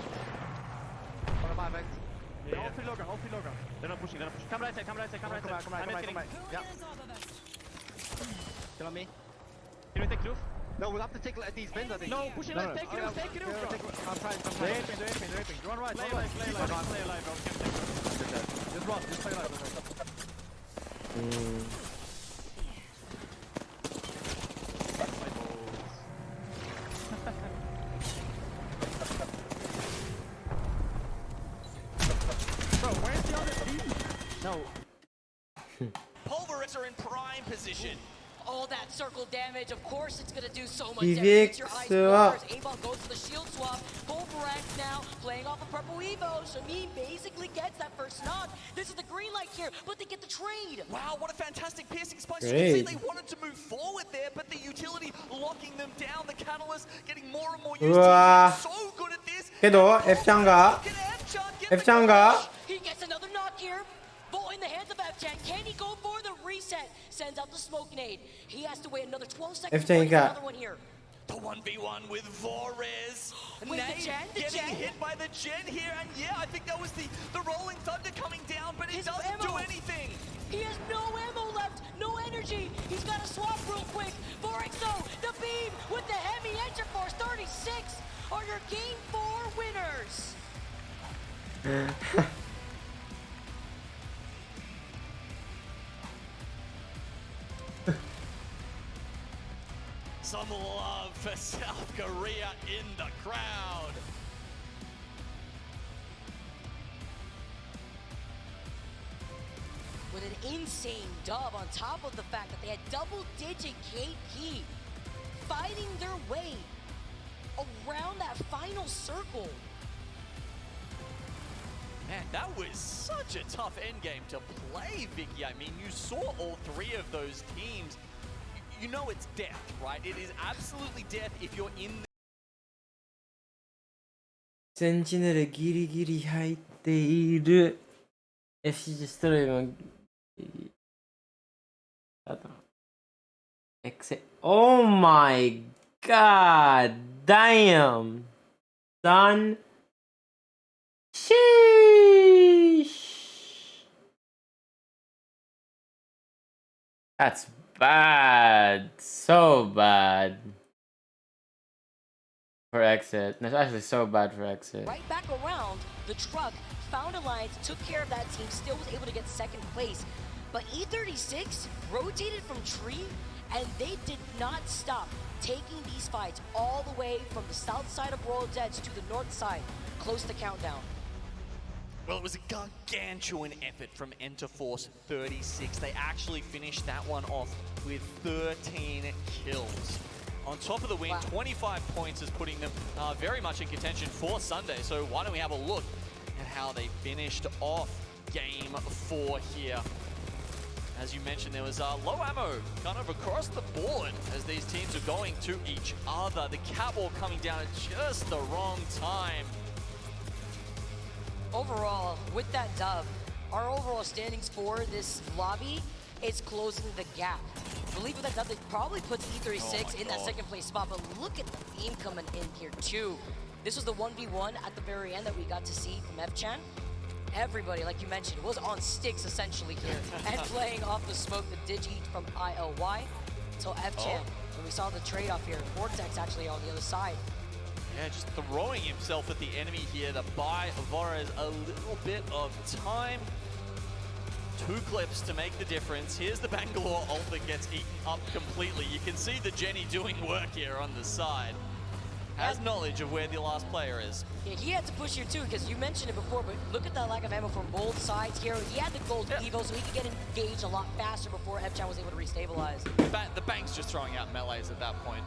buy Vex. They're all free low ground. They're not pushing. Come right side. Come right. Yeah. Kill on me. Can we take roof? No, we'll have to take these bins, I think. No, push it up. Take it roof. I'm trying. They're aping. Run right. Play alive, bro. Just run. Just play alive. Bro, where's the other team? No. Pulver Guys are in prime position. All that circle damage, of course it's gonna do so much Euriece damage. Your eyesは waters. A-Ball goes for the shield swap. Pulverax now playing off a purple Evo. Shamin basically gets that first knock. This is the green light here, but they get the trade. Wow, what a fantastic piercing spike. Great. So you can see they wanted to move forward there, but the utility locking them down. The catalyst getting more and more used. うわ So good at this. けど F ちゃんが F ちゃんが He gets another knock here. Ball in the hands of F-Chan. Can he go for the reset? Sends out the smoke nade. He has to wait another 12 seconds. F-Chan to get got- another one here. The 1v1 with Vorez. Wait, the gen? The getting gen? hit by the gen here, and yeah, I think that was the rolling thunder coming down, but it doesn't do anything. He has no ammo left, no energy. He's got to swap real quick. Vorexo, the beam with the heavy engine force. 36 are your game 4 winners. Some love for South Korea in the crowd. With an insane dub on top of the fact that they had double-digit KP fighting their way around that final circle. Man, that was such a tough endgame to play, Vicky. I mean, you saw all three of those teams. You know it's death, right? It is absolutely death if you're in the センチネルギリギリ入っている FC ストロイもあと Oh my god damn son sheesh that's bad so bad for exit. That's actually so bad for exit. Right back around, the truck found Alliance, took care of that team, still was able to get second place. But E36 rotated from tree, and they did not stop taking these fights all the way from the south side of World's Edge to the north side, close to countdown. Well, it was a gargantuan effort from Enter Force 36. They actually finished that one off with 13 kills. On top of the win, 25 points is putting them very much in contention for Sunday. So why don't we have a look at how they finished off Game 4 here. As you mentioned, there was low ammo kind of across the board as these teams are going to each other. The catwalk coming down at just the wrong time. Overall, with that dub, our overall standings for this lobby is closing the gap. I believe with that dub, it probably puts E36 in that second place spot, but look at the theme coming in here too. This was the 1v1 at the very end that we got to see from F-Chan. Everybody, like you mentioned, was on sticks essentially here and playing off the smoke, the Digi from ILY. So F-Chan, when we saw the trade-off here, Vortex actually on the other side. Yeah, just throwing himself at the enemy here to buy Vorez a little bit of time. 2 clips to make the difference. Here's the Bangalore ult that gets eaten up completely. You can see the Jenny doing work here on the side. Has knowledge of where the last player is. Yeah, he had to push here too, because you mentioned it before, but look at that lack of ammo from both sides here. He had the gold Evo, so he could get engaged a lot faster before F-Chan was able to restabilize. The Bank's just throwing out melees at that point.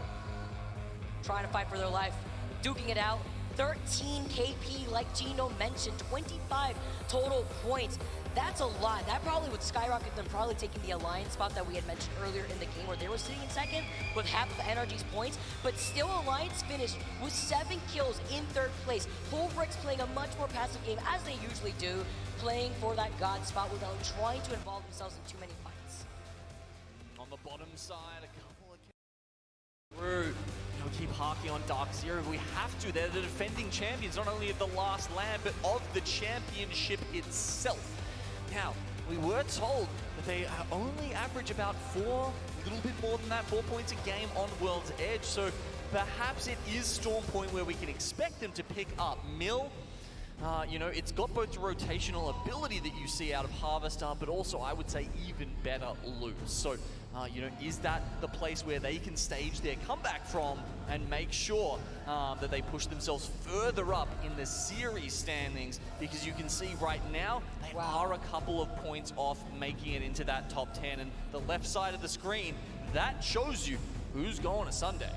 Trying to fight for their life, duking it out. 13 KP, like Gino mentioned, 25 total points. That's a lot. That probably would skyrocket them probably taking the Alliance spot that we had mentioned earlier in the game where they were sitting in second with half of NRG's points, but still Alliance finished with 7 kills in 3rd place. Pulverax playing a much more passive game as they usually do, playing for that God spot without trying to involve themselves in too many fights. On the bottom side, a couple of through. Keep harking on Dark Zero. We have to. They're the defending champions, not only of the last land, but of the championship itself. Now, we were told that they only average about 4, a little bit more than that, 4 points a game on World's Edge. So perhaps it is Storm Point where we can expect them to pick up Mill. you know, it's got both the rotational ability that you see out of Harvester, but also I would say even better loot. So, you know, is that the place where they can stage their comeback from and make sure that they push themselves further up in the series standings? Because you can see right now, they are a couple of points off making it into that top 10. And the left side of the screen, that shows you who's going to Sunday.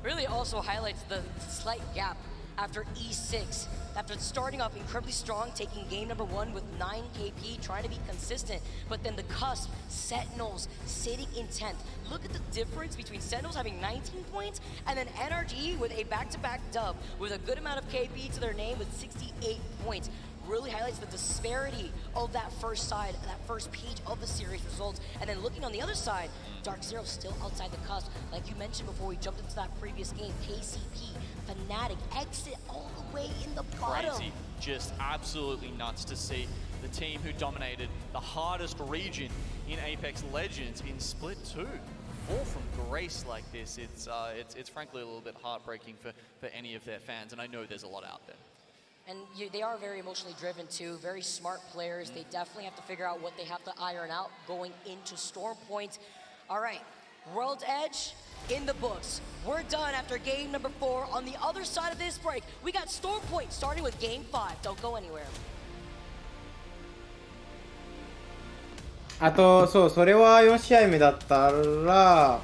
Really also highlights the slight gap after E6. After starting off incredibly strong, taking game number 1 with 9 KP, trying to be consistent, but then the cusp, Sentinels sitting in 10th. Look at the difference between Sentinels having 19 points and then NRG with a back-to-back dub with a good amount of KP to their name with 68 points. Really highlights the disparity of that first side, that first page of the series results. And then looking on the other side, Dark Zero still outside the cusp. Like you mentioned before we jumped into that previous game, KCP, Fnatic, exit all the way in the bottom. Crazy, just absolutely nuts to see the team who dominated the hardest region in Apex Legends in Split 2. Fall from grace like this, it's frankly a little bit heartbreaking for any of their fans, and I know there's a lot out there. And they are very emotionally driven too, very smart players. They definitely have to figure out what they have to iron out going into Storm Point. All right, World Edge in the books. We're done after game number 4. On the other side of this break, we got Storm Point starting with game 5. Don't go anywhere. あと、そう、それは4試合目だったら、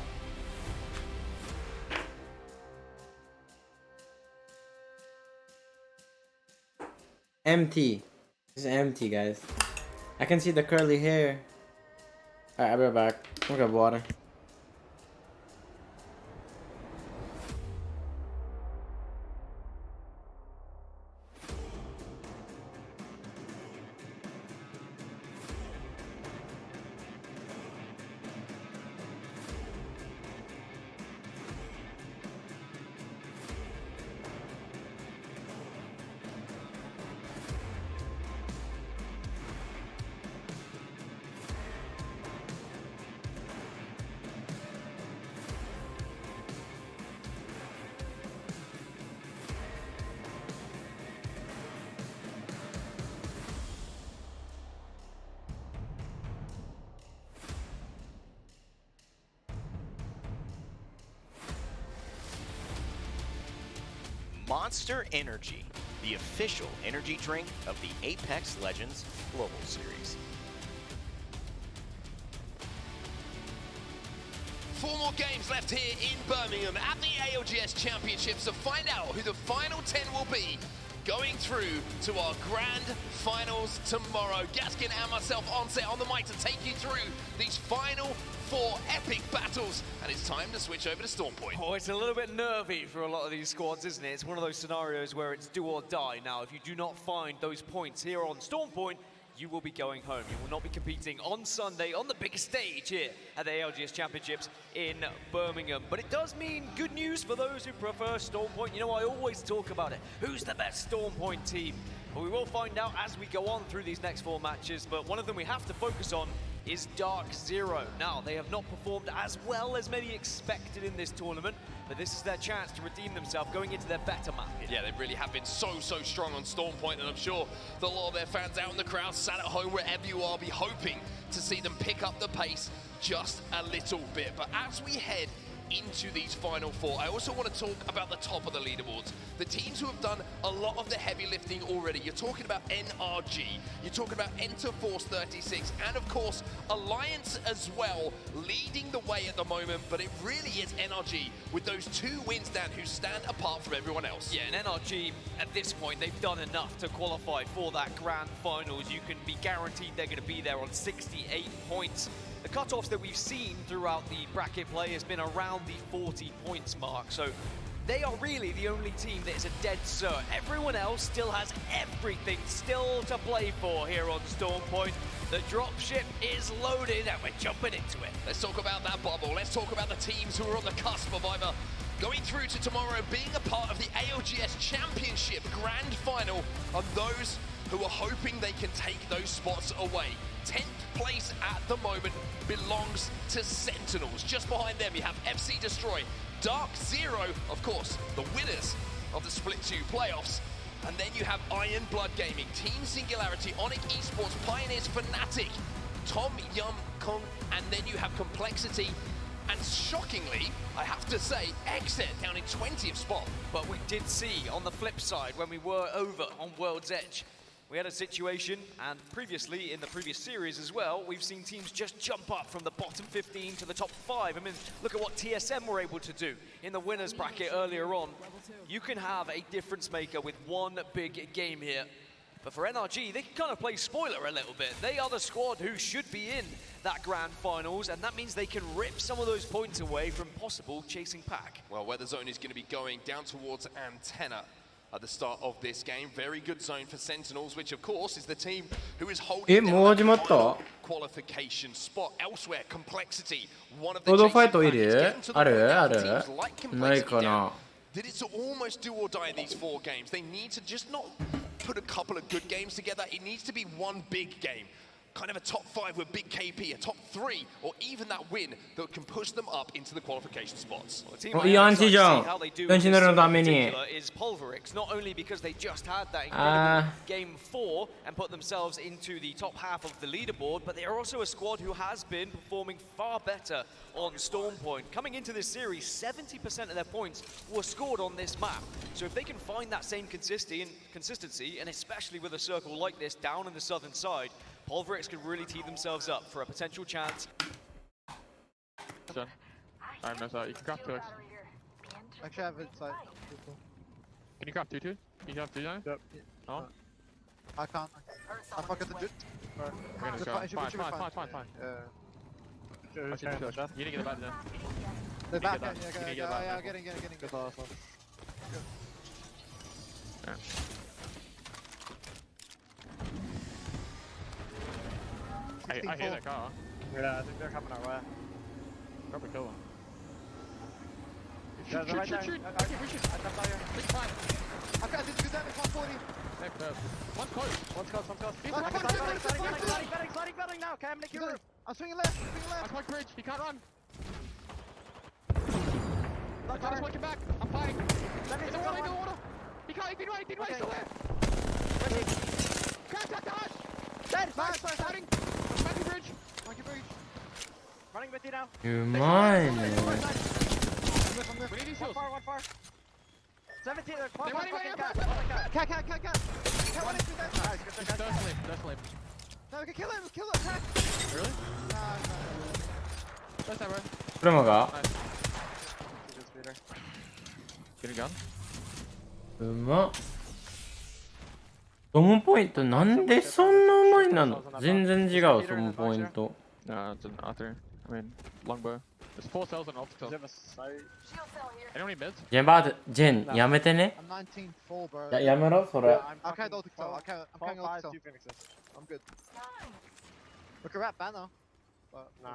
empty. It's empty, guys. I can see the curly hair. Alright, I'll be right back. We'll grab water. Monster Energy, the official energy drink of the Apex Legends Global Series. 4 more games left here in Birmingham at the ALGS Championships to find out who the final 10 will be going through to our grand finals tomorrow. Gaskin and myself on set on the mic to take you through these final 4 epic battles, and it's time to switch over to Storm Point. Oh, it's a little bit nervy for a lot of these squads, isn't it? It's one of those scenarios where it's do or die. Now, if you do not find those points here on Storm Point, you will be going home. You will not be competing on Sunday on the biggest stage here at the ALGS Championships in Birmingham. But it does mean good news for those who prefer Storm Point. You know, I always talk about it. Who's the best Storm Point team? But we will find out as we go on through these next 4 matches. But one of them we have to focus on is Dark Zero. Now, they have not performed as well as maybe expected in this tournament, but this is their chance to redeem themselves going into their better map here. Yeah, they really have been so strong on Storm Point, and I'm sure that a lot of their fans out in the crowd, sat at home, wherever you are, be hoping to see them pick up the pace just a little bit. But as we head into these final 4, I also want to talk about the top of the leaderboards. The teams who have done a lot of the heavy lifting already. You're talking about NRG, you're talking about Enter Force 36, and of course, Alliance as well, leading the way at the moment, but it really is NRG with those 2 wins, Dan, who stand apart from everyone else. Yeah, and NRG, at this point, they've done enough to qualify for that grand finals. You can be guaranteed they're going to be there on 68 points. The cutoffs that we've seen throughout the bracket play has been around the 40 points mark, so they are really the only team that is a dead cert. Everyone else still has everything still to play for here on Storm Point. The dropship is loaded and we're jumping into it. Let's talk about that bubble. Let's talk about the teams who are on the cusp of either going through to tomorrow, being a part of the ALGS Championship Grand Final, and those who are hoping they can take those spots away. 10th place at the moment belongs to Sentinels. Just behind them, you have FC Destroy, Dark Zero, of course, the winners of the Split 2 playoffs. And then you you have Iron Blood Gaming, Team Singularity, Onyx Esports, Pioneers, Fnatic, Tom Yum Kong, and then you have Complexity. And shockingly, I have to say, Exit down in 20th spot. But we did see on the flip side when we were over on World's Edge, we had a situation, and previously in the previous series as well, we've seen teams just jump up from the bottom 15 to the top 5. I mean, look at what TSM were able to do in the winners bracket earlier on. You can have a difference maker with one big game here. But for NRG, they can kind of play spoiler a little bit. They are the squad who should be in that grand finals, and that means they can rip some of those points away from possible chasing pack. Well, Weather Zone is going to be going down towards Antenna at the start of this game. Very good zone for Sentinels, which of course is the team who is holding down the final qualification spot. Elsewhere, Complexity, one of the chasing pack is getting to the point now for teams like Complexity down, that it's almost do or die in these 4 games. They need to just not put a couple of good games together. It needs to be one big game. Kind of a top 5 with big KP, a top 3, or even that win that can push them up into the qualification spots.いい安心じゃん。ベンチになるのために。 is Pulverix, not only because they just had that incredible game 4 and put themselves into the top half of the leaderboard, but they are also a squad who has been performing far better on Storm Point. Coming into this series, 70% of their points were scored on this map. So if they can find that same consistency, and especially with a circle like this down in the southern side, Pulverix could really tee themselves up for a potential chance. Done. I mess out. You can craft 2x. Actually, I have inside. Can you craft 2 too? Can you craft 2 now? Yep. No? I can't. I forgot to do it. We're gonna go. Fine. You need to get the back then. The back, yeah, getting. Good last one. Yeah. I hear that car. Yeah, I think they're coming our way. Probably kill them. Yeah, they're right there. Shoot. I jumped out here. It's fine. I did good damage, 140. Same curve. One's close. One's close. Sliding now. Okay, I'm making you. I'm swinging left. That's my bridge. He can't run. I got his back. I'm fighting. In the water. He can't. He can right. Still there. Crash that dodge. Dead. Fighting. Monkey bridge. Running with you now. うまいね。We need these heals. One far. 17. They're running away. Can't. Don't sleep. No, we can kill him. Really? No. That's that, bro. プロモが Get a gun. うまっ。ソムポイントなんでそんなうまいなの？全然違うソムポイント。No, it's an archer. I mean, longbow. There's 4 cells and optical. Anyone need mids? ジェンやめてね。やめろそれ。I'm carrying optical. I'm good. We can wrap banner. But No.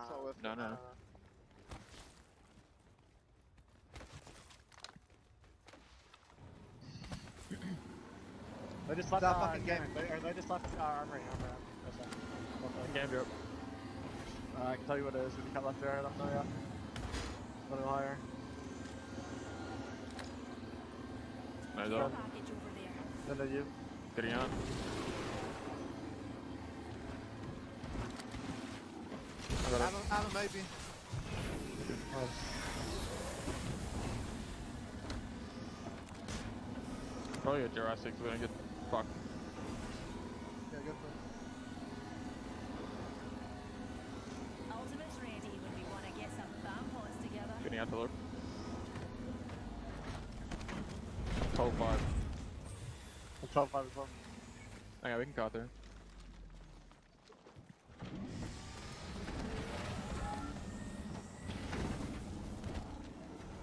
They just left that fucking game. They just left armory. Game drop. I can tell you what it is if you cut left there. I don't know yet. A little higher. Nice up. Then you. Getting on. I have a maybe. Probably a Jurassic, so we're gonna get fucked. Yeah, go for it. Ultimate's ready when we want to get some bomb pods together. Getting out to look. 12-5. 12-5 as well. Okay, we can cut there.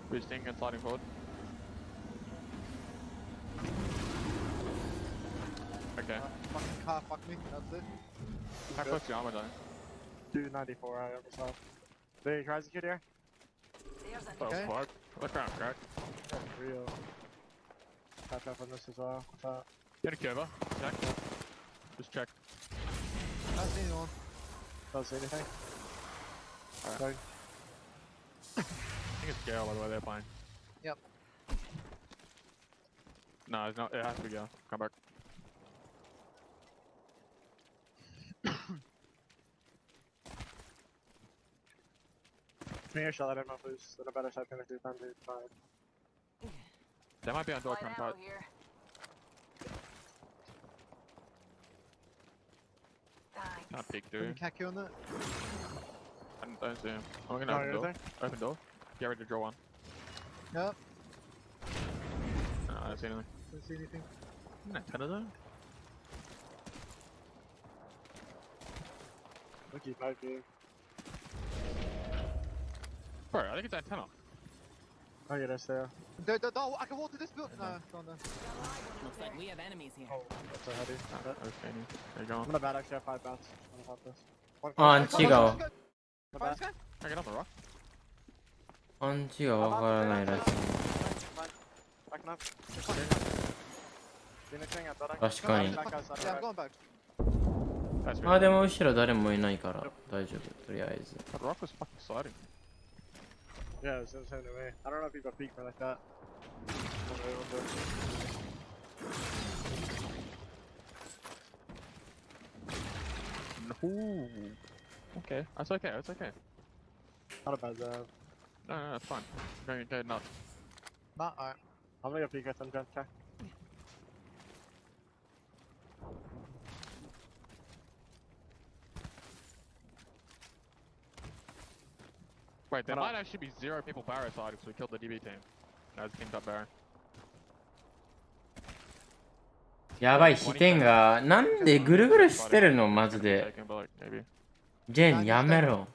Boosting and sliding forward. Okay. Fucking car, fuck me, that's it. How close to your armor though? 294, I oversaw. There, you tries to get here. Okay. Oh fuck. Look around, crack. Real. Catch up on this as well. What's that? Get a curver. Check. Just check. Don't see anyone. Don't see anything. Alright. I think it's Gale by the way they're playing. Yep. No, it's not. It has to be go. Come back. Come here, shall I don't know if there's a better side penalty than the side. They might be on door come tight. Can't peek, do you? Kaku on that? I don't see him. I'm gonna open door. Open door. Get ready to draw one. Yep. No, I don't see anything. Don't see anything. No, 10 of them. Lucky 5G. Bro, I think it's antenna. Oh yeah, that's there. No, I can walk to this building. No, go on there. Looks like we have enemies here. Oh, that's so heavy. Okay, there you go. I'm gonna bat actually have 5 bats. I'm gonna have this. Anchiが I get off the rock. アンチがわからないらしい。 Backing up. 確かに。 Yeah, I'm going back. まあでも後ろ誰もいないから大丈夫、とりあえず。 That rock was fucking sliding. Yeah, it's insane to me. I don't know if you got peek like that. No. Okay, that's okay, that's okay. Not a bad job. No, that's fine. Go nuts. Not alright. I'm gonna go peek at some jump check. Wait, there might actually be 0 people Barrow side because we killed the DB team. No, the team got Barrow. やばい、視点がなんでぐるぐるしてるのマジで。ジェンやめろ。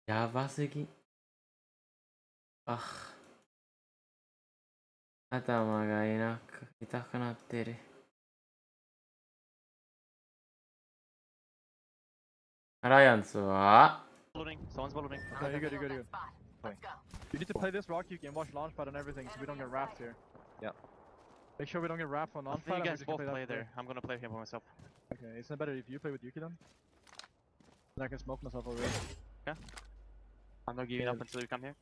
やばすぎ。あ、頭が痛くなってる。アライアンスは Someone's building. Okay, you're good, you're good, you're good. You need to play this rock, you can watch launchpad and everything so we don't get wrapped here. Yep. Make sure we don't get wrapped on I launchpad. think you and we guys just both play that play there. I'm gonna play here by myself. Okay, isn't it better if you play with Yuki then? Then I can smoke myself over here. Okay. I'm not giving up until you come here.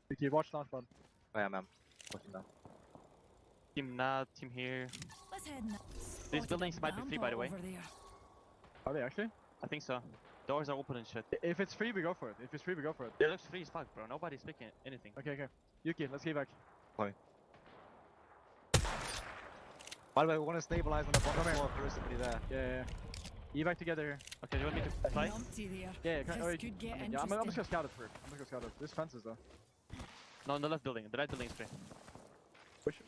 Yuki, watch launchpad. Oh yeah, ma'am. Watching now. Team not, team here. Let's head now. These buildings might be free, by the way. Are they actually? I think so. Doors are open and shit. If it's free, we go for it. If it's free, we go for it. It looks free as fuck, bro. Nobody's picking anything. Okay, okay. Yuki, let's get back. Fine. By the way, we want to stabilize on the bottom floor if there is somebody there. Yeah, yeah. Evac together here. Okay, you want me to fly? Yeah, This could get I'm just gonna scout it first. I'm just gonna scout it. There's fences though. No, in the left building. The right building is free. Which?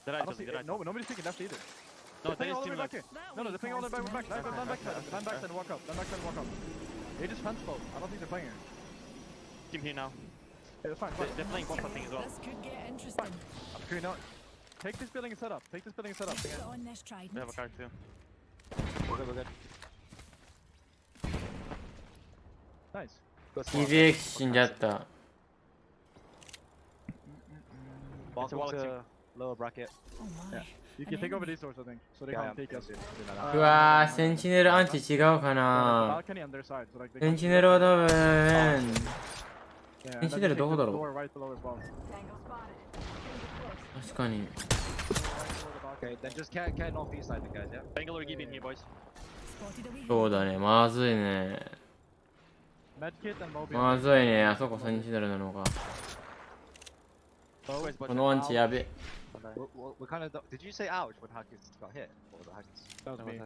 The right building, the right No, nobody's picking left either. No, They're there is all the team way back left. here. No, they're playing all the way back. Land back side and walk up. Land back side and walk up. They just fence both. I don't think they're playing here. Team here now. Yeah, it's fine. They're playing both, I think, as well. This could get interesting. Okay, now take this building and set up. Take this building and set up. Put on this trident. We have a card too. We're good, we're good. Nice. EVX 死んじゃった。Welcome to lower bracket. Oh my. Yeah. You can take over these doors, I think, so they can't take us. うわー、センチネルアンチ違うかな。センチネルは多分。センチネルどこだろう。確かに。Okay, then just carry northeast side, guys, yeah? Bangalore giving here, boys. そうだね、まずいね。まずいね、あそこセンチネルなのか。このアンチやべ。We're kind of. Did you say ouch when Hackers got hit? Or was it Hackers? That was me.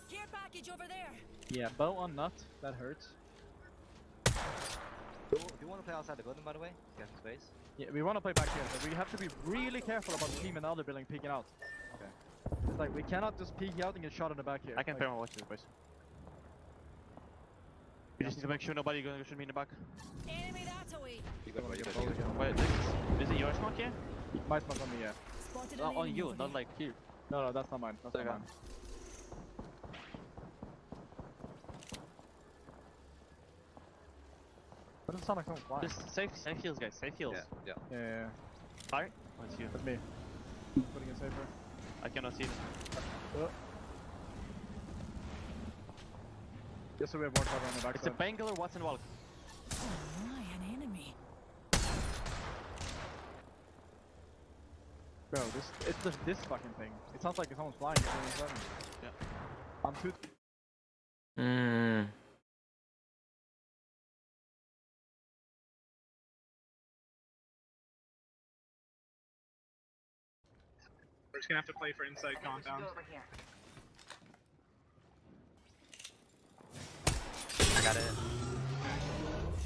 Care package over there. Yeah, bow on nut. That hurts. Do you want to play outside the building, by the way? Get some space. Yeah, we want to play back here, but we have to be really careful about the team in the other building peeking out. Okay. It's like we cannot just peek out and get shot in the back here. I can play my watches, boys. We just need to make sure nobody gonna shoot me in the back. Enemy that away. Wait, is it your smoke here? My smoke on me, yeah. Spotted No, an on enemy you, over not there. like here. No, that's not mine. That's not mine. What does sound like someone flying? Just safe heals, guys. Safe heals. Yeah. Fire? That's you. That's me. Putting it safer. I cannot see it. Just so we have more cover on the back. It's a Bengal or what's in Walk? Oh my, an enemy. Bro, it's just this fucking thing. It sounds like someone's flying. Yeah. I'm too. We're just gonna have to play for inside compound. I got it.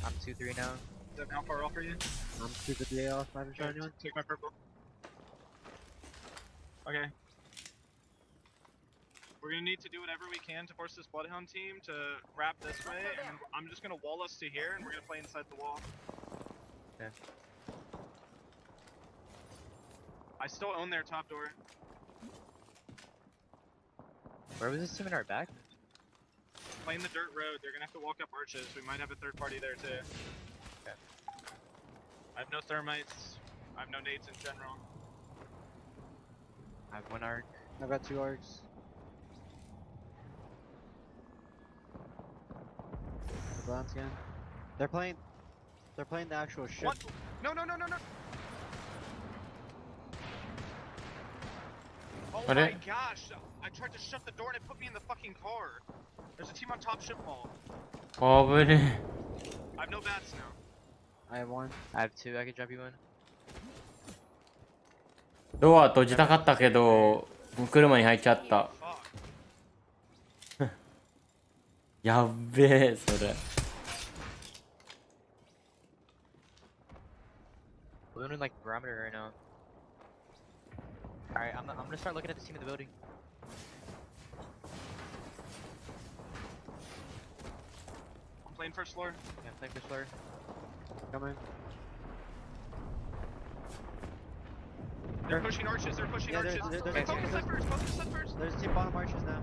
I'm 2-3 now. Is that how far off are you? I'm 2-3 off. I haven't shown anyone. Take my purple. Okay. We're gonna need to do whatever we can to force this Bloodhound team to wrap this way, and I'm just gonna wall us to here, and we're gonna play inside the wall. Okay. I still own their top door. Where was this team in our back? Playing the dirt road, they're gonna have to walk up arches. We might have a third party there too. Okay. I have no thermites. I have no nades in general. I have 1 arc. I've got 2 arcs. The balance again. They're playing the actual ship. What? No. Oh What my it? gosh! I tried to shut the door and it put me in the fucking car. There's a team on top ship wall.危ねI have no bats now. I have 1. I have 2. I can drop you 1. ドア閉じたかったけど車に入っちゃったやっべえそれ We're doing like barometer right now. Alright, I'm gonna start looking at the team in the building. I'm playing first floor. Yeah, playing first floor. Coming. They're pushing arches, they're pushing arches. Focus on first, focus on first. There's a team bottom arches now.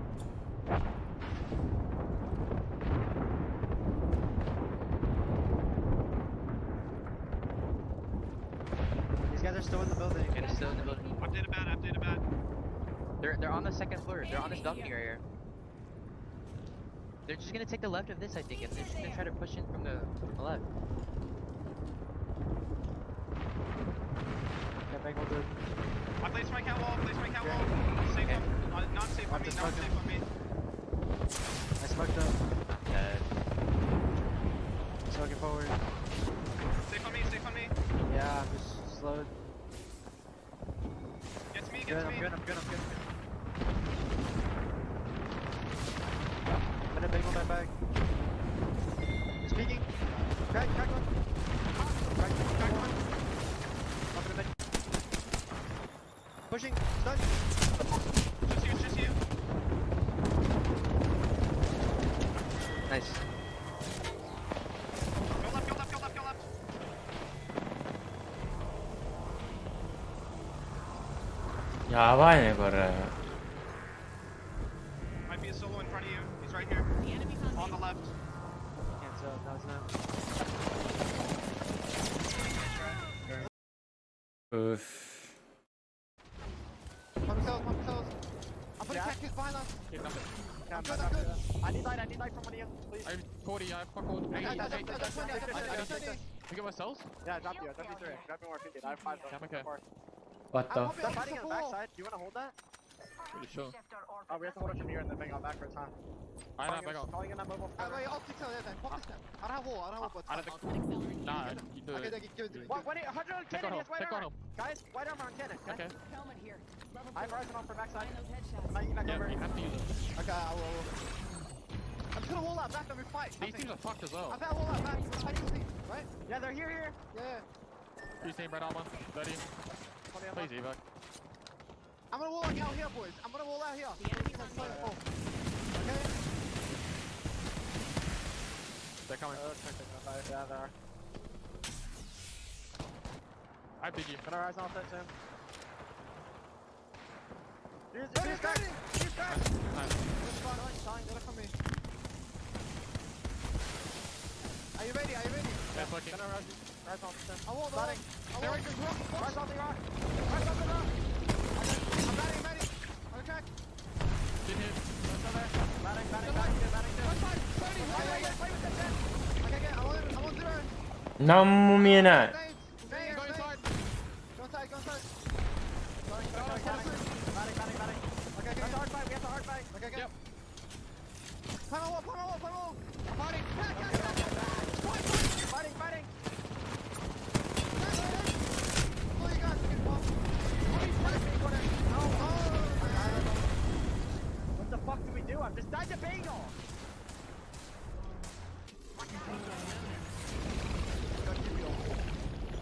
These guys are still in the building. Yeah, they're still in the building. Update a bad. They're on the second floor. They're on this balcony right here. They're just gonna take the left of this, I think, and they're just gonna try to push in from the left. Yeah, back good. I placed my cat wall, Safe okay. Not safe on me, not safe on me. I smoked up. Dead. Smoking forward. Safe on me. Yeah, I'm just slowed. Get to me. I'm good. I'm gonna bang on my back. He's peeking. Crack one. Crack one. I'm gonna make. Pushing. Stun. Just you. Nice. Go left.やばいねこれ Might be a solo in front of you. He's right here. The enemy's On the left. Can't tell. No, it's not. うっす Pump cells. I'm putting cactus behind us. I'm good. I need light from one of you, please. I'm 40, I have fuck all. You get my cells? Yeah, drop you 3. Drop me more 50. I have 5 though. Yeah, I'm okay. What the Stop fighting on the backside. Do you wanna hold that? Pretty sure. Oh, we have to hold it from here and then bang on backwards, huh? I know, back on. Calling in that mobile. Wait, optic cell, yeah, then. Pop this down. I don't have wall, but... Nah, you do Okay, it. then give it to me. 100 on Take cannon, on yes, white take on armor. him. Guys, white armor on cannon, okay? Okay. Helmet here. I have Horizon on for backside. Find those headshots. Might back Yeah, over. you have to use it. Okay, I will. I'm just gonna wall out back, then we fight. These teams are fucked as well. I've got wall out back. We're fighting these teams, right? Yeah, they're here. Yeah. Please team red armor. 30. Please evac. I'm gonna wall out here, boys. I'm gonna wall out here. The enemy's on me. Okay? They're coming. Yeah, they are. I have BG. Gonna rise off that, Sam. Here's guys! Nice. Get it from me. Are you ready? Yeah, fucking. Gonna rise off Sam. I wall the Batting. Rise off the rock. I'm batting. On the track. Didn't hit. Batting. なんも見えない。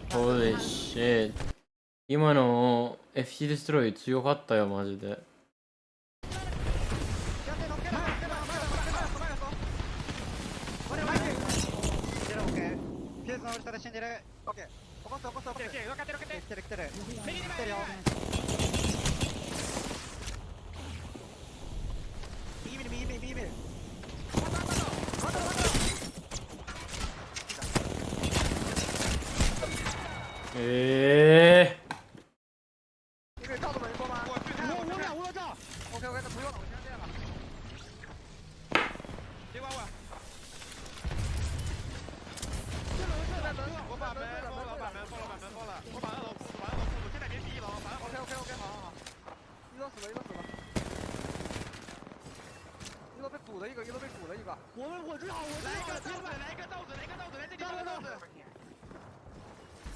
Holy shit。今の FC デストロイ強かったよ、マジで。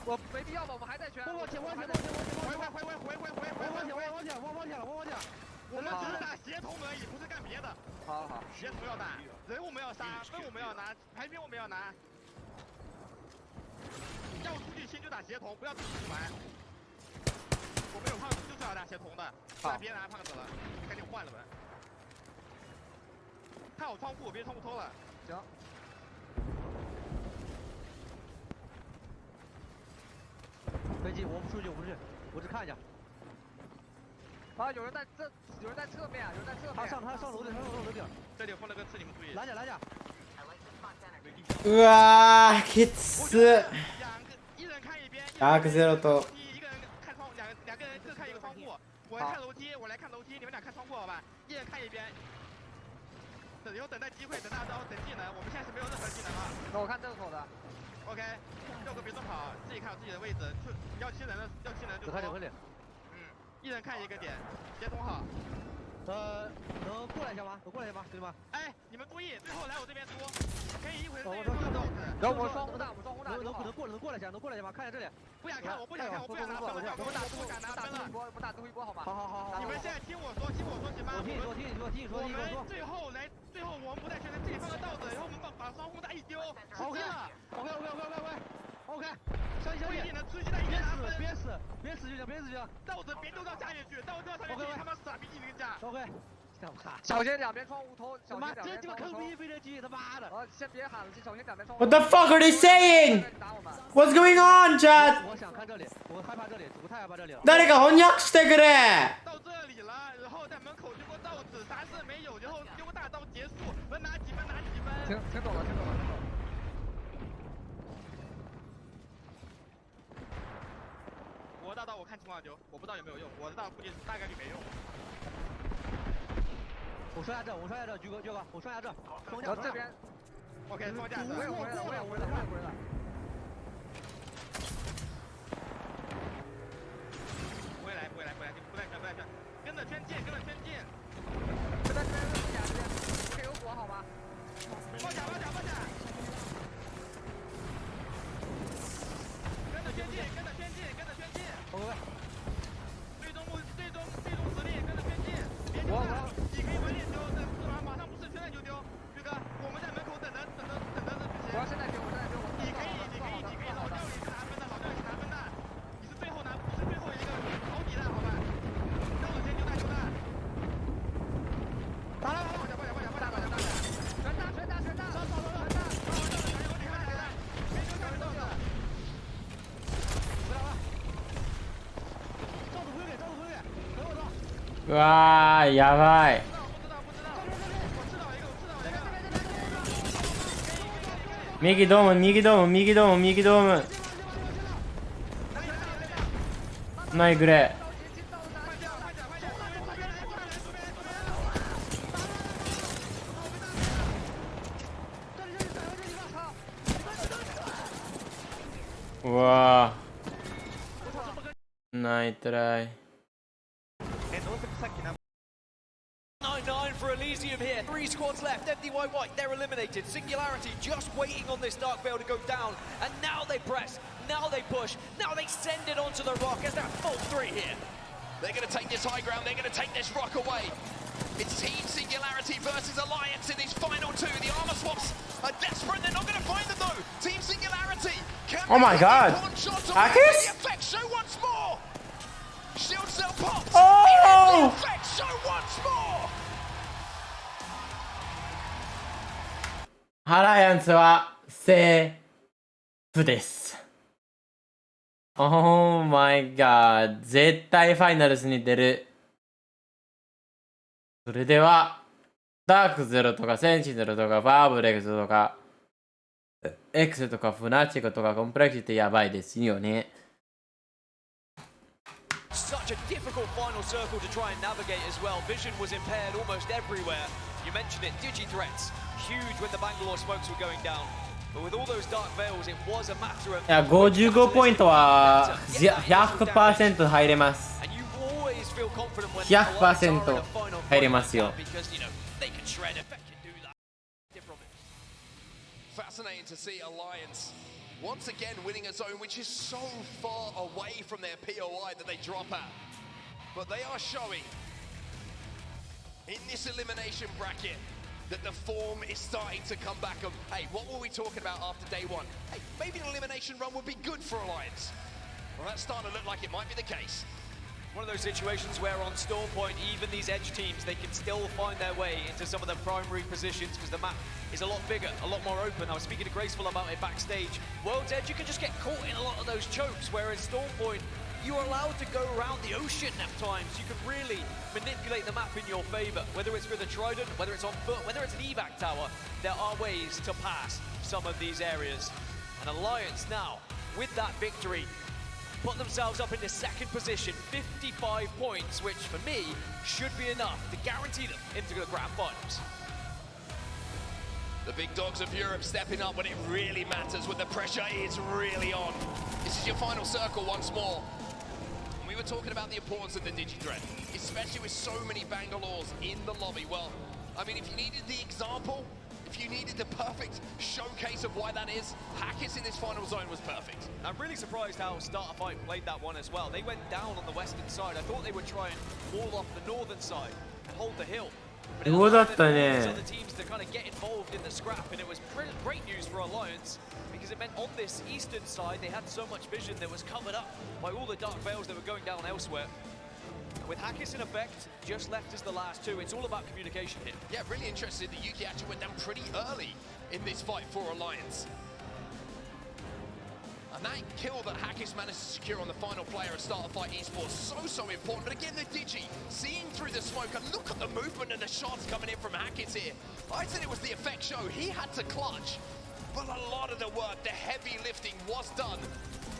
我没必要吧，我们还在圈。往前，往前，往前，往前了，往前。我们只是打协同而已，不是干别的。好好，协同要打，人我们要杀，分我们要拿，排名我们要拿。要出去先就打协同，不要自己玩。我们有胖子就是要打协同的，不然别拿胖子了，赶紧换了呗。看好窗户，别窗户偷了。行。飞机，我不出去，我不出去，我只看一下。啊，有人在这，有人在侧面，有人在侧面。他上楼顶，楼顶。这里有放了个刺，你们注意。拦下，拦下。うわー、きつ。ダークゼロと。一个人看窗，两个人各看一个窗户。我看楼梯，我来看楼梯，你们俩看窗户好吧？一人看一边。以后等待机会，等大招，等技能。我们现在是没有任何技能啊。那我看这个口的。OK， 六个别动跑，自己看好自己的位置。要七人就走。一人看一个点，协同好。能过来一下吗？能过来一下吗，兄弟们？哎，你们注意，最后来我这边出，可以一会儿这边出豆子。然后我双红大，能过来一下，能过来一下吗？看一下这里。不想看，我不想看，我不想拿分了。我们打最后，打最后一波，我们打最后一波好吗？好。你们现在听我说行吗？我听你说。我们最后我们不在圈内，这里放个豆子，然后我们把双红大一丢。OK。相信不一定能吃鸡蛋一边拿分。别死就行。豆子别丢到下面去，豆子丢到上面去，他妈傻逼技能架。OK。小心两边窗户偷，小心两边窗户偷。这鸡巴坑逼飞的鸡，他妈的！先别喊了，小心两边窗户。 What the fuck are they saying? What's going on, chat? 我想看这里，我害怕这里，我太害怕这里了。誰か翻訳してくれ。到这里了，然后在门口丢个豆子，啥事没有，然后丢个大招结束，能拿几分拿几分。听懂了。我大刀我看情况丢，我不知道有没有用，我的大估计大概率没用。 我双下这，居哥，我双下这，双架这边 ，OK， 双架这，我也回来了。不来，跟着圈进。这边假这边，可以有火好吗？放甲。跟着圈进。OK。最终实力，跟着圈进，别丢了。 你可以晚点丢，这马上不是，现在就丢。宇哥，我们在门口等着这局。我要现在丢。你可以，老教你是拿分的，你是最后一个保底的，好吧？让我先丢大。打了，放下。全打。没丢下面豆子。回来了。招子不用给，等我招。わー、やばい。右ドーム。ナイグレ。うわナイトライ。9-9 for Elysium here. 3 squads left. MDY White, they're eliminated. Singularity just waiting on this Dark Veil to go down. And now they press. Now they push. Now they send it onto the rock as that full 3 here. They're going to take this high ground. They're going to take this rock away. It's Team Singularity versus Alliance in these final 2. The armor swaps are desperate. They're not going to find them though. Team Singularity. Oh my god. Akis? The effect show once more. Shield cell pops. Oh! The effect show once more. アライアンスはセーフです。Oh my god。絶対ファイナルズに出る。それでは、ダークゼロとかセンチネルとかバーブレックスとか、X とかフナチクとかコンプレクシティやばいですよね。Such a difficult final circle to try and navigate as well. Vision was impaired almost everywhere. You mentioned it, digi threats, huge when the Bangalore smokes were going down. But with all those dark veils, it was a matter of... いや、55ポイントは 100% 入れます。100% 入れますよ。Fascinating to see Alliance once again winning a zone which is so far away from their POI that they drop at. But they are showing in this elimination bracket that the form is starting to come back. Hey, what were we talking about after day 1? Hey, maybe an elimination run would be good for Alliance. Well, that's starting to look like it might be the case. One of those situations where on Storm Point, even these edge teams, they can still find their way into some of the primary positions because the map is a lot bigger, a lot more open. I was speaking to Graceful about it backstage. World's Edge, you can just get caught in a lot of those chokes, whereas Storm Point, you are allowed to go around the ocean at times. You can really manipulate the map in your favor, whether it's with a Trident, whether it's on foot, whether it's an evac tower. There are ways to pass some of these areas. And Alliance now, with that victory, put themselves up into second position, 55 points, which for me should be enough to guarantee them into the grand finals. The big dogs of Europe stepping up when it really matters, when the pressure is really on. This is your final circle once more. And we were talking about the importance of the Digi-Threat, especially with so many Bangalores in the lobby. Well, I mean, if you needed the example, if you needed the perfect showcase of why that is, Hackett in this final zone was perfect. I'm really surprised how Starter Fight played that one as well. They went down on the western side. I thought they would try and wall off the northern side and hold the hill. But it allowed other teams to kind of get involved in the scrap, and it was great news for Alliance because it meant on this eastern side they had so much vision that was covered up by all the dark veils that were going down elsewhere. With Hackett in effect, just left as the last 2, it's all about communication here. Yeah, really interested that Yuki actually went down pretty early in this fight for Alliance. And that kill that Hackett managed to secure on the final player at Starter Fight Esports, so important. But again, the Digi, seeing through the smoke, and look at the movement and the shots coming in from Hackett here. I said it was the effect show, he had to clutch. But a lot of the work, the heavy lifting was done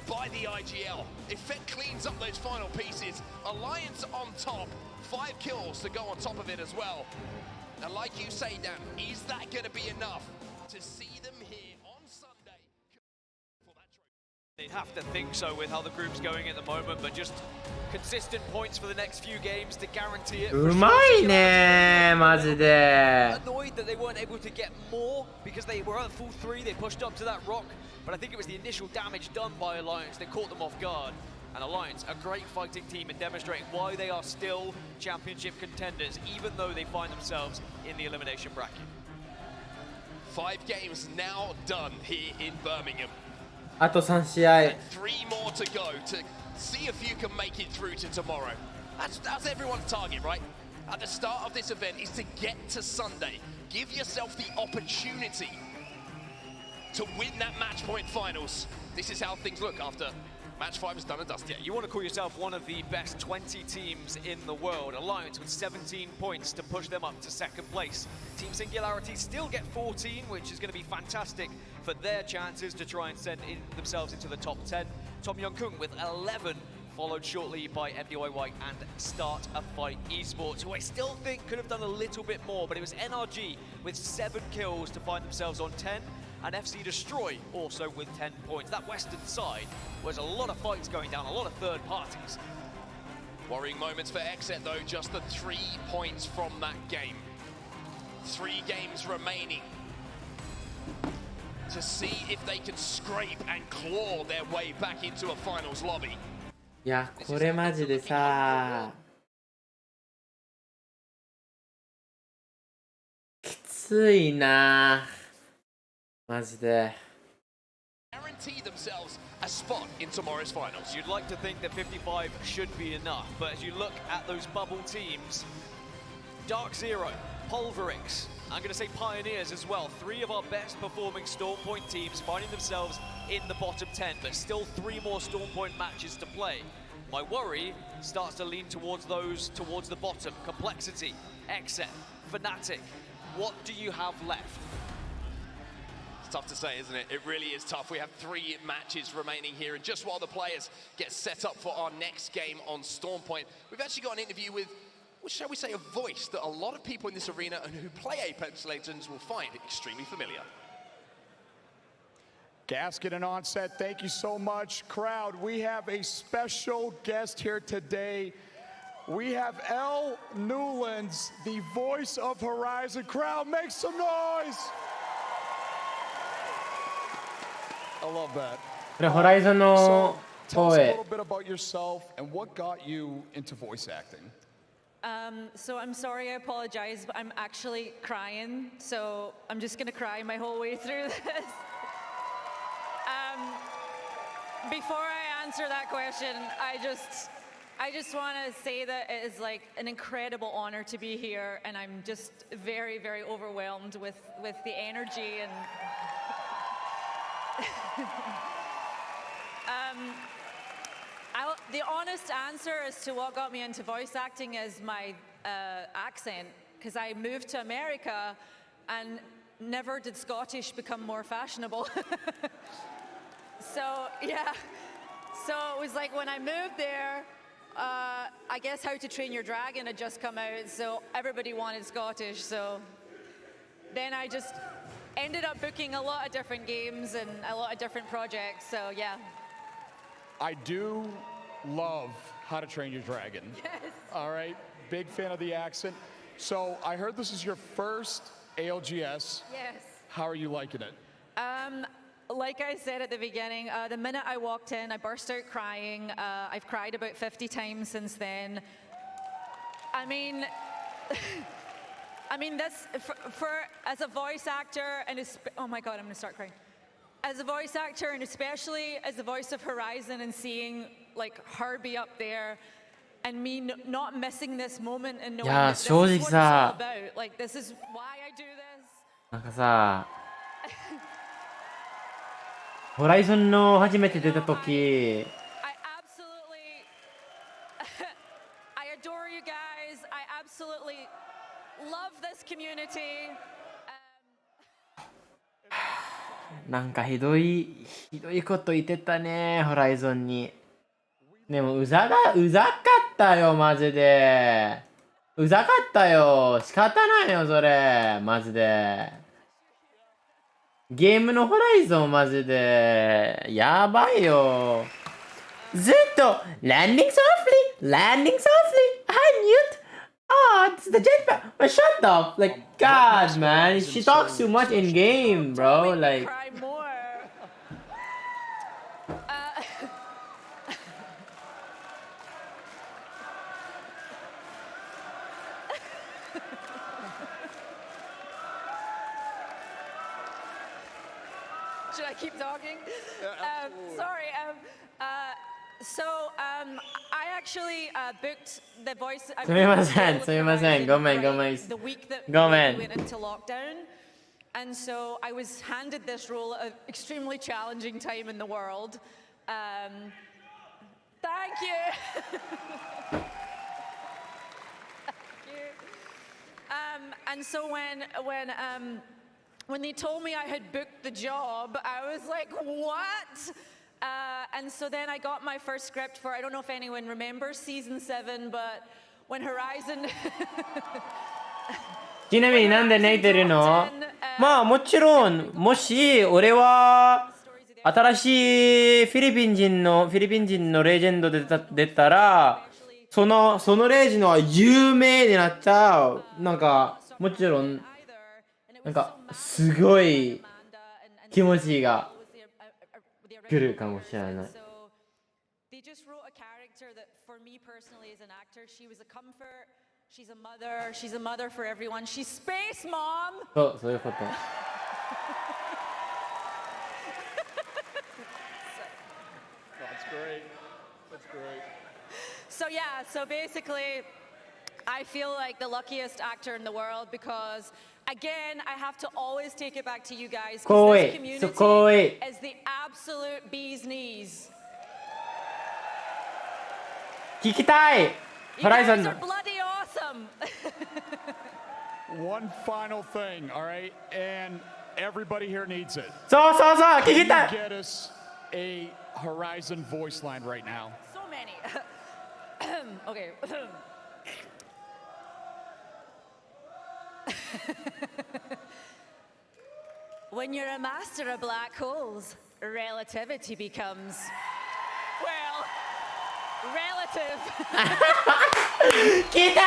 by the IGL. Effect cleans up those final pieces. Alliance on top, 5 kills to go on top of it as well. Now, like you say, Dan, is that going to be enough to see them here on Sunday? They'd have to think so with how the group's going at the moment, but just consistent points for the next few games to guarantee it. うまいねマジで。 Annoyed that they weren't able to get more because they were at full 3, they pushed up to that rock, but I think it was the initial damage done by Alliance that caught them off guard. And Alliance, a great fighting team and demonstrating why they are still championship contenders, even though they find themselves in the elimination bracket. 5 games now done here in Birmingham. あと3試合。 3 more to go to see if you can make it through to tomorrow. That's everyone's target, right? At the start of this event is to get to Sunday. Give yourself the opportunity to win that match point finals. This is how things look after match 5 is done and dusted. Yeah, you want to call yourself one of the best 20 teams in the world. Alliance with 17 points to push them up to second place. Team Singularity still get 14, which is going to be fantastic for their chances to try and send themselves into the top 10. Tom Young-Kung with 11, followed shortly by MDY White and Start a Fight Esports, who I still think could have done a little bit more, but it was NRG with 7 kills to find themselves on 10. and FC Destroy also with 10 points. That western side was a lot of fights going down, a lot of third parties. Worrying moments for Exet though, just the 3 points from that game. 3 games remaining to see if they can scrape and claw their way back into a finals lobby. いや、これマジでさ、きついな、マジで。Guarantee themselves a spot in tomorrow's finals. You'd like to think that 55 should be enough, but as you look at those bubble teams, Dark Zero, Pulverix, I'm going to say Pioneers as well. 3 of our best performing Stormpoint teams finding themselves in the bottom 10, but still 3 more Stormpoint matches to play. My worry starts to lean towards those towards the bottom. Complexity, Exet, Fnatic. What do you have left? It's tough to say, isn't it? It really is tough. We have 3 matches remaining here, and just while the players get set up for our next game on Stormpoint, we've actually got an interview with, shall we say, a voice that a lot of people in this arena and who play Apex Legends will find extremely familiar. Gasket and Onset, thank you so much. Crowd, we have a special guest here today. We have L. Newlands, the voice of Horizon. Crowd, make some noise! I love that. これホライゾンの Tell us a 声。 little bit about yourself and what got you into voice acting. So I'm sorry, I apologize, but I'm actually crying, so I'm just gonna cry my whole way through this. Before I answer that question, I just want to say that it is like an incredible honor to be here, and I'm just very, very overwhelmed with the energy and the honest answer as to what got me into voice acting is my accent, because I moved to America and never did Scottish become more fashionable. So yeah, so it was like when I moved there, I guess How to Train Your Dragon had just come out, so everybody wanted Scottish, so then I just ended up booking a lot of different games and a lot of different projects, so yeah. I do love How to Train Your Dragon. Yes. All right, big fan of the accent. So I heard this is your first ALGS. Yes. How are you liking it? Like I said at the beginning, the minute I walked in, I burst out crying. I've cried about 50 times since then. I mean, this for as a voice actor and oh my God, I'm gonna start crying. As a voice actor and especially as the voice of Horizon and seeing like her be up there and me not missing this moment and knowing that this is what it's all about. Like this is why I do this. なんかさ、ホライゾンの初めて出た時、I adore you guys. I absolutely love this community. なんかひどいこと言ってたね、ホライゾンに。でもうざかったよ、マジで。うざかったよ。仕方ないよ、それ。マジで。ゲームのホライゾン、マジで。やばいよ。ずっと、landing softly, landing softly, unmute. Oh, it's the jetpack. But shut up. Like, God, man. She talks too much in game, bro. Like. Should I keep talking? Sorry. I actually booked the voice. すみません、すみません。ごめん。The week that we went into lockdown, and so I was handed this role at an extremely challenging time in the world. Thank you. Thank you. And so when they told me I had booked the job, I was like, what? And so then I got my first script for, I don't know if anyone remembers season 7, but when Horizon... ちなみになんで泣いてるの？まあもちろん、もし俺は新しいフィリピン人のレジェンドで出たら、そのレジェンドは有名になった、なんかもちろんなんかすごい気持ちが来るかもしれない。They just wrote a character that, for me personally, as an actor, she was a comfort. She's a mother. She's a mother for everyone. She's Space Mom. そういうこと。That's great. That's great. So yeah, so basically, I feel like the luckiest actor in the world because, again, I have to always take it back to you guys. This community is the absolute bee's knees. 聞きたい。ホライゾンの。 Bloody awesome. One final thing, all right? And everybody here needs it. そう、聞きたい。 Get us a Horizon voice line right now. So many. Okay. When you're a master of black holes, relativity becomes, well, relative. 来た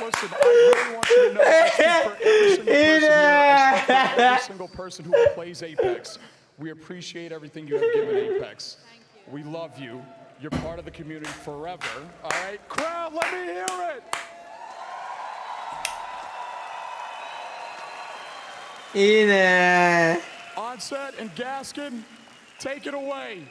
Listen, I really want you to know I speak for every single person who plays Apex. We appreciate everything you have given Apex. We love you. You're part of the community forever. All right, crowd, let me hear it. いいね。 Onset and Gaskin, take it away.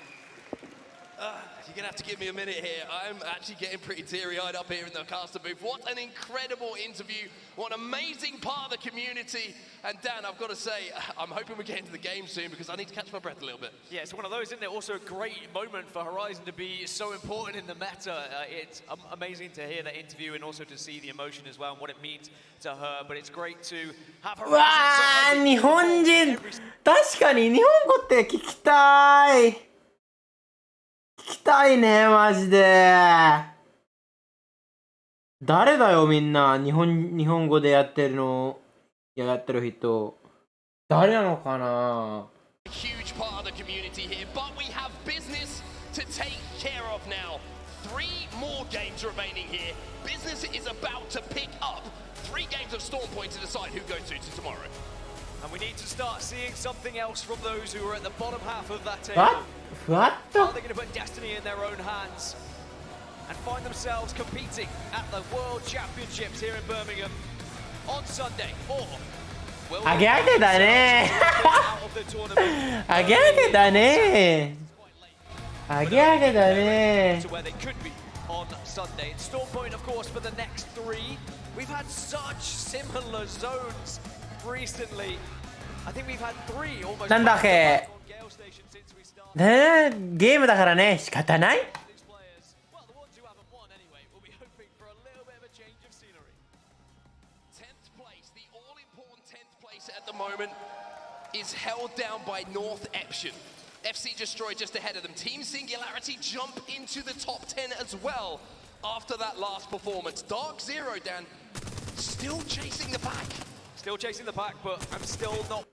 You're going to have to give me a minute here. I'm actually getting pretty teary-eyed up here in the caster booth. What an incredible interview. What an amazing part of the community. And Dan, I've got to say, I'm hoping we get into the game soon because I need to catch my breath a little bit. Yeah, it's one of those, isn't it? Also a great moment for Horizon to be so important in the meta. It's amazing to hear that interview and also to see the emotion as well and what it means to her. But it's great to have Horizon. わー、日本人。確かに日本語って聞きたい。聞きたいね、マジで。誰だよ、みんな。日本語でやってるの、やってる人。誰なのかな。 Huge part of the community here, but we have business to take care of now. 3 more games remaining here. Business is about to pick up 3 games of Storm Point to decide who goes to tomorrow. And we need to start seeing something else from those who are at the bottom half of that table. What? Are they going to put destiny in their own hands and find themselves competing at the World Championships here in Birmingham on Sunday? Or will they 上げ上げだね。 out of the tournament? 上げ上げだね。上げ上げだね。 To where they could be on Sunday. And Storm Point, of course, for the next 3. We've had such similar zones recently. I think we've had 3 almost. なんだっけ。ね、ゲームだからね、仕方ない。At the moment is held down by North Eption. FC Destroy just ahead of them. Team Singularity jump into the top 10 as well after that last performance. Dark Zero, Dan, still chasing the pack. Still chasing the pack, but I'm still not.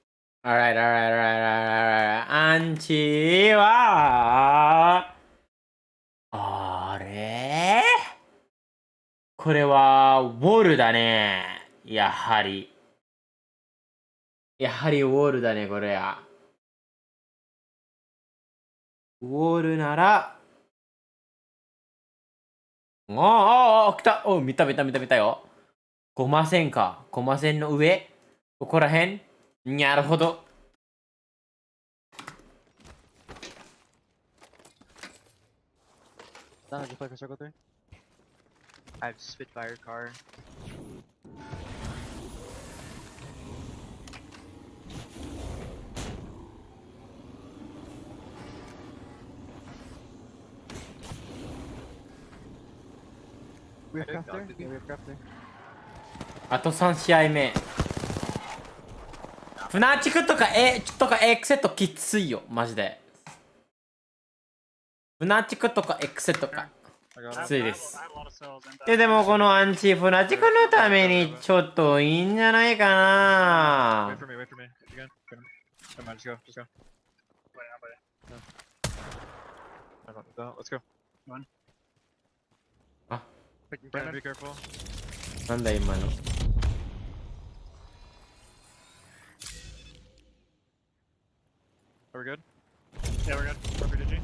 Alright. アンチは、あれ？これは、ウォールだね。やはりウォールだね、これは。ウォールなら、来た。見たよ。5マ線か。5マ線の上ここらへん。なるほど。Did you play for Circle 3? I have Spitfire car. We have craft there? Yeah, we have craft there. あと3試合目。フナチクとかエクセットきついよ、マジで。フナチクとかエクセットか。きついです。でもこのアンチフナチクのためにちょっといいんじゃないかな。あ、なんだ今の。Are we good? Yeah, we're good. Perfect, did you?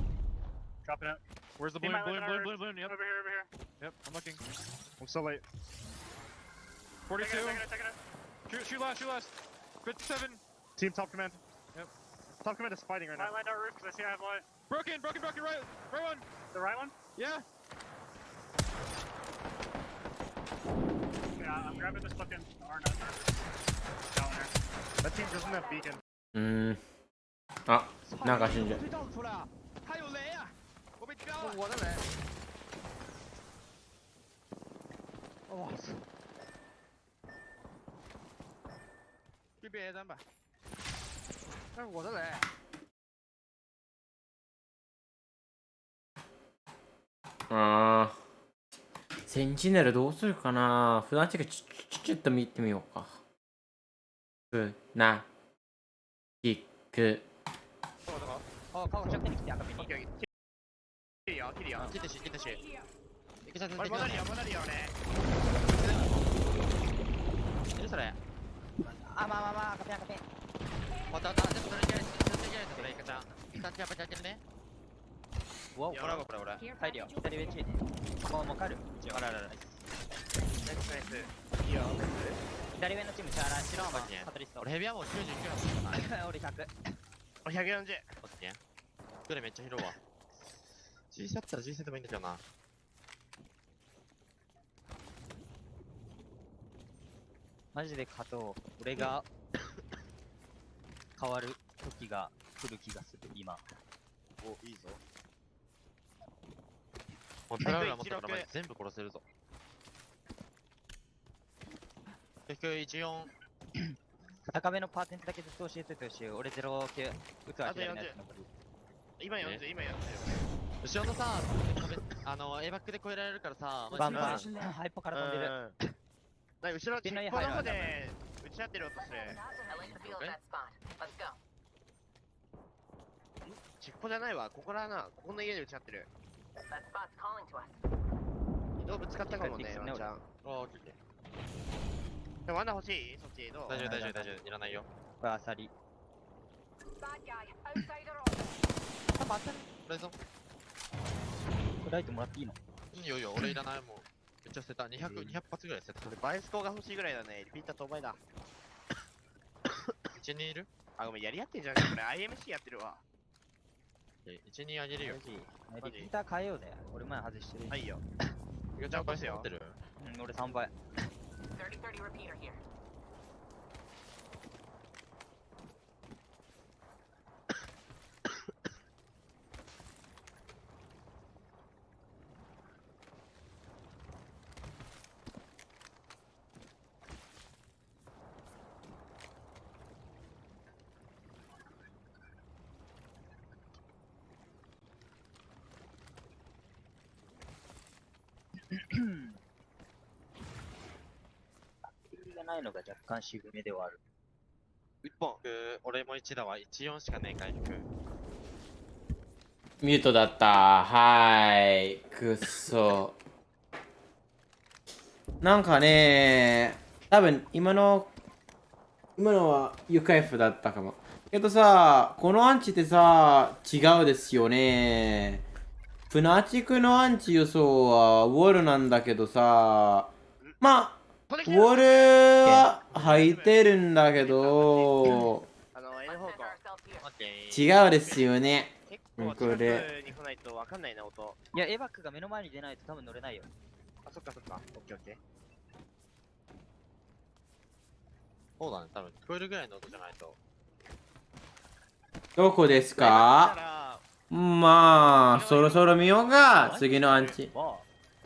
Dropping it. Where's the balloon? Balloon. Yep. Over here. Yep, I'm looking. I'm so late. 42. Taking it. Shoot last. 57. Team top command. Yep. Top command is fighting right now. Land our roof because I see I have light. Broken. Right one. The right one? Yeah. Yeah, I'm grabbing this fucking R9 down there. That team doesn't have beacon. あ、なんか死んじゃう。我的雷！哇塞！去别单吧。那是我的雷。あー、センチネルどうするかな。フナチクちょっと見てみようか。フナチク。哦，靠！先给你两个兵。切里昂，切的血。一个下子。我那里有嘞。何それ？あ、まあ、カペ。我等，这不是这个一个张，一张加不加进ね。我帰るよ。左上チーム。もう帰る。あら。ナイス。いいよ。左上のチームチャーラ、白はカトリスト。俺ヘビはもう99なんだ。俺100。俺140。オッケー。どれめっちゃ広いわ。G だったら G セットもいいんだけどな。マジで勝とう。俺が変わる時が来る気がする、今。お、いいぞ。もうトラウラ持ったから全部殺せるぞ。114。高めのパーセントだけずっと教えててほしい。俺09。打つわけじゃない。今40。後ろのさ、A バックで超えられるからさ、バンハイポから飛んでる。後ろ、チッポの方で打ち合ってる音する。チッポじゃないわ、ここだな、ここの家で打ち合ってる。どうぶつかったかもね、ワンちゃん。でもワンダ欲しい？そっちどう？大丈夫、いらないよ。これアサリ。多分アサリ。これぞ。ライトもらっていいの？いいよ、俺いらないもん。めっちゃ捨てた。200発ぐらい捨てた。それバイスコーが欲しいぐらいだね。リピーター当倍だ。1、2いる？あ、ごめん、やり合ってんじゃん。これ IMC やってるわ。1、2あげるよ。リピーター変えようぜ。俺前外してる。はいよ。いかちゃん返すよ。うん、俺3倍。30-30 repeater here. ないのが若干渋めではある。1本、俺も1だわ。14しかねえ回復。ミュートだった。はい。くっそ。なんかね、多分今のはユカイフだったかも。けどさ、このアンチってさ、違うですよね。フナチクのアンチ予想はウォールなんだけどさ、まあ、ウォールは入ってるんだけど、違うですよね。これ。いや、エバックが目の前に出ないと多分乗れないよ。あ、そっか。オッケー。そうだね、多分聞こえるぐらいの音じゃないと。どこですか？まあ、そろそろ見ようか。次のアンチ。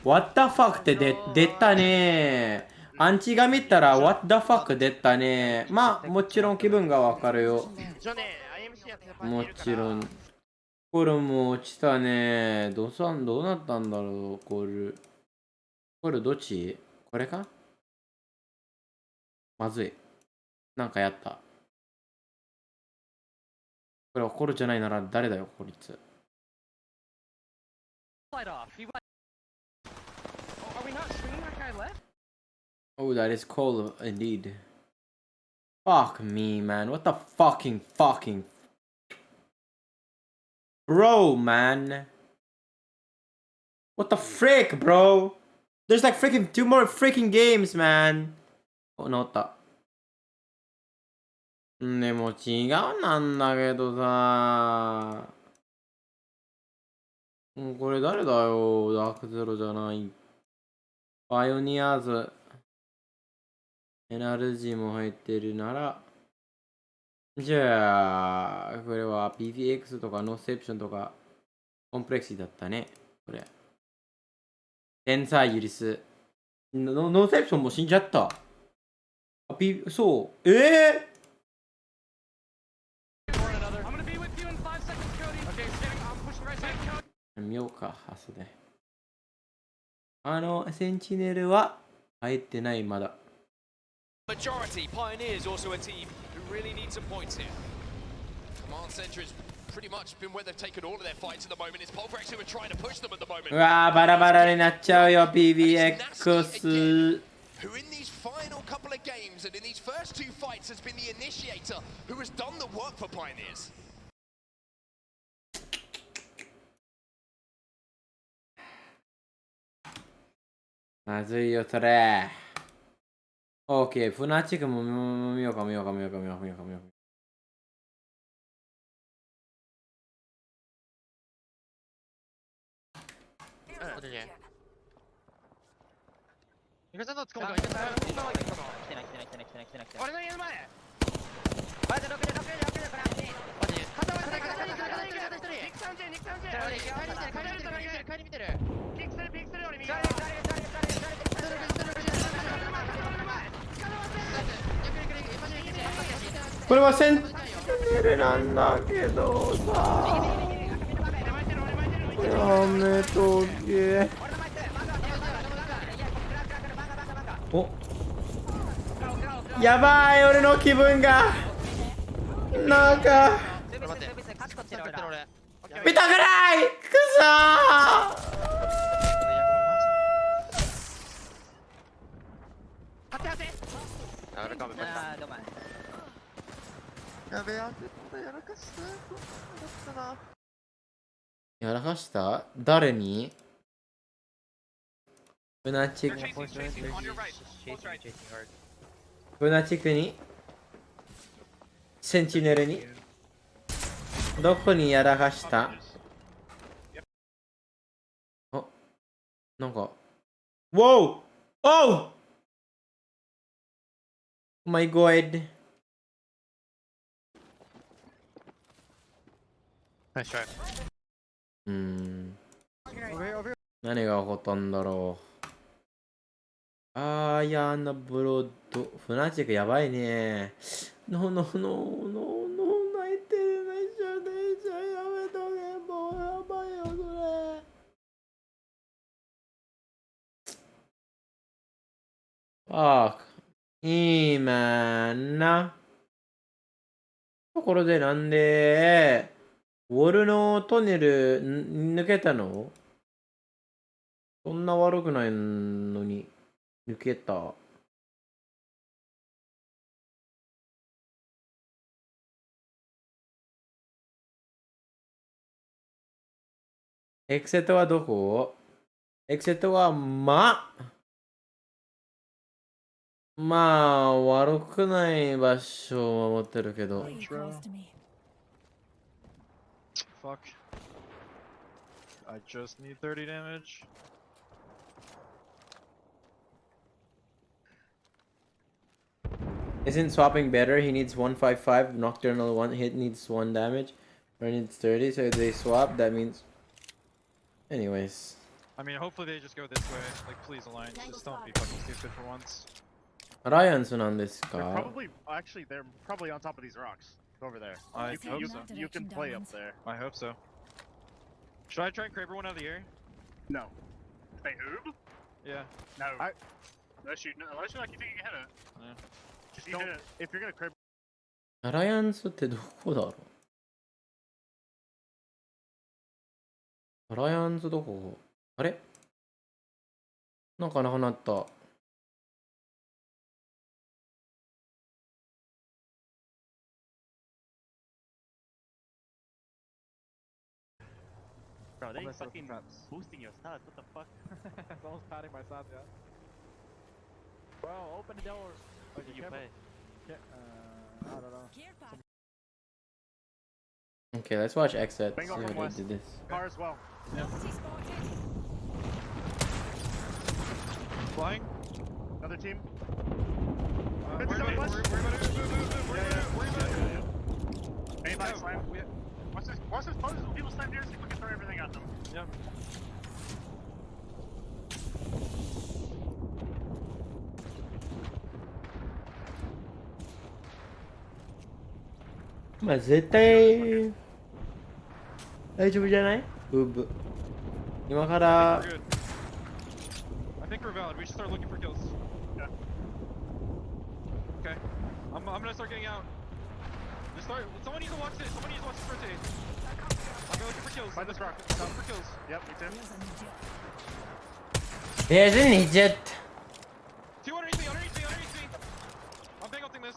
What the fuck って出たね。アンチが見たら What the fuck 出たね。まあもちろん気分がわかるよ。もちろん。これも落ちたね。どうなったんだろう、これ。これどっち？これか？まずい。なんかやった。これはコルじゃないなら誰だよ、こいつ。Oh, that is cold indeed. Fuck me, man. What the fucking. Bro, man. What the frick, bro? There's like freaking 2 more freaking games, man. Oh, 治った。でも違うなんだけどさ。これ誰だよ。ダークゼロじゃない。パイオニアーズ。NRG も入ってるなら。じゃあ、これは PVX とかノーセプションとかコンプレクシーだったね。これ。天才ユリス。ノーセプションも死んじゃった。そう。見ようか、後で。センチネルは入ってない、まだ。Majority, Pioneers also a team who really need some points here. Command Center has pretty much been where they've taken all of their fights at the moment. It's Polprex who are trying to push them at the moment. うわー、バラバラになっちゃうよ、PVX。Who in these final couple of games and in these first 2 fights has been the initiator who has done the work for Pioneers. まずいよ、それ。OK、フナチックも見ようか。イカちゃんの使おうか。来てない。俺の家の前。マジで6でこれ。マジで。肩は帰り見てる。ピクセル俺右。これはセンチネルなんだけどさ。やめとけ。お、やばい、俺の気分がなんか見たくない。くそやべえ、焦った。やらかした。やらかした？誰に？フナチックに？センチネルに？どこにやらかした？あ、なんかWhoa! Oh! My God! Nice try. 何が起こったんだろう。あー、やんなブロッド。フナチックやばいね。泣いてる。めちゃやめとけ。もうやばいよ、それ。いいまんな。ところでなんで、ウォルのトンネル抜けたの？そんな悪くないのに抜けた。エクセットはどこ？エクセットはまあ悪くない場所を守ってるけど。Fuck. I just need 30 damage. Isn't swapping better? He needs 155, Nocturnal 1 hit needs 1 damage. Or needs 30, so if they swap, that means... Anyways. I mean, hopefully they just go this way. Like, please, Alliance, just don't be fucking stupid for once. Alliance なんですか? They're probably on top of these rocks. Over there. I hope so. You can play up there. I hope so. Should I try and crab one out of the air? No. Hey, Oob? Yeah. No. Unless you like you think you can hit it. Yeah. Just don't. Hit it. If you're gonna crib. アライアンスってどこだろう。アライアンスどこ。あれなんかなくなった。Bro, they fucking boosting your stats. What the fuck? Someone's patting my stats, yeah. Bro, open the door. What did you pay? I don't know. Okay, let's watch Exit. See Bingo how from they west. did this. Car as well. Yeah. Flying. Another team. Worry about it. Anybody slam? Watch this poses. When people slam near us, we can throw everything at them. Yep. Ma絶対大丈夫じゃない？ブブ。今から。 I think we're valid. We should start looking for kills. Yeah. Okay. I'm gonna start getting out. Just start. Someone needs to watch this. Someone needs to watch this rotate. I'm gonna looking for kills. Find this rock. Looking for kills. Yep, me too. There's an idiot. 2 underneath me. Underneath me. Underneath me. I'm bang ulting this.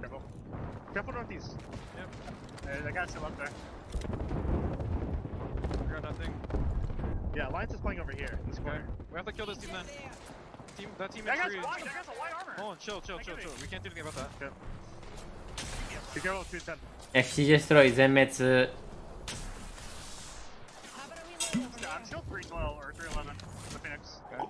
Careful. Careful northeast. Yep. That guy's still up there. I got nothing. Yeah, Alliance is playing over here. In this Okay. corner. We have to kill this team then. That team That is guy's free. white. That guy's a white armor. Hold on. Chill. We can't do anything about that. Okay. Be careful, 210. FC デストロイ全滅。I'm still 312 or 311 the Phoenix. Okay.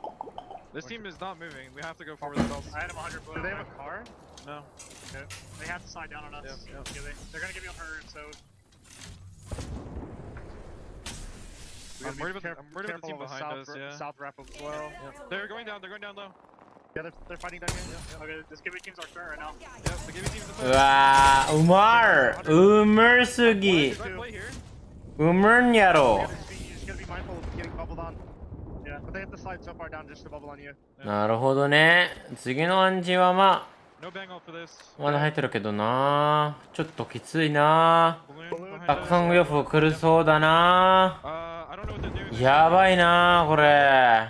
This team is not moving. We have to go forward themselves. I had him 100 blue. Do they have a car? No. Okay. They have to slide down on us. Yep. Yeah, they're gonna give you on her, so. I'm worried about the team behind us. Yeah. South Rap as well. Yep. They're going down low. Yeah, they're fighting down here. Okay, this Gibby team's our turn right now. Yep, the Gibby team's the うわー、うまー。うむすぎ。うむんやろ。 You just gotta be mindful of getting bubbled on. Yeah, but they have to slide so far down just to bubble on you. なるほどね。次の暗示はまあ。 No bang ult for this. まだ入ってるけどな。ちょっときついな。たくさん予報来るそうだな。やばいなこれ。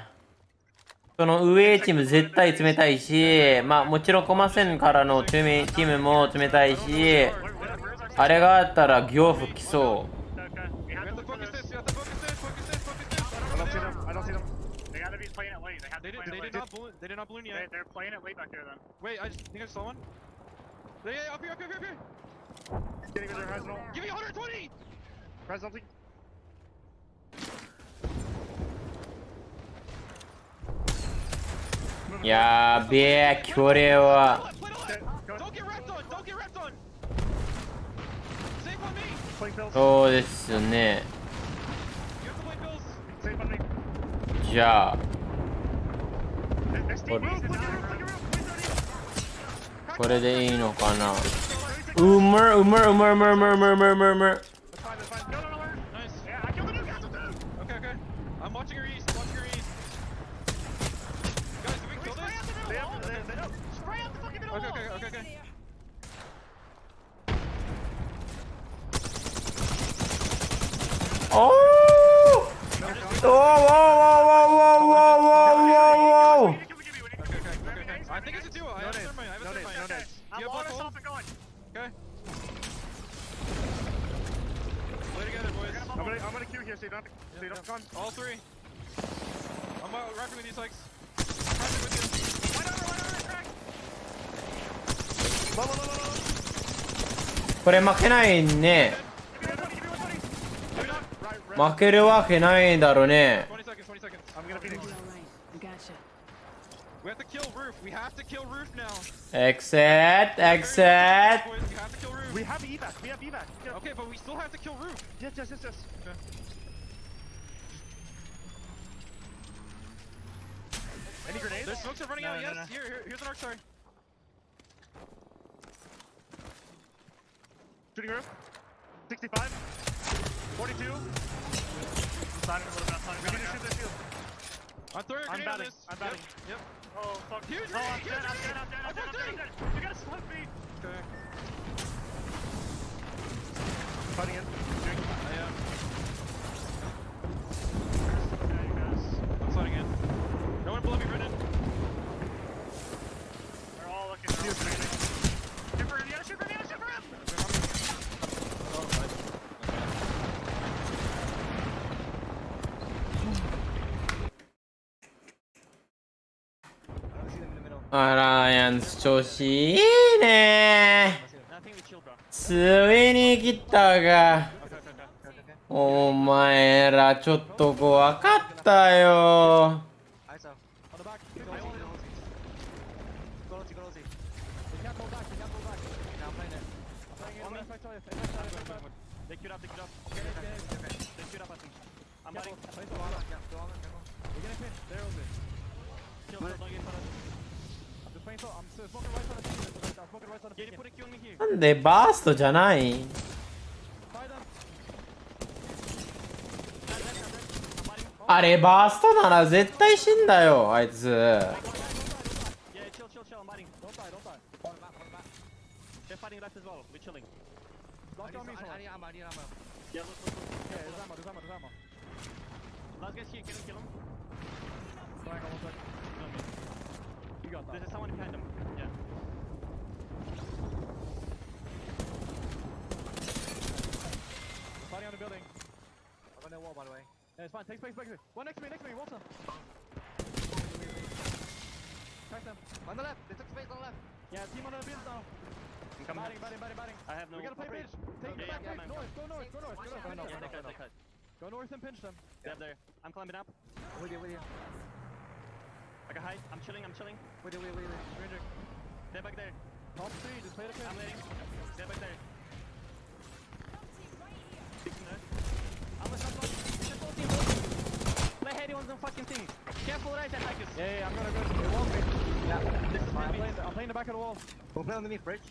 その上チーム絶対冷たいし、まあもちろんコマ線からのチームも冷たいし、あれがあったら行服来そう。 I don't see them. They gotta be playing it late. They did not balloon yet. They're playing it late back there then. Wait, I think I saw one. Yeah, up here. Getting with their horizon. Give me 120! Horizon ulti. Yaべえ、これは。そうですよね。じゃあ。これでいいのかな。うむ。おお。 I think it's a duo. I have thermite. I'm on us off and going. Okay. Play together, boys. I'm gonna queue here so you don't have to. All three. I'm rocking with you, Sykes. これ負けないね。負けるわけないだろうね。 20 seconds. I'm gonna Phoenix. We have to kill roof. We have to kill roof now. Exit. We have to kill roof. We have evac. Yeah. Okay, but we still have to kill roof. Yes. Okay. Any grenades? Their smokes are running out. Yes. Here's an arc star. Shooting roof. 65. 42. Signing a little bit. We need to shoot their shield. I'm throwing a I'm grenade on batting. this. I'm batting. Yep. Oh, fuck. Huge Oh, I'm grenade, dead. I'm huge dead. I'm dead. I'm dead. I'm dead. You gotta slip me. Okay. Fighting in. Shooting. I am. Okay, you guys. I'm sliding in. No one below me, Brennan. They're all looking. They're all shooting. Shoot for him. You gotta shoot for him. You gotta shoot for him.アライアンス調子いいねついに来たがお前らちょっと怖かったよなんでバーストじゃないあれバーストなら絶対死んだよあいつThere's someone behind him. Yeah. Fighting on the building. I'm on that wall, by the way. Yeah, it's fine. Take space, space. One next to me, Walter. Crack them. On the left. They took space on the left. Yeah, team on the build now. I'm coming. Batting. I have no. We gotta play bridge. Take it back. Go north. Go north and pinch them. Yeah, there. I'm climbing up. With you. I got height. I'm chilling. With you. Ranging. They're back there. Top 3, just play the pin. I'm waiting. They're back there. I'm gonna stop. Just full team. Play heady on some fucking things. Careful right side, Marcus. Yeah, I'm gonna go. It won't be. Yeah. I'm playing the back of the wall. We'll play underneath bridge.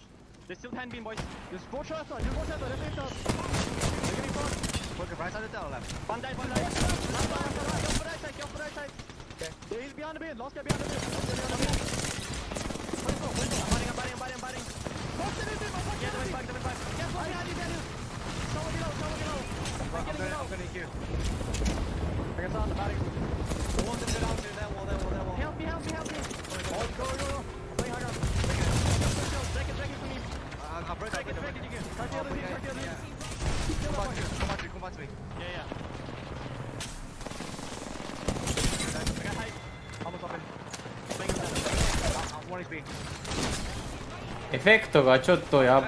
There's still 10 beam, boys. Just watch out. Just watch out. Let's leave out. They're getting close. Focus right side or left? One die. Go for right side. Okay. He's behind the bin. Last guy behind the bin. I'm biting. Watch the bin. Yeah, the back. Careful behind you, Daniel. Someone get out. I'm gonna EQ. I got sound, batting. The ones that get out there, that wall. Help me. Go. I'm playing higher. Break it for me. I'll break it, you can. Try the other team. Come back to me. Yeah. I got height. Almost up in. I'm 1 HP. エフェクトがちょっとやっ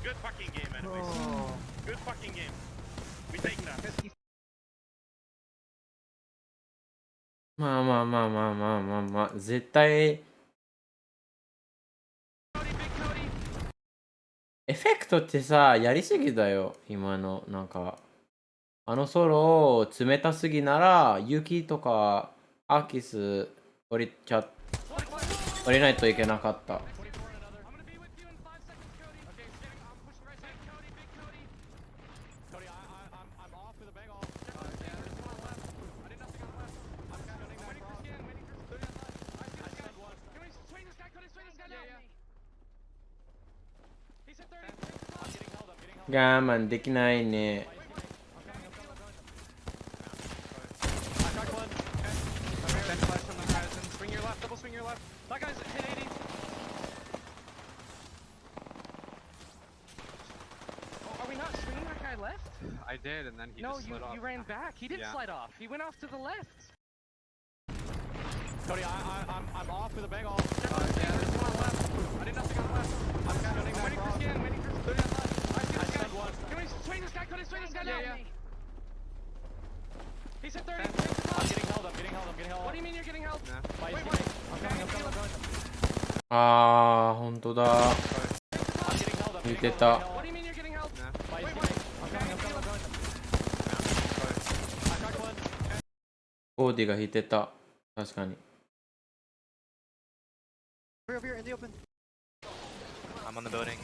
Good fucking game, anyways. Good fucking game. We take that. まあ絶対エフェクトってさやりすぎだよ今のなんかあのソロ冷たすぎなら雪とかアーキス降りないといけなかった。我慢できないね。I did, and then he just slid off. No, you ran back. He didn't slide off. He went off to the left. Cody, I'm off with a bang off. Yeah, there's one on the left. I did nothing on the left. I'm counting that. Waiting for scan. I stunned one. Can we swing this guy? Now. Yeah. He's at 30. I'm getting held. What do you mean you're getting held? Wait. I'm coming. あー、ほんとだ。見てた。 What do you mean you're getting held? Wait.コーディが引いてた。確かに。Over here in the open. on the building.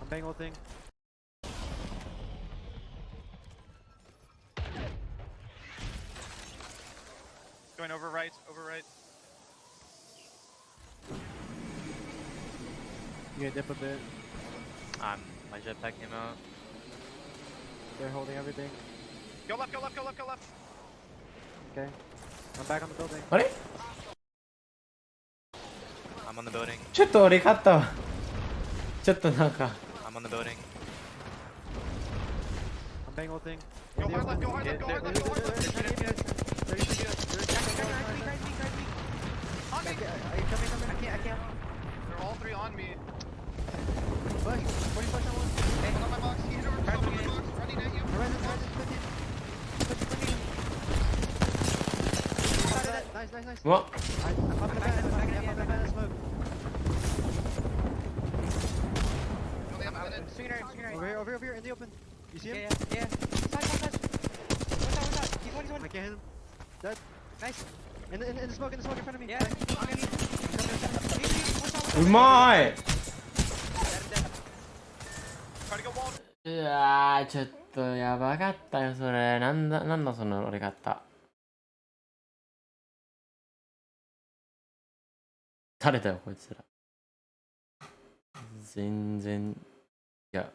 I'm bang ulting. Going over right, over right. You gonna dip a bit. My jetpack came out. They're holding everything. Go left, go left, go left, go left. Okay. I'm back on the building. あれ I'm on the building. ちょっと俺勝ったわ。ちょっとなんか。I'm on the building. I'm bang ulting. Go hard left, go hard left, go hard left, go hard left. On me! I can't. They're all three on me. Push. 40 push on one. Hey, on my box, he hit over on my box, running at you. Nice. うわ I'm popping the bat in the smoke. Over here, in the open. You see him? Yeah. Side. Watch out. He's one. I can't hit him. Dead. Nice. In the smoke in front of me. Yeah. うまい。うわー、ちょっとやばかったよそれ。なんだその俺勝った。誰だよこいつら。全然いや。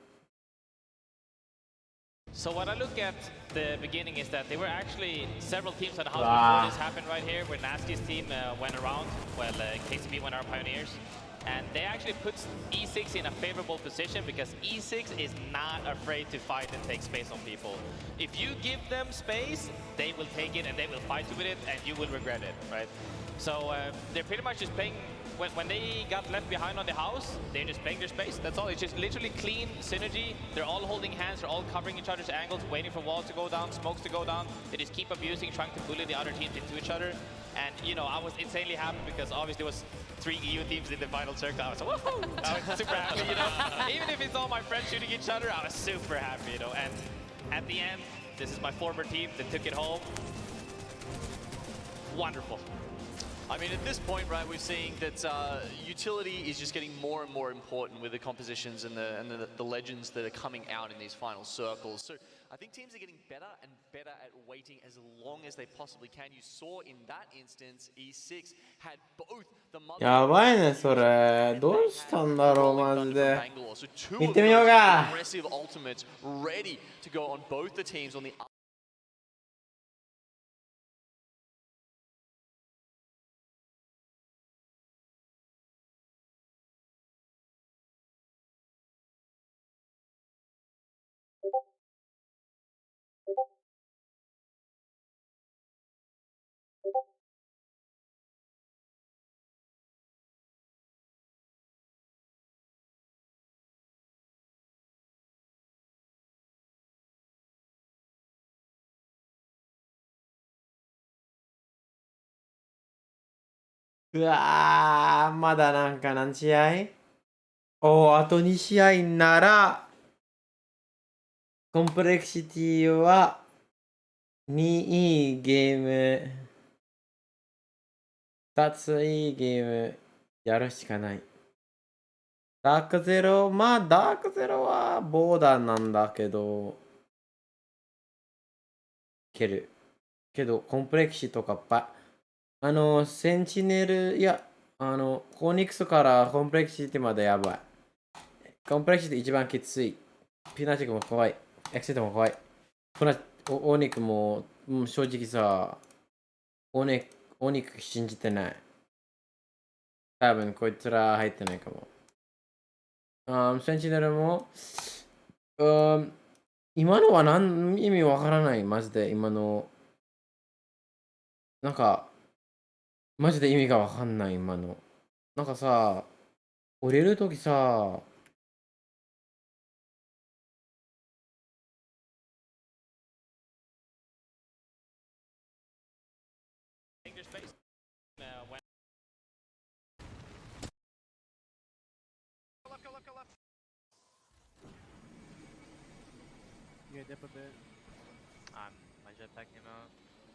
So what I look at the beginning is that there were actually several teams on the house before this happened right here, where Nasty's team went around, well KCB went our Pioneers, and they actually put E6 in a favorable position because E6 is not afraid to fight and take space on people. If you give them space, they will take it and they will fight you with it and you will regret it, right? So they're pretty much just playing, when they got left behind on the house, they're just playing their space. That's all. It's just literally clean synergy. They're all holding hands. They're all covering each other's angles, waiting for walls to go down, smokes to go down. They just keep abusing, trying to bully the other teams into each other. And, you know, I was insanely happy because obviously there was 3 EU teams in the final circle. I was like, woohoo! I was super happy, you know. Even if it's all my friends shooting each other, I was super happy, you know. And at the end, this is my former team that took it home. Wonderful. I mean, at this point, right, we're seeing that utility is just getting more and more important with the compositions and the legends that are coming out in these final circles. So I think teams are getting better and better at waiting as long as they possibly can. You saw in that instance, E6 had both the mother やばいねそれ。どうしたんだろうマジで。見てみようか。 aggressive ultimates ready to go on both the teams on theうわー、まだなんか何試合？あと2試合なら、コンプレクシティは2いいゲーム、2ついいゲームやるしかない。ダークゼロ、まあダークゼロはボーダーなんだけど、けどコンプレクシとかセンチネル、いや、コーニクスからコンプレクシティまでやばい。コンプレクシティ一番きつい。ピナチックも怖い。エクセットも怖い。オーニックも、正直さ、オーニック信じてない。多分こいつら入ってないかも。センチネルも、今のは意味わからない。マジで今の。なんか、マジで意味がわかんない今の。なんかさ、降りるときさ、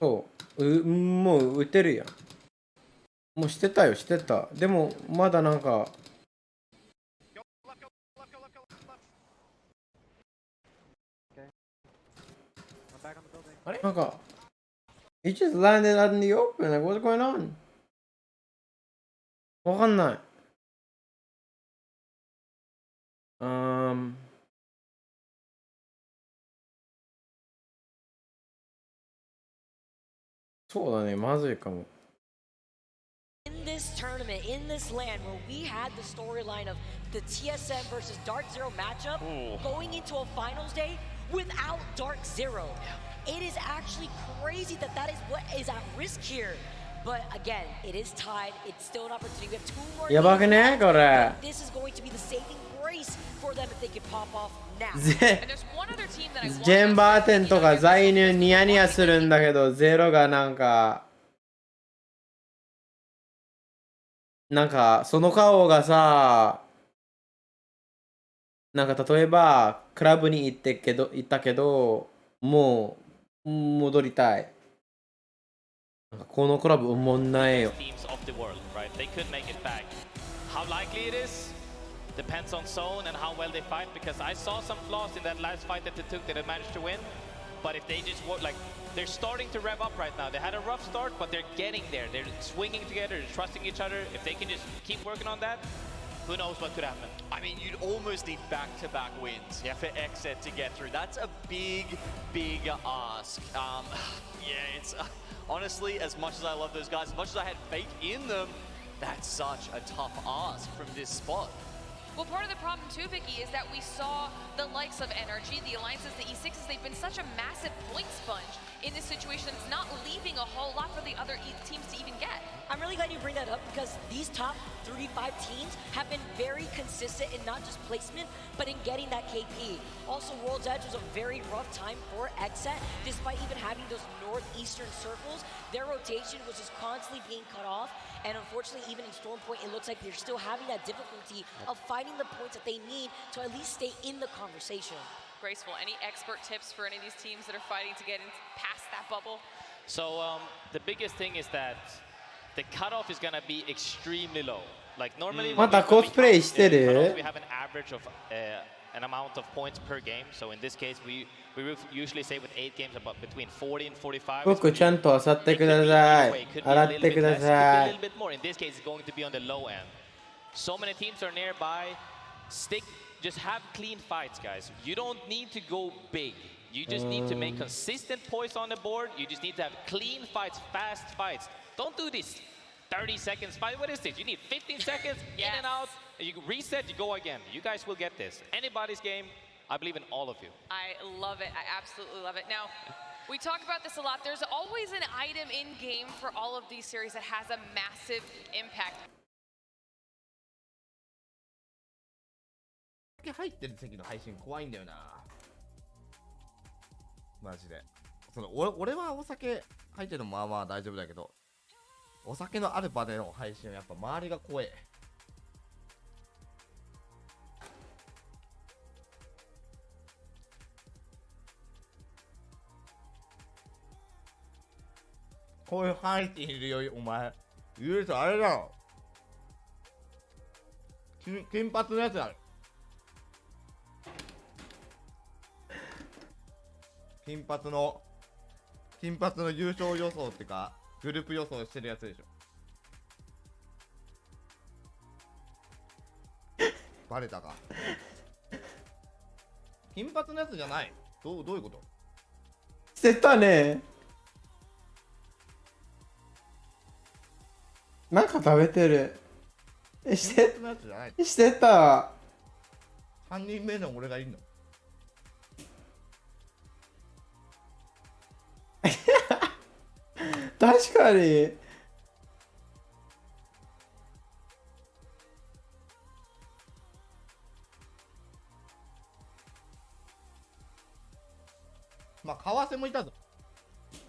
そう、もう打てるやん。もうしてたよ、してた。でも、まだなんか、なんか、It just landed out in the open. Like, what's going on? わかんない。そうだね、まずいかも。In this tournament, in this land where we had the storyline of the TSM versus Dark Zero matchup going into a finals day without Dark Zero. It is actually crazy that that is what is at risk here. But again, it is tied. It's still an opportunity. We have 2 more. やばくねこれ。 This is going to be the saving grace for them if they can pop off now. ジェンバーテンとかザイヌニヤニヤするんだけど、ゼロがなんかその顔がさ、なんか例えばクラブに行ったけど、もう戻りたい。なんかこのクラブおもんないよ。How likely it is depends on zone and how well they fight, because I saw some flaws in that last fight that they took that they managed to win. But if they just work, like, they're starting to rev up right now. They had a rough start, but they're getting there. They're swinging together, they're trusting each other. If they can just keep working on that, who knows what could happen. I mean, you'd almost need back-to-back wins for Exet to get through. That's a big ask. Yeah, it's honestly, as much as I love those guys, as much as I had faith in them, that's such a tough ask from this spot. Well, part of the problem too, Vicky, is that we saw the likes of NRG, the Alliances, the E6s, they've been such a massive point sponge in this situation. It's not leaving a whole lot for the other teams to even get. I'm really glad you bring that up because these top 35 teams have been very consistent in not just placement, but in getting that KP. Also, World's Edge was a very rough time for Exet, despite even having those northeastern circles. Their rotation was just constantly being cut off, and unfortunately, even in Storm Point, it looks like they're still having that difficulty of finding the points that they need to at least stay in the conversation. Graceful, any expert tips for any of these teams that are fighting to get in past that bubble? So the biggest thing is that the cutoff is gonna be extremely low. Like normally, またコスプレイしてる？ we have an average of an amount of points per game. So in this case, we usually say with 8 games about between 40 and 45. 僕ちゃんと漁ってください。洗ってください。 A little bit more. In this case, it's going to be on the low end. So many teams are nearby. Just have clean fights, guys. You don't need to go big. You just need to make consistent points on the board. You just need to have clean fights, fast fights. Don't do this 30 seconds fight. What is this? You need 15 seconds in and out. You reset, you go again. You guys will get this. Anybody's game, I believe in all of you. I love it. I absolutely love it. Now, we talk about this a lot. There's always an item in game for all of these series that has a massive impact. 入ってる席の配信怖いんだよな。マジで。俺はお酒入ってるのまあまあ大丈夫だけど、お酒のある場での配信はやっぱ周りが怖え。こういう配信いるよ、お前。言うとあれだろ。金髪のやつある。金髪の優勝予想ってかグループ予想してるやつでしょ。バレたか。金髪のやつじゃない。どういうこと？してたね。なんか食べてる。してた。3人目の俺がいるの。確かに。まあ為替もいたぞ。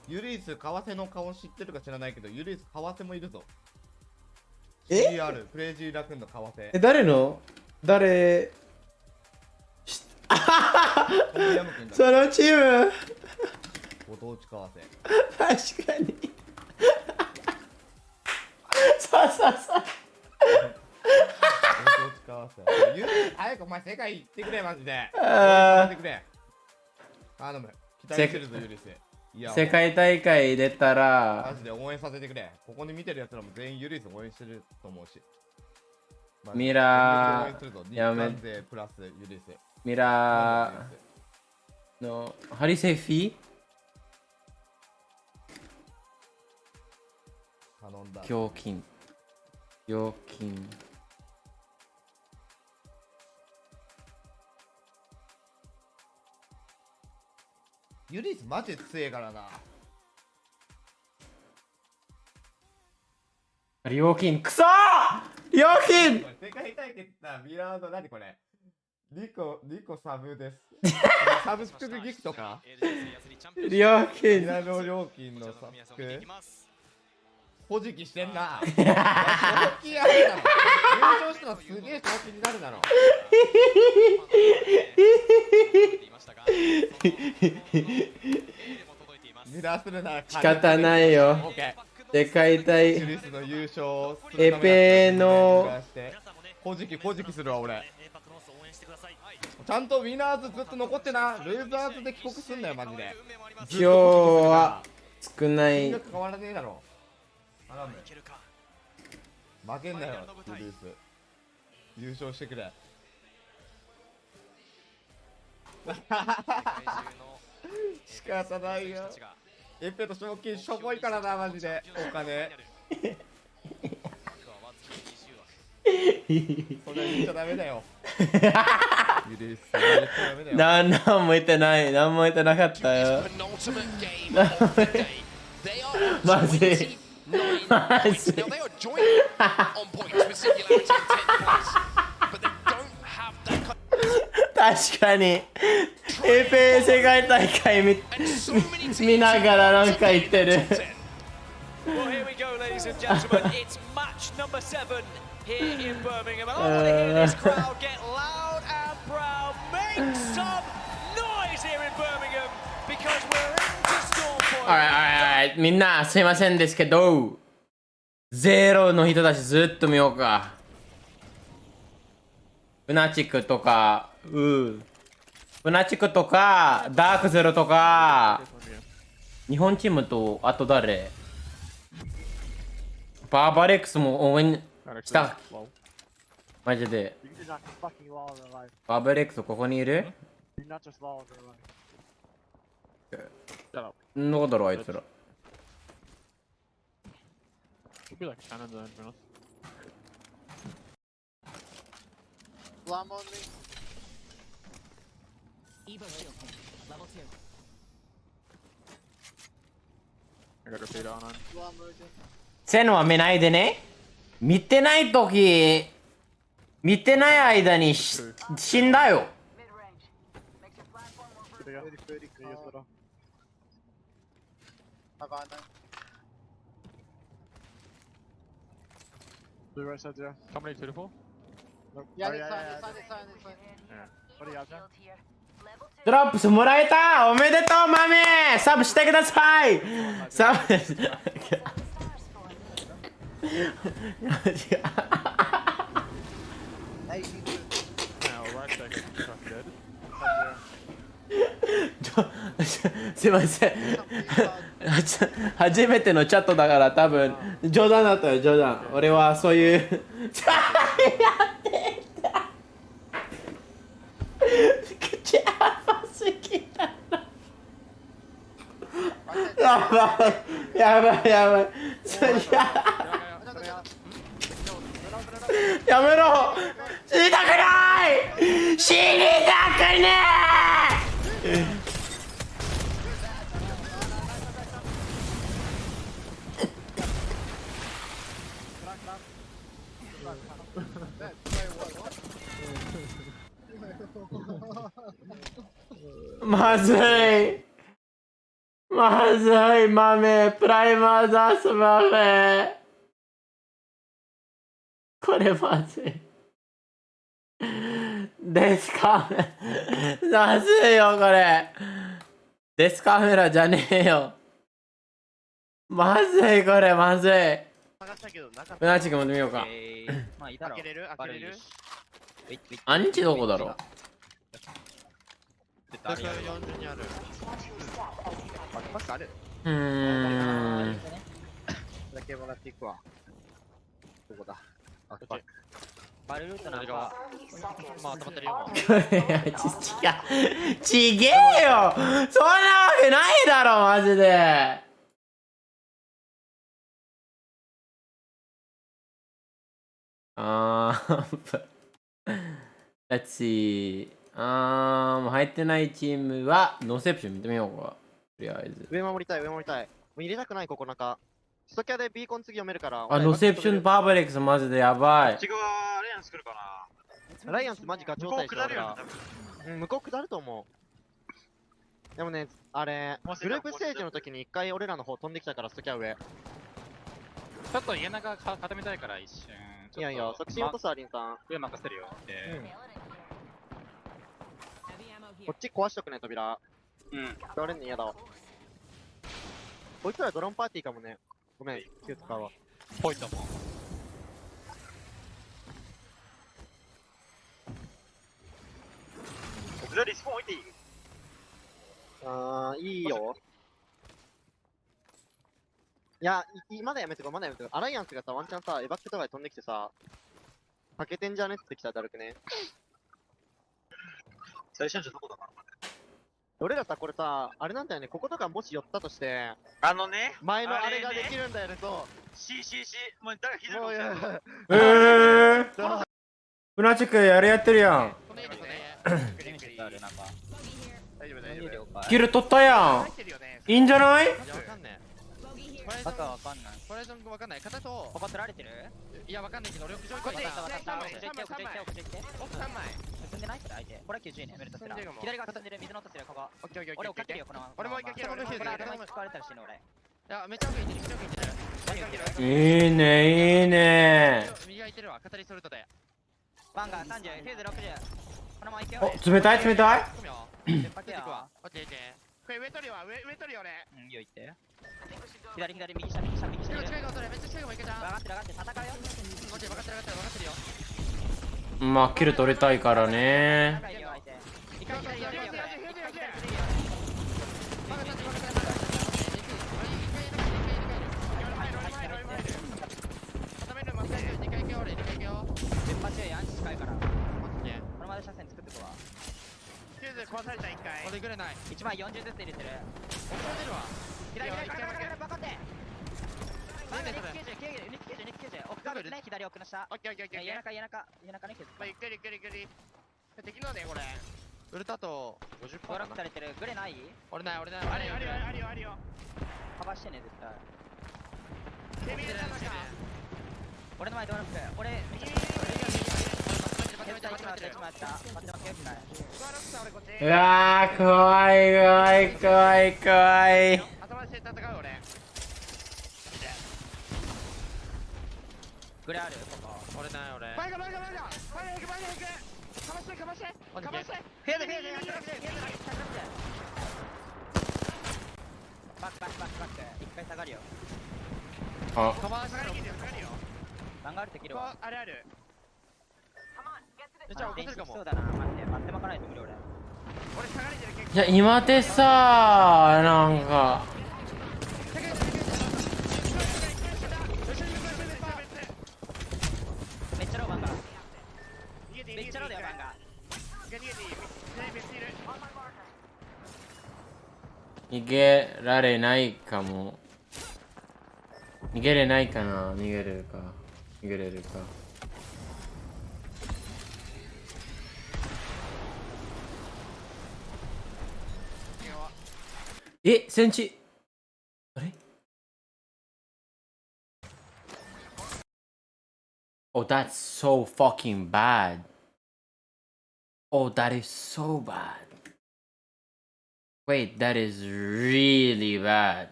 ユリース為替の顔知ってるか知らないけど、ユリース為替もいるぞ。CR クレイジーラクーンの為替。誰の？誰？そのチーム。ご当地為替。確かに。そう。ご当地為替。ユリース早くお前世界行ってくれマジで。行ってくれ。頼む。期待してるぞユリース。世界大会出たらマジで応援させてくれ。ここに見てるやつらも全員ユリース応援してると思うし。ミラーやめプラスユリース。ミラーのハリセフィ頼んだ。胸筋腰筋ユリースマジで強えからな。腰筋くそー腰筋世界対決だ。ミラーの何これ2個サブです。サブスクギフトか料金ミラーの料金のサブスクポジキしてんな。賞金あるだろ。優勝したらすげえ賞金になるだろ。ミラーするなら仕方ないよ。世界大ユリスの優勝エペのポジキするわ俺。ちゃんとウィナーズずっと残ってな。ルーザーズで帰国すんだよマジで。今日は少ない変わらねえだろ。負けんなよユリース。優勝してくれ。仕方ないよ。エペと賞金しょぼいからなマジでお金。それ言っちゃダメだよ。ユリースそれ言っちゃダメだよ。何も言ってない。何も言ってなかったよ。マジマジ確かにエペ世界大会見ながらなんか言ってる。Well, here we go, ladies and gentlemen. It's match number 7 here in Birmingham. And I want to hear this crowd get loud and proud. Make some noise here in Birmingham because we're into Storm Point. みんなすいませんですけど、ゼロの人たちずっと見ようか。フナチクとか、フナチクとか、ダークゼロとか、日本チームと、あと誰？バーバレックスも応援したマジで。バーバレックスここにいる？どうだろうあいつら。セノは見ないでね。見てないとき、見てない間に死んだよ。ドロップスもらえた。おめでとうマミー。サブしてください。サブすいません。初めてのチャットだから多分冗談だったよ冗談。俺はそういうやってた。口甘すぎだな。やばいやめろ。死にたくない。死にたくねえ。まずい豆プライマーザス豆これまずいデスカメラまずいよこれデスカメラじゃねえよまずいこれまずいフナチクも見ようか開けれるアンチどこだろう40にある。パスあるうーん。だけもらっていくわ。どこだバルルートなんか、まあ、止まってるよ。ちげえよ、そんなわけないだろマジで。Let's see。もう入ってないチームはノーセプション見てみようか。とりあえず。上守りたい、上守りたい。もう入れたくない、ここ中。ストキャでビーコン次読めるから。ノーセプションパーバレックスマジでやばい。こっち側、ライアン作るかな。ライアンスマジガチ状態してるから。向こう下ると思う。でもね、あれ、グループステージの時に一回俺らの方飛んできたから、ストキャ上。ちょっと家中固めたいから一瞬。いやいや、促進落とすアリンさん。上任せるよ。こっち壊しとくね、扉。使われんの嫌だわ。こいつらドローンパーティーかもね。ごめん、Q 使うわ。ぽいと思う。リスポーン置いていい？いいよ。いや、まだやめてこう、まだやめてこう。アライアンスがさ、ワンチャンさ、エバックとかで飛んできてさ、かけてんじゃねってきたらだるくね。最初のどこだな。俺らさ、これさ、あれなんだよね、こことかもし寄ったとして、前のあれができるんだよね、そう。CCC、もう誰か左かもしれない。フナチックやってるやん。キル取ったやん。いいんじゃない？あとはわかんない。これわかんない。片とここ取られてる？いやわかんないけど俺屋上行こう。奥3枚。進んでないこれ相手。これ90ね。メルトスラ。左側進んでる水の音するここ。俺追っかけるよこの。俺も追いかける。これ使われたら死ぬ俺。いやめっちゃ奥行ってる。いいねいいね。右がいてるわ。語りソルトで。バンガー30、90、60。このまま行くよ。冷たい冷たい。これ上取るわ、上取るよ俺。いいよ行って。左右下。めっちゃ近いかも取れ、めっちゃ近いかもいけた。分かってる戦うよ。分かってるよ。まあキル取りたいからね。壊された1回。俺ぐれない。1枚40ずつ入れてる。僕も出るわ。左バカって。バンガ290。奥がるね、左奥の下。オッケー。家中ね、削った。いける。敵のね、これ。ウルタと50%。登録されてる。グレない？俺ない。あるよ。カバーしてね、絶対。俺の前登録。俺、うわー怖い。頭して戦う俺。グレあるここ。俺ない。バイガ。かまして。フェード。バック。一回下がるよ。あ。下がるよ。バンガールできるわ。ある。じゃあ起こせるかも。そうだな、待って巻かないと無理俺下がれてる結構。いや今でさなんかめっちゃローバンガめっちゃローだよバンガ逃げられないかも。逃げれないかな。逃げれるか。センチあれ？ Oh, that's so fucking bad. Oh, that is so bad. Wait, that is really bad.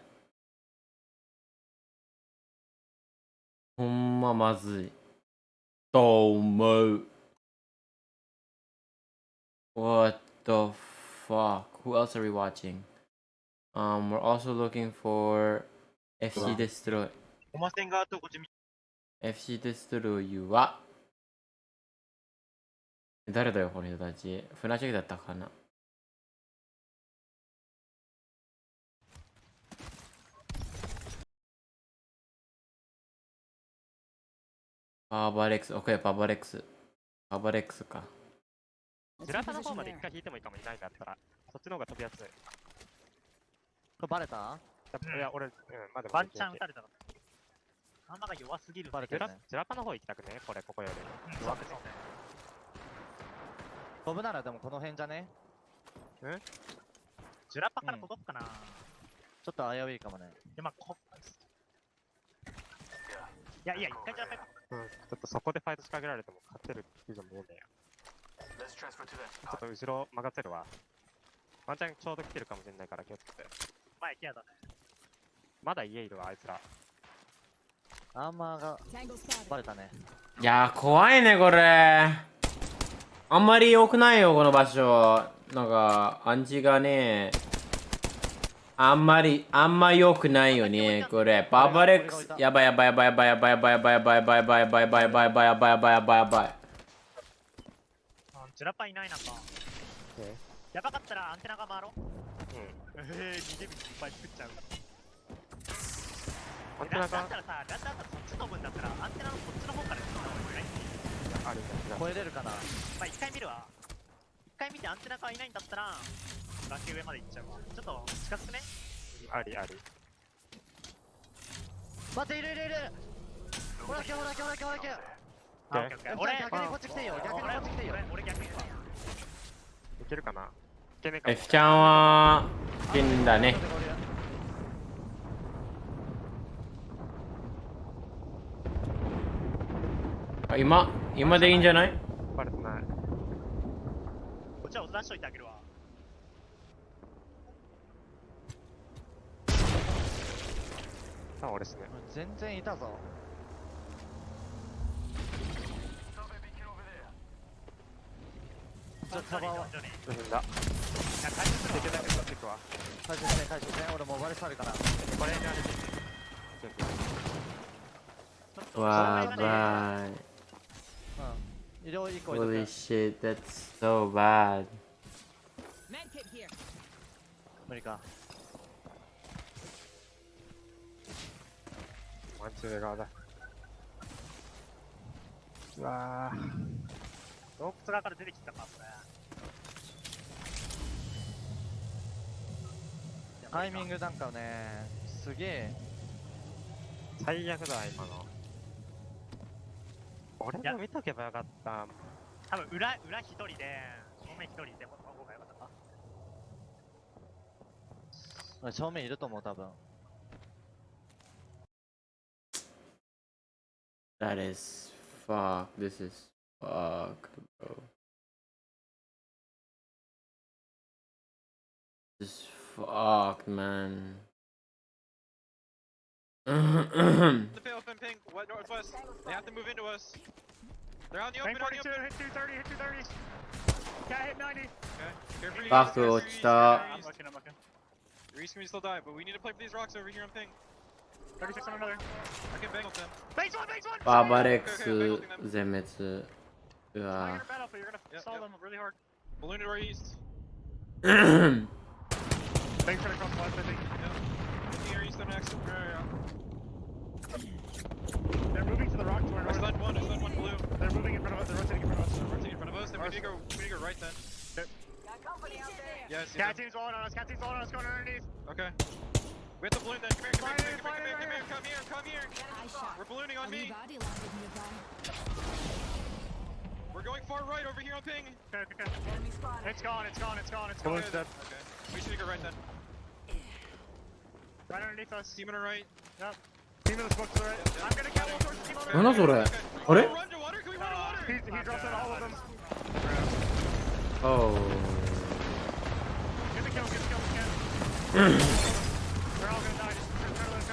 ほんままずいと思う。What the fuck? Who else are we watching? We're also looking for FC Destroy. FC Destroy は誰だよこの人たち。フナチェクだったかな。バーバレックス、OK、バーバレックス。バーバレックスか。ジュラパの方まで一回引いてもいいかも、いないんだったら。そっちの方が飛びやすい。これバレた？いや、俺、まだワンチャン撃たれたの。アンマが弱すぎる。ジュラパの方行きたくね、これ、ここより。そうね。飛ぶならでもこの辺じゃね？ジュラパから届くかな？ちょっと危ういかもね。で、まあ、いや、一回ジュラパちょっとそこでファイト仕掛けられても勝てる以上もんだよ。ちょっと後ろ任せるわ。ワンチャンちょうど来てるかもしれないから気をつけて。前ケアだね。まだ家いるわ、あいつら。アーマーがバレたね。いやー、怖いね、これ。あんまり良くないよ、この場所。なんか、暗示がね、あんま良くないよね、これ。バーバレックス、やばいやばいやばいやばいやばいやばいやばいやばいやばいやばいやばいやばいやばいやばいやばいやばいやばい。ジュラパいないなんか。やばかったらアンテナが回ろう。逃げ道いっぱい作っちゃう。アンテナがだったらさ、そっち飛ぶんだったらアンテナのこっちの方から来た方がいいんじゃない？あるじゃん。超えれるかな。まあ一回見るわ。一回見てアンテナがいないんだったら崖上まで行っちゃうわ。ちょっと近づくね。あり。待って、いる。ほら、俺逆にこっち来ていいよ。俺逆にさ。いけるかな。いけねえかも。F ちゃんは、金だね。今でいいんじゃない？バレてない。こっちは出しといてあげるわ。俺っすね。全然いたぞ。ちょっとサバは。進んだ。回収するのいけないけど、チェックは。回収して、俺もうバレされるから。これにある。わーばい。医療1個 Holy shit, that's so bad. 無理か。ワンチュー側だ。うわー。洞窟側から出てきたか、これ。タイミングなんかね、すげえ。最悪だ、今の。俺も見とけばよかった。多分裏一人で、正面一人で、方がよかったか。正面いると思う、多分。That is fuck. This is fucked, bro. This is fucked, man. The open ping, what northwest? They have to move into us. They're on the open, on the open. Hit 230, hit 230. Cat hit 90. Okay, here for you. バック落ちた。I'm looking. Reese can still die, but we need to play for these rocks over here on ping. 36 on another. I can bang with them. Base one! バーバレックス全滅。うわ You're battlefield, you're gonna stall them really hard. Balloon to our east. Thanks for the cross left, I think. Here, east on next. They're moving to the rock to our I north. slid one blue. They're moving in front of us, they're rotating in front of us. Rotating in front of us, then we need to go right then. Yes, Cat team's rolling on us, going underneath. Okay. We have to balloon then. Come here. We're ballooning on me. We're going far right over here on ping. Okay. It's gone. Balloon's dead. Okay. We should go right then. Right underneath us. Team on the right. Yep. Team in the smoke to the right. I'm gonna kill one towards the team on the なんだそれ？あれ？ Run to water. Can we run to water? He dropped on all of them. Oh. Get the kill, They're all gonna die. Just try to live.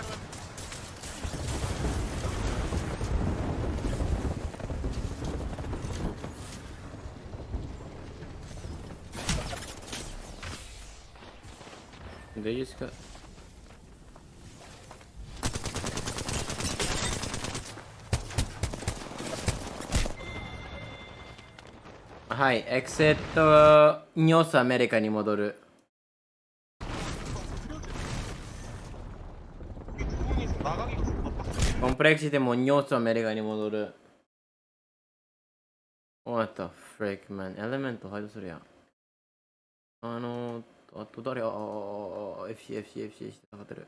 They just got. はい、エクセットニョースアメリカに戻る。コンプレクシティもニョースアメリカに戻る。What the frick, man. エレメントハイドするやん。あと誰FC 戦ってる。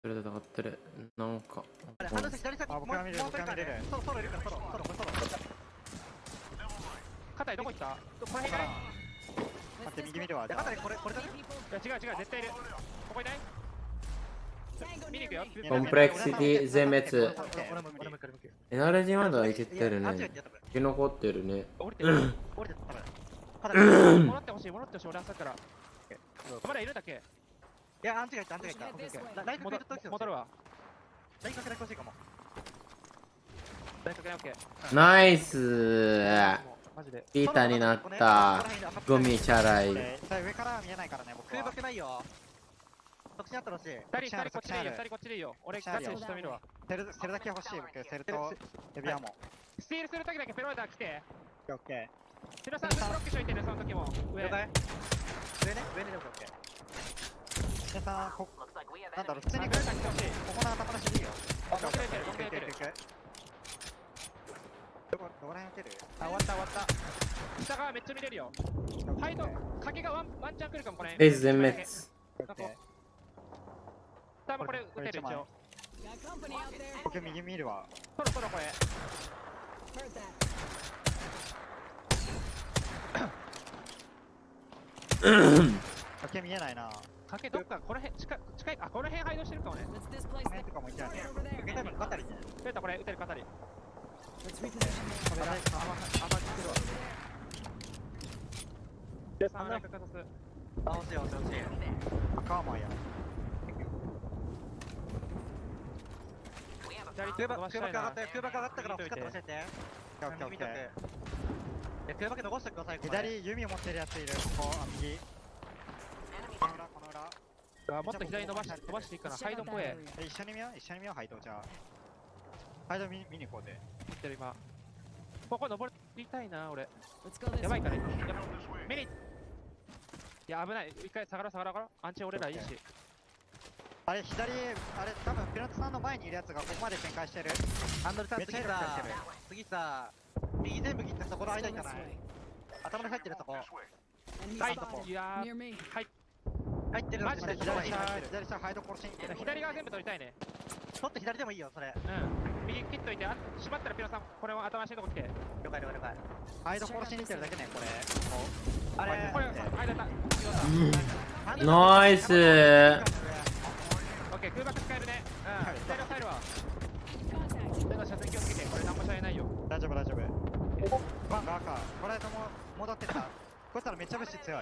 それで戦ってる。なんか。僕が見れる。ソロいるからソロ。肩どこ行った？この辺かな？待って右見るわ。肩でこれだね。違う絶対いる。ここいない？見に行くよ。コンプレクシティ全滅。エナルジーまだいけてるね。生き残ってるね。降りて戻ってほしい、俺朝から。まだいるんだっけ？いや、アンチがいった。ライト戻るわ。ライトかけてほしいかも。ライトかけなきゃ。ナイスピーターになった。ゴミチャライ。上から見えないからね、僕は。空爆ないよ。そっちにあったらしい。2人こっちでいいよ。俺ガチで下見るわ。セルだけ欲しい、僕。セルとエビアも。スティールするときだけペロイダー来て。オッケー。セルさん、ブロックしといてね、その時も。上ね、上でオッケー。セルさん、なんだろう、普通に来るだけ来てほしい。ここの頭出しでいいよ。僕出てる。どこら辺受ける？終わった。下側めっちゃ見れるよ。ハイド、影がワンチャン来るかも、これ。ベース全滅。多分これ打てる一応。僕右見るわ。ソロこれ。賭け見えないな。賭けどっかこの辺近いこの辺ハイドしてるかもね。この辺とかもいけないね。多分肩にね。これ打てる肩に。これだ。甘くするわ。で、3台かかす。惜しい。赤はや。空爆上がったから欲しかったら教えて。空爆残してください。左弓を持ってるやついる。ここ右。この裏。もっと左伸ばしていいかな。ハイド声。一緒に見ようハイド。じゃあハイド見に行こうで。見てる今。ここ登りたいな俺。やばいから。目に。いや危ない。一回下がろう。アンチ俺らいいし。あれ左、多分ピラッツさんの前にいるやつがここまで展開してる。ハンドルさん次さ、右全部切ってそこの間行かない。頭に入ってるそこ。いや入ってるマジで左下ハイド殺しに行ってる。左側全部取りたいね。取って左でもいいよそれ。右切っといて、閉まったらピラさんこれを頭足のとこ来て。了解。ハイド殺しに行ってるだけねこれ。これ間だ。ナイスオッケー、空爆使えるね。左押さえるわ。左の車線気をつけて、これ何もしゃえないよ。大丈夫。バンが赤。これとも戻ってた。こうしたらめっちゃ物資強い。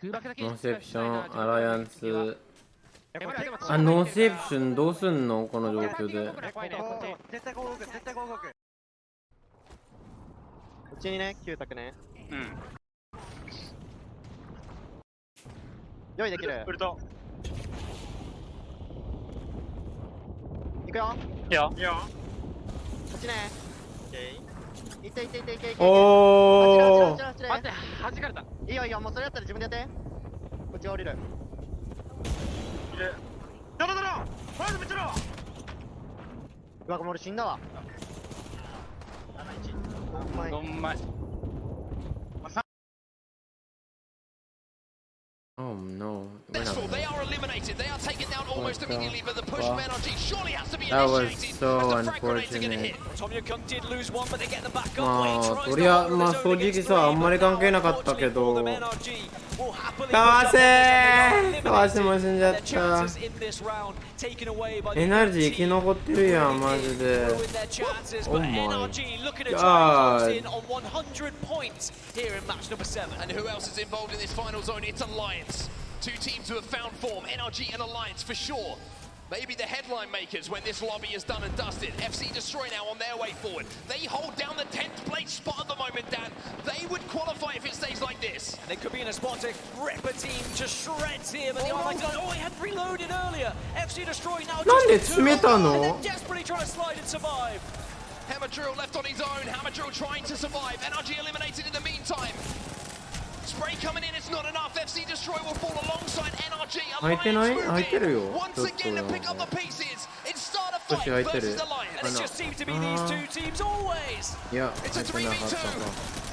ノーセプション、アライアンス。ノーセプションどうすんのこの状況で。絶対動く。こっちにね、9択ね。用意できる。ウルト。行くよ。いいよ。こっちね。いって。おー。待って、弾かれた。いいよ、もうそれやったら自分でやって。こっち降りる。ドロマジめっちゃろ。うわ、俺死んだわ。どんまい。Oh no. They are eliminated. They are taken down almost immediately, but the push from NRG surely has to be That was initiated. so unfortunate. Tommy Kung did lose one, but they get the back up. まあ正直さあんまり関係なかったけどかわせも死んじゃった。エナジー生き残ってるやんマジで。Oh my god. And who else is involved in this final zone? It's Alliance. Two teams who have found form, NRG and Alliance for sure. Maybe the headline makers when this lobby is done and dusted. FC Destroy now on their way forward. They hold down the 10th place spot at the moment, Dan. They would qualify if it stays like this. And they could be in a spot to rip a team to shreds here, but the he had reloaded earlier. FC Destroy now just and then desperately trying to slide and survive. Hammer Drill left on his own. Hammer Drill trying to survive. NRG eliminated in the meantime. Spray coming in, it's not enough. FC Destroy will fall alongside NRG. Alliance moved in once again to pick up the pieces. It's start of 少し入ってる versus Alliance. And it just seems to be these two teams always. いや It's a 入ってなかった 3v2. か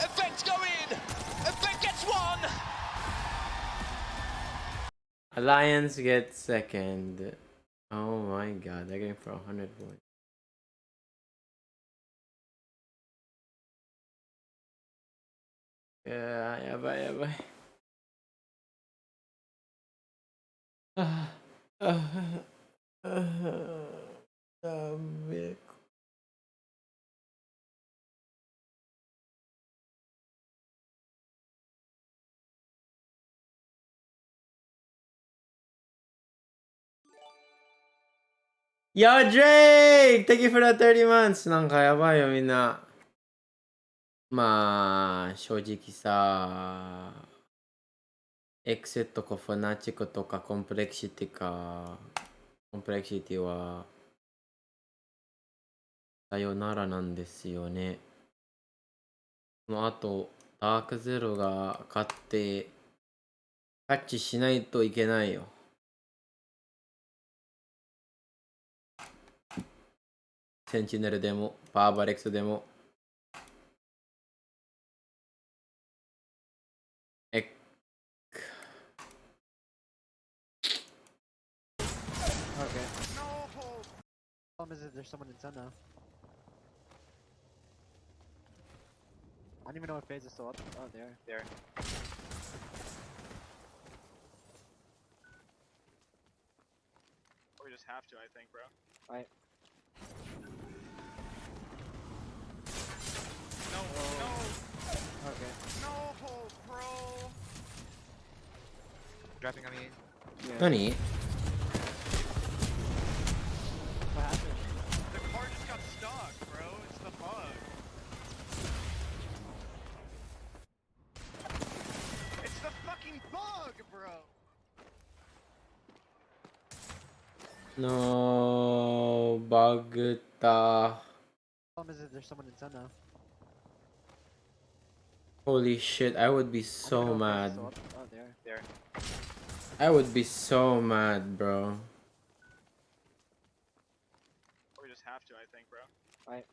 Effect go in. Effect gets one. Alliance gets second. Oh my god, they're getting for 100 points. Yeah, やばいやばい。ダメ。Yo, Drake! Thank you for the 30 months! なんかやばいよ、みんな。まあ、正直さ、エクセットかファナチックとかコンプレクシティは、さよならなんですよね。その後、ダークゼロが勝って、キャッチしないといけないよ。センチネルでも、パーバレックスでも。Okay. No! Problem is that there's someone in Sun now. I don't even know if FaZe is still up. Oh, there. There. We just have to, I think, bro. Alright. No, no! Okay. No, bro! Dropping on me. Yeah. 何 What happened? The car just got stuck, bro. It's the bug. It's the fucking bug, bro! No, バグった。Problem is that there's someone in Sun now. Holy shit, I would be I so don't know if FaZe is mad. still up. Oh, there. There. I would be so mad, bro. We just have to, I think, bro. Alright.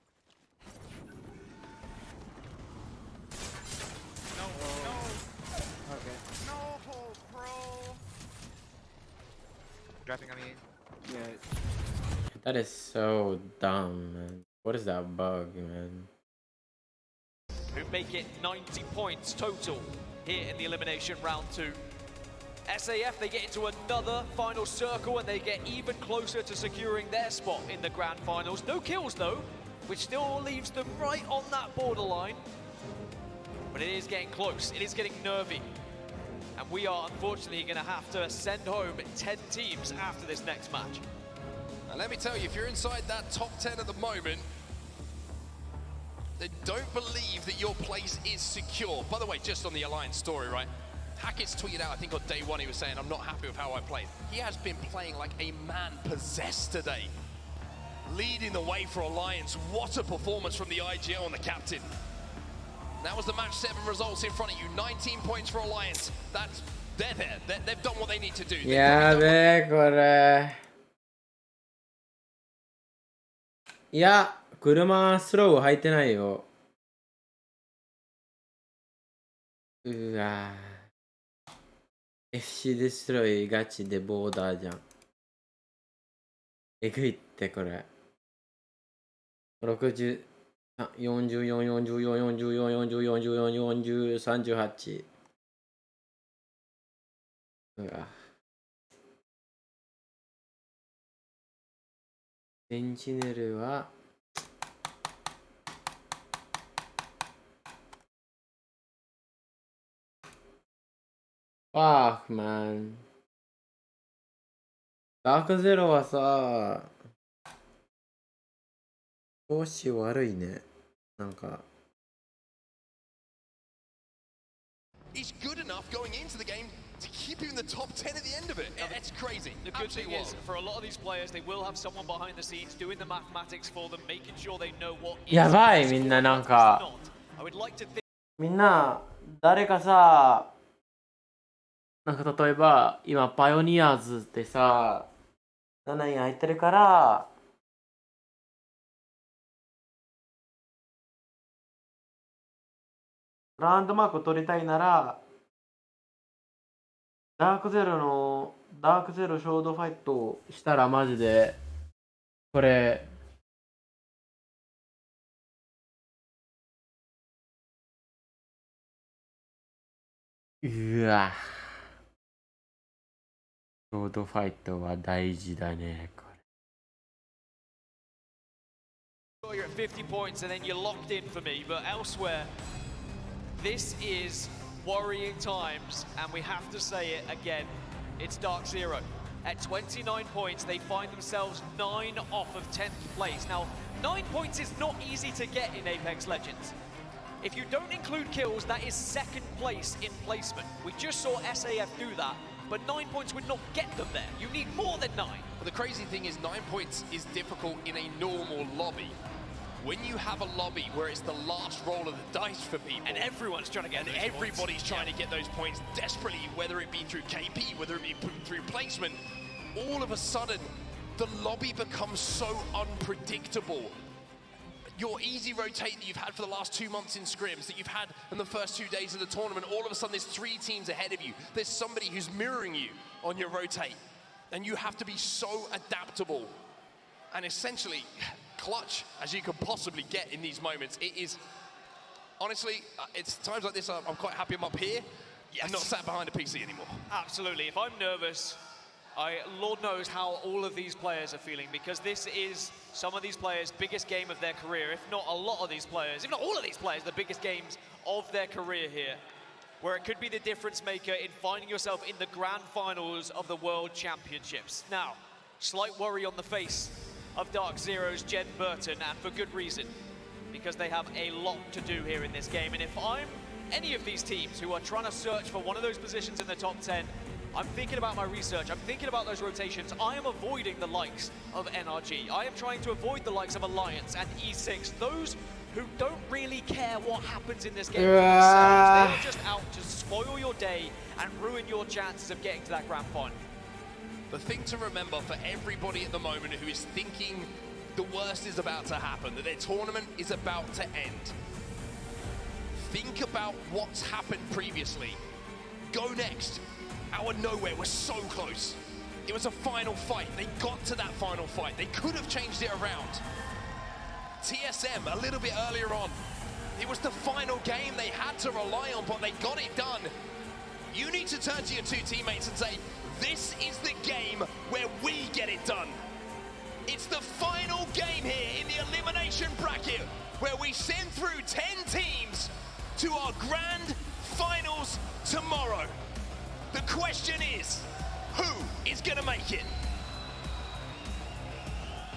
No, no! Okay. No, bro! Dropping on me. Yeah. That is so dumb, man. What is that bug, man? Who make it 90 points total here in the elimination round 2. SAF, they get into another final circle and they get even closer to securing their spot in the grand finals. No kills though, which still leaves them right on that borderline. But it is getting close, it is getting nervy. And we are unfortunately going to have to send home 10 teams after this next match. And let me tell you, if you're inside that top 10 at the moment, then don't believe that your place is secure. By the way, just on the Alliance story, right? Hackett's tweeted out, I think on day 1, he was saying, I'm not happy with how I played. He has been playing like a man possessed today. Leading the way for Alliance. What a performance from the IGL and the captain. That was the match 7 results in front of you. 19 points for Alliance. They're there. They've done what they need to do. やべえ、これ。いや、車スロー履いてないよ。うわぁ。FC デストロイガチでボーダーじゃん。えぐいってこれ。60、44、44、44、44、44、40、38。うわ。センチネルは、man。ダークゼロはさ、調子悪いね。なんか。He's good enough going into the game to keep you in the top 10 at the end of it. It's crazy. The good thing is, for a lot of these players, they will have someone behind the scenes doing the mathematics for them, making sure they know what is やばい、みんななんか。みんな、誰かさ、なんか例えば、今、パイオニアーズってさ、7位入ってるから、ランドマークを取りたいなら、ダークゼロショードファイトをしたらマジで、これ、うわ。ショードファイトは大事だね、これ。You're at 50 points and then you're locked in for me, but elsewhere, this is worrying times, and we have to say it again. It's Dark Zero. At 29 points, they find themselves 9 off of 10th place. Now, 9 points is not easy to get in Apex Legends. If you don't include kills, that is 2nd place in placement. We just saw SAF do that, but 9 points would not get them there. You need more than 9. But the crazy thing is 9 points is difficult in a normal lobby. When you have a lobby where it's the last roll of the dice for people, and everyone's trying to get and everybody's trying to get those points desperately, whether it be through KP, whether it be through placement, all of a sudden the lobby becomes so unpredictable. Your easy rotate that you've had for the last 2 months in scrims, that you've had in the first 2 days of the tournament, all of a sudden there's 3 teams ahead of you. There's somebody who's mirroring you on your rotate, and you have to be so adaptable and essentially clutch as you could possibly get in these moments. It is, honestly, it's times like this I'm quite happy I'm up here. Yes. I'm not sat behind a PC anymore. Absolutely. If I'm nervous, Lord knows how all of these players are feeling, because this is some of these players' biggest game of their career, if not a lot of these players, if not all of these players, the biggest games of their career here, where it could be the difference maker in finding yourself in the grand finals of the World Championships. Now, slight worry on the face of Dark Zero's Jen Burton, and for good reason, because they have a lot to do here in this game. And if I'm any of these teams who are trying to search for one of those positions in the top 10, I'm thinking about my research, I'm thinking about those rotations. I am avoiding the likes of NRG. I am trying to avoid the likes of Alliance and E6, those who don't really care what happens in this game for themselves. They are just out to spoil your day and ruin your chances of getting to that grand final. The thing to remember for everybody at the moment who is thinking the worst is about to happen, that their tournament is about to end, think about what's happened previously. Go next. Out of nowhere, we're so close. It was a final fight. They got to that final fight. They could have changed it around. TSM, a little bit earlier on, it was the final game they had to rely on, but they got it done. You need to turn to your 2 teammates and say, this is the game where we get it done. It's the final game here in the elimination bracket where we send through 10 teams to our grand finals tomorrow. The question is, who is going to make it?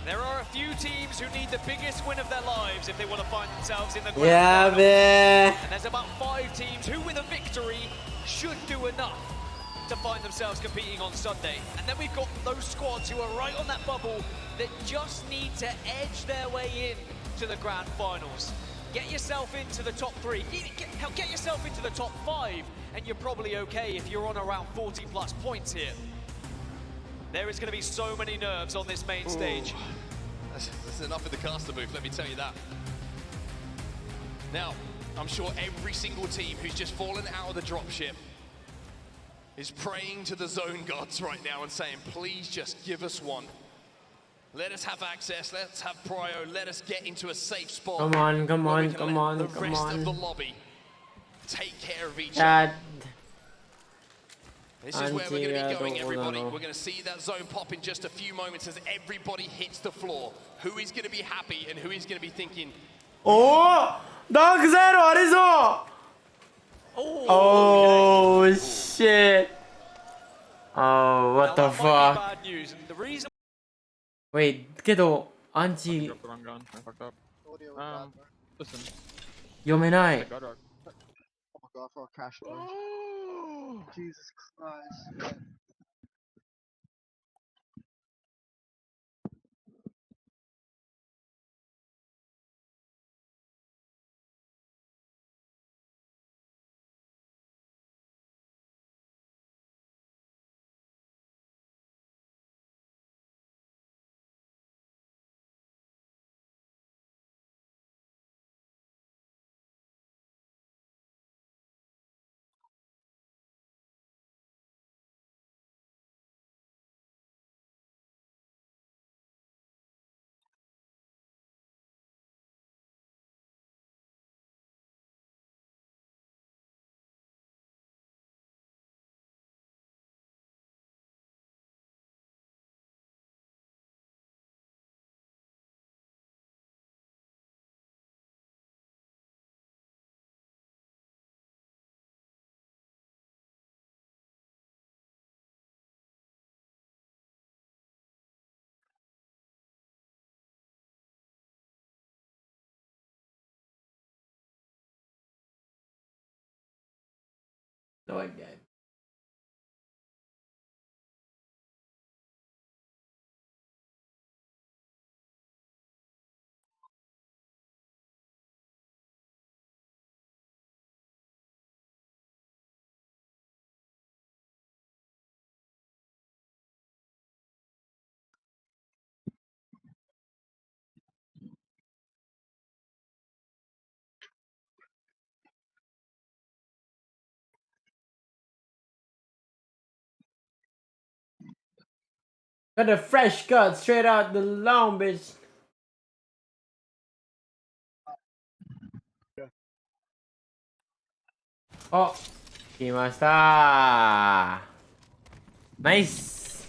There are a few teams who need the biggest win of their lives if they want to find themselves in the grand finals. And there's about 5 teams who, with a victory, should do enough to find themselves competing on Sunday. And then we've got those squads who are right on that bubble that just need to edge their way in to the grand finals. Get yourself into the top 3, get yourself into the top 5, and you're probably okay if you're on around 40 plus points here. There is going to be so many nerves on this main stage. That's enough of the caster move, let me tell you that. Now, I'm sure every single team who's just fallen out of the dropship is praying to the zone gods right now and saying, please just give us one. Let us have access, let's have prio, let us get into a safe spot. Come on, come on, come on, the come rest on. of the lobby take care of each other. This is where we're going to be going, everybody. We're going to see that zone pop in just a few moments as everybody hits the floor. Who is going to be happy and who is going to be thinking, oh, Dark Zero ありそう。Oh shit. Oh, what the fuck. Wait, けどアンチ読めない。God, for a cash flow. Jesus Christ. No again. Got a fresh cut straight out the long bitch. Oh, 来ました。ナイス。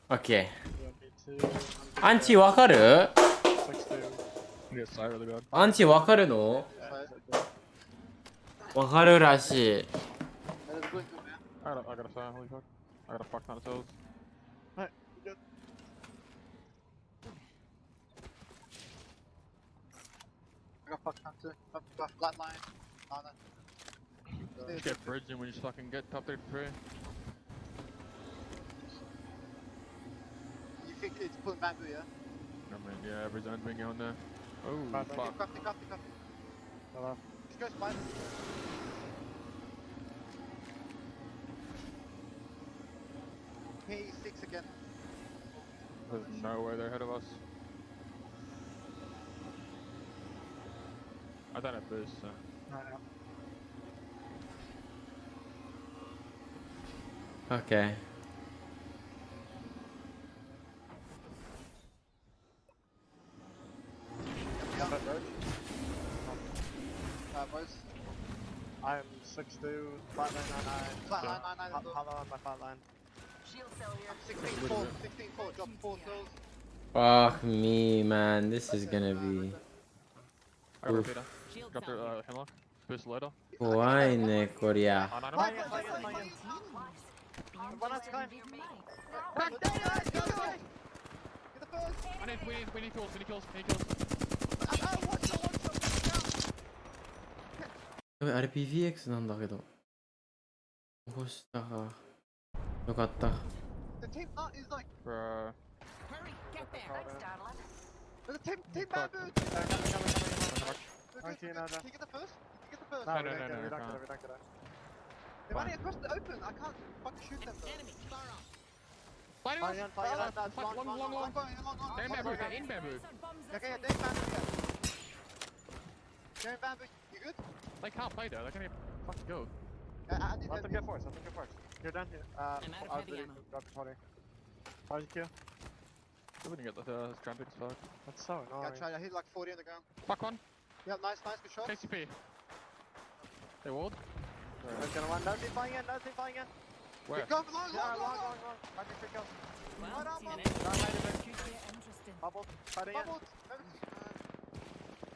OK。アンチわかる？アンチわかるの？わかるらしい。I gotta sign, holy fuck. I gotta fuck ton of souls. Alright, good. I got fucked onto flat line. Oh, no. Just get bridging when you just fucking get top 33. You think it's pulling bamboo, yeah? I mean, yeah, every zone's been going there. Oh, fuck. Crafty. Hello. Just go spider. P6 again. There's no way they're ahead of us. I don't have boost, so. Okay. Boys. I'm 6'2", flat line 99. Flat line 99. Hello on my flat line. Shield cell here. 16-4, drop 4 kills. Fuck me, man. This is gonna be. I got repeater. Drop the hemlock. Boost later. 怖いね、こりゃ。Oh, no. One at a time. Get the first. We need kills.やべ、あれ PVX なんだけど。どうしたか。よかった。The team is like. Bruh. Hurry, get there. Thanks, Darlin. The team bamboo. Can you get the first? No, We don't get it. They're running across the open. I can't fucking shoot them though. Enemy, far off. Long. They're in bamboo. They're in bamboo. Okay, they're bamboo. They're in bamboo. You good? They can't play though. They're gonna fucking go. Let them go first. You're done here. I'm out of heavy ammo. Drop 20. How's your kill? We didn't get the stranded fuck. That's so annoying. I hit like 40 on the ground. Fuck one. Yeah, nice, good shot. KCP. They walled. That's gonna run. Nothing flying in. Where? Go for long. I think 3 kills. Bubbled. Bubbled.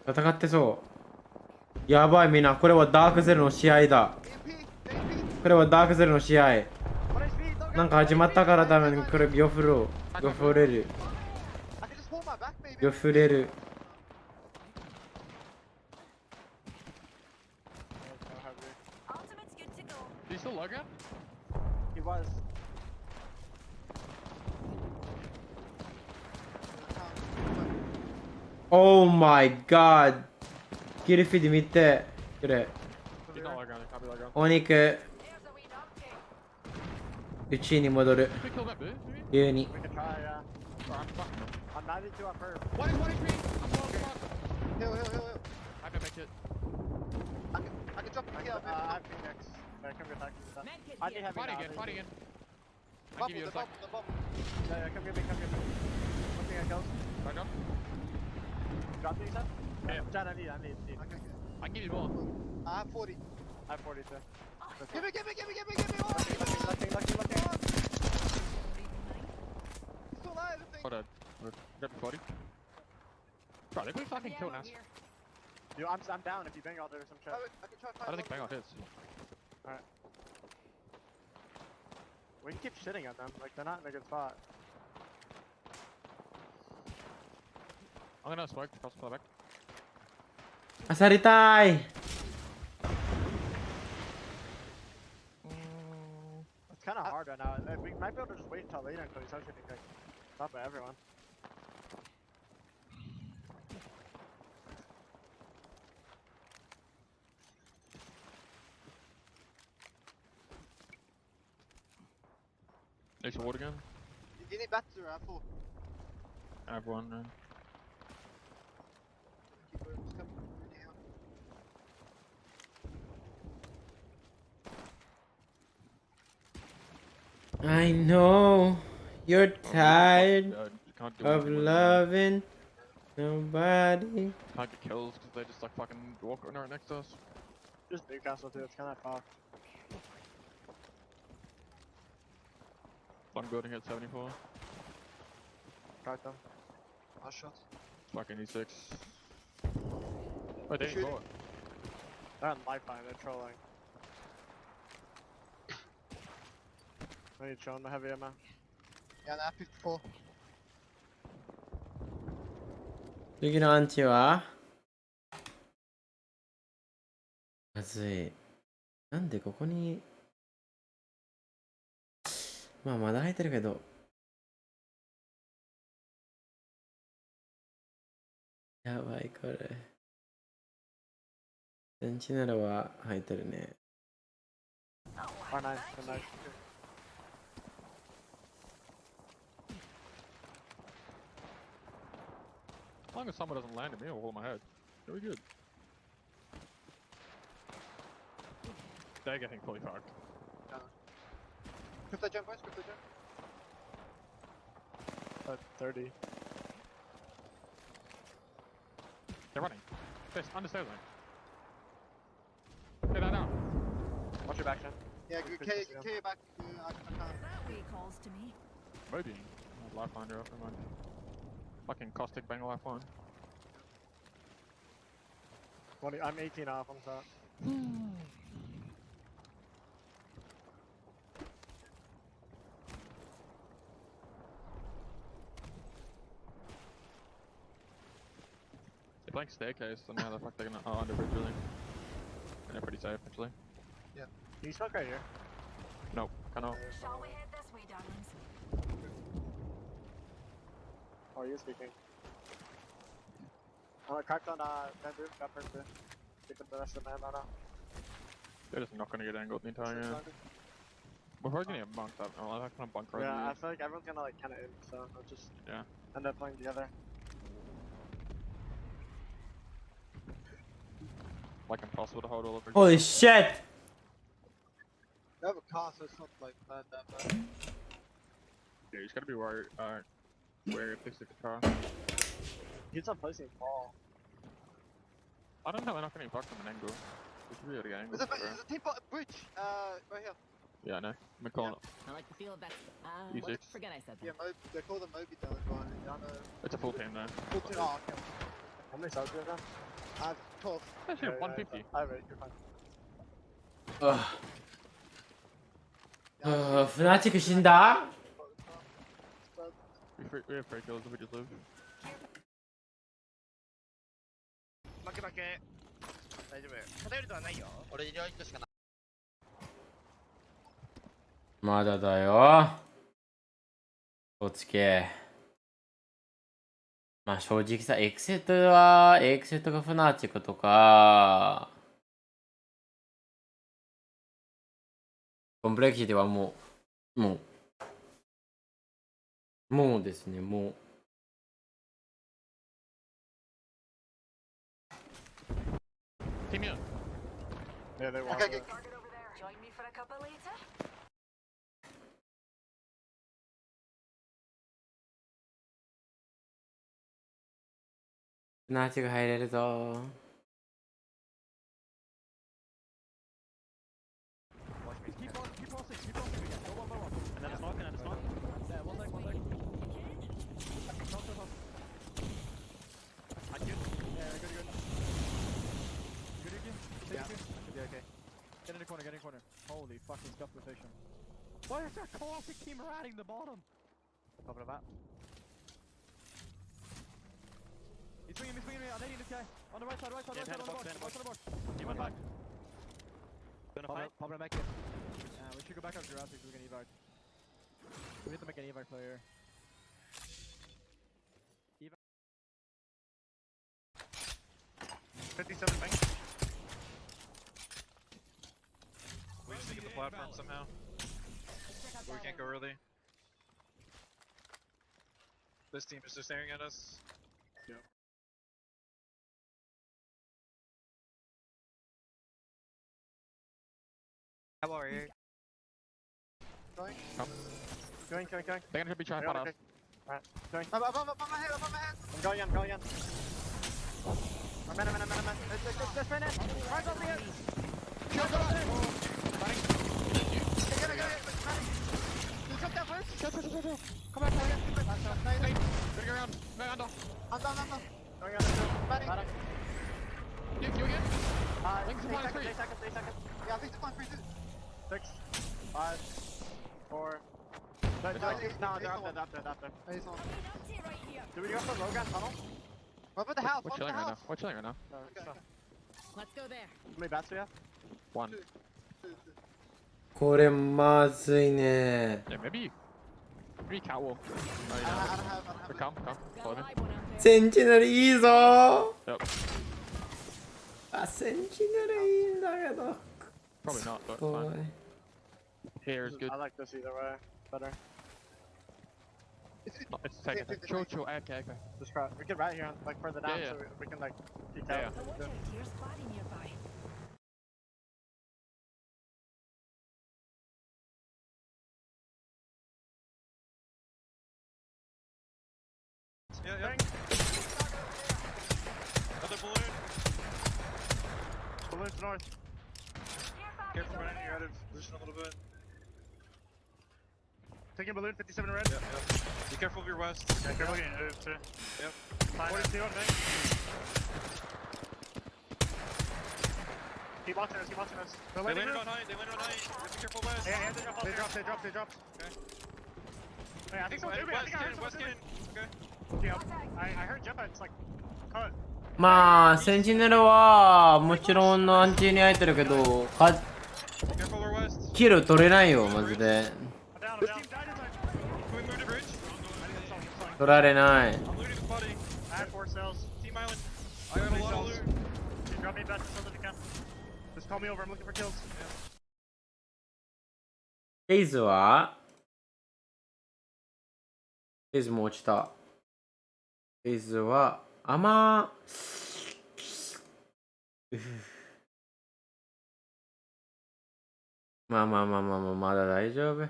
戦ってそう。やばいみんな、これはダークゼロの試合だ。これはダークゼロの試合。なんか始まったから多分これよふれる。よふれる。Do you still log out? He was. Oh my god. ギルフィード見てくれ。He's not log out. He can't be log out. お肉。うちに戻る。Should we kill that boo? 急に。 We can try, yeah. I'm 92 on her. What is 1 HP? I'm low as fuck. Heal. I can make it. I can drop the kill. I have Phoenix. I can be attacking with that. I need heavy Fight now, again. I need- I'll give you a sec. The bubble. Yeah, come get me. Something I kills. Right up. Drop me, you said? Yeah. Jan, I need. Okay. I can give you more. I have 40. I have 40 too. Give me! Lucky. Still alive, I think. Hold on. Grab your body. Bro, they could fucking kill Nas. Yo, I'm down if you bang out there or some shit. I can try I don't think bang out hits. Alright. We can keep shitting at them, like they're not in a good spot. I'm gonna smoke across the back. あさりたい。might be able to just wait until later until he starts getting like stopped by everyone. Next ward again. You need bats or apple? I have one. I know you're tired of loving nobody. Can't get kills because they just like fucking walk right next to us. Just Newcastle too, it's kind of fucked. One building at 74. Got them. Last shot. Fucking E6. Oh, they didn't go it. They're on lifeline, they're trolling. I need to show them the heavy ammo. Yeah, nah, 54. 次のアンチはまずい。なんでここにまあまだ入ってるけどやばいこれセンチネラは入ってるね。R9, R9. As long as someone doesn't land at me, I'll hold my head. Very good. They're getting fully fucked. Crypto jump, boys, crypto jump. 30. They're running. Fish, understairs line. Get that down. Watch your back, Jen. Yeah, K back. That recalls to me. Maybe. Lifeline drop, never mind. Fucking caustic bang lifeline. I'm 18 off on top. They're playing staircase, so now the fuck they're gonna under bridge really. And they're pretty safe actually. Yeah. Can you smoke right here? Nope, cannot. Shall we head this way, darlings? Oh, you're speaking. I'm cracked on bamboo, got first too. Taking the rest of the man now. They're just not gonna get angled the entire game. We're probably gonna get bunked up. Oh, I'm gonna bunk right Yeah, here. I feel like everyone's gonna like kinda in, so I'll just end up playing together. Like impossible to hold all of it. Holy shit! They have a car, so it's not like bad that bad. Yeah, you just gotta be worried. Where if they stick the car. He's not placing ball. I don't know, we're not gonna fuck from an angle. We should be able to get angles. There's a team bridge, right here. Yeah, I know. I'm calling it. I like the feel of that. E6. Forget I said that. Yeah, they call them Moby down one. It's a full team though. Full team, oh, okay. How many subs do you have now? I have 12. Actually, 150. I have it, you're fine. Fnatic 死んだ We have free kills if we just live. 負け負け。大丈夫。偏りとはないよ。俺、医療行くしかない。まだだよこっち系まあ正直さエクセットがフナティックとかコンプレクシティはもうですねもうTeam in. Yeah, they want Okay, it. Join me for a cuppa later? フナティック入れるぞ Keep on 6, keep on 6 again. Go one by one. And then a smoke, and then a smoke. Yeah, one leg. Smoke. I good. Yeah, good. Good, Yuki? Yeah. Should be okay. Get in the corner, Holy fucking scuff rotation. Why is our classic team riding the bottom? Top of that. He's swinging me. I'm hitting this guy. On the right side, on the board. He went back. Gonna fight. Pop it back in. We should go back up Jurassic so we can evac. We have to make an evac player. Evac. 57 bank. We just get the platform somehow. We can't go early. This team is just staring at us. Yep. How are you? Going? Come. Going. They're gonna be trying to fight us. Alright, going. Above my head. I'm going in. I'm in. Let's finish. Right over here. Kill them. Get it. You took that first? Come back. Hey, gonna go around. No, under. I'm down. Going under. Fighting. You again? Link supply 3. 3 seconds. Yeah, 3 seconds. 6, 5, 4. No, they're up there. Do we go for low gas tunnel? What about the house? We're chilling right now. Let's go there. How many bats do we have? 1. これまずいね。 Yeah, maybe catwalk. No, you don't. Come. Follow me. センチネルいいぞー。 Yep. あ、センチネルいいんだけど。 Probably not, but Boy. fine. Here is good. I like this either way. Better. No, it's taking. Chill. Okay. Just try. We could right here, like further down, Yeah. so we can like peek Yeah. out. Here's spotty nearby. Yeah. Another balloon. Balloons north. Careful, Brennan, you're out of position a little bit. Taking balloon, 57 red. Yeah. Be careful of your west. Yeah, careful getting moved too. Yep. 42 on me. Keep watching us. They landed on height. Be careful west. Yeah, they dropped. Okay. Yeah, I think someone's moving. West cannon. Okay. Yeah, I heard jump outs like cut. まあセンチネルはもちろんアンチに入ってるけどキル取れないよマジで。取られない。フェイズはフェイズも落ちた。フェイズはまあまだ大丈夫。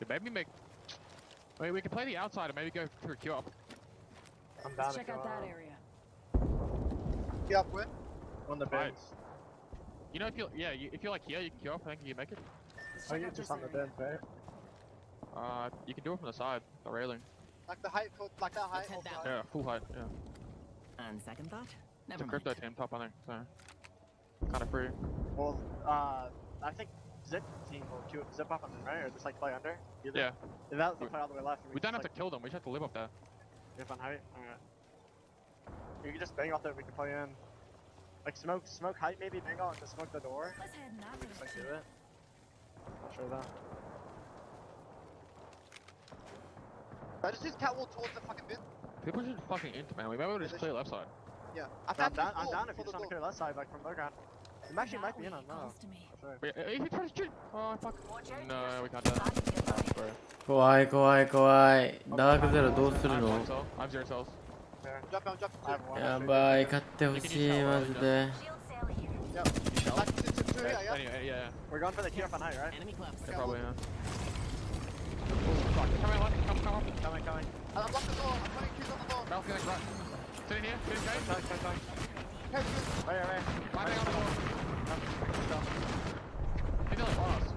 Maybe make. Wait, we can play the outside and maybe go for a queue up. I'm down. Let's check out that area. Queue up with? On the bins. You know, if you like here, you can queue up. I think you can make it. Oh, you're just on the bins, right? You can do it from the side, the railing. Like the height, like that height? Yeah, full height, yeah. And second thought? It's a crypto team top, I think, so. Kind of free. Well, I think Zip team will queue Zip up on them, right? Or just like play under? Either. Yeah. If that was the play all the way left. We don't have to kill them, we just have to live up there. If on height? Alright. You can just bang off there, we can play in. Like smoke height maybe, bang off and smoke the door. Let's head in that We just like do direction. it. I'll show you that. I just use catwalk towards the fucking bin. People should fucking int, man. We might be able to just clear left side. Yeah. I'm down if you're just trying to clear left side, like from low ground. You actually might be in on no. Wait, if you try to shoot! Oh, fuck. No, we can't do that. 怖い。ダークゼロどうするの？ I'm zero cells.やばい、勝ってほしい、マジで。 Anyway, yeah. We're going for the queue up on height, right? Enemy close. Yeah, probably, yeah. Come. Coming. I'm blocking the door. I'm putting queues on the door. Balcony, right. Sitting here, Going. Right. My thing on the wall. He's nearly lost.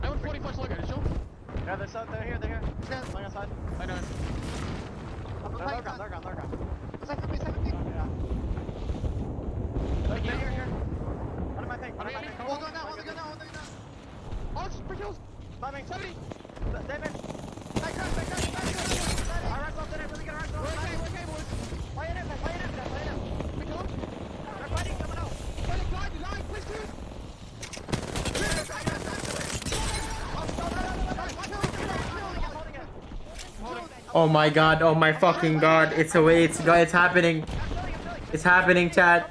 I went 40 flash located, sure? Yeah, they're here. Going outside. I know. They're low ground. Second me. Yeah. Here. What am I thinking? Hold on now. Oh, it's for kills. 70. David. Back up. Alright, well, really good. Alright, boys. Play it in. We kill him? Oh my god, oh my fucking god. It's away, it's happening. It's happening, chat.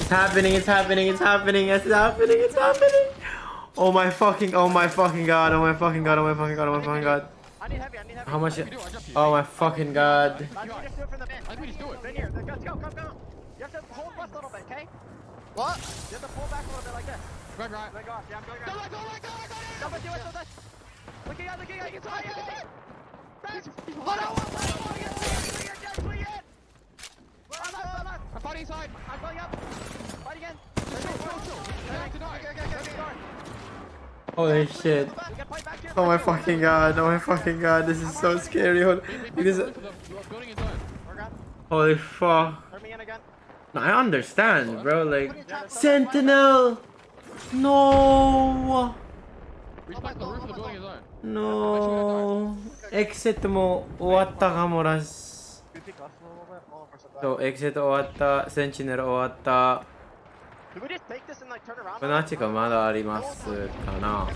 It's happening, it's happening, it's happening, it's happening, it's happening. Oh my fucking god, oh my fucking god, oh my fucking god, oh my fucking god. How much? Oh my fucking god. Let's do it. Here, let's go, come. You have to hold west a little bit, okay? What? You have to pull back a little bit like this. Right. Yeah, I'm going right. Go. Jump into it, so this. Looking at, it's right. I'm fighting inside. I'm going up. Fight again. Holy shit. Oh my fucking god, oh my fucking god. This is so scary. Holy fuck. No, I understand, bro. Like, Sentinel! No! No! Exit も終わったかもらし。そう、Exit 終わった。Sentinel 終わった。このチがまだありますかな。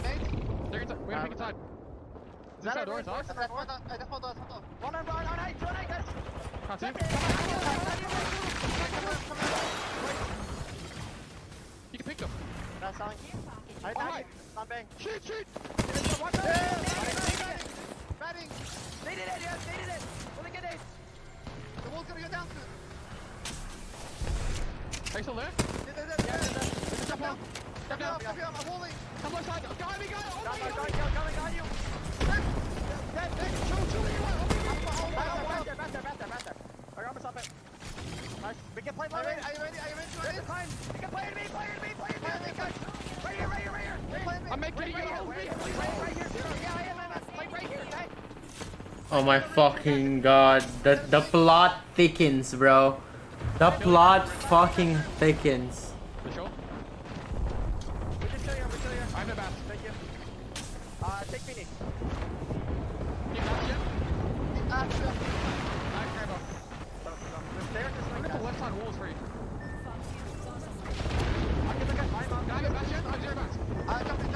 You can pick them. That's on. Shoot! Batting! They did it! Will they get it? The wall's gonna go down soon. Are you still there? Yeah. Step down. I'm holding. Come left side. Got me. Got you. Dead. Back there. I'm gonna stop it. Nice. We can play. Are you ready? There's the time. We can play to me. Right here. I'm making you go. Right here. Yeah, I am. Right here, okay? Oh my fucking god. The plot thickens, bro. The plot fucking thickens. The show? We just kill you. I have no bath. Thank you. Take Phoenix. You got you? The left side wall is free. I'll get the guy. I'm Can I get back yet? I'm zero back. Jump in.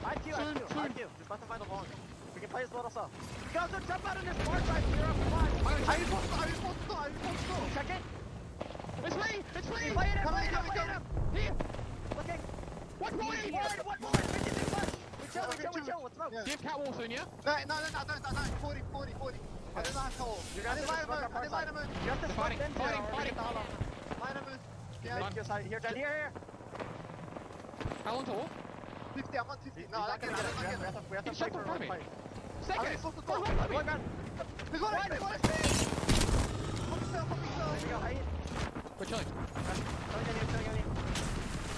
IQ. Just let them find the long. We can play this little stuff. Go, jump out of this far side. You're up to line. Are you supposed to go? Check it. It's free. Play it him. Here. Looking. What more? 56 push. We chill. Let's smoke. Give cat wall soon, yeah? No. 40. I did not hold. You got to line him. You have to fighting. Line him. Yeah. Here. How long total? 50. I'm on 50. No, I can't get it. We have to fight for one fight. Second. We're chilling.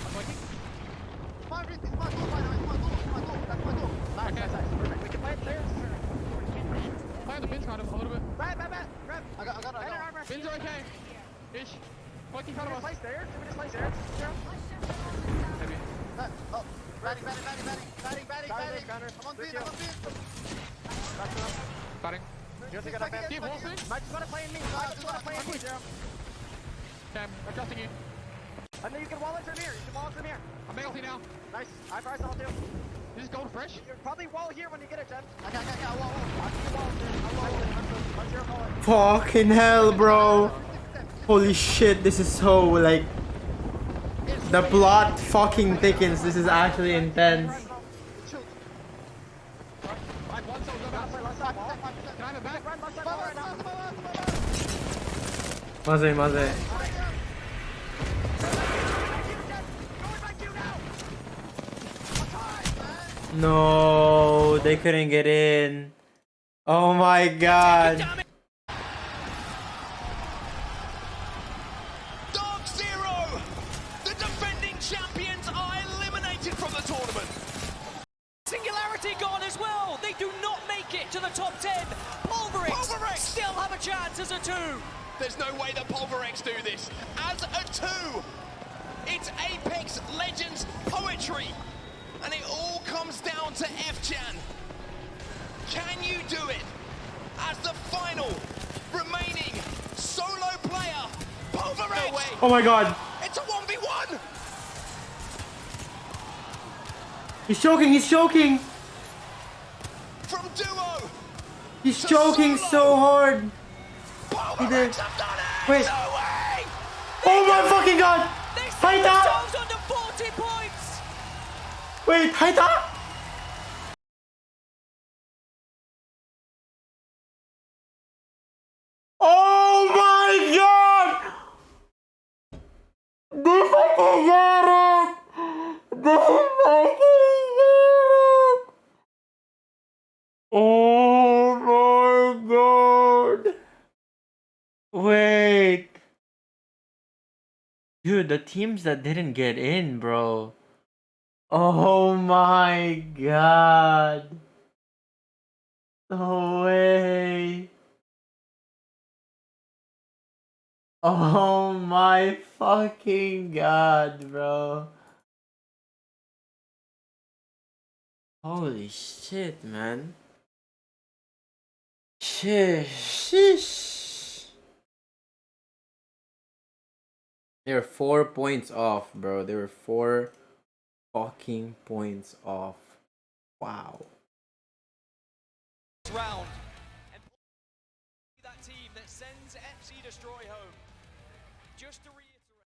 I'm looking. It's my door. Nice. Perfect. We can play it there. Play on the bins kind of a little bit. Grab. I got it. Bins are okay. Ish. Fuck in front of us. Place there. Maybe. Batting. I'm on beat. Batting. You have to get up, man. Give wall soon. Mike's gonna play in me. Zero. Okay, I'm adjusting you. I know you can wall it from here. I'm making now. Nice. I priced all too. This is gold fresh. You're probably wall here when you get it, Jen. I wall. Fucking hell, bro. Holy shit, this is so like. The plot fucking thickens. This is actually intense. Maze. No, they couldn't get in. Oh my god. Dark Zero! The defending champions are eliminated from the tournament. Singularity gone as well. They do not make it to the top 10. Pulverix still have a chance as a 2. There's no way that Pulverix do this. As a 2, it's Apex Legends poetry. And it all comes down to F-Chan. Can you do it? As the final remaining solo player, Pulverix. No way. Oh my god. It's a 1v1. He's choking. From He's choking so hard. He did. Wait. Oh my fucking god! 入った Wait, 入った Oh my god! They fucking got it! They fucking got it! Oh my god! Wait. Dude, the teams that didn't get in, bro. Oh my god. No way. Oh my fucking god, bro. Holy shit, man. Sheesh. They were 4 points off, bro. They were 4 fucking points off. Wow. Round and that team that sends FC Destroy home. Just to reiterate,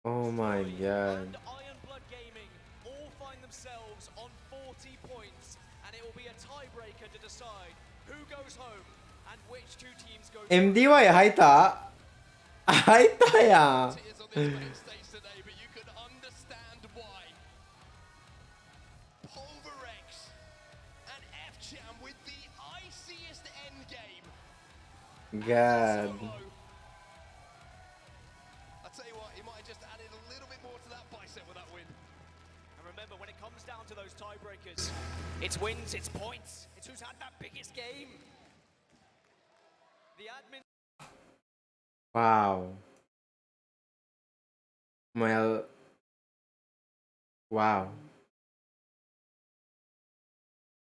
Oh my god. and Iron Blood Gaming all find themselves on 40 points, and it will be a tiebreaker to decide who goes home and which two teams go. MDY 入った入ったやん。God. I'll tell you what, he might have just added a little bit more to that bicep with that win. And remember, when it comes down to those tiebreakers, it's wins, it's points, it's who's had that biggest game. The admin. Wow. Well. Wow.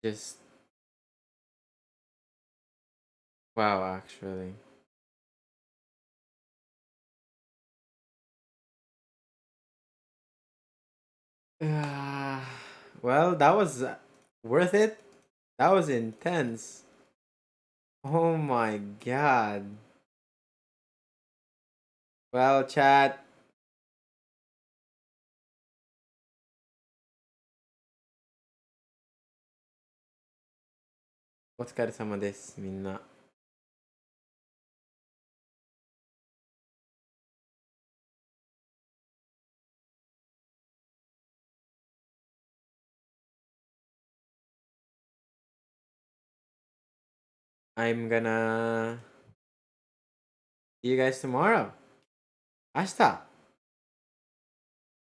Just. Wow, actually. Well, that was worth it. That was intense. Oh my god. Well, chat. O疲れ様です、みんな。I'm gonna see you guys tomorrow. 明日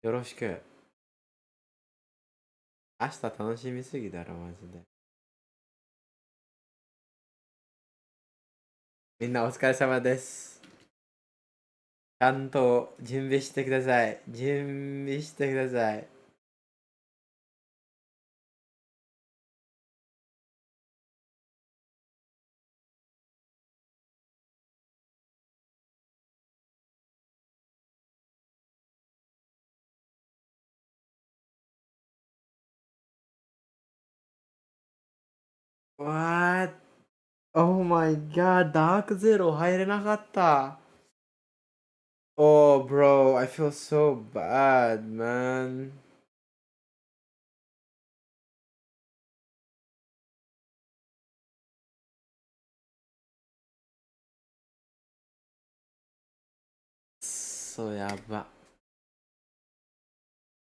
よろしく。明日楽しみすぎだろ、マジで。みんなお疲れ様です。ちゃんと準備してください。準備してください。What? Oh my god, ダークゼロ入れなかった。Oh, bro, I feel so bad, man. So やば。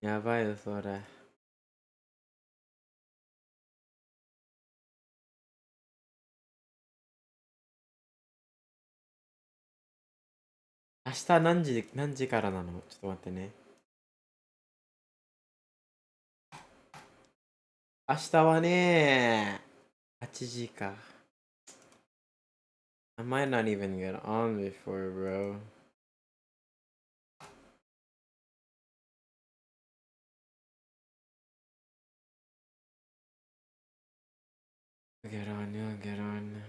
やばいよ、それ。明日何時からなの？ちょっと待ってね。明日はね、8時か。I might not even get on before, bro. Get on, yeah, get on.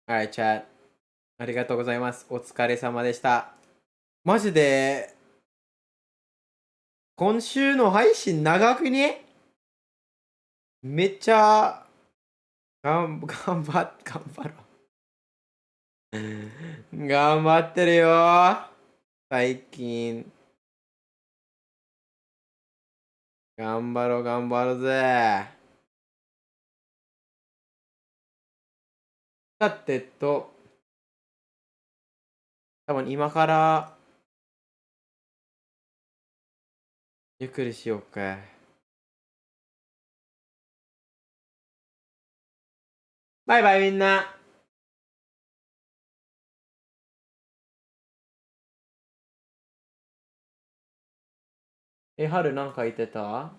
Alright, chat. ありがとうございます。お疲れ様でした。マジで、今週の配信長くね？めっちゃ頑張ろう。頑張ってるよ。最近。頑張ろうぜ。さてと、多分今からゆっくりしようか。バイバイみんな。春なんか言ってた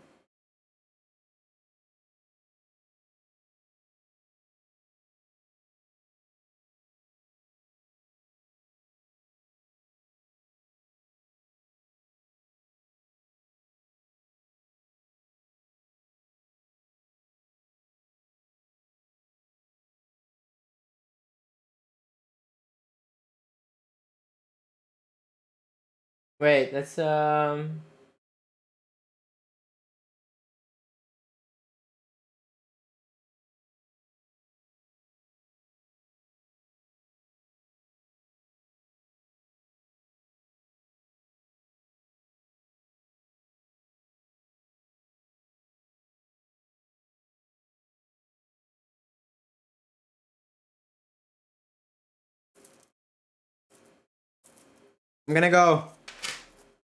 ？Wait, let's I'm gonna go.